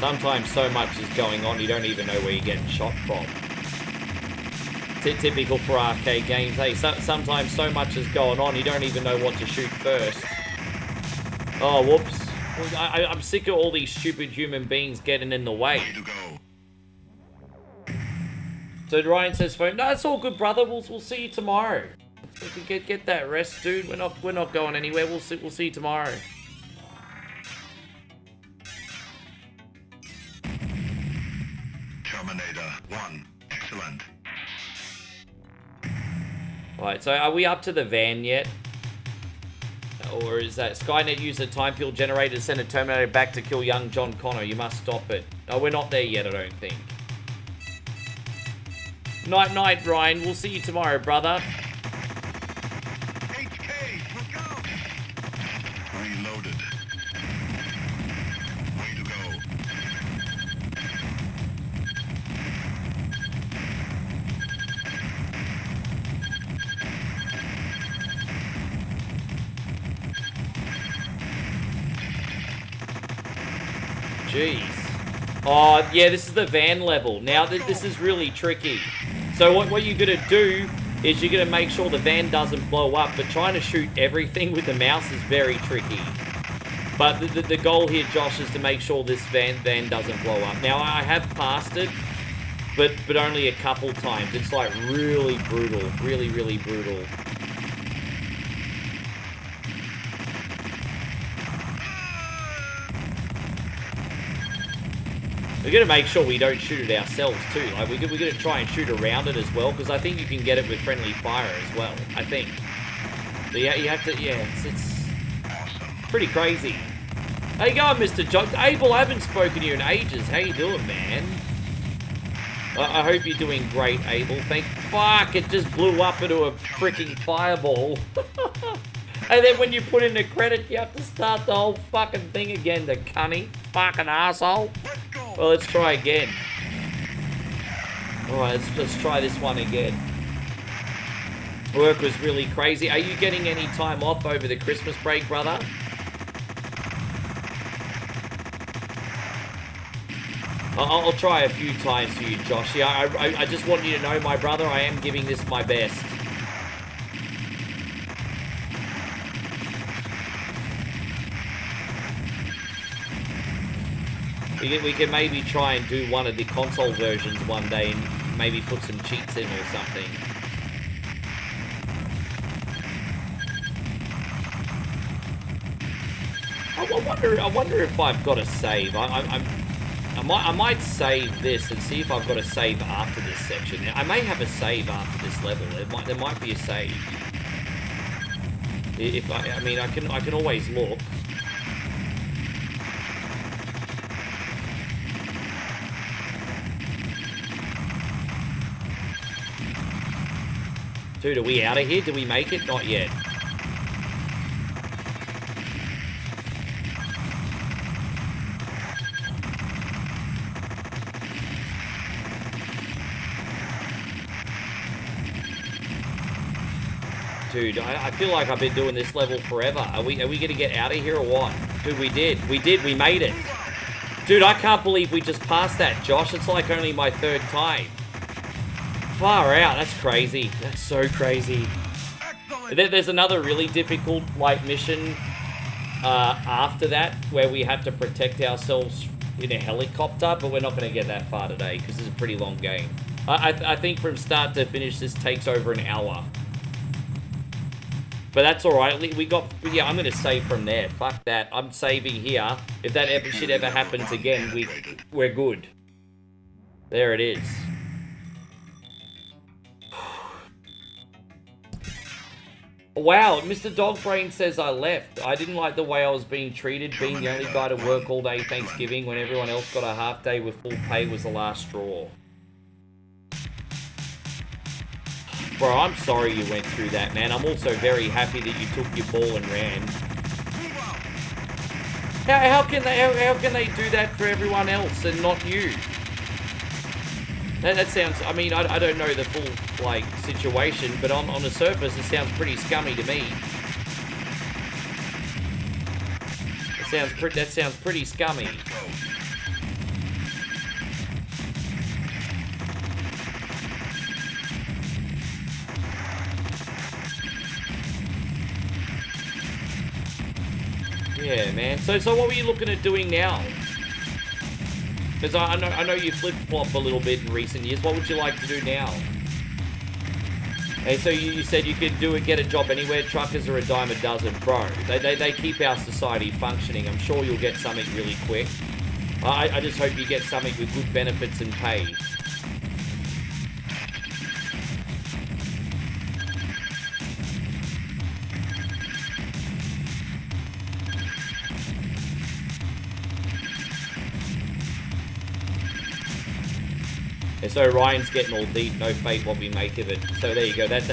Sometimes so much is going on, you don't even know where you're getting shot from. Typical for arcade games. Hey, sometimes so much is going on, you don't even know what to shoot first. Oh, whoops. I'm sick of all these stupid human beings getting in the way. So Ryan says, "Phone, no, it's all good, brother. We'll see you tomorrow. Get that rest, dude. We're not going anywhere. We'll see you tomorrow." Terminator 1. Excellent. Alright, so are we up to the van yet? Or is that Skynet used a time field generator to send a Terminator back to kill young John Connor? You must stop it. No, we're not there yet, I don't think. Night, Ryan. We'll see you tomorrow, brother. HK, look out! Reloaded. Way to go. Jeez. Oh, yeah, this is the van level. Now, this is really tricky. So what you're going to do is you're going to make sure the van doesn't blow up, but trying to shoot everything with the mouse is very tricky. But the goal here, Josh, is to make sure this van doesn't blow up. Now, I have passed it, but only a couple times. It's like really brutal. Really, really brutal. We're going to make sure we don't shoot it ourselves too. Like we're going to try and shoot around it as well, because I think you can get it with friendly fire as well. I think. So yeah, you have to. Yeah, it's pretty crazy. How you going, Mr. John? Abel, I haven't spoken to you in ages. How you doing, man? I hope you're doing great, Abel. Fuck! It just blew up into a freaking fireball. And then when you put in the credit, you have to start the whole fucking thing again, the cunny fucking asshole. Well, let's try again. Alright, let's try this one again. Work was really crazy. Are you getting any time off over the Christmas break, brother? I'll try a few times for you, Josh. Yeah, I just want you to know, my brother, I am giving this my best. We can maybe try and do one of the console versions one day and maybe put some cheats in or something. I wonder if I've got a save. I might save this and see if I've got a save after this section. I may have a save after this level. There might be a save. I mean, I can always look. Dude, are we out of here? Did we make it? Not yet. Dude, I feel like I've been doing this level forever. Are we gonna get out of here or what? Dude, we did. We made it. Dude, I can't believe we just passed that, Josh. It's like only my third time. Far out. That's crazy. That's so crazy. There's another really difficult like mission after that where we have to protect ourselves in a helicopter, but we're not going to get that far today because it's a pretty long game. I think from start to finish this takes over an hour. But that's alright. We got... Yeah, I'm going to save from there. Fuck that. I'm saving here. If that shit ever happens again, we're good. There it is. Wow, Mr. Dogbrain says I left. I didn't like the way I was being treated, being the only guy to work all day Thanksgiving when everyone else got a half day with full pay was the last straw. Bro, I'm sorry you went through that, man. I'm also very happy that you took your ball and ran. How can they do that for everyone else and not you? That sounds, I mean, I don't know the full, like, situation, but on the surface, it sounds pretty scummy to me. That sounds pretty scummy. Yeah, man. So what were you looking at doing now? Because I know you flip-flop a little bit in recent years. What would you like to do now? Hey, so you said you could get a job anywhere. Truckers are a dime a dozen, bro. They keep our society functioning. I'm sure you'll get something really quick. I just hope you get something with good benefits and pay. And so Ryan's getting all deep, no fate what we make of it. So there you go, that's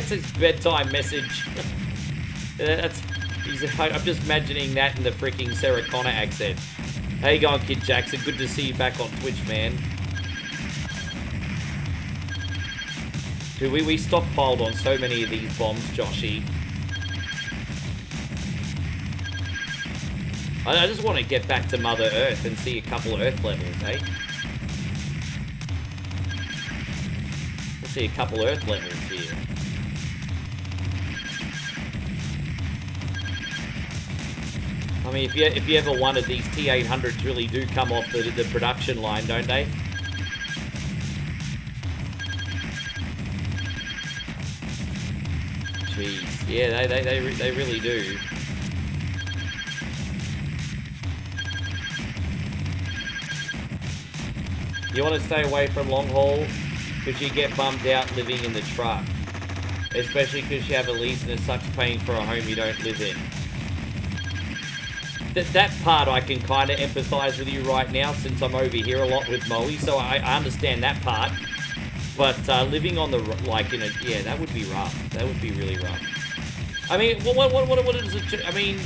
his bedtime message. I'm just imagining that in the freaking Sarah Connor accent. How you going, Kid Jackson? Good to see you back on Twitch, man. Dude, we stockpiled on so many of these bombs, Joshy. I just want to get back to Mother Earth and see a couple of Earth levels, eh? Let's see a couple of Earth levels here. I mean, if you ever wondered, these T-800s really do come off the production line, don't they? Jeez, yeah, they really do. You want to stay away from long haul because you get bummed out living in the truck, especially because you have a lease and it sucks paying for a home you don't live in. That part I can kind of empathize with you right now since I'm over here a lot with Moe, so I understand that part. But living on the, yeah, that would be rough. That would be really rough. I mean, what is it? I mean,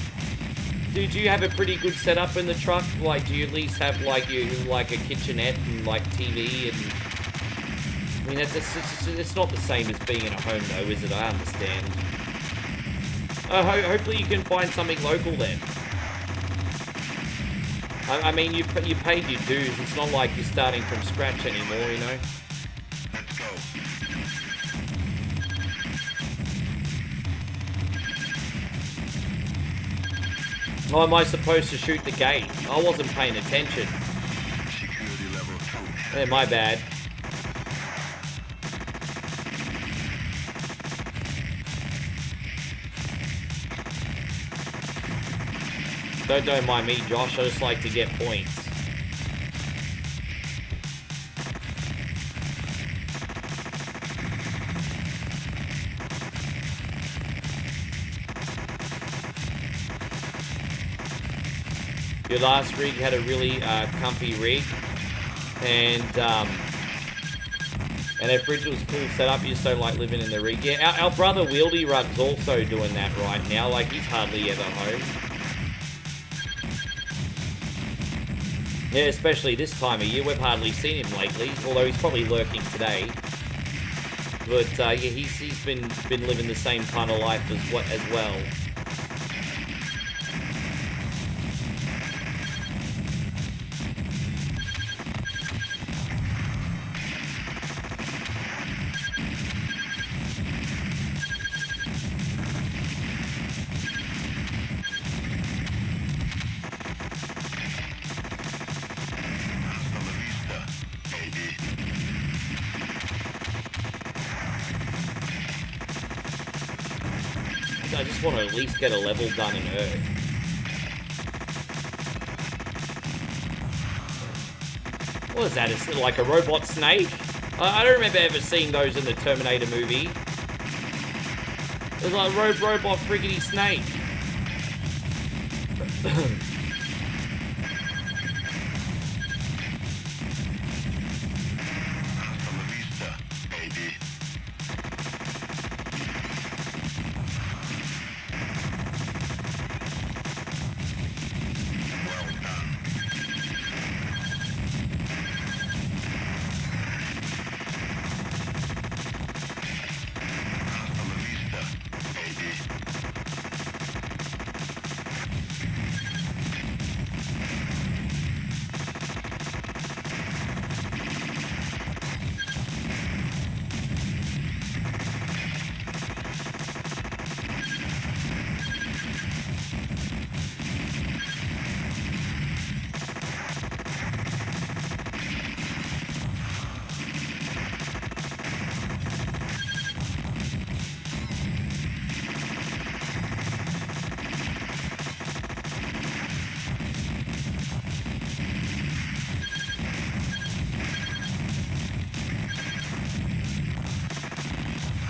do you have a pretty good setup in the truck? Like, do you at least have like a kitchenette and like TV and? I mean, it's not the same as being in a home though, is it? I understand. Hopefully you can find something local then. I mean, you paid your dues. It's not like you're starting from scratch anymore, you know. Let's go. How am I supposed to shoot the gate? I wasn't paying attention. Security level 2. Yeah, my bad. Don't mind me, Josh. I just like to get points. Your last rig had a really comfy rig, and that fridge was cool set up. You just don't like living in the rig. Yeah, our brother Wieldy Rug's also doing that right now. Like, he's hardly ever home. Yeah, especially this time of year. We've hardly seen him lately, although he's probably lurking today. But yeah, he's been living the same kind of life as well. I just want to at least get a level done in Earth. What is that? Is it like a robot snake? I don't remember ever seeing those in the Terminator movie. There's like a robot friggity snake.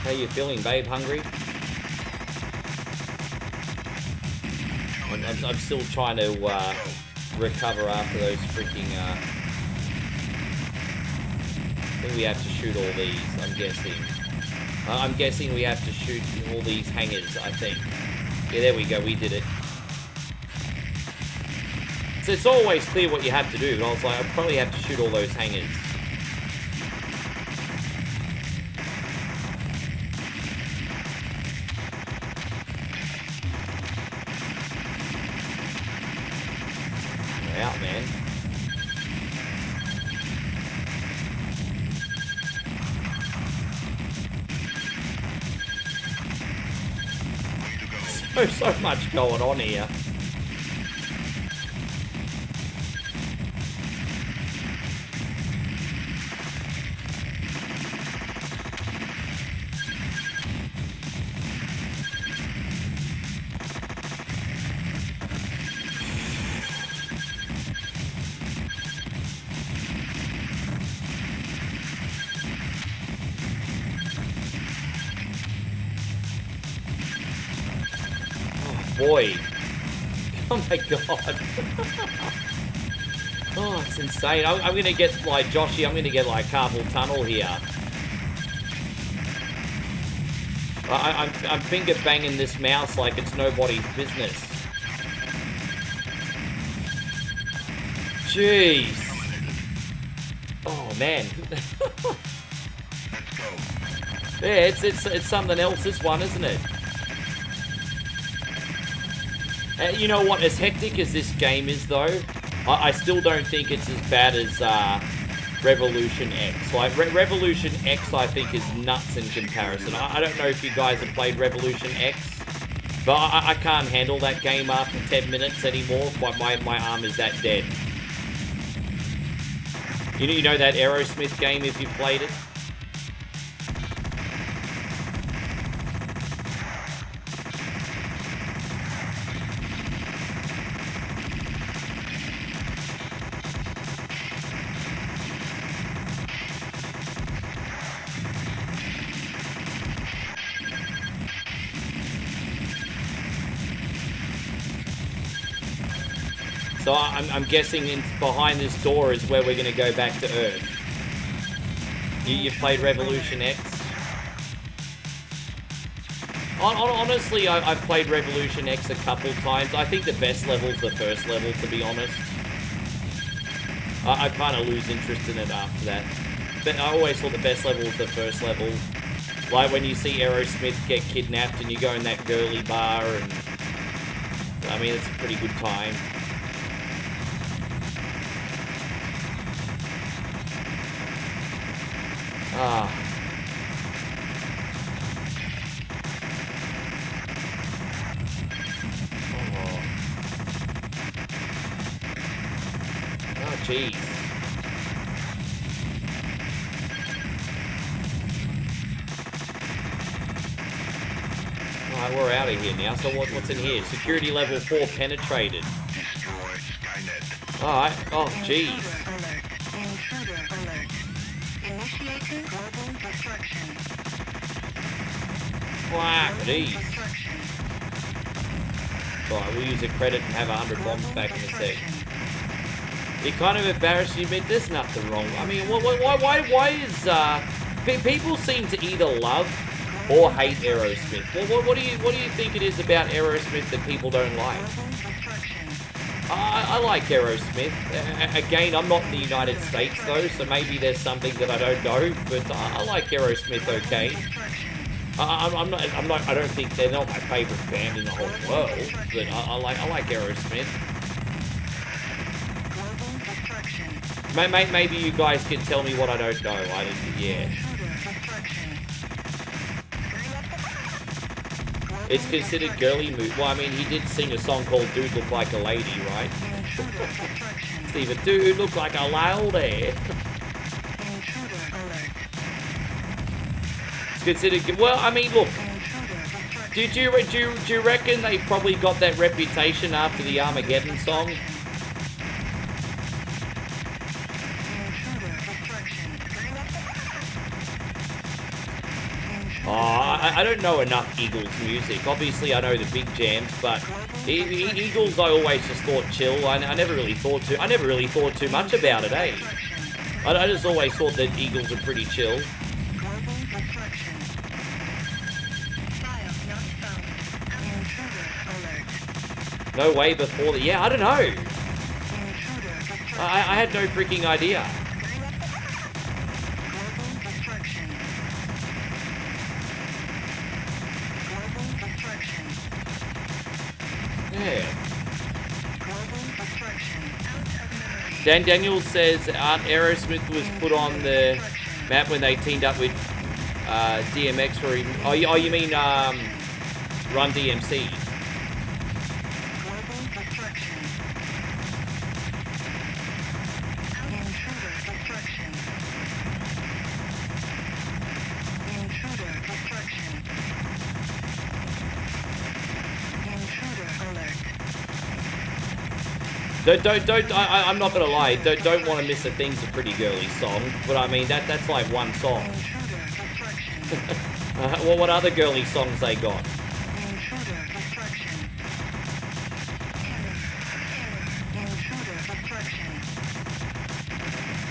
How you feeling, babe? Hungry? I'm still trying to recover after those freaking... I think we have to shoot all these, I'm guessing. I'm guessing we have to shoot all these hangers, I think. Yeah, there we go, we did it. So it's always clear what you have to do, but I was like, I probably have to shoot all those hangers. Out, man. So much going on here. Boy. Oh my god. Oh, it's insane. I'm gonna get, like, Joshy, I'm gonna get, like, carpal tunnel here. I'm finger banging this mouse like it's nobody's business. Jeez. Oh, man. Yeah, it's something else, this one, isn't it? You know what, as hectic as this game is, though, I still don't think it's as bad as Revolution X. Like, Revolution X, I think, is nuts in comparison. I don't know if you guys have played Revolution X, but I can't handle that game after 10 minutes anymore. My arm is that dead. You know that Aerosmith game, if you've played it? So I'm guessing behind this door is where we're going to go back to Earth. You've played Revolution X? Honestly, I've played Revolution X a couple times. I think the best level is the first level, to be honest. I kind of lose interest in it after that. But I always thought the best level was the first level. Like when you see Aerosmith get kidnapped and you go in that girly bar and... I mean, it's a pretty good time. Ah. Oh. Oh, jeez. Alright, we're out of here now. So what's in here? Security level 4 penetrated. Alright. Oh, jeez. Initiating global destruction. Wow, jeez. Alright, we'll use a credit and have 100 bombs back in a sec. It kind of embarrassed you, but there's nothing wrong. I mean, why is, people seem to either love or hate Aerosmith. Well, what do you think it is about Aerosmith that people don't like? I like Aerosmith. Again, I'm not in the United States though, so maybe there's something that I don't know. But I like Aerosmith. Okay. I don't think they're not my favorite band in the whole world, but I like Aerosmith. Maybe you guys can tell me what I don't know. Yeah. It's considered girly mood. Well, I mean, he did sing a song called Dude Look Like a Lady, right? Steven, dude look like a lady. It's considered... Well, I mean, look. Do you reckon they probably got that reputation after the Armageddon song? Oh, I don't know enough Eagles music. Obviously, I know the big jams, but Eagles I always just thought chill. I never really thought too much about it, eh? I just always thought that Eagles are pretty chill. No way before the... Yeah, I don't know. I had no freaking idea. Yeah. Dan Daniels says Aunt Aerosmith was put on the map when they teamed up with DMX for... Oh, you mean Run DMC? I'm not gonna lie. Don't want to miss a thing's a pretty girly song, but I mean that's like one song. Well, what other girly songs they got?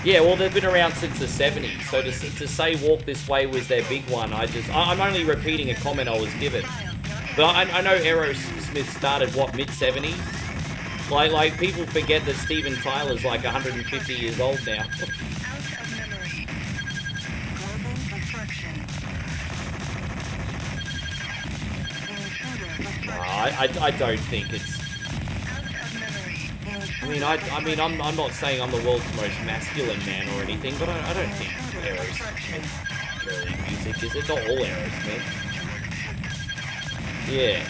Yeah, well they've been around since the 70s, so to say Walk This Way was their big one, I'm only repeating a comment I was given. But I know Aerosmith started what, mid 70s? Like people forget that Steven Tyler's like 150 years old now. I don't think it's... I mean, I'm not saying I'm the world's most masculine man or anything, but I don't think Aerosmith's girly music, is it? Not all Aerosmith. Yeah.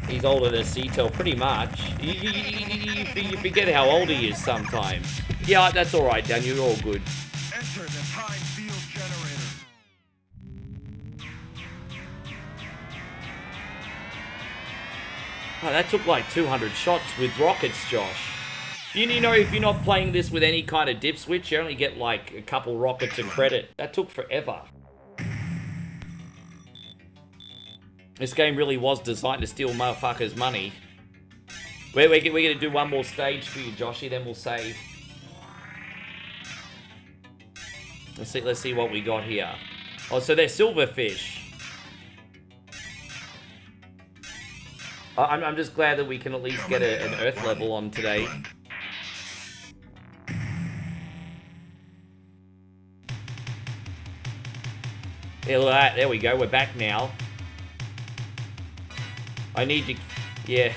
He's older than Cetel, pretty much. You forget how old he is sometimes. Yeah, that's alright, Dan. You're all good. Enter the time field generator. Oh, that took like 200 shots with rockets, Josh. You know, if you're not playing this with any kind of dip switch, you only get like a couple rockets of credit. That took forever. This game really was designed to steal motherfuckers' money. We're gonna do one more stage for you, Joshy, then we'll save. Let's see what we got here. Oh, so they're silverfish. I'm just glad that we can at least get an Earth level on today. Yeah, look at that. There we go. We're back now. I need to... Yeah.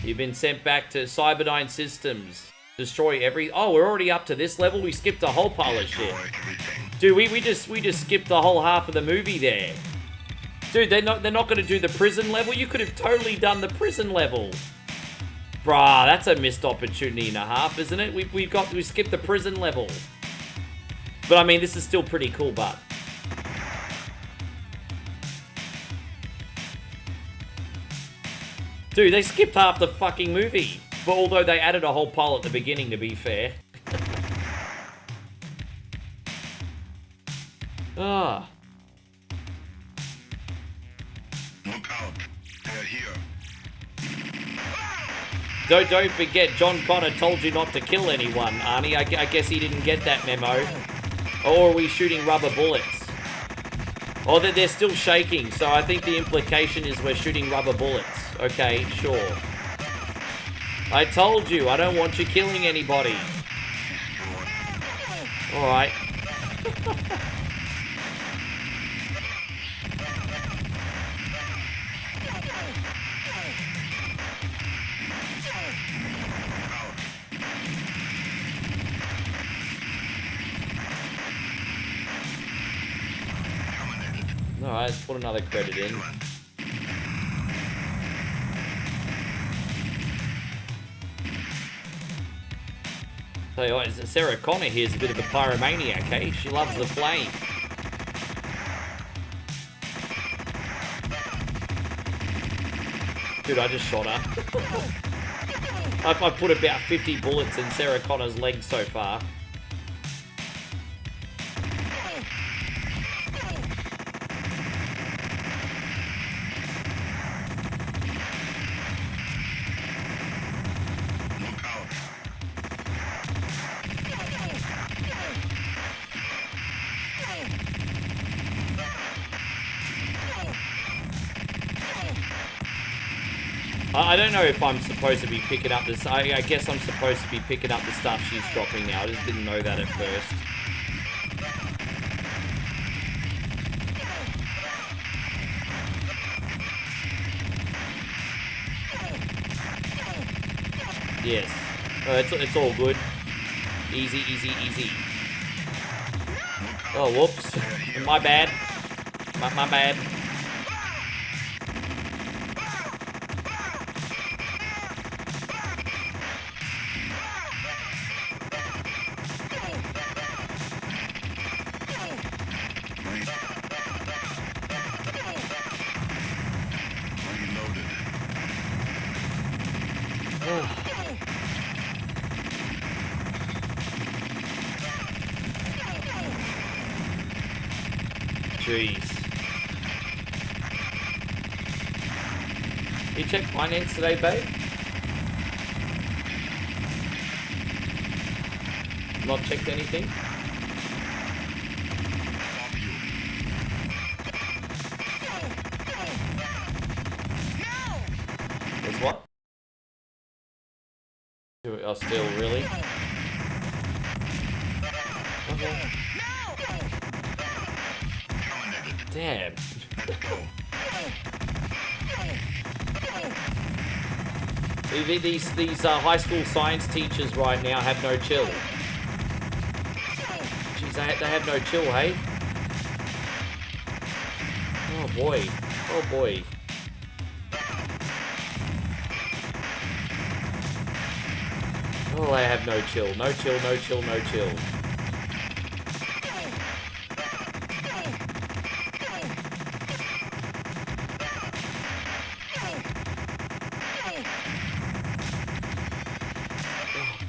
You've been sent back to Cyberdyne Systems. Destroy every... Oh, we're already up to this level? We skipped a whole pile of shit. Dude, we just skipped the whole half of the movie there. Dude, they're not going to do the prison level? You could have totally done the prison level. Bruh, that's a missed opportunity and a half, isn't it? We skipped the prison level. But I mean, this is still pretty cool, but... Dude, they skipped half the fucking movie. But although they added a whole pile at the beginning, to be fair. Ah. Look out. They're here. Don't forget, John Connor told you not to kill anyone, Arnie. I guess he didn't get that memo. Or are we shooting rubber bullets? Oh, they're still shaking, so I think the implication is we're shooting rubber bullets. Okay, sure. I told you, I don't want you killing anybody. Alright. Alright, let's put another credit in. Tell you what, Sarah Connor here is a bit of a pyromaniac, eh? She loves the flame. Dude, I just shot her. I've put about 50 bullets in Sarah Connor's leg so far. I don't know if I'm supposed to be picking up this. I guess I'm supposed to be picking up the stuff she's dropping now. I just didn't know that at first. Yes. It's all good. Easy, easy, easy. Oh, whoops. My bad. My bad. Jeez. You check finance today, babe? Not checked anything? There's what? Oh, still, really? Okay. Damn. These high school science teachers right now have no chill. Jeez, they have no chill, hey? Oh boy. Oh boy. Oh, they have no chill. No chill, no chill, no chill.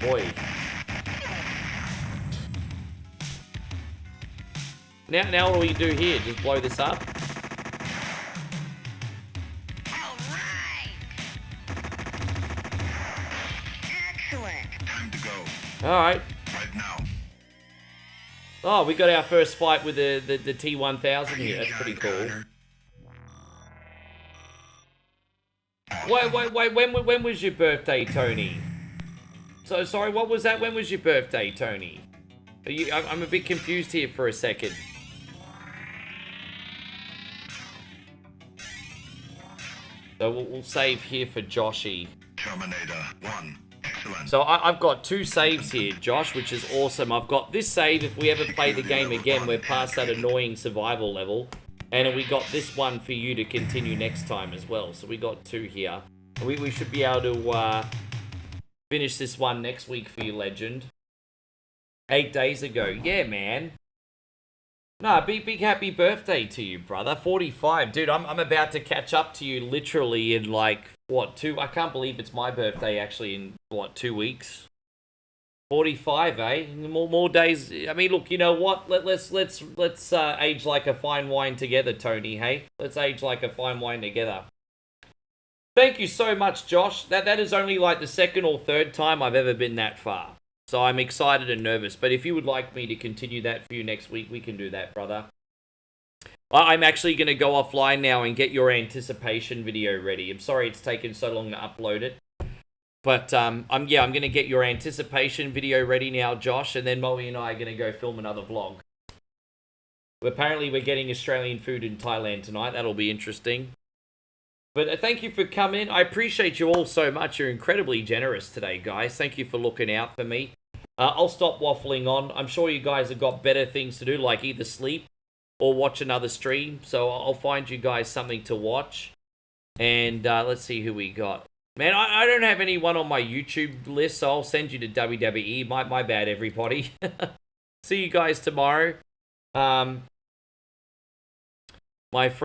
Boy. Now what do we do here? Just blow this up? Alright! Excellent! Time to go. Alright. Right now. Oh, we got our first fight with the T-1000 here. That's pretty cool. Wait, when was your birthday, Tony? So, sorry, what was that? When was your birthday, Tony? I'm a bit confused here for a second. So we'll save here for Joshy. Terminator 1. Excellent. So I've got 2 saves here, Josh, which is awesome. I've got this save. If we ever play the game again, we're past that annoying survival level. And then we got this one for you to continue next time as well. So we got 2 here. We should be able to finish this one next week for you, legend. 8 days ago. Yeah, man. Nah, big happy birthday to you, brother. 45. Dude, I'm about to catch up to you literally in like, what, 2... I can't believe it's my birthday actually in, what, 2 weeks? 45, eh? More days. I mean, look, you know what? Let's age like a fine wine together, Tony, hey? Let's age like a fine wine together. Thank you so much, Josh. That is only like the 2nd or 3rd time I've ever been that far. So I'm excited and nervous. But if you would like me to continue that for you next week, we can do that, brother. I'm actually going to go offline now and get your anticipation video ready. I'm sorry it's taken so long to upload it. But I'm going to get your anticipation video ready now, Josh. And then Moe and I are going to go film another vlog. Apparently we're getting Australian food in Thailand tonight. That'll be interesting. But thank you for coming. I appreciate you all so much. You're incredibly generous today, guys. Thank you for looking out for me. I'll stop waffling on. I'm sure you guys have got better things to do, like either sleep or watch another stream. So I'll find you guys something to watch. And let's see who we got. Man, I don't have anyone on my YouTube list, so I'll send you to WWE. My bad, everybody. See you guys tomorrow. My friend